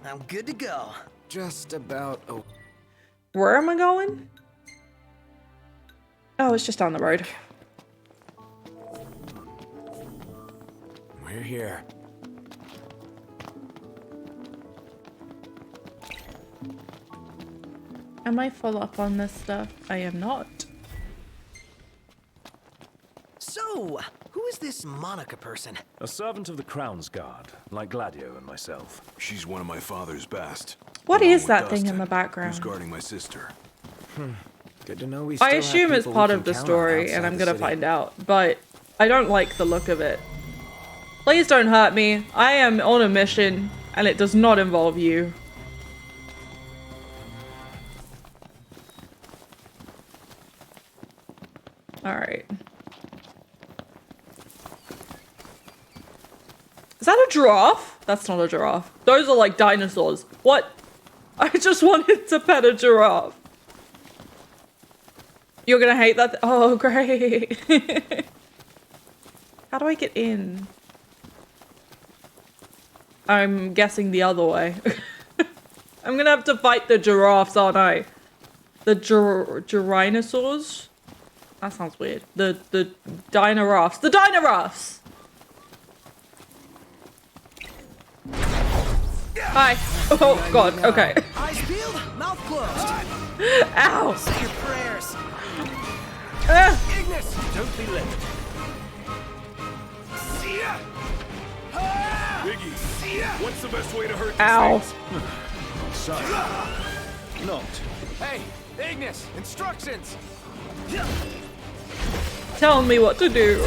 Speaker 21: I'm good to go.
Speaker 9: Just about. Oh.
Speaker 1: Where am I going? Oh, it's just down the road.
Speaker 9: We're here.
Speaker 1: Am I full up on this stuff? I am not.
Speaker 21: So, who is this Monica person?
Speaker 14: A servant of the Crown's Guard, like Gladio and myself.
Speaker 7: She's one of my father's best.
Speaker 1: What
Speaker 7: along
Speaker 1: is
Speaker 7: with
Speaker 1: that thing in
Speaker 7: Dustin,
Speaker 1: the background?
Speaker 7: Who's guarding my sister.
Speaker 9: Good to know we
Speaker 1: I assume it's part of the story, and I'm gonna find out, but I don't like the look of it. Please don't hurt me. I am on a mission, and it does not involve you. Alright. Is that a giraffe? That's not a giraffe. Those are like dinosaurs. What? I just wanted to pet a giraffe. You're gonna hate that. Oh, great. How do I get in? I'm guessing the other way. I'm gonna have to fight the giraffes, aren't I? The gyrinosaurs? That sounds weird. The dinorophs. The dinorophs! Hi. Oh god, okay.
Speaker 21: Eyes peeled, mouth closed.
Speaker 1: Ow!
Speaker 21: Say your prayers. Ignis,
Speaker 14: Don't be late.
Speaker 21: see ya.
Speaker 4: Biggie, what's the best way to hurt
Speaker 1: Ow.
Speaker 4: these
Speaker 14: Sorry. Not.
Speaker 9: Hey, Ignis, instructions.
Speaker 1: Tell me what to do.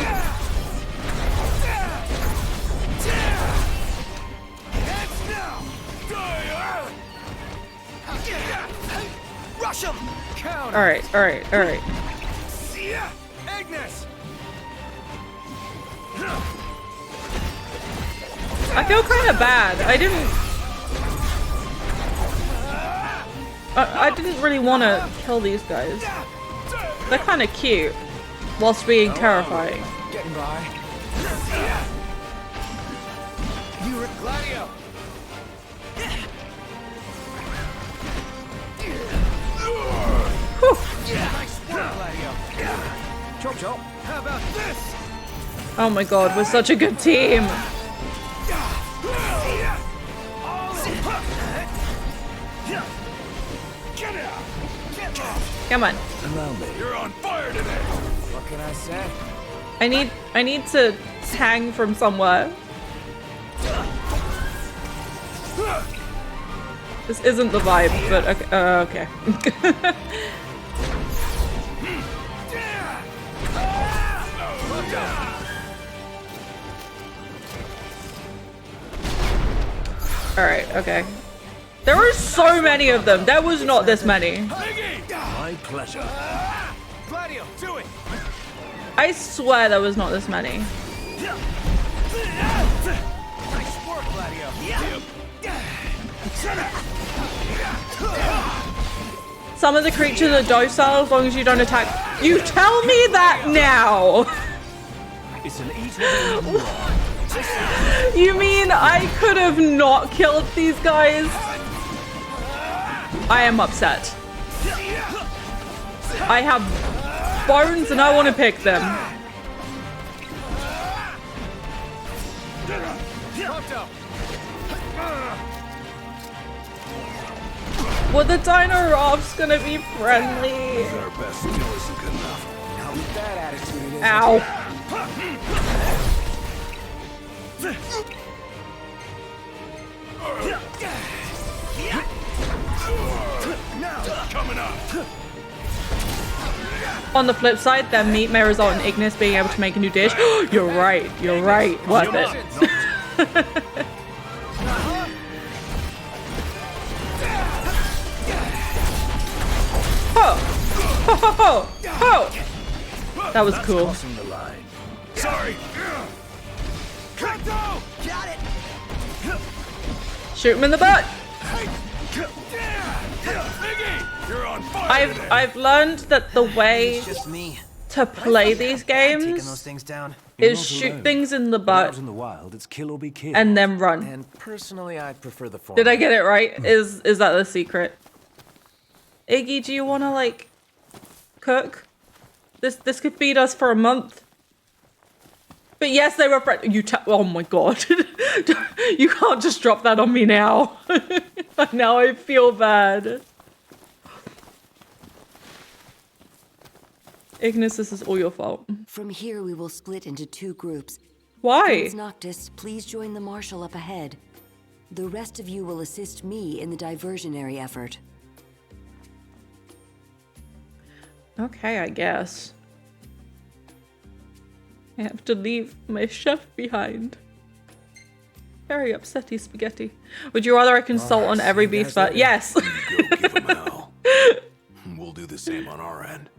Speaker 21: Rush him.
Speaker 9: Counter.
Speaker 1: Alright, alright, alright.
Speaker 21: See ya. Ignis.
Speaker 1: I feel kind of bad. I didn't really want to kill these guys. They're kind of cute, whilst being terrifying.
Speaker 9: Getting by. You Gladio. Nice work, Gladio. Chop chop. How about this?
Speaker 1: Oh my god, we're such a good team. Come on.
Speaker 4: You're on fire today.
Speaker 9: What can I say?
Speaker 1: I need to hang from somewhere. This isn't the vibe, but okay. Okay. Alright, okay. There were so many of them. There was not this many.
Speaker 14: My pleasure.
Speaker 9: Gladio, do it.
Speaker 1: I swear there was not this many.
Speaker 9: Nice work, Gladio.
Speaker 1: Some of the creatures are docile as long as you don't attack. You tell me that now!
Speaker 14: It's an eatable.
Speaker 1: You mean I could have not killed these guys? I am upset. I have bones and I want to pick them. Were the Dino-Roths gonna be friendly?
Speaker 7: Our best still isn't good enough.
Speaker 9: Now with that attitude, it is.
Speaker 1: Ow.
Speaker 4: Coming up.
Speaker 1: On the flip side, their meat may result in Ignis being able to make a new dish. You're right. You're right. Worth it. Ho! Ho ho ho! Ho! That was cool.
Speaker 4: Sorry.
Speaker 21: Got it.
Speaker 1: Shoot him in the butt.
Speaker 4: Biggie, you're on
Speaker 1: I've learned that the way
Speaker 21: It's just me.
Speaker 1: to play these
Speaker 21: Taking those
Speaker 1: games
Speaker 21: things down.
Speaker 1: is shoot things in the butt
Speaker 14: in the wild, it's kill or be killed.
Speaker 1: and then run.
Speaker 9: And personally, I prefer the former.
Speaker 1: Did I get it right? Is that the secret? Iggy, do you want to like cook? This could feed us for a month. But yes, they were oh my god. You can't just drop that on me now. Now I feel bad. Ignis, this is all your fault.
Speaker 11: From here, we will split into 2 groups.
Speaker 1: Why?
Speaker 11: Prince Noctis, please join the Marshal up ahead. The rest of you will assist me in the diversionary effort.
Speaker 1: Okay, I guess. I have to leave my chef behind. Very upsetty spaghetti. Would you rather I consult on every beast but yes.
Speaker 7: Go give him hell. We'll do the same on our end.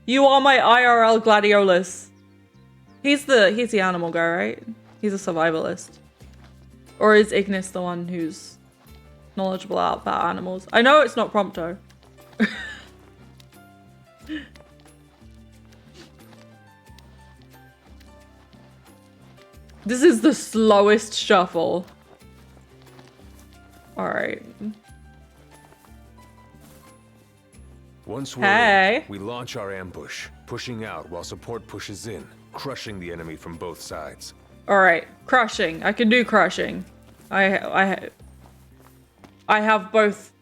Speaker 1: You are my IRL gladiolus. He's the animal guy, right? He's a survivalist. Or is Ignis the one who's knowledgeable about animals? I know it's not Prompto. This is the slowest shuffle. Alright.
Speaker 15: Once we're in, we launch our ambush, pushing out while support pushes in, crushing the enemy from both sides.
Speaker 1: Alright, crushing. I can do crushing. I have both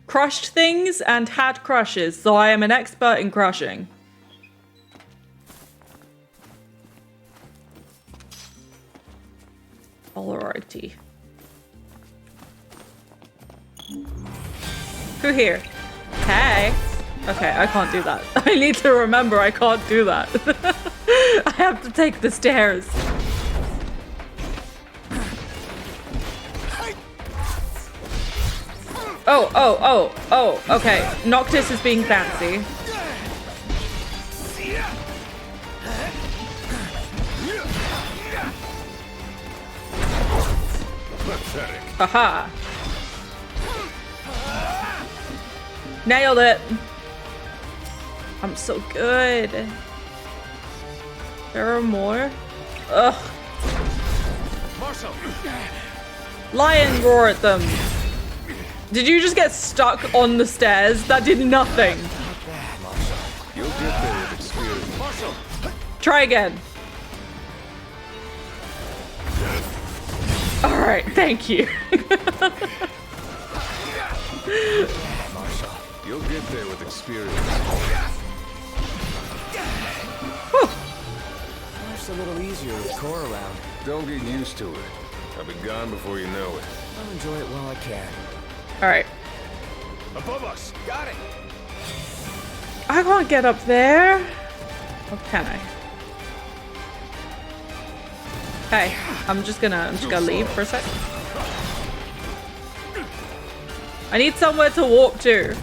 Speaker 1: crushed things and had crushes, so I am an expert in crushing. Alrighty. Who here? Hey. Okay, I can't do that. I need to remember I can't do that. I have to take the stairs. Oh, okay. Noctis is being fancy.
Speaker 15: Pathetic.
Speaker 1: Haha. Nailed it. I'm so good. There are more? Ugh.
Speaker 12: Marshal.
Speaker 1: Lion roar at them. Did you just get stuck on the stairs? That did nothing.
Speaker 15: You'll get there with experience.
Speaker 12: Marshal.
Speaker 1: Try again. Alright, thank you.
Speaker 15: Marshal. You'll get there with experience.
Speaker 9: Life's a little easier with Core around.
Speaker 15: Don't get used to it. I'll be gone before you know it.
Speaker 9: I'll enjoy it while I can.
Speaker 1: Alright.
Speaker 12: Above us. Got it.
Speaker 1: I can't get up there. Or can I? Hey, I'm just gonna leave for a sec. I need somewhere to walk to.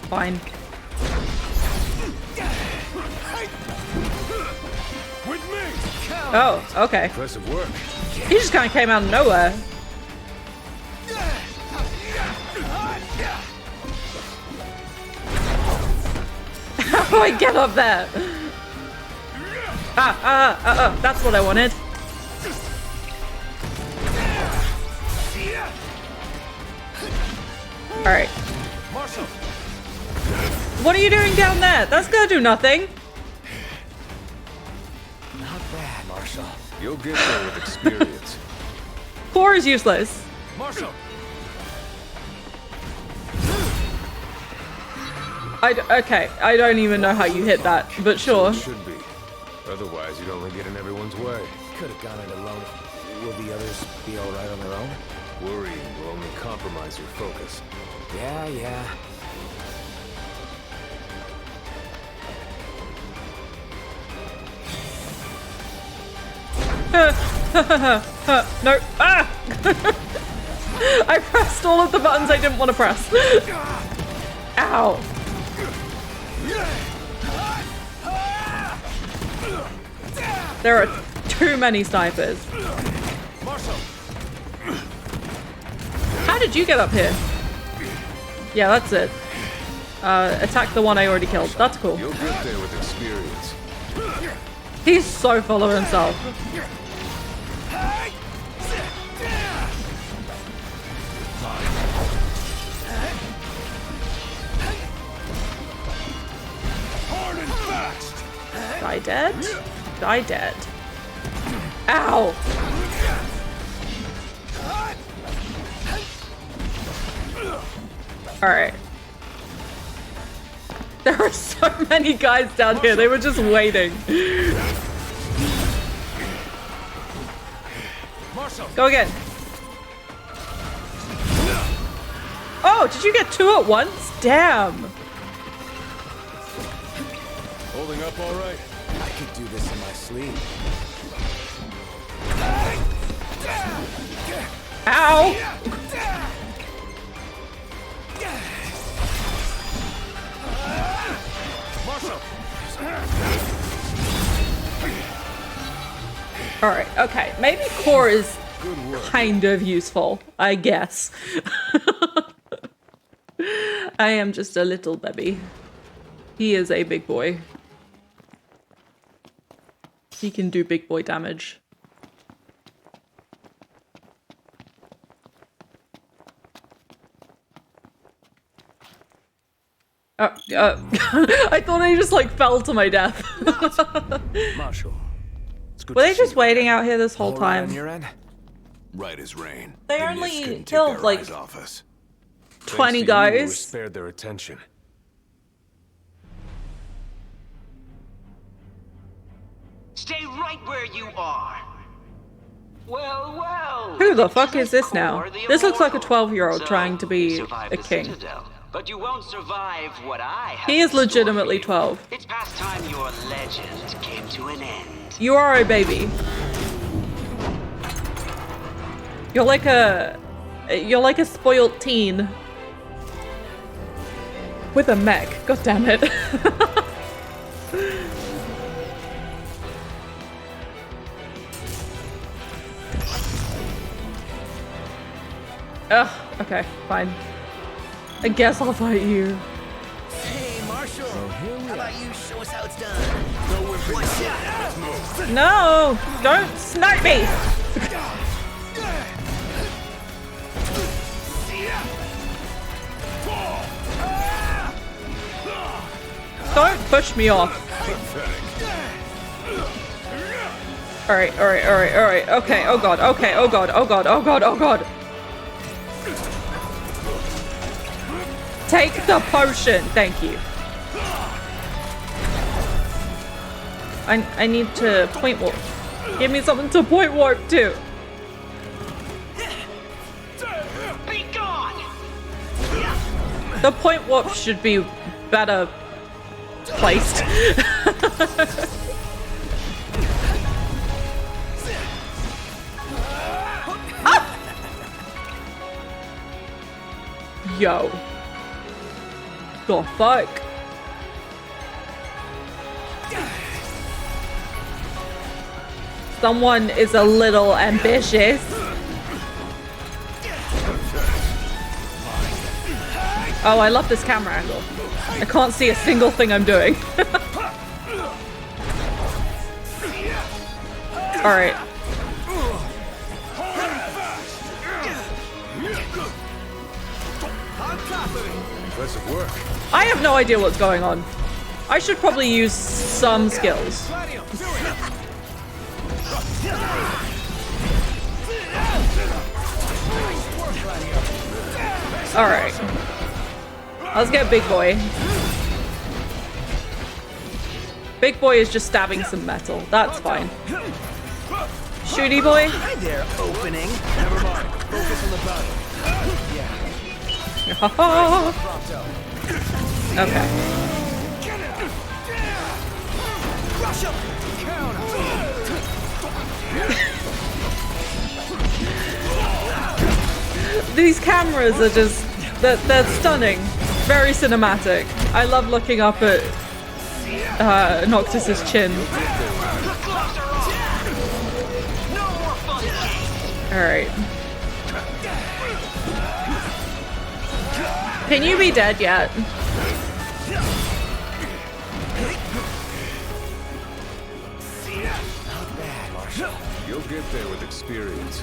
Speaker 1: Fine.
Speaker 12: With me.
Speaker 1: Oh, okay.
Speaker 15: Impressive work.
Speaker 1: He just kind of came out of nowhere. How do I get up there? That's what I wanted. Alright.
Speaker 12: Marshal.
Speaker 1: What are you doing down there? That's gonna do nothing.
Speaker 9: Not bad, Marshal.
Speaker 15: You'll get there with experience.
Speaker 1: Core is useless.
Speaker 12: Marshal.
Speaker 1: Okay, I don't even know how you hit that, but sure.
Speaker 15: So it should be. Otherwise, you'd only get in everyone's way.
Speaker 9: Could have gone it alone. Will the others be all right on their own?
Speaker 15: Worrying will only compromise your focus.
Speaker 9: Yeah.
Speaker 1: No. Ah! I pressed all of the buttons I didn't want to press. Ow. There are too many snipers.
Speaker 12: Marshal.
Speaker 1: How did you get up here? Yeah, that's it. Attack the one I already killed. That's cool.
Speaker 15: You'll get there with experience.
Speaker 1: He's so full of himself. Die dead? Die dead. Ow! Alright. There are so many guys down here. They were just waiting. Go again. Oh, did you get two at once? Damn.
Speaker 15: Holding up all right?
Speaker 9: I could do this in my sleep.
Speaker 1: Ow! Alright, okay. Maybe core is kind of useful, I guess. I am just a little baby. He is a big boy. He can do big boy damage. I thought I just like fell to my death.
Speaker 5: Marshal,
Speaker 1: were they just waiting out here this whole time?
Speaker 7: Right as rain.
Speaker 1: They
Speaker 7: The
Speaker 1: only
Speaker 7: Nist couldn't take
Speaker 1: killed
Speaker 7: their
Speaker 1: like
Speaker 7: eyes off us.
Speaker 1: 20
Speaker 15: You were
Speaker 1: guys.
Speaker 15: spared their attention.
Speaker 18: Stay right where you are. Well, well.
Speaker 1: Who the fuck is this now? This looks like a 12-year-old trying to be a king.
Speaker 18: But you won't survive what I have.
Speaker 1: He is legitimately 12.
Speaker 18: It's past time your legend came to an end.
Speaker 1: You are a baby. You're like a spoiled teen with a mech. God damn it. Ugh, okay, fine. I guess I'll fight you.
Speaker 21: Hey, Marshal. How about you show us how it's done? One shot. Let's move.
Speaker 1: No! Don't snipe me! Don't push me off. Alright. Okay, oh god, okay, oh god. Take the potion, thank you. I need to point warp. Give me something to point warp to.
Speaker 18: Be gone.
Speaker 1: The point warp should be better placed. Ah! Yo. The fuck? Someone is a little ambitious. Oh, I love this camera angle. I can't see a single thing I'm doing. Alright.
Speaker 15: Impressive work.
Speaker 1: I have no idea what's going on. I should probably use some skills. Alright. Let's get Big Boy. Big Boy is just stabbing some metal. That's fine. Shooty Boy?
Speaker 21: Hi there, opening. Never mind. Focus on the battle.
Speaker 1: Okay. These cameras are just, they're stunning. Very cinematic. I love looking up at Noctis's chin. Alright. Can you be dead yet?
Speaker 15: You'll get there with experience.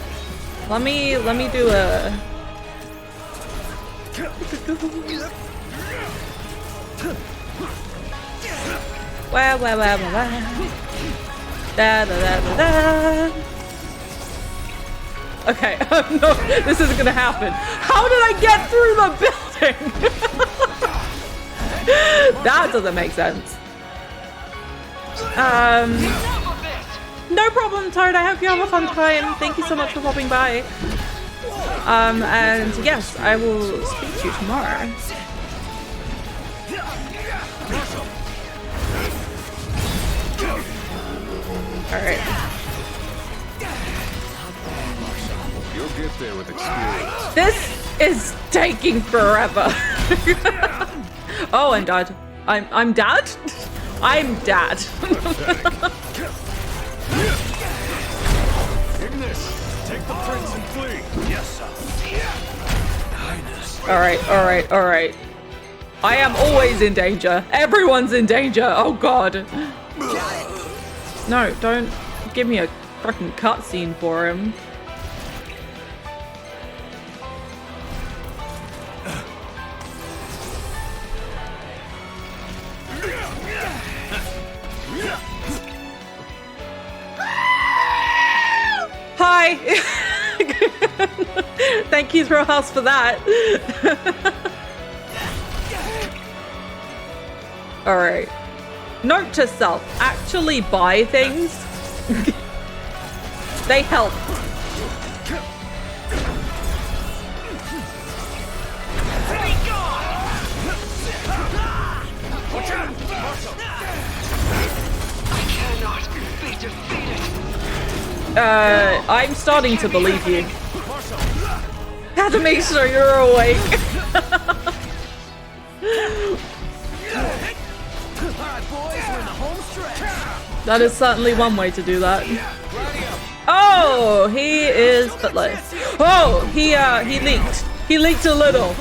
Speaker 1: Let me do a. Wah, wah, wah, wah, wah. Da, da, da, da, da. Okay, no, this isn't gonna happen. How did I get through the building? That doesn't make sense. No problem, Toad. I hope you have a fun time. Thank you so much for popping by. And yes, I will speak to you tomorrow. Alright.
Speaker 15: You'll get there with experience.
Speaker 1: This is taking forever. Oh, I'm dead. I'm dad? I'm dad.
Speaker 4: Ignis, take the prince and flee. Yes, sir.
Speaker 1: Alright. I am always in danger. Everyone's in danger. Oh god. No, don't give me a fucking cutscene for him. Hi! Thank you, Throwhouse, for that. Alright. Note to self, actually buy things. They help. I'm starting to believe you. Had to make sure you're awake. That is certainly one way to do that. Oh, he is footless. Oh, he leaked. He leaked a little.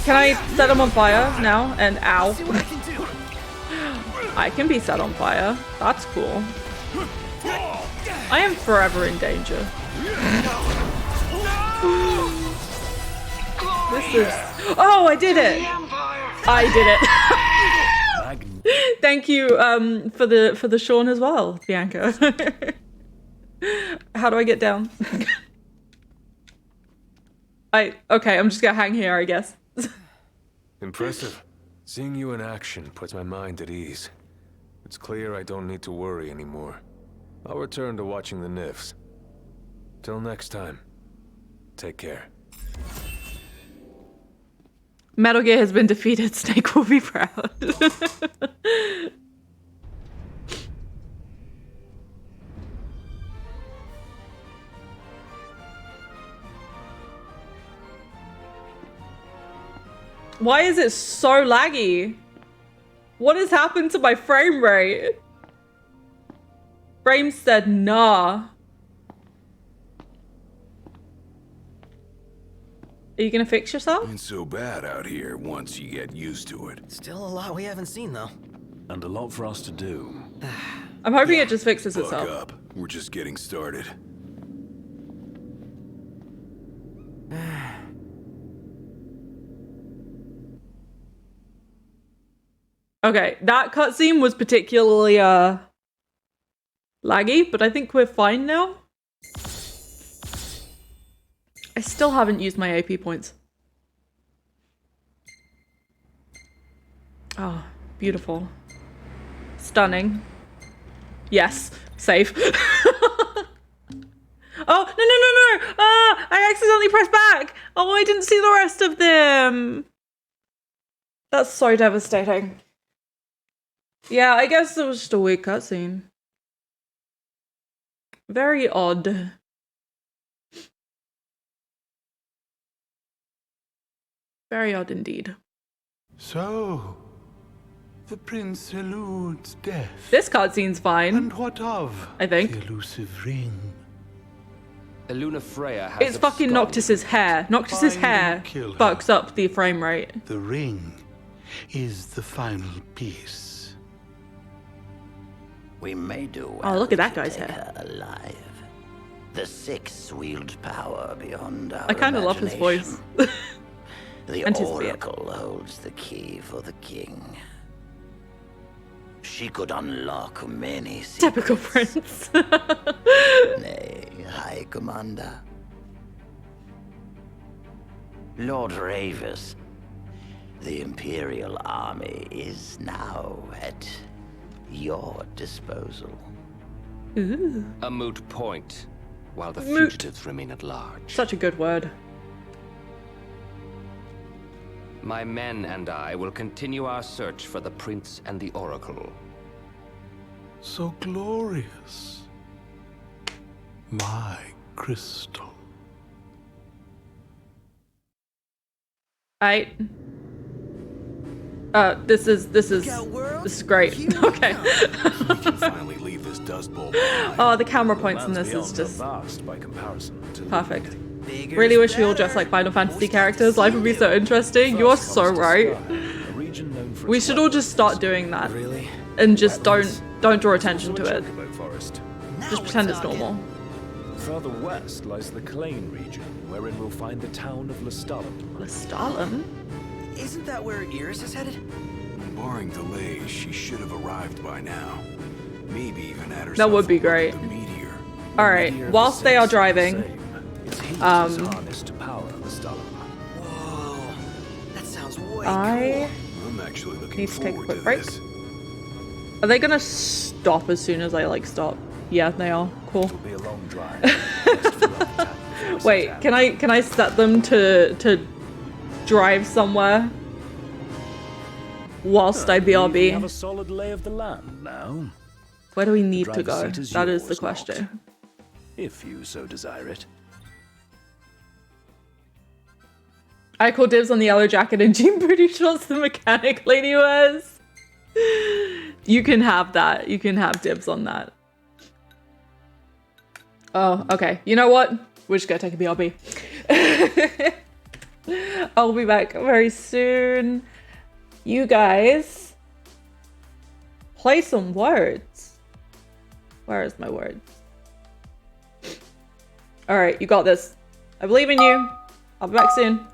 Speaker 1: Can I set him on fire now? And ow. I can be set on fire. That's cool. I am forever in danger. This is... Oh, I did it! I did it. Thank you for the Sean as well, Bianca. How do I get down? Okay, I'm just gonna hang here, I guess.
Speaker 15: Impressive. Seeing you in action puts my mind at ease. It's clear I don't need to worry anymore. I'll return to watching the NIFs. Till next time, take care.
Speaker 1: Metal Gear has been defeated. Snake will be proud. Why is it so laggy? What has happened to my frame rate? Frame said nah. Are you gonna fix yourself?
Speaker 7: Ain't so bad out here once you get used to it.
Speaker 9: Still a lot we haven't seen, though.
Speaker 14: And a lot for us to do.
Speaker 1: I'm hoping it just fixes
Speaker 7: Buck
Speaker 1: itself.
Speaker 7: up. We're just getting started.
Speaker 1: Okay, that cutscene was particularly laggy, but I think we're fine now. I still haven't used my AP points. Oh, beautiful. Stunning. Yes, safe. Oh, no. I accidentally pressed back. Oh, I didn't see the rest of them. That's so devastating. Yeah, I guess it was just a weird cutscene. Very odd. Very odd indeed.
Speaker 6: So, the prince eludes death.
Speaker 1: This cutscene's fine.
Speaker 6: And what of
Speaker 1: I think
Speaker 6: the elusive ring?
Speaker 19: Eluna Freya has
Speaker 1: It's fucking Noctis's hair. Noctis's hair fucks up the frame rate.
Speaker 6: The ring is the final piece.
Speaker 22: We may do
Speaker 1: Oh, look at that guy's hair.
Speaker 22: alive. The Six wield power beyond our
Speaker 1: I kind of love his voice.
Speaker 22: The
Speaker 1: And his beard.
Speaker 22: Oracle holds the key for the king. She could unlock many secrets.
Speaker 1: Typical prince.
Speaker 22: Nay, High Commander. Lord Ravis, the Imperial Army is now at your disposal.
Speaker 1: Ooh.
Speaker 19: A moot point, while the
Speaker 1: Moot.
Speaker 19: fugitives remain at large.
Speaker 1: Such a good word.
Speaker 19: My men and I will continue our search for the Prince and the Oracle.
Speaker 6: So glorious. My crystal.
Speaker 1: Right. This is great. Okay.
Speaker 7: We can finally leave this dust bowl behind.
Speaker 1: Oh, the camera points in this is
Speaker 14: Beyond
Speaker 1: just
Speaker 14: vast by comparison to
Speaker 1: perfect. Really wish we all dressed like Final Fantasy characters. Life would be so interesting. You are so right. We should all just start doing that.
Speaker 9: Really?
Speaker 1: And just don't draw attention to it.
Speaker 14: Forest.
Speaker 1: Just pretend it's normal.
Speaker 14: Further west lies the Clane region, wherein we'll find the town of Lestalem.
Speaker 1: Lestalem?
Speaker 9: Isn't that where Iris is headed?
Speaker 7: Barring delays, she should have arrived by now. Maybe even at herself.
Speaker 1: That would be great. Alright, whilst they are driving,
Speaker 14: harnessed to power Lestalem.
Speaker 9: Whoa, that sounds way
Speaker 1: I
Speaker 7: I'm actually looking
Speaker 1: need to take a
Speaker 7: forward
Speaker 1: quick
Speaker 7: to
Speaker 1: break.
Speaker 7: this.
Speaker 1: Are they gonna stop as soon as I like stop? Yeah, they are. Cool.
Speaker 14: It'll be a long drive.
Speaker 1: Wait, can I set them to drive somewhere whilst I
Speaker 14: We
Speaker 1: BRB?
Speaker 14: have a solid lay of the land now,
Speaker 1: Where do we need to
Speaker 14: driver's
Speaker 1: go?
Speaker 14: seat is
Speaker 1: That is the
Speaker 14: yours,
Speaker 1: question.
Speaker 14: if you so desire it.
Speaker 1: I call dibs on the yellow jacket and jean booty shorts the mechanic lady wears. You can have that. You can have dibs on that. Oh, okay. You know what? We're just gonna take a BRB. I'll be back very soon. You guys play some words. Where is my words? All right, you got this. I believe in you. I'll be back soon.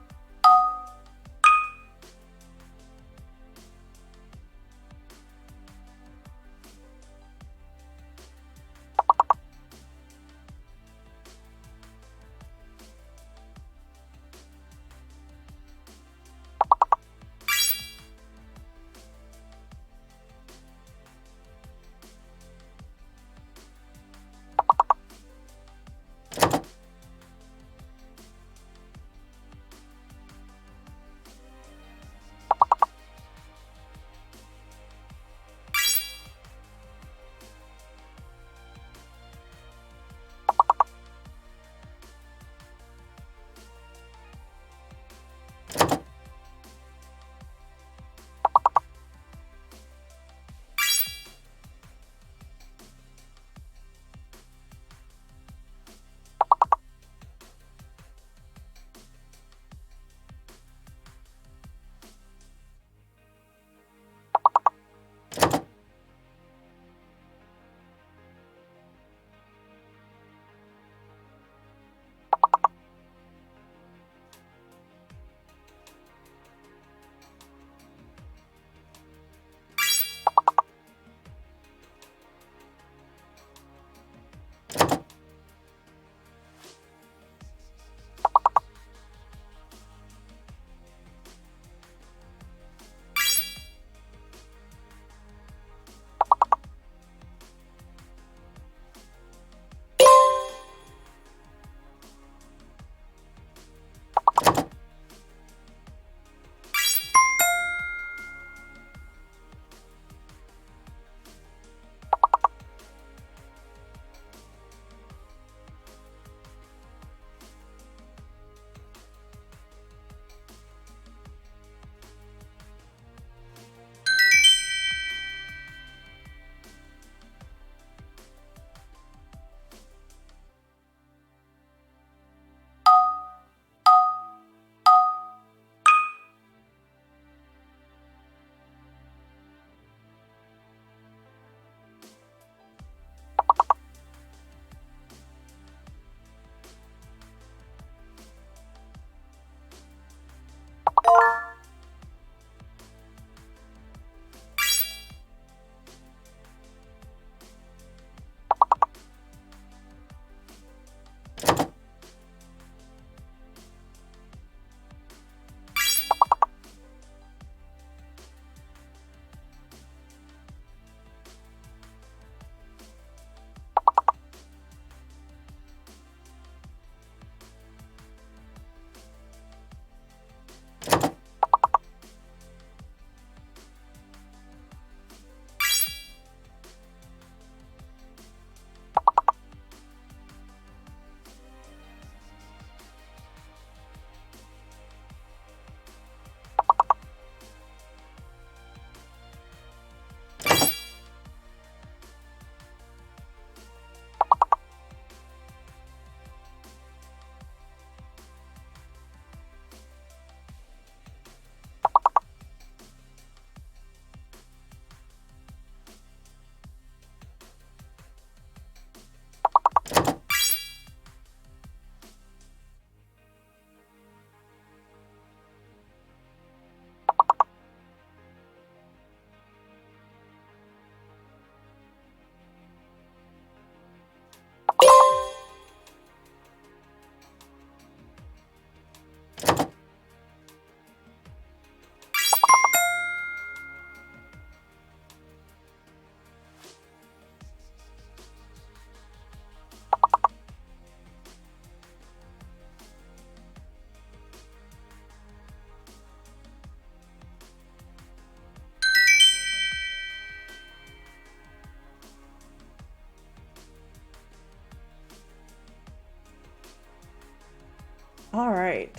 Speaker 1: All right.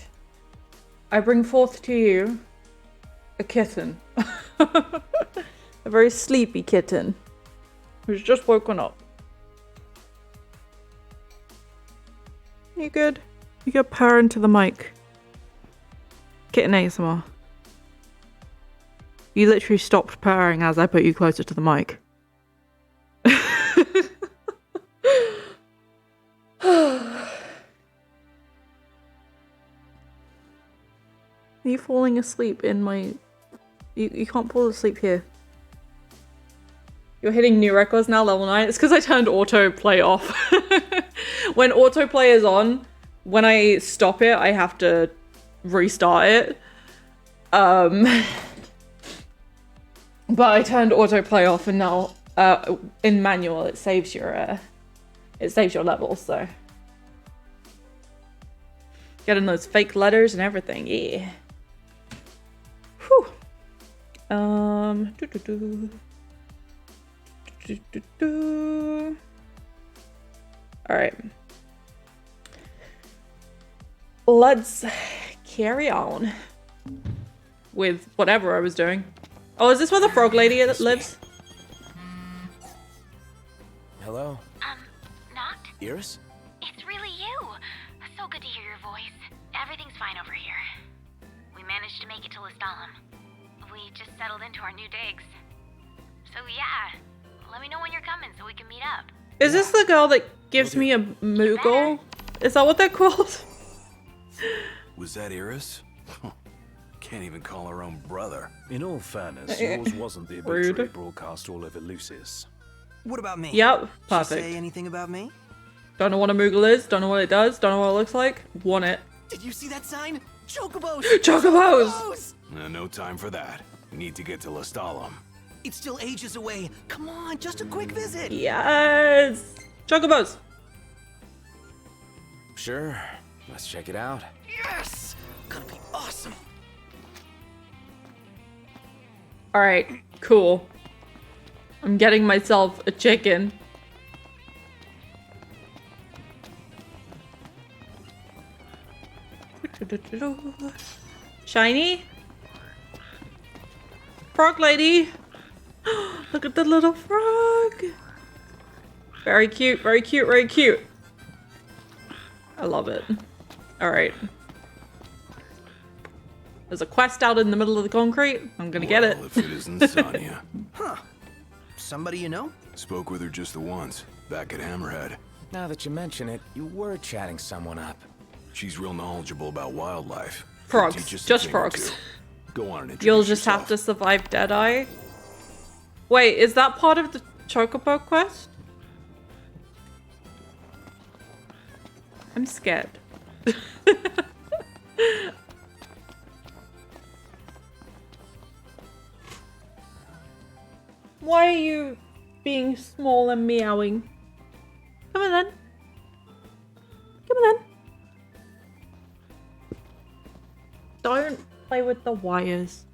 Speaker 1: I bring forth to you a kitten. A very sleepy kitten who's just woken up. You good? You got purr into the mic. Kitten ASMR. You literally stopped purring as I put you closer to the mic. Are you falling asleep in my... You can't fall asleep here. You're hitting new records now, level 9. It's because I turned autoplay off. When autoplay is on, when I stop it, I have to restart it. But I turned autoplay off, and now in manual it saves your levels. So getting those fake letters and everything, yeah. Whew. All right. Let's carry on with whatever I was doing. Oh, is this where the frog lady lives?
Speaker 9: Hello?
Speaker 13: Noct?
Speaker 9: Iris?
Speaker 13: It's really you. So good to hear your voice. Everything's fine over here. We managed to make it to Lestalem. We just settled into our new digs. So yeah, let me know when you're coming so we can meet up.
Speaker 1: Is this the girl that gives me a moogle? Is that what they're called?
Speaker 7: Was that Iris? Can't even call her own brother.
Speaker 14: In all fairness, yours wasn't the obituary broadcast all over Lucis.
Speaker 9: What about me?
Speaker 1: Yep,
Speaker 9: She
Speaker 1: perfect.
Speaker 9: say anything about me?
Speaker 1: Don't know what a moogle is, don't know what it does, don't know what it looks like. Want it.
Speaker 9: Did you see that sign? Chocobos!
Speaker 1: Chocobos!
Speaker 7: No time for that. We need to get to Lestalem.
Speaker 9: It's still ages away. Come on, just a quick visit.
Speaker 1: Yes! Chocobos!
Speaker 9: Sure. Let's check it out. Yes! Gonna be awesome.
Speaker 1: Alright, cool. I'm getting myself a chicken. Shiny? Frog lady! Look at the little frog! Very cute, very cute, very cute. I love it. Alright. There's a quest out in the middle of the concrete. I'm gonna get it.
Speaker 7: If it isn't Sonya.
Speaker 9: Huh. Somebody you know?
Speaker 7: Spoke with her just the once, back at Hammerhead.
Speaker 9: Now that you mention it, you were chatting someone up.
Speaker 7: She's real knowledgeable about wildlife.
Speaker 1: Frogs.
Speaker 7: Teach us a
Speaker 1: Just
Speaker 7: thing or
Speaker 1: frogs.
Speaker 7: two. Go on and introduce
Speaker 1: You'll just
Speaker 7: yourself.
Speaker 1: have to survive Deadeye. Wait, is that part of the Chocobo quest? I'm scared. Why are you being small and meowing? Come on then. Come on then. Don't play with the wires.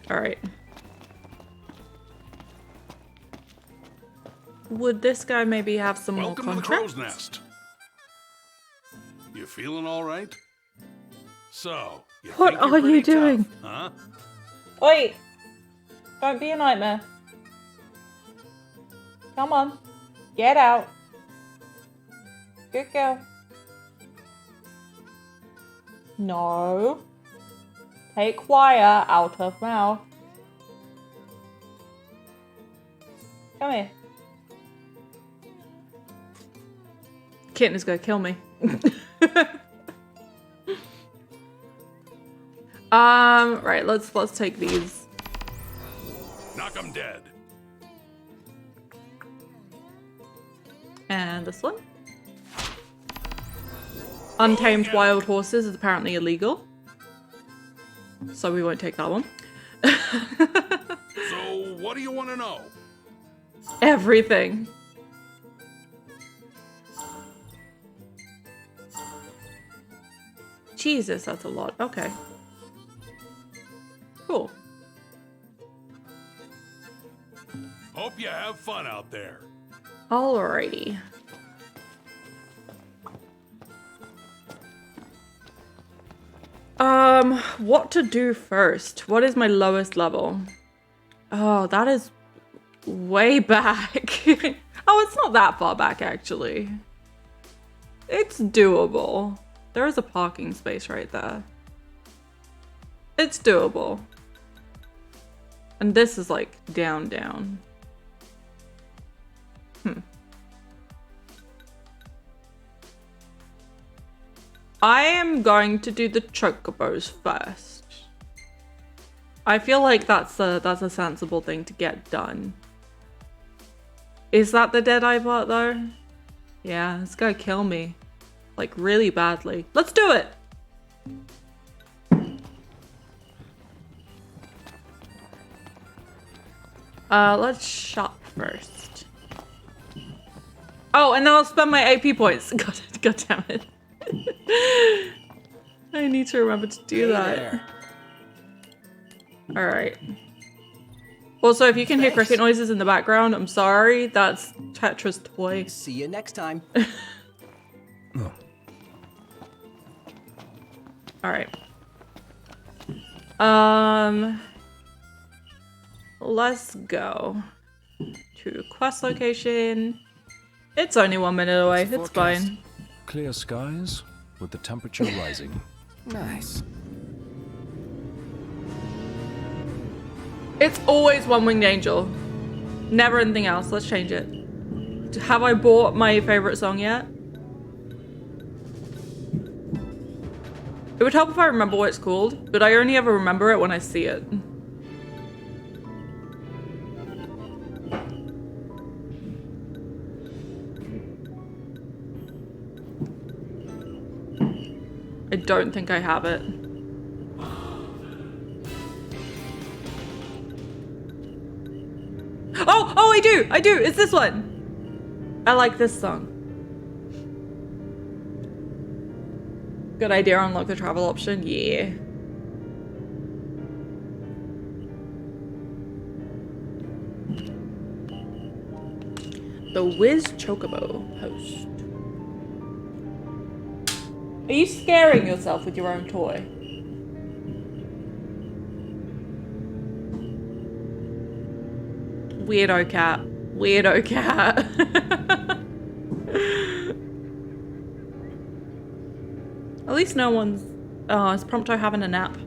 Speaker 1: Alright. Would this guy maybe have some
Speaker 16: Welcome
Speaker 1: more
Speaker 16: to the
Speaker 1: contracts?
Speaker 16: crow's nest. You feeling all right? So, you
Speaker 1: What
Speaker 16: think you're
Speaker 1: are you
Speaker 16: pretty tough,
Speaker 1: doing?
Speaker 16: huh?
Speaker 1: Wait! Don't be a nightmare. Come on. Get out. Good girl. No. Take wire out of mouth. Come here. Kitten is gonna kill me. Right, let's take these.
Speaker 16: Knock 'em dead.
Speaker 1: And this one. Untamed wild horses is apparently illegal. So we won't take that one.
Speaker 16: So, what do you want to know?
Speaker 1: Everything. Jesus, that's a lot. Okay. Cool.
Speaker 16: Hope you have fun out there.
Speaker 1: Alrighty. What to do first? What is my lowest level? Oh, that is way back. Oh, it's not that far back, actually. It's doable. There is a parking space right there. It's doable. And this is like down, down. I am going to do the chocobos first. I feel like that's a sensible thing to get done. Is that the Deadeye part though? Yeah, it's gonna kill me. Like really badly. Let's do it! Let's shop first. Oh, and then I'll spend my AP points. God damn it. I need to remember to do that. Alright. Also, if you can hear cricket noises in the background, I'm sorry. That's Tetra's toy.
Speaker 21: See you next time.
Speaker 1: Alright. Let's go to quest location. It's only 1 minute away. It's fine.
Speaker 8: Clear skies with the temperature rising.
Speaker 21: Nice.
Speaker 1: It's always One Winged Angel. Never anything else. Let's change it. Have I bought my favorite song yet? It would help if I remember what it's called, but I only ever remember it when I see it. I don't think I have it. Oh, I do! It's this one! I like this song. Good idea, unlock the travel option, yeah. The Wiz Chocobo host. Are you scaring yourself with your own toy? Weirdo cat. Weirdo cat. At least no one's... Oh, is Prompto having a nap?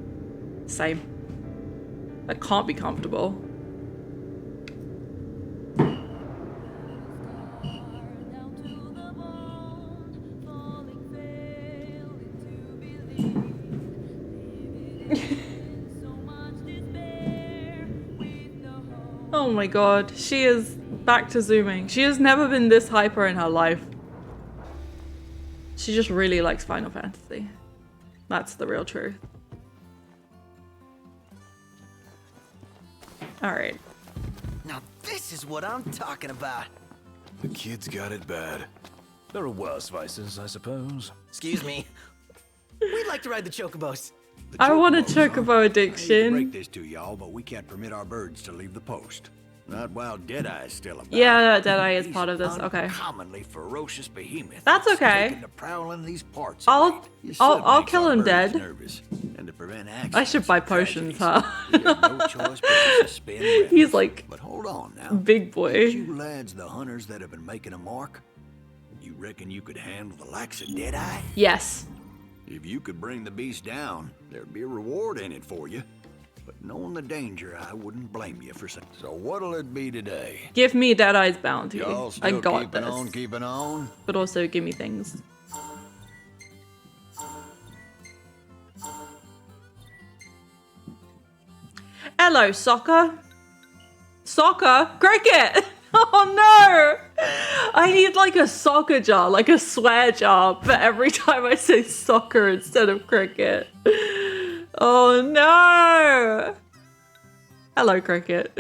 Speaker 1: Same. That can't be comfortable. Oh my god, she is back to zooming. She has never been this hyper in her life. She just really likes Final Fantasy. That's the real truth. Alright.
Speaker 21: Now this is what I'm talking about.
Speaker 7: The kid's got it bad.
Speaker 8: There are worse vices, I suppose.
Speaker 21: Excuse me. We'd like to ride the chocobos.
Speaker 1: I want a chocobo addiction.
Speaker 22: Break this to y'all, but we can't permit our birds to leave the post. Not while Deadeye is still about.
Speaker 1: Yeah, Deadeye is part of this. Okay.
Speaker 22: Uncommonly ferocious behemoth.
Speaker 1: That's okay.
Speaker 22: To prowl in these parts.
Speaker 1: I'll kill him dead.
Speaker 22: And to prevent accidents,
Speaker 1: I should buy potions, huh?
Speaker 22: no choice but to suspend
Speaker 1: He's like,
Speaker 22: but hold on now.
Speaker 1: Big boy.
Speaker 22: You lads, the hunters that have been making a mark, you reckon you could handle the likes of Deadeye?
Speaker 1: Yes.
Speaker 22: If you could bring the beast down, there'd be a reward in it for you. But knowing the danger, I wouldn't blame you for something. So what'll it be today?
Speaker 1: Give me Deadeye's bounty.
Speaker 22: Y'all
Speaker 1: I
Speaker 22: still
Speaker 1: got
Speaker 22: keeping
Speaker 1: this.
Speaker 22: on, keeping on?
Speaker 1: But also give me things. Hello, soccer. Soccer? Cricket! Oh no! I need like a soccer jar, like a swear jar, but every time I say soccer instead of cricket. Oh no! Hello, cricket.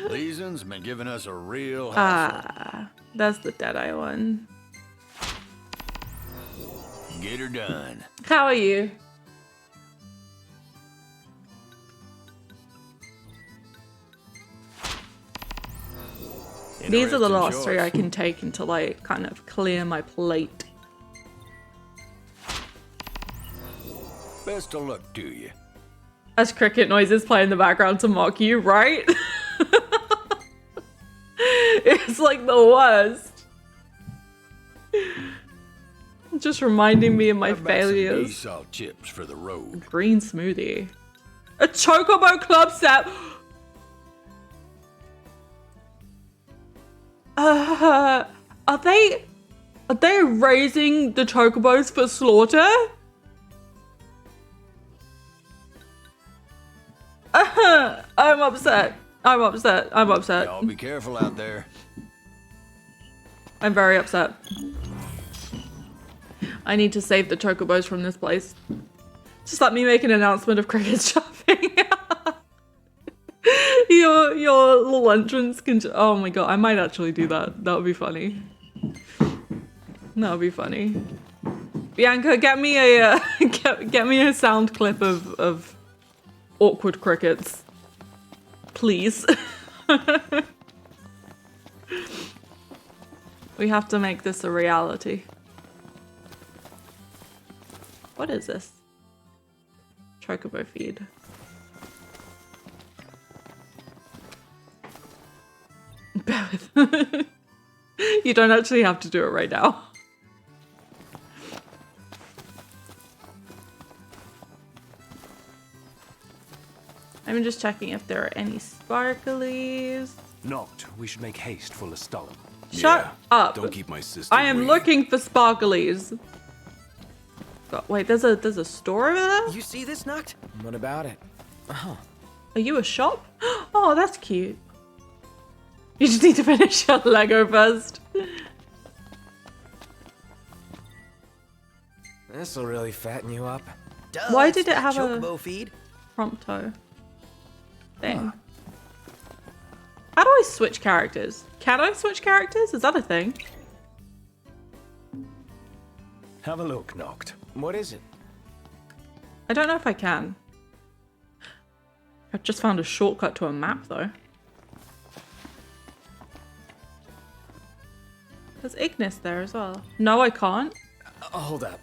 Speaker 22: Leeson's been giving us a real
Speaker 1: Ah, that's the Deadeye one.
Speaker 22: Get her done.
Speaker 1: How are you? These are the last three I can take until I kind of clear my plate.
Speaker 22: Best of luck to you.
Speaker 1: As cricket noises play in the background to mock you, right? It's like the worst. Just reminding me of my failures.
Speaker 22: Sea salt chips for the road.
Speaker 1: Green smoothie. A Chocobo club set. Are they raising the Chocobos for slaughter? I'm upset. I'm upset. I'm upset.
Speaker 22: Y'all be careful out there.
Speaker 1: I'm very upset. I need to save the Chocobos from this place. Just let me make an announcement of cricket shopping. your little entrance can. Oh my god, I might actually do that. That would be funny. That would be funny. Bianca, get me a get me a sound clip of awkward crickets, please. We have to make this a reality. What is this? Chocobo feed. Bear with. You don't actually have to do it right now. I'm just checking if there are any sparklies.
Speaker 14: Noct, we should make haste for Lestalem.
Speaker 1: Shut up.
Speaker 7: Don't keep my sister
Speaker 1: I am
Speaker 7: waiting.
Speaker 1: looking for sparklies. God, wait, there's a store over there?
Speaker 9: You see this, Noct? What about it? Oh.
Speaker 1: Are you a shop? Oh, that's cute. You just need to finish your Lego first.
Speaker 9: This'll really fatten you up. Duh,
Speaker 1: Why
Speaker 9: it's
Speaker 1: did it
Speaker 9: that
Speaker 1: have
Speaker 9: Chocobo
Speaker 1: a
Speaker 9: feed?
Speaker 1: prompto thing? How do I switch characters? Can I switch characters? Is that a thing?
Speaker 14: Have a look, Noct.
Speaker 9: What is it?
Speaker 1: I don't know if I can. I've just found a shortcut to a map though. There's Ignis there as well. No, I can't.
Speaker 9: Hold up.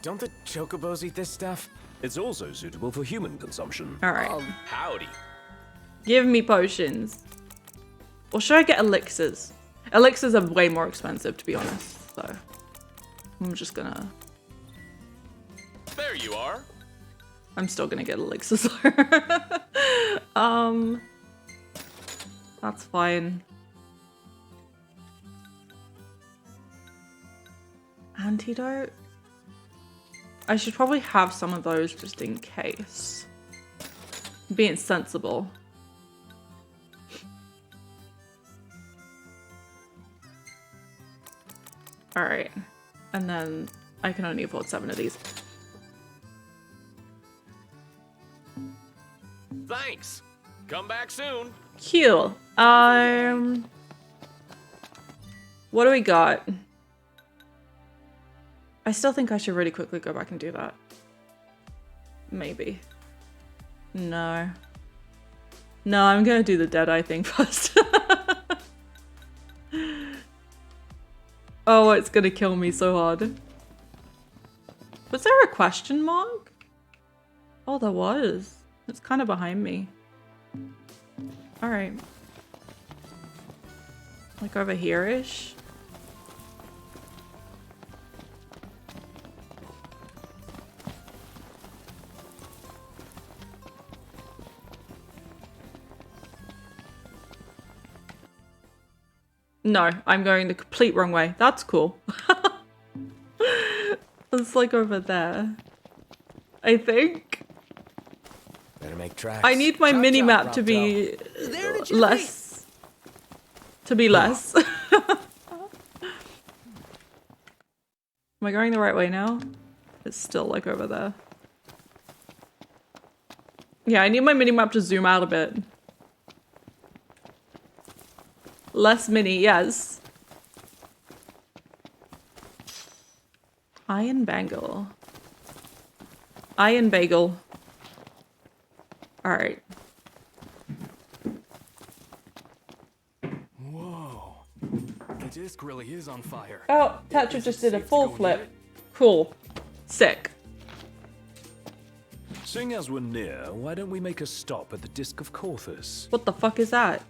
Speaker 9: Don't the Chocobos eat this stuff?
Speaker 14: It's also suitable for human consumption.
Speaker 1: Alright.
Speaker 14: Howdy.
Speaker 1: Give me potions. Or should I get elixirs? Elixirs are way more expensive, to be honest. So I'm just gonna.
Speaker 2: There you are.
Speaker 1: I'm still gonna get elixirs. That's fine. Antidote? I should probably have some of those just in case. Being sensible. Alright. And then I can only afford 7 of these.
Speaker 2: Thanks. Come back soon.
Speaker 1: Cool. What do we got? I still think I should really quickly go back and do that. Maybe. No. No, I'm gonna do the Deadeye thing first. Oh, it's gonna kill me so hard. Was there a question mark? Oh, there was. It's kind of behind me. Alright. Like over here-ish? No, I'm going the complete wrong way. That's cool. It's like over there. I think.
Speaker 9: Better make tracks.
Speaker 1: I need my mini map to be less. To be less. Am I going the right way now? It's still like over there. Yeah, I need my mini map to zoom out a bit. Less mini, yes. Iron Bagel. Iron Bagel. Alright.
Speaker 2: Whoa. The disc really is on fire.
Speaker 1: Oh, Tetra just did a full flip. Cool. Sick.
Speaker 14: Seeing as we're near, why don't we make a stop at the Disc of Corthus?
Speaker 1: What the fuck is that?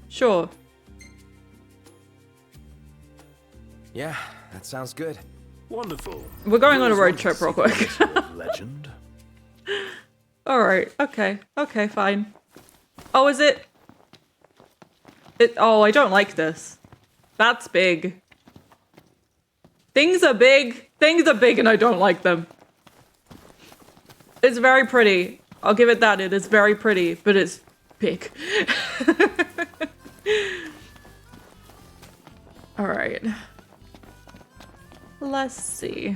Speaker 1: Sure.
Speaker 9: Yeah, that sounds good.
Speaker 14: Wonderful.
Speaker 1: We're going on a road trip real quick.
Speaker 14: Legend.
Speaker 1: Alright, okay. Okay, fine. Oh, is it? Oh, I don't like this. That's big. Things are big. Things are big and I don't like them. It's very pretty. I'll give it that. It is very pretty, but it's big. Alright. Let's see.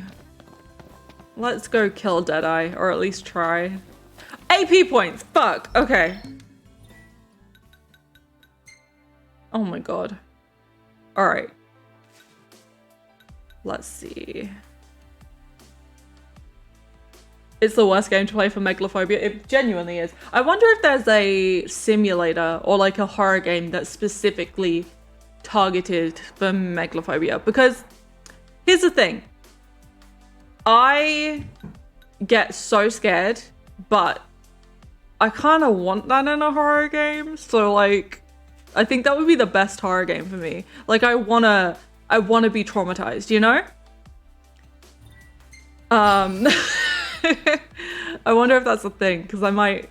Speaker 1: Let's go kill Deadeye, or at least try. AP points! Fuck! Okay. Oh my god. Alright. Let's see. It's the worst game to play for megalophobia. It genuinely is. I wonder if there's a simulator or like a horror game that's specifically targeted for megalophobia. Because here's the thing. I get so scared, but I kind of want that in a horror game. So like, I think that would be the best horror game for me. Like I wanna be traumatized, you know? I wonder if that's a thing, because I might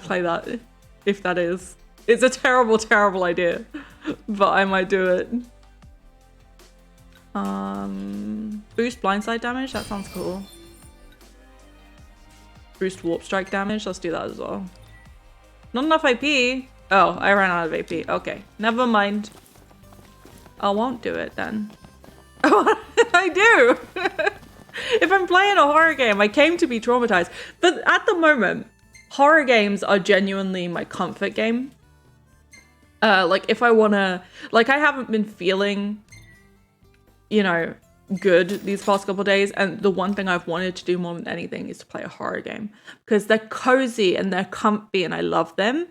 Speaker 1: play that, if that is. It's a terrible, terrible idea, but I might do it. Boost blindside damage, that sounds cool. Boost warp strike damage, let's do that as well. Not enough AP. Oh, I ran out of AP. Okay, never mind. I won't do it then. Oh, I do! If I'm playing a horror game, I came to be traumatized. But at the moment, horror games are genuinely my comfort game. Like if I wanna, like I haven't been feeling, you know, good these past couple of days. And the one thing I've wanted to do more than anything is to play a horror game. Because they're cozy and they're comfy and I love them.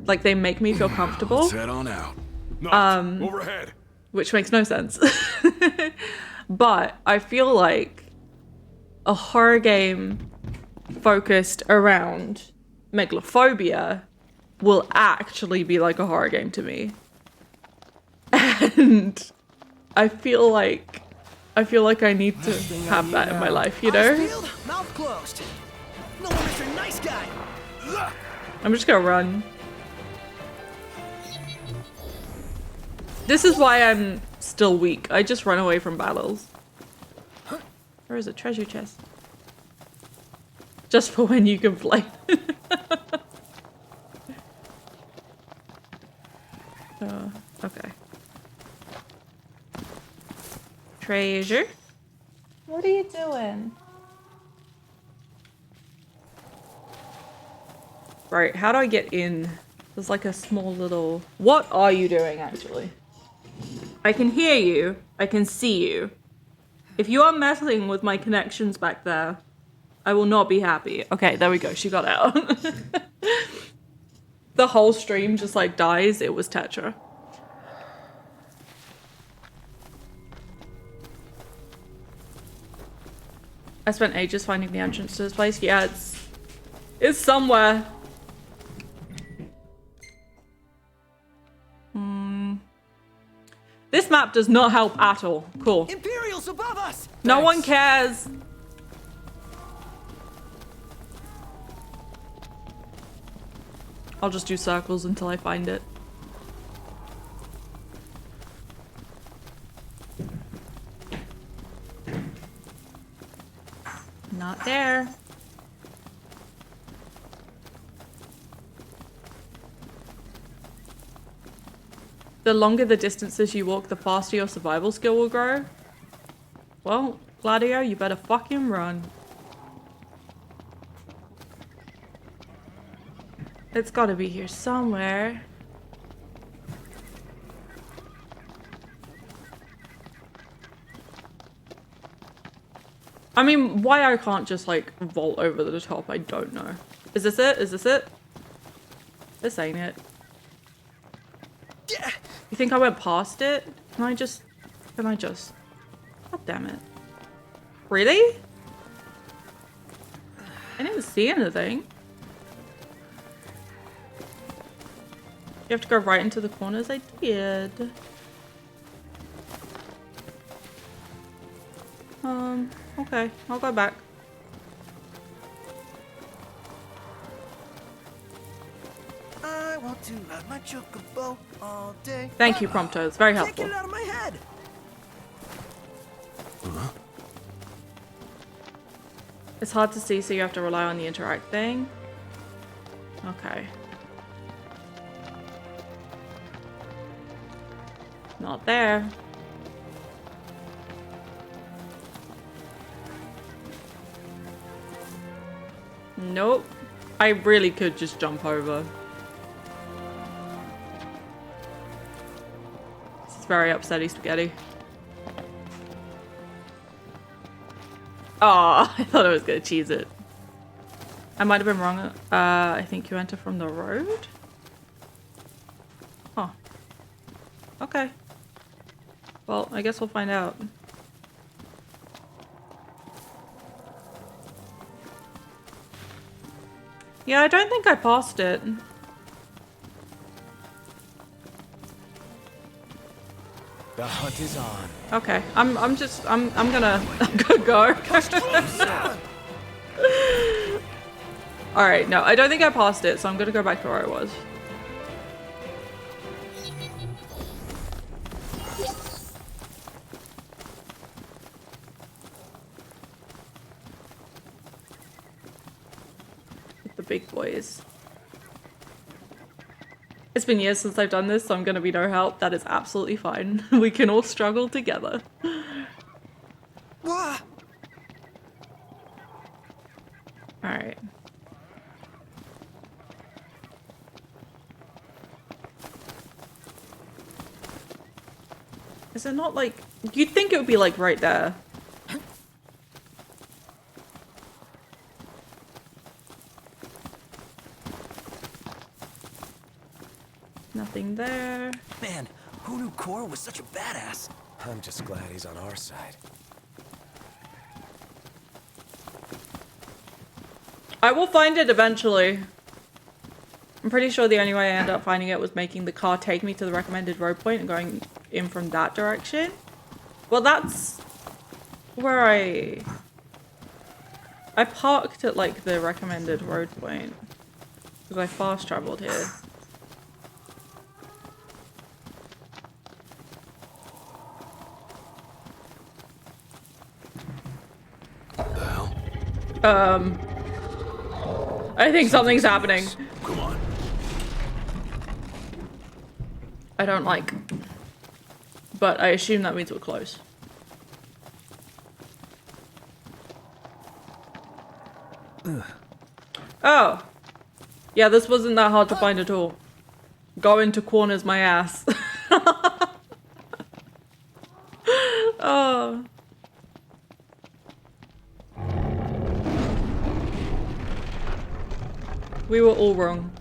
Speaker 1: Like they make me feel comfortable.
Speaker 7: Let's head on out. Knocked. Overhead.
Speaker 1: Which makes no sense. But I feel like a horror game focused around megalophobia will actually be like a horror game to me. And I feel like I need to have that in my life, you know?
Speaker 21: Mouth closed. No, Mr. Nice Guy.
Speaker 1: I'm just gonna run. This is why I'm still weak. I just run away from battles. Where is a treasure chest? Just for when you can play. Okay. Treasure? What are you doing? Right, how do I get in? There's like a small little... What are you doing, actually? I can hear you. I can see you. If you are messing with my connections back there, I will not be happy. Okay, there we go. She got out. The whole stream just like dies. It was Tetra. I spent ages finding the entrance to this place. Yeah, it's somewhere. This map does not help at all. Cool.
Speaker 21: Imperials above us.
Speaker 1: No one cares. I'll just do circles until I find it. Not there. The longer the distances you walk, the faster your survival skill will grow. Well, Gladio, you better fucking run. It's gotta be here somewhere. I mean, why I can't just like vault over the top, I don't know. Is this it? Is this it? This ain't it. You think I went past it? Can I just... God damn it. Really? I didn't see anything. You have to go right into the corners. I did. Okay. I'll go back.
Speaker 21: I want to ride my chocobo all day.
Speaker 1: Thank you, Prompto. It's very helpful.
Speaker 21: Can't get it out of my head.
Speaker 1: It's hard to see, so you have to rely on the interact thing. Okay. Not there. Nope. I really could just jump over. This is very upsetty spaghetti. Oh, I thought I was gonna cheese it. I might have been wrong. I think you enter from the road? Huh. Okay. Well, I guess we'll find out. Yeah, I don't think I passed it.
Speaker 12: The hunt is on.
Speaker 1: Okay, I'm gonna go. Alright, no, I don't think I passed it, so I'm gonna go back to where I was. With the big boys. It's been years since I've done this, so I'm gonna be no help. That is absolutely fine. We can all struggle together. Alright. Is it not like... You'd think it would be like right there. Nothing there.
Speaker 21: Man, who knew Cora was such a badass?
Speaker 12: I'm just glad he's on our side.
Speaker 1: I will find it eventually. I'm pretty sure the only way I ended up finding it was making the car take me to the recommended road point and going in from that direction. Well, that's where I parked at like the recommended road point because I fast traveled here. I think something's happening.
Speaker 7: Come on.
Speaker 1: I don't like. But I assume that means we're close. Oh. Yeah, this wasn't that hard to find at all. Go into corners my ass. Oh. We were all wrong.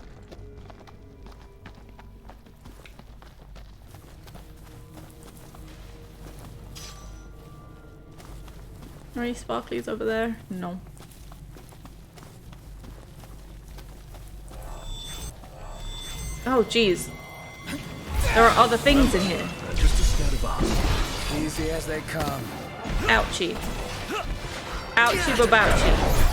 Speaker 1: Are any sparklies over there? No. Oh, jeez. There are other things in here.
Speaker 21: Just a step above.
Speaker 12: Easy as they come.
Speaker 1: Ouchie. Ouchie babouchie.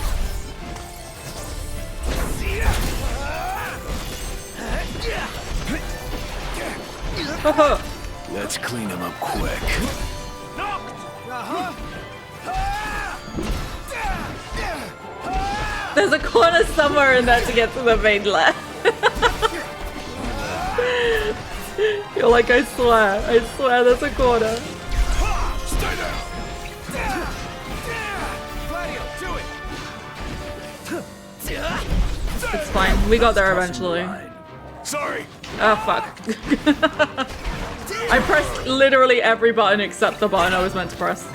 Speaker 21: Let's clean him up quick.
Speaker 1: There's a corner somewhere in there to get to the main left. You're like, I swear there's a corner.
Speaker 21: Stay down.
Speaker 1: It's fine. We got there eventually.
Speaker 21: Sorry.
Speaker 1: Oh, fuck. I pressed literally every button except the button I was meant to press.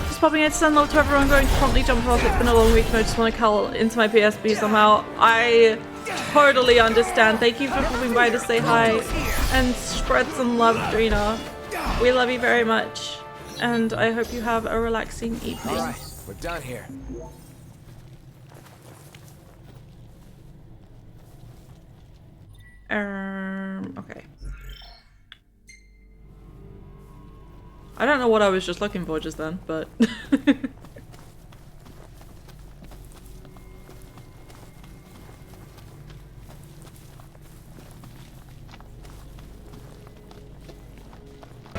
Speaker 1: Just popping in to send love to everyone going to promptly jump off. It's been a long week and I just want to cull into my PSP somehow. I totally understand. Thank you for popping by to say hi and spread some love, Drina. We love you very much and I hope you have a relaxing evening.
Speaker 21: All right,
Speaker 9: We're done here.
Speaker 1: Okay. I don't know what I was just looking for just then, but...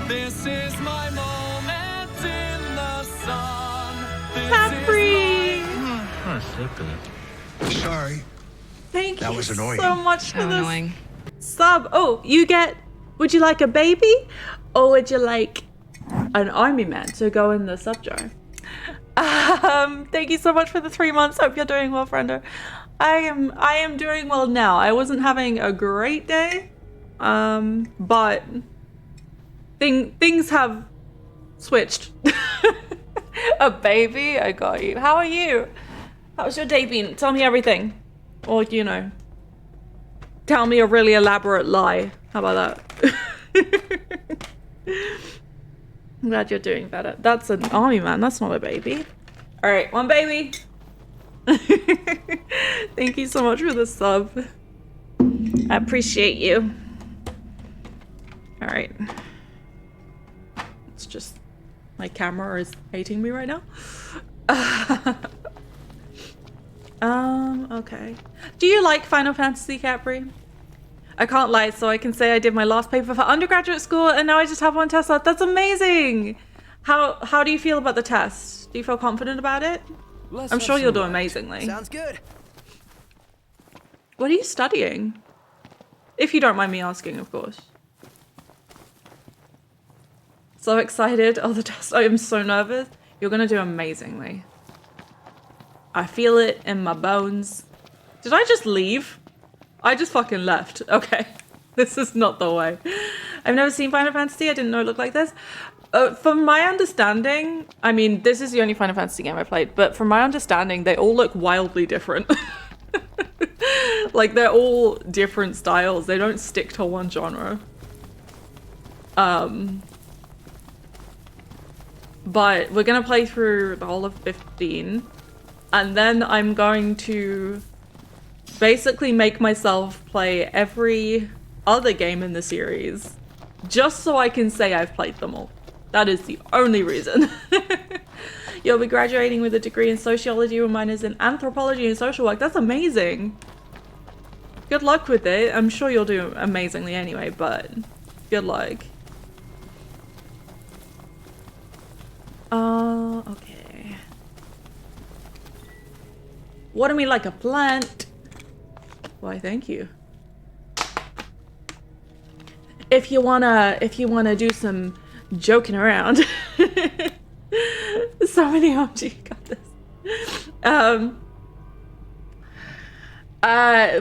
Speaker 2: This is my moment in the sun.
Speaker 1: Capri!
Speaker 22: Sorry.
Speaker 1: Thank
Speaker 22: That
Speaker 1: you
Speaker 22: was annoying.
Speaker 1: so much for
Speaker 10: So
Speaker 1: this
Speaker 10: annoying.
Speaker 1: sub. Oh, you get... Would you like a baby? Or would you like an army man to go in the sub jar? Thank you so much for the 3 months. Hope you're doing well, friendo. I am doing well now. I wasn't having a great day. But things have switched. A baby? I got you. How are you? How's your day been? Tell me everything. Or, you know, tell me a really elaborate lie. How about that? I'm glad you're doing better. That's an army man. That's not a baby. All right, one baby. Thank you so much for the sub. I appreciate you. All right. It's just my camera is hating me right now. Okay. Do you like Final Fantasy, Capri? I can't lie, so I can say I did my last paper for undergraduate school and now I just have one test left. That's amazing! How do you feel about the test? Do you feel confident about it? I'm sure you'll do amazingly.
Speaker 9: Sounds good.
Speaker 1: What are you studying? If you don't mind me asking, of course. So excited. Oh, the test. I am so nervous. You're gonna do amazingly. I feel it in my bones. Did I just leave? I just fucking left. Okay. This is not the way. I've never seen Final Fantasy. I didn't know it looked like this. From my understanding, I mean, this is the only Final Fantasy game I played, but from my understanding, they all look wildly different. Like, they're all different styles. They don't stick to one genre. But we're gonna play through the whole of 15, and then I'm going to basically make myself play every other game in the series, just so I can say I've played them all. That is the only reason. You'll be graduating with a degree in sociology with minors in anthropology and social work. That's amazing. Good luck with it. I'm sure you'll do amazingly anyway, but good luck. Okay. Water me like a plant. Why, thank you. If you wanna do some joking around. So many arms, you got this.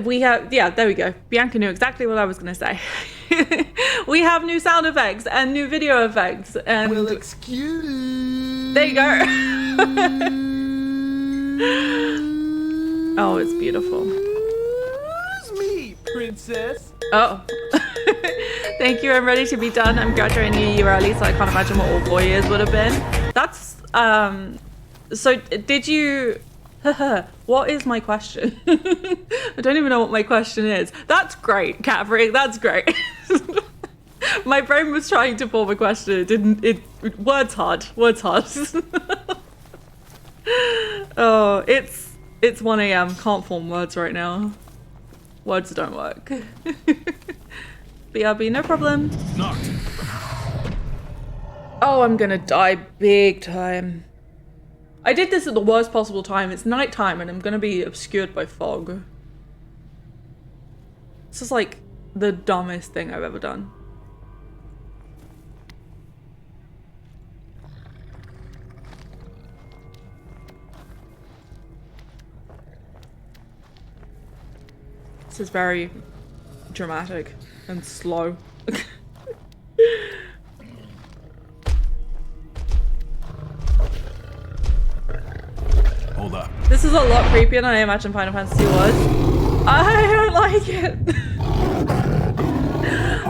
Speaker 1: We have, yeah, there we go. Bianca knew exactly what I was gonna say. We have new sound effects and new video effects, and
Speaker 21: well, excuse.
Speaker 1: There you go. Oh, it's beautiful.
Speaker 21: Excuse me, princess.
Speaker 1: Oh. Thank you. I'm ready to be done. I'm graduating a year early, so I can't imagine what all 4 years would have been. That's so did you? What is my question? I don't even know what my question is. That's great, Capri. That's great. My brain was trying to form a question. It didn't. Words hard. Words hard. Oh, it's 1 AM. Can't form words right now. Words don't work. BRB, no problem.
Speaker 16: Knocked.
Speaker 1: Oh, I'm gonna die big time. I did this at the worst possible time. It's nighttime and I'm gonna be obscured by fog. This is like the dumbest thing I've ever done. This is very dramatic and slow.
Speaker 7: Hold up.
Speaker 1: This is a lot creepier than I imagine Final Fantasy was. I don't like it.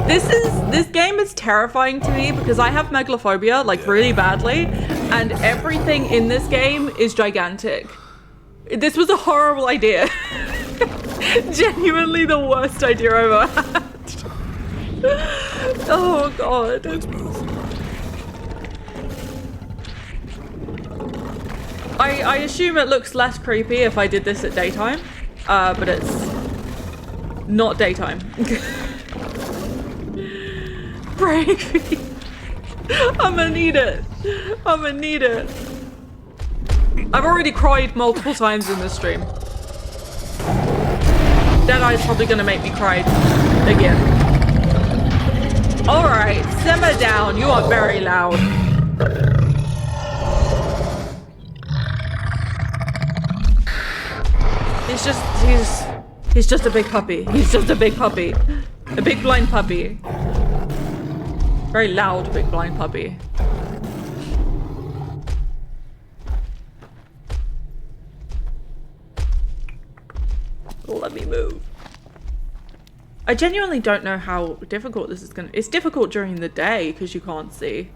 Speaker 1: This game is terrifying to me because I have megalophobia, like really badly, and everything in this game is gigantic. This was a horrible idea. Genuinely the worst idea I've ever had. Oh god.
Speaker 7: Let's move.
Speaker 1: I assume it looks less creepy if I did this at daytime, but it's not daytime. Break me. I'm gonna need it. I'm gonna need it. I've already cried multiple times in this stream. Deadeye's probably gonna make me cry again. Alright, simmer down. You are very loud. He's just a big puppy. He's just a big puppy. A big blind puppy. Very loud big blind puppy. Let me move. I genuinely don't know how difficult this is gonna. It's difficult during the day because you can't see.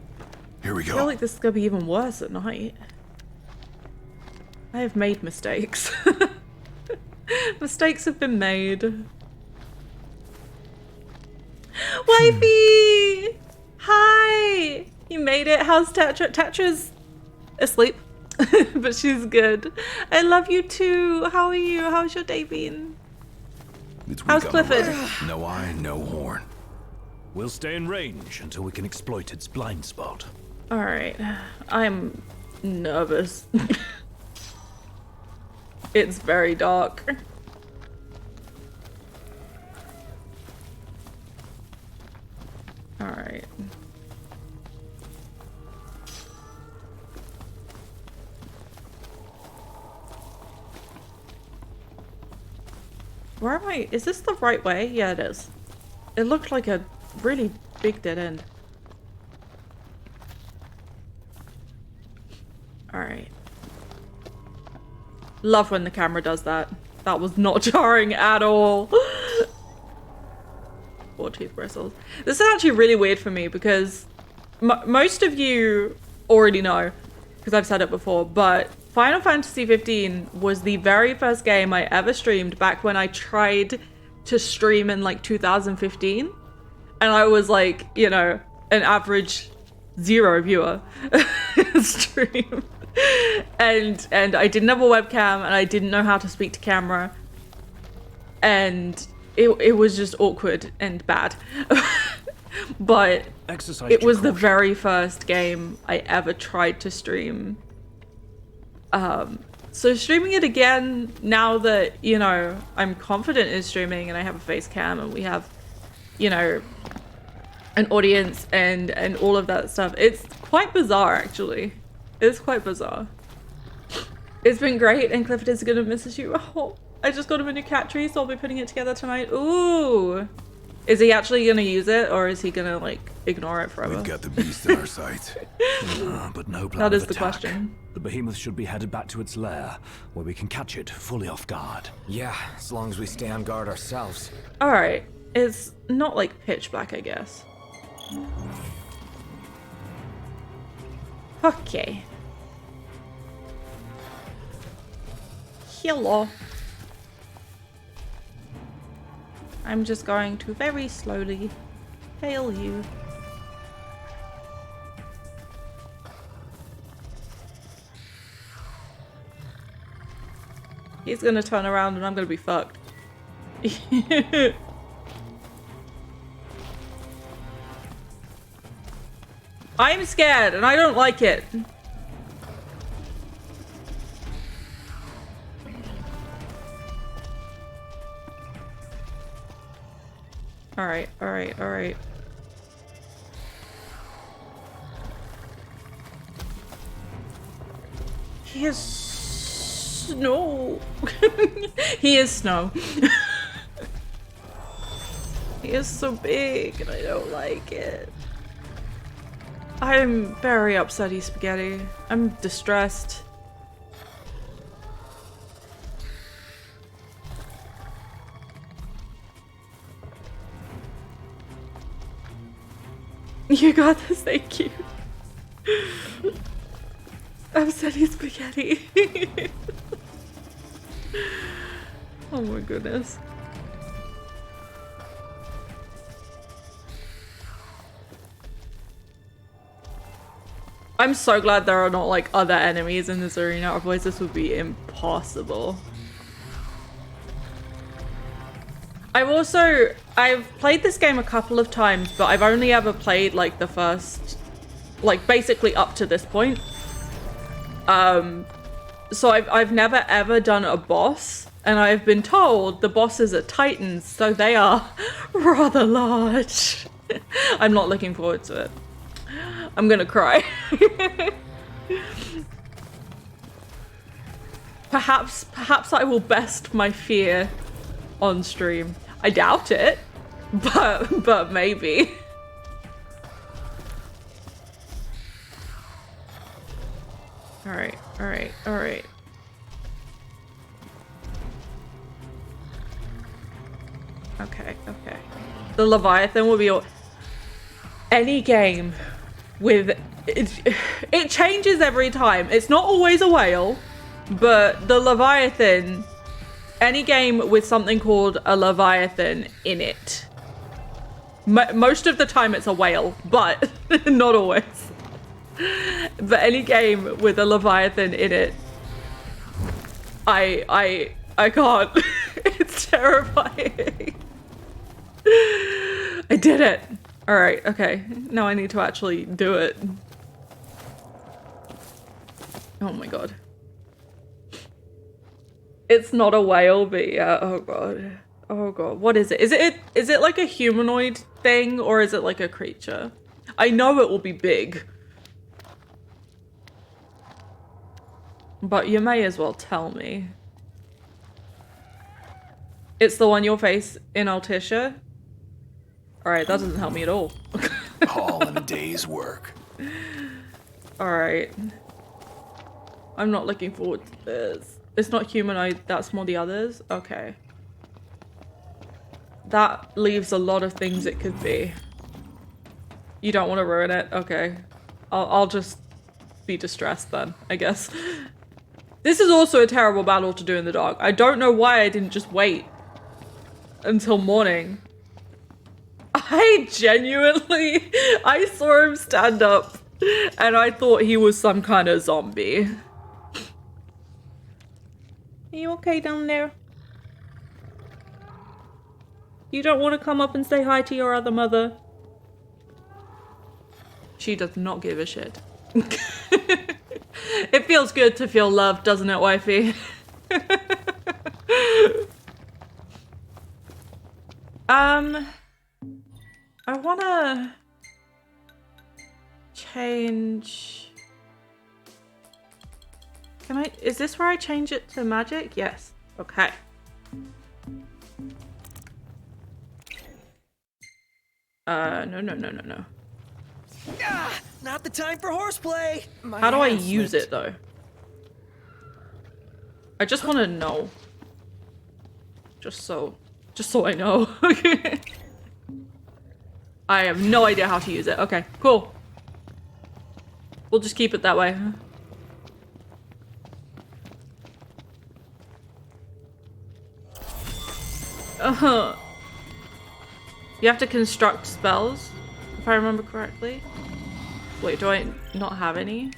Speaker 7: Here we go.
Speaker 1: I feel like this is gonna be even worse at night. I have made mistakes. Mistakes have been made. Wifey! Hi! You made it. How's Tetra? Tetra's asleep, but she's good. I love you too. How are you? How's your day been? How's Clifford?
Speaker 7: No eye, no horn.
Speaker 8: We'll stay in range until we can exploit its blind spot.
Speaker 1: Alright. I'm nervous. It's very dark. Alright. Where am I? Is this the right way? Yeah, it is. It looked like a really big dead end. Alright. Love when the camera does that. That was not jarring at all. 4 tooth bristles. This is actually really weird for me because most of you already know, because I've said it before, but Final Fantasy 15 was the very first game I ever streamed back when I tried to stream in like 2015. And I was like, you know, an average 0 viewer stream. And I didn't have a webcam and I didn't know how to speak to camera. And it was just awkward and bad. But it was the very first game I ever tried to stream. So streaming it again now that, you know, I'm confident in streaming and I have a face cam and we have, you know, an audience and all of that stuff. It's quite bizarre, actually. It's quite bizarre. It's been great and Clifford is gonna miss you. Oh, I just got him a new cat tree, so I'll be putting it together tonight. Ooh. Is he actually gonna use it or is he gonna like ignore it forever?
Speaker 7: We've got the beast in our sights.
Speaker 8: But no plan
Speaker 1: That is
Speaker 8: of
Speaker 1: the
Speaker 8: attack.
Speaker 1: question.
Speaker 8: The behemoth should be headed back to its lair, where we can catch it fully off guard.
Speaker 9: Yeah, as long as we stay on guard ourselves.
Speaker 1: Alright. It's not like pitch black, I guess. Okay. Hello. I'm just going to very slowly hail you. He's gonna turn around and I'm gonna be fucked. I'm scared and I don't like it. Alright, alright, alright. He is snow. He is snow. He is so big and I don't like it. I'm very upsetty spaghetti. I'm distressed. You got this, thank you. I'm sending spaghetti. Oh my goodness. I'm so glad there are not like other enemies in this arena, otherwise this would be impossible. I've played this game a couple of times, but I've only ever played like the first, like basically up to this point. So I've never ever done a boss, and I've been told the bosses are titans, so they are rather large. I'm not looking forward to it. I'm gonna cry. Perhaps I will best my fear on stream. I doubt it, but maybe. All right. Okay. The Leviathan will be any game with it changes every time. It's not always a whale, but the Leviathan, any game with something called a Leviathan in it. Most of the time it's a whale, but not always. But any game with a Leviathan in it, I can't. It's terrifying. I did it. All right, okay. Now I need to actually do it. Oh my god. It's not a whale, but yeah, oh god. Oh god, what is it? Is it like a humanoid thing, or is it like a creature? I know it will be big. But you may as well tell me. It's the one your face in Altissia? Alright, that doesn't help me at all.
Speaker 7: All in a day's work.
Speaker 1: Alright. I'm not looking forward to this. It's not humanoid, that's more the others? Okay. That leaves a lot of things it could be. You don't want to ruin it? Okay. I'll just be distressed then, I guess. This is also a terrible battle to do in the dark. I don't know why I didn't just wait until morning. I saw him stand up and I thought he was some kind of zombie. Are you okay down there? You don't want to come up and say hi to your other mother? She does not give a shit. It feels good to feel loved, doesn't it, wifey? I wanna change. Can I? Is this where I change it to magic? Yes. Okay. No.
Speaker 9: Ah, not the time for horseplay.
Speaker 1: How do I use it though? I just want to know. Just so I know. I have no idea how to use it. Okay, cool. We'll just keep it that way. You have to construct spells, if I remember correctly. Wait, do I not have any?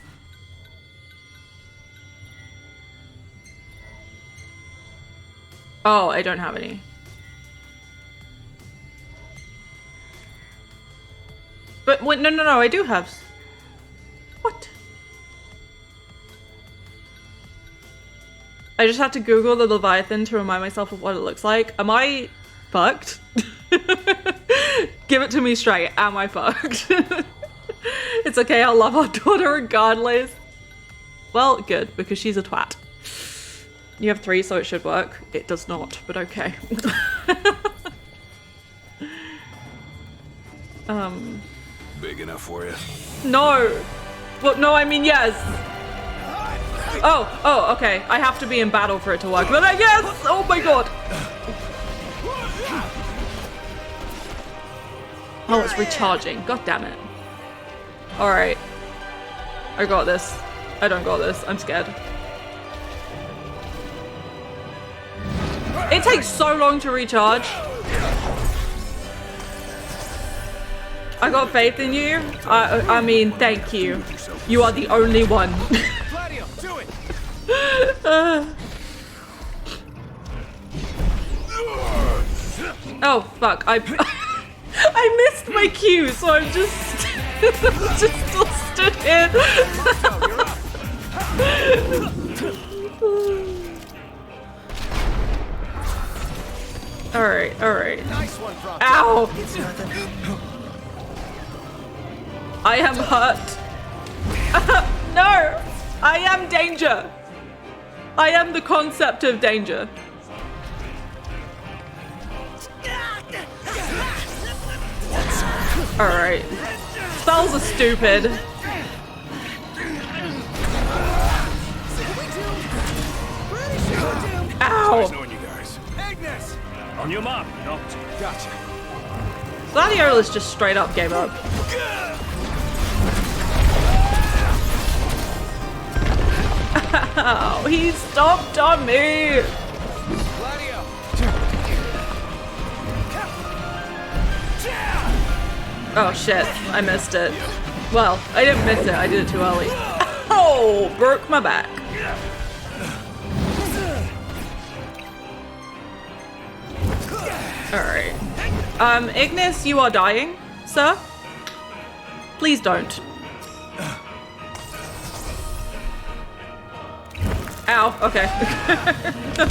Speaker 1: Oh, I don't have any. But wait, no, I do have. What? I just have to Google the Leviathan to remind myself of what it looks like. Am I fucked? Give it to me straight. Am I fucked? It's okay, I'll love our daughter regardless. Well, good, because she's a twat. You have 3, so it should work. It does not, but okay.
Speaker 7: Big enough for you?
Speaker 1: No! Well, no, I mean yes! Oh, okay. I have to be in battle for it to work, but I guess! Oh my god! Oh, it's recharging. God damn it. Alright. I got this. I don't got this. I'm scared. It takes so long to recharge. I got faith in you. I mean, thank you. You are the only one.
Speaker 12: Do it.
Speaker 1: Oh fuck! I missed my cue, so I'm just still stood here. Alright, alright.
Speaker 12: Nice one, Pronto.
Speaker 1: Ow!
Speaker 12: It's nothing.
Speaker 1: I am hurt. No! I am danger. I am the concept of danger. Alright. Spells are stupid. Ow!
Speaker 12: Ignis!
Speaker 14: On your mark, Noct.
Speaker 12: Gotcha.
Speaker 1: Gladiolus just straight up gave up. Ow, he stomped on me!
Speaker 12: Gladio!
Speaker 1: Oh shit, I missed it. Well, I didn't miss it, I did it too early. Oh, broke my back. Alright. Ignis, you are dying, sir. Please don't. Ow, okay.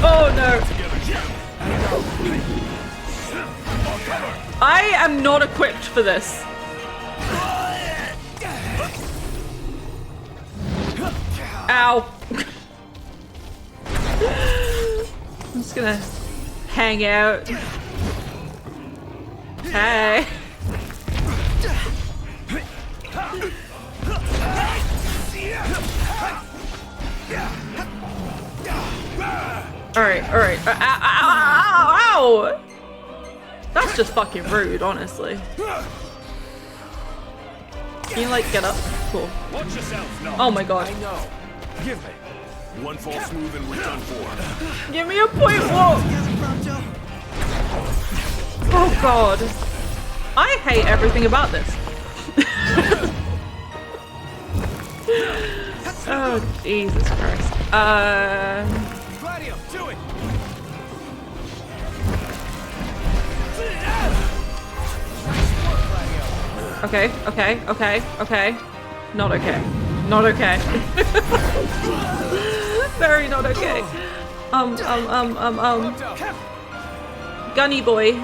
Speaker 1: Oh no. I am not equipped for this. Ow. I'm just gonna hang out. Hey. Alright, alright. Ow, ow, ow, ow! That's just fucking rude, honestly. Can you, like, get up? Cool.
Speaker 14: Watch yourself, Noct.
Speaker 1: Oh my god.
Speaker 12: I know. Give me.
Speaker 4: One false move and we're done for.
Speaker 1: Give me a point walk! Oh god. I hate everything about this. Oh, Jesus Christ.
Speaker 12: Gladio, do it!
Speaker 1: Okay, okay, okay, okay. Not okay. Not okay. Very not okay. Gunny boy.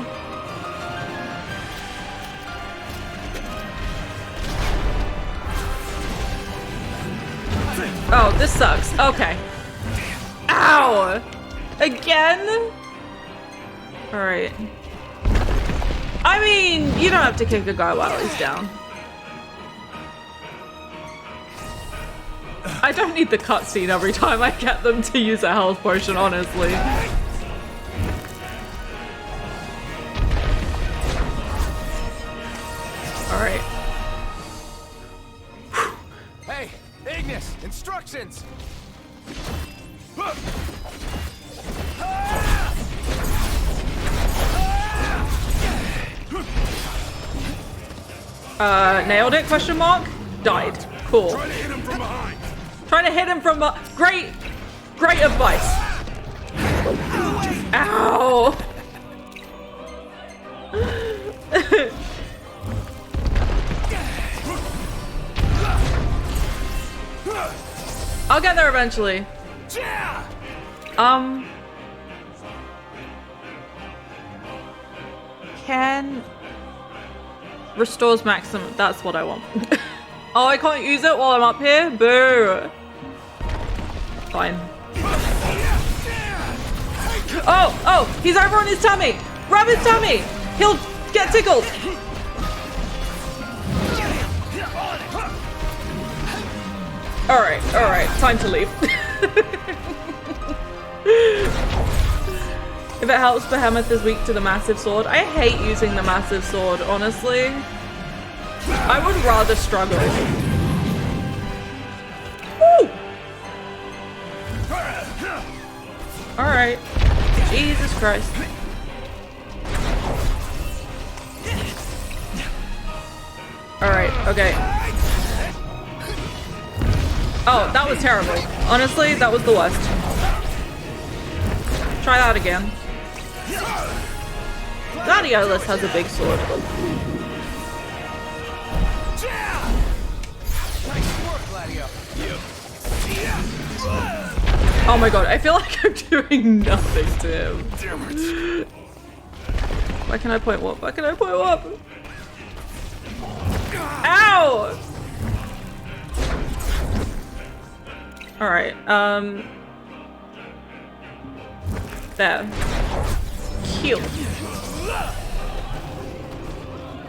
Speaker 1: Oh, this sucks. Okay. Ow! Again? Alright. I mean, you don't have to kick a guy while he's down. I don't need the cutscene every time I get them to use a health potion, honestly. Alright.
Speaker 12: Hey, Ignis, instructions!
Speaker 1: Nailed it, question mark? Died. Cool.
Speaker 4: Try to hit him from behind.
Speaker 1: Trying to hit him from great advice. Ow! I'll get there eventually. Can restores maximum. That's what I want. Oh, I can't use it while I'm up here? Boo. Fine. Oh, he's over on his tummy. Grab his tummy. He'll get tickled. Alright, time to leave. If it helps, Behemoth is weak to the massive sword. I hate using the massive sword, honestly. I would rather struggle. Woo! Alright. Jesus Christ. Alright, okay. Oh, that was terrible. Honestly, that was the worst. Try that again. Gladiolus has a big sword. Oh my god, I feel like I'm doing nothing to him. Why can I point what? Why can I point what? Ow! Alright, there. Cute.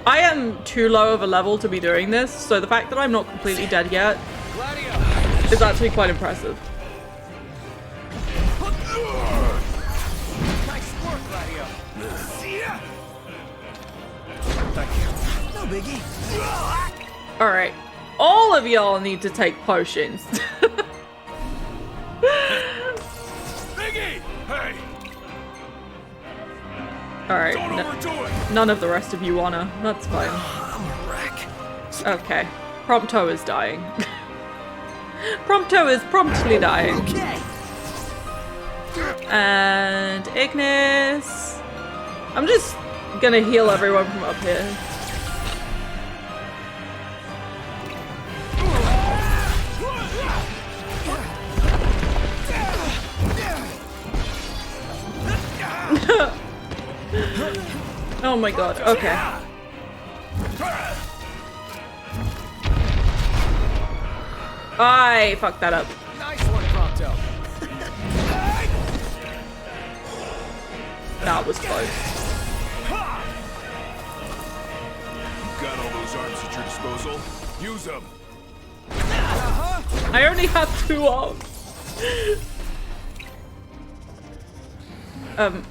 Speaker 1: I am too low of a level to be doing this, so the fact that I'm not completely dead yet is actually quite impressive.
Speaker 21: Nice work, Gladio. Thank you. No biggie.
Speaker 1: Alright. All of y'all need to take potions.
Speaker 16: Biggie! Hey!
Speaker 1: Alright.
Speaker 16: Don't overdo it!
Speaker 1: None of the rest of you wanna. That's fine.
Speaker 21: I'm a wreck.
Speaker 1: Okay. Prompto is dying. Prompto is promptly dying.
Speaker 21: Okay.
Speaker 1: And Ignis. I'm just gonna heal everyone from up here. Oh my god, okay. I fucked that up.
Speaker 21: Nice one, Prompto.
Speaker 1: That was close.
Speaker 16: Got all those arms at your disposal? Use them.
Speaker 1: I only have 2 arms.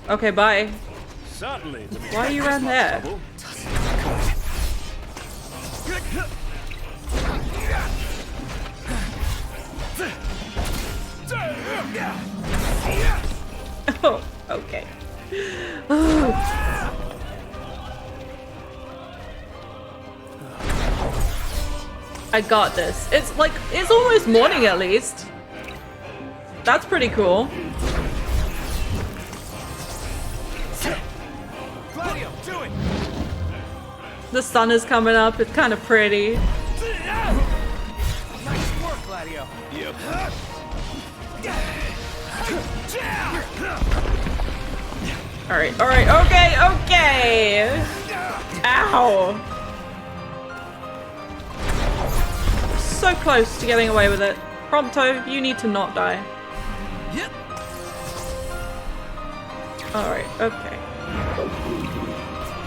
Speaker 1: Okay, bye.
Speaker 16: Certainly.
Speaker 1: Why are you around there? Oh, okay. I got this. It's like, it's almost morning at least. That's pretty cool.
Speaker 21: Gladio, do it.
Speaker 1: The sun is coming up. It's kind of pretty.
Speaker 21: Nice work, Gladio.
Speaker 16: Yep.
Speaker 1: Alright, alright, okay, okay! Ow! So close to getting away with it. Prompto, you need to not die.
Speaker 21: Yep.
Speaker 1: Alright, okay.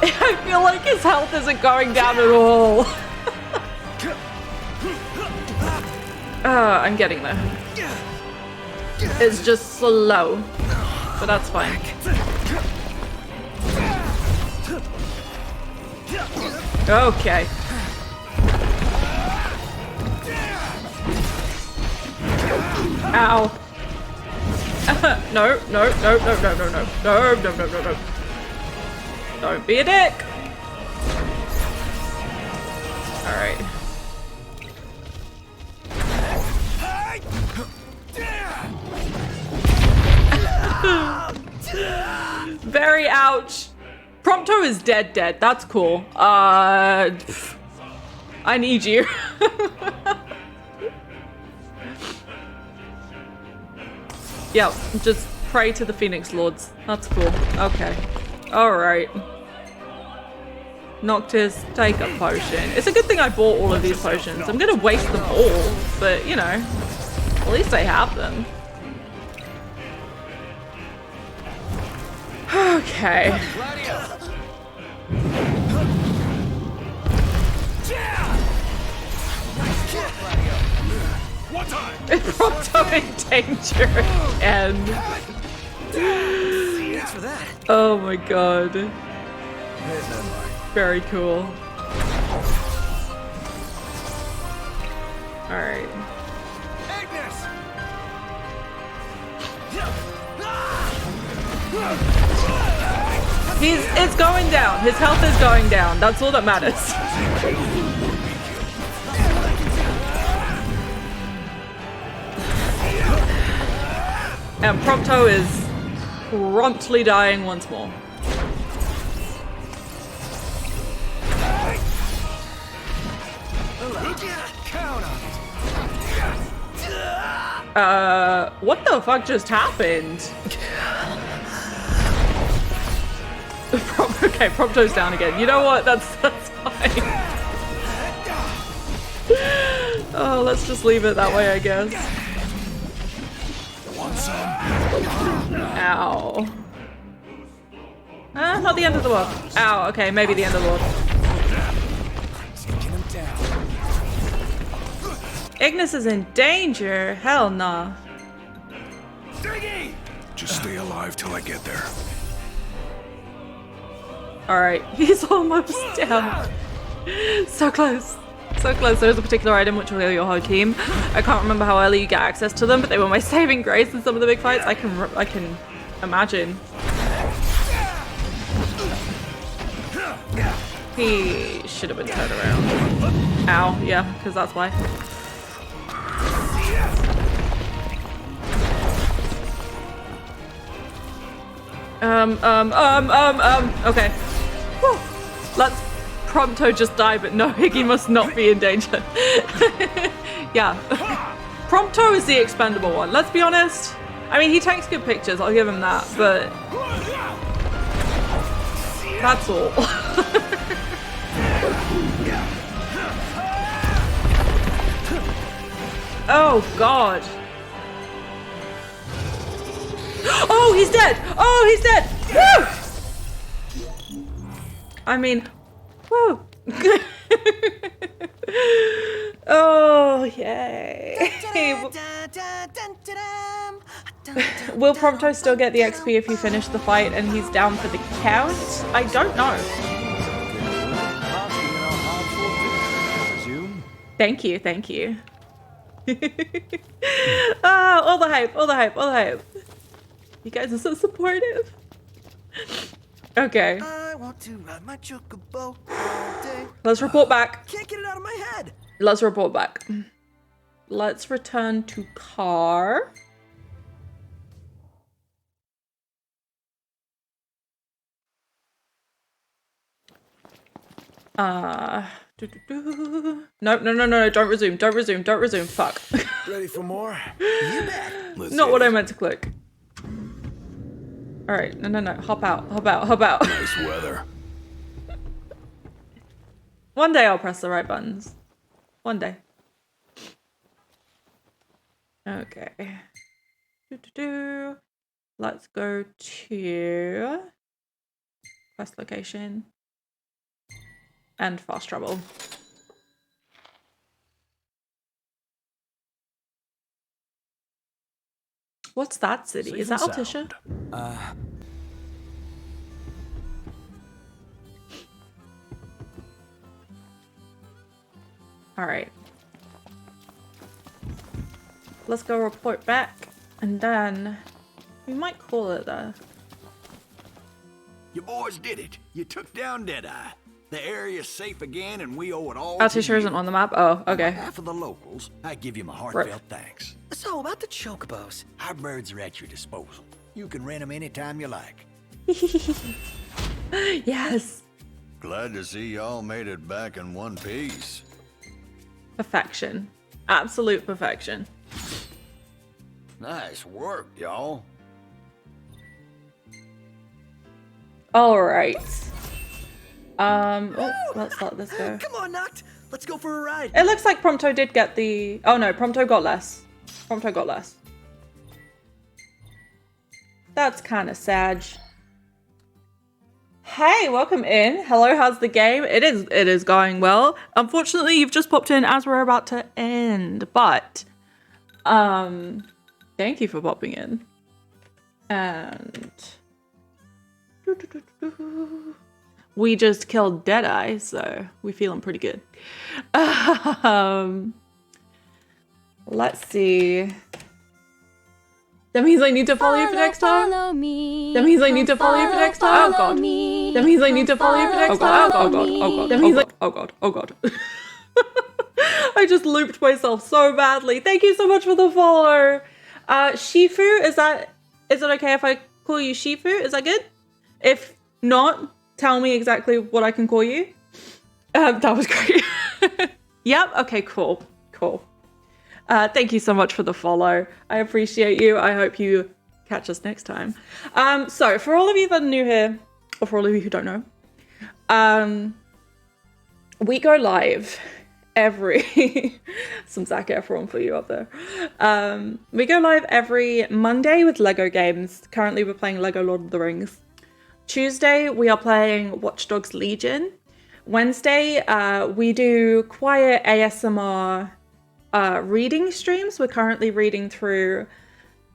Speaker 1: I feel like his health isn't going down at all. I'm getting there. It's just slow. But that's fine. Okay. Ow. No, no, no, no, no, no, no, no, no, no, no, no, no. Don't be a dick. Alright. Very ouch. Prompto is dead. That's cool. I need you. Yeah, just pray to the Phoenix Lords. That's cool. Okay. Alright. Noctis, take a potion. It's a good thing I bought all of these potions. I'm gonna waste them all, but you know, at least I have them. Okay. Prompto in danger and
Speaker 21: Thanks for that.
Speaker 1: oh my god. Very cool. Alright.
Speaker 2: Ignis!
Speaker 1: It's going down. His health is going down. That's all that matters. And Prompto is promptly dying once more. What the fuck just happened? Okay, Prompto's down again. You know what? That's fine. Oh, let's just leave it that way, I guess.
Speaker 2: Want some?
Speaker 1: Ow. Not the end of the world. Ow, okay, maybe the end of the world.
Speaker 2: Taking him down.
Speaker 1: Ignis is in danger? Hell nah.
Speaker 7: Just stay alive till I get there.
Speaker 1: Alright, he's almost down. So close. So close. There's a particular item which will heal your whole team. I can't remember how early you get access to them, but they were my saving grace in some of the big fights. I can imagine. He should have been turned around. Ow, yeah, because that's why. Okay. Whew. Let's Prompto just die, but no, Higgy must not be in danger. Yeah. Prompto is the expendable one, let's be honest. I mean, he takes good pictures, I'll give him that, but that's all. Oh, God. Oh, he's dead! Oh, he's dead! Woo! I mean, woo! Oh, yay! Will Prompto still get the XP if you finish the fight and he's down for the count? I don't know. Thank you, thank you. Oh, all the hype, all the hype, all the hype. You guys are so supportive. Okay.
Speaker 21: I want to ride my chocobo all day.
Speaker 1: Let's report back.
Speaker 21: Can't get it out of my head.
Speaker 1: Let's report back. Let's return to car. No, don't resume, don't resume, don't resume. Fuck.
Speaker 21: Ready for more? You bet.
Speaker 1: Not what I meant to click. Alright, no. Hop out, hop out, hop out.
Speaker 7: Nice weather.
Speaker 1: One day I'll press the right buttons. One day. Okay. Let's go to quest location and fast travel. What's that city? Is that Altisha? Alright. Let's go report back, and then we might call it there.
Speaker 22: You boys did it. You took down Deadeye. The area's safe again, and we owe it all
Speaker 1: Altisha
Speaker 22: to you.
Speaker 1: isn't on the map? Oh, okay.
Speaker 22: On behalf of the locals, I give you my heartfelt thanks.
Speaker 21: So, about the chocobos.
Speaker 22: Our birds are at your disposal. You can rent them anytime you like.
Speaker 1: Yes.
Speaker 22: Glad to see y'all made it back in one piece.
Speaker 1: Perfection. Absolute perfection.
Speaker 22: Nice work, y'all.
Speaker 1: Alright. Let's let this go.
Speaker 21: Come on, Noct. Let's go for a ride.
Speaker 1: It looks like Prompto did get the... Oh no, Prompto got less. Prompto got less. That's kind of sad. Hey, welcome in. Hello, how's the game? It is going well. Unfortunately, you've just popped in as we're about to end, but thank you for popping in. And we just killed Deadeye, so we're feeling pretty good. Let's see. That means I need to follow you for next time? That means I need to follow you for next time? Oh god. That means I need to follow you for next time? Oh god, oh god, that means oh god, oh god. I just looped myself so badly. Thank you so much for the follow. Shifu, is it okay if I call you Shifu? Is that good? If not, tell me exactly what I can call you. That was great. Yep, okay, cool. Cool. Thank you so much for the follow. I appreciate you. I hope you catch us next time. So for all of you that are new here, or for all of you who don't know, we go live every some Zac Efron for you up there. We go live every Monday with Lego games. Currently we're playing Lego Lord of the Rings. Tuesday we are playing Watch Dogs Legion. Wednesday we do quiet ASMR reading streams. We're currently reading through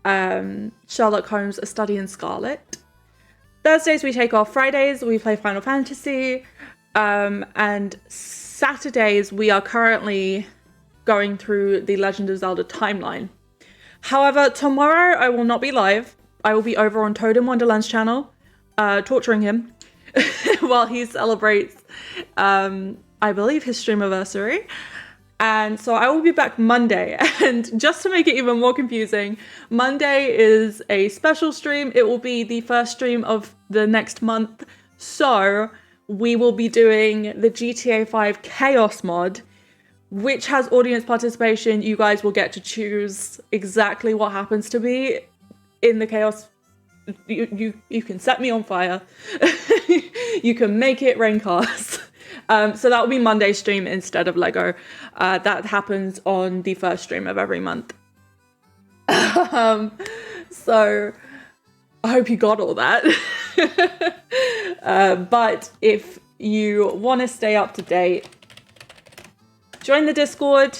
Speaker 1: Sherlock Holmes: A Study in Scarlet. Thursdays we take off. Fridays we play Final Fantasy. And Saturdays we are currently going through the Legend of Zelda timeline. However, tomorrow I will not be live. I will be over on Toad in Wonderland's channel, torturing him while he celebrates, I believe, his streamiversary. And so I will be back Monday. And just to make it even more confusing, Monday is a special stream. It will be the first stream of the next month. So we will be doing the GTA 5 Chaos mod, which has audience participation. You guys will get to choose exactly what happens to me in the Chaos. You can set me on fire. You can make it rain cars. So that will be Monday's stream instead of Lego. That happens on the first stream of every month. So I hope you got all that. But if you want to stay up to date, join the Discord.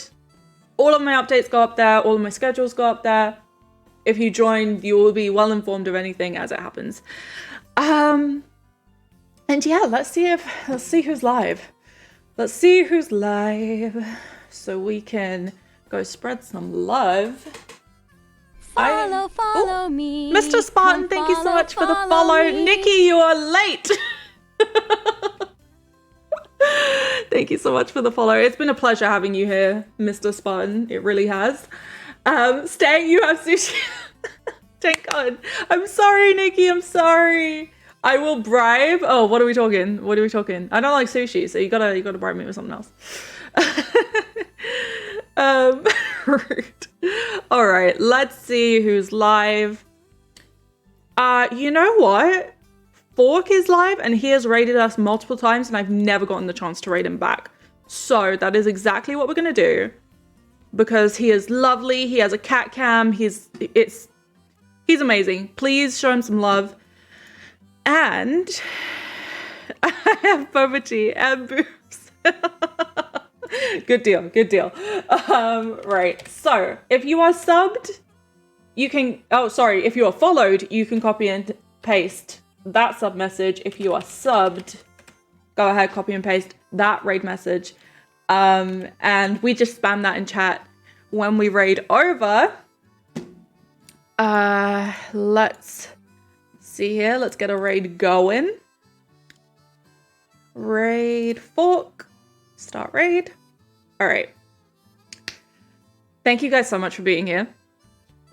Speaker 1: All of my updates go up there. All of my schedules go up there. If you join, you will be well informed of anything as it happens. And yeah, let's see who's live. Let's see who's live so we can go spread some love.
Speaker 3: Follow me.
Speaker 1: Mr. Spartan, thank you so much for the follow. Me. Nikki, you are late. Thank you so much for the follow. It's been a pleasure having you here, Mr. Spartan. It really has. Stay, you have sushi. Thank God. I'm sorry, Nikki. I'm sorry. I will bribe. Oh, what are we talking? What are we talking? I don't like sushi, so you gotta bribe me with something else. Rude. All right, let's see who's live. You know what? Fork is live and he has raided us multiple times and I've never gotten the chance to raid him back. So that is exactly what we're gonna do. Because he is lovely, he has a cat cam, he's amazing. Please show him some love. And I have boba tea and boobs. Good deal, good deal. Right, so if you are subbed, you can, if you are followed, you can copy and paste that sub message. If you are subbed, go ahead, copy and paste that raid message. And we just spam that in chat when we raid over. Let's see here. Let's get a raid going. Raid fork. Start raid. All right. Thank you guys so much for being here.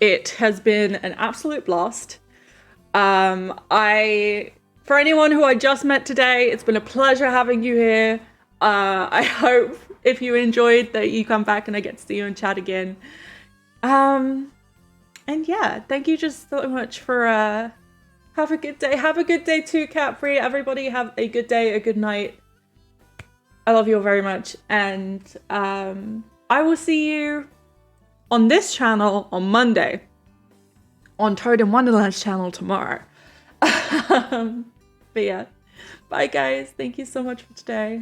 Speaker 1: It has been an absolute blast. For anyone who I just met today, it's been a pleasure having you here. I hope if you enjoyed that you come back and I get to see you and chat again. And yeah, thank you just so much for have a good day. Have a good day too, Capri. Everybody have a good day, a good night. I love you all very much. And I will see you on this channel on Monday. On Toad in Wonderland's channel tomorrow. But yeah. Bye guys. Thank you so much for today.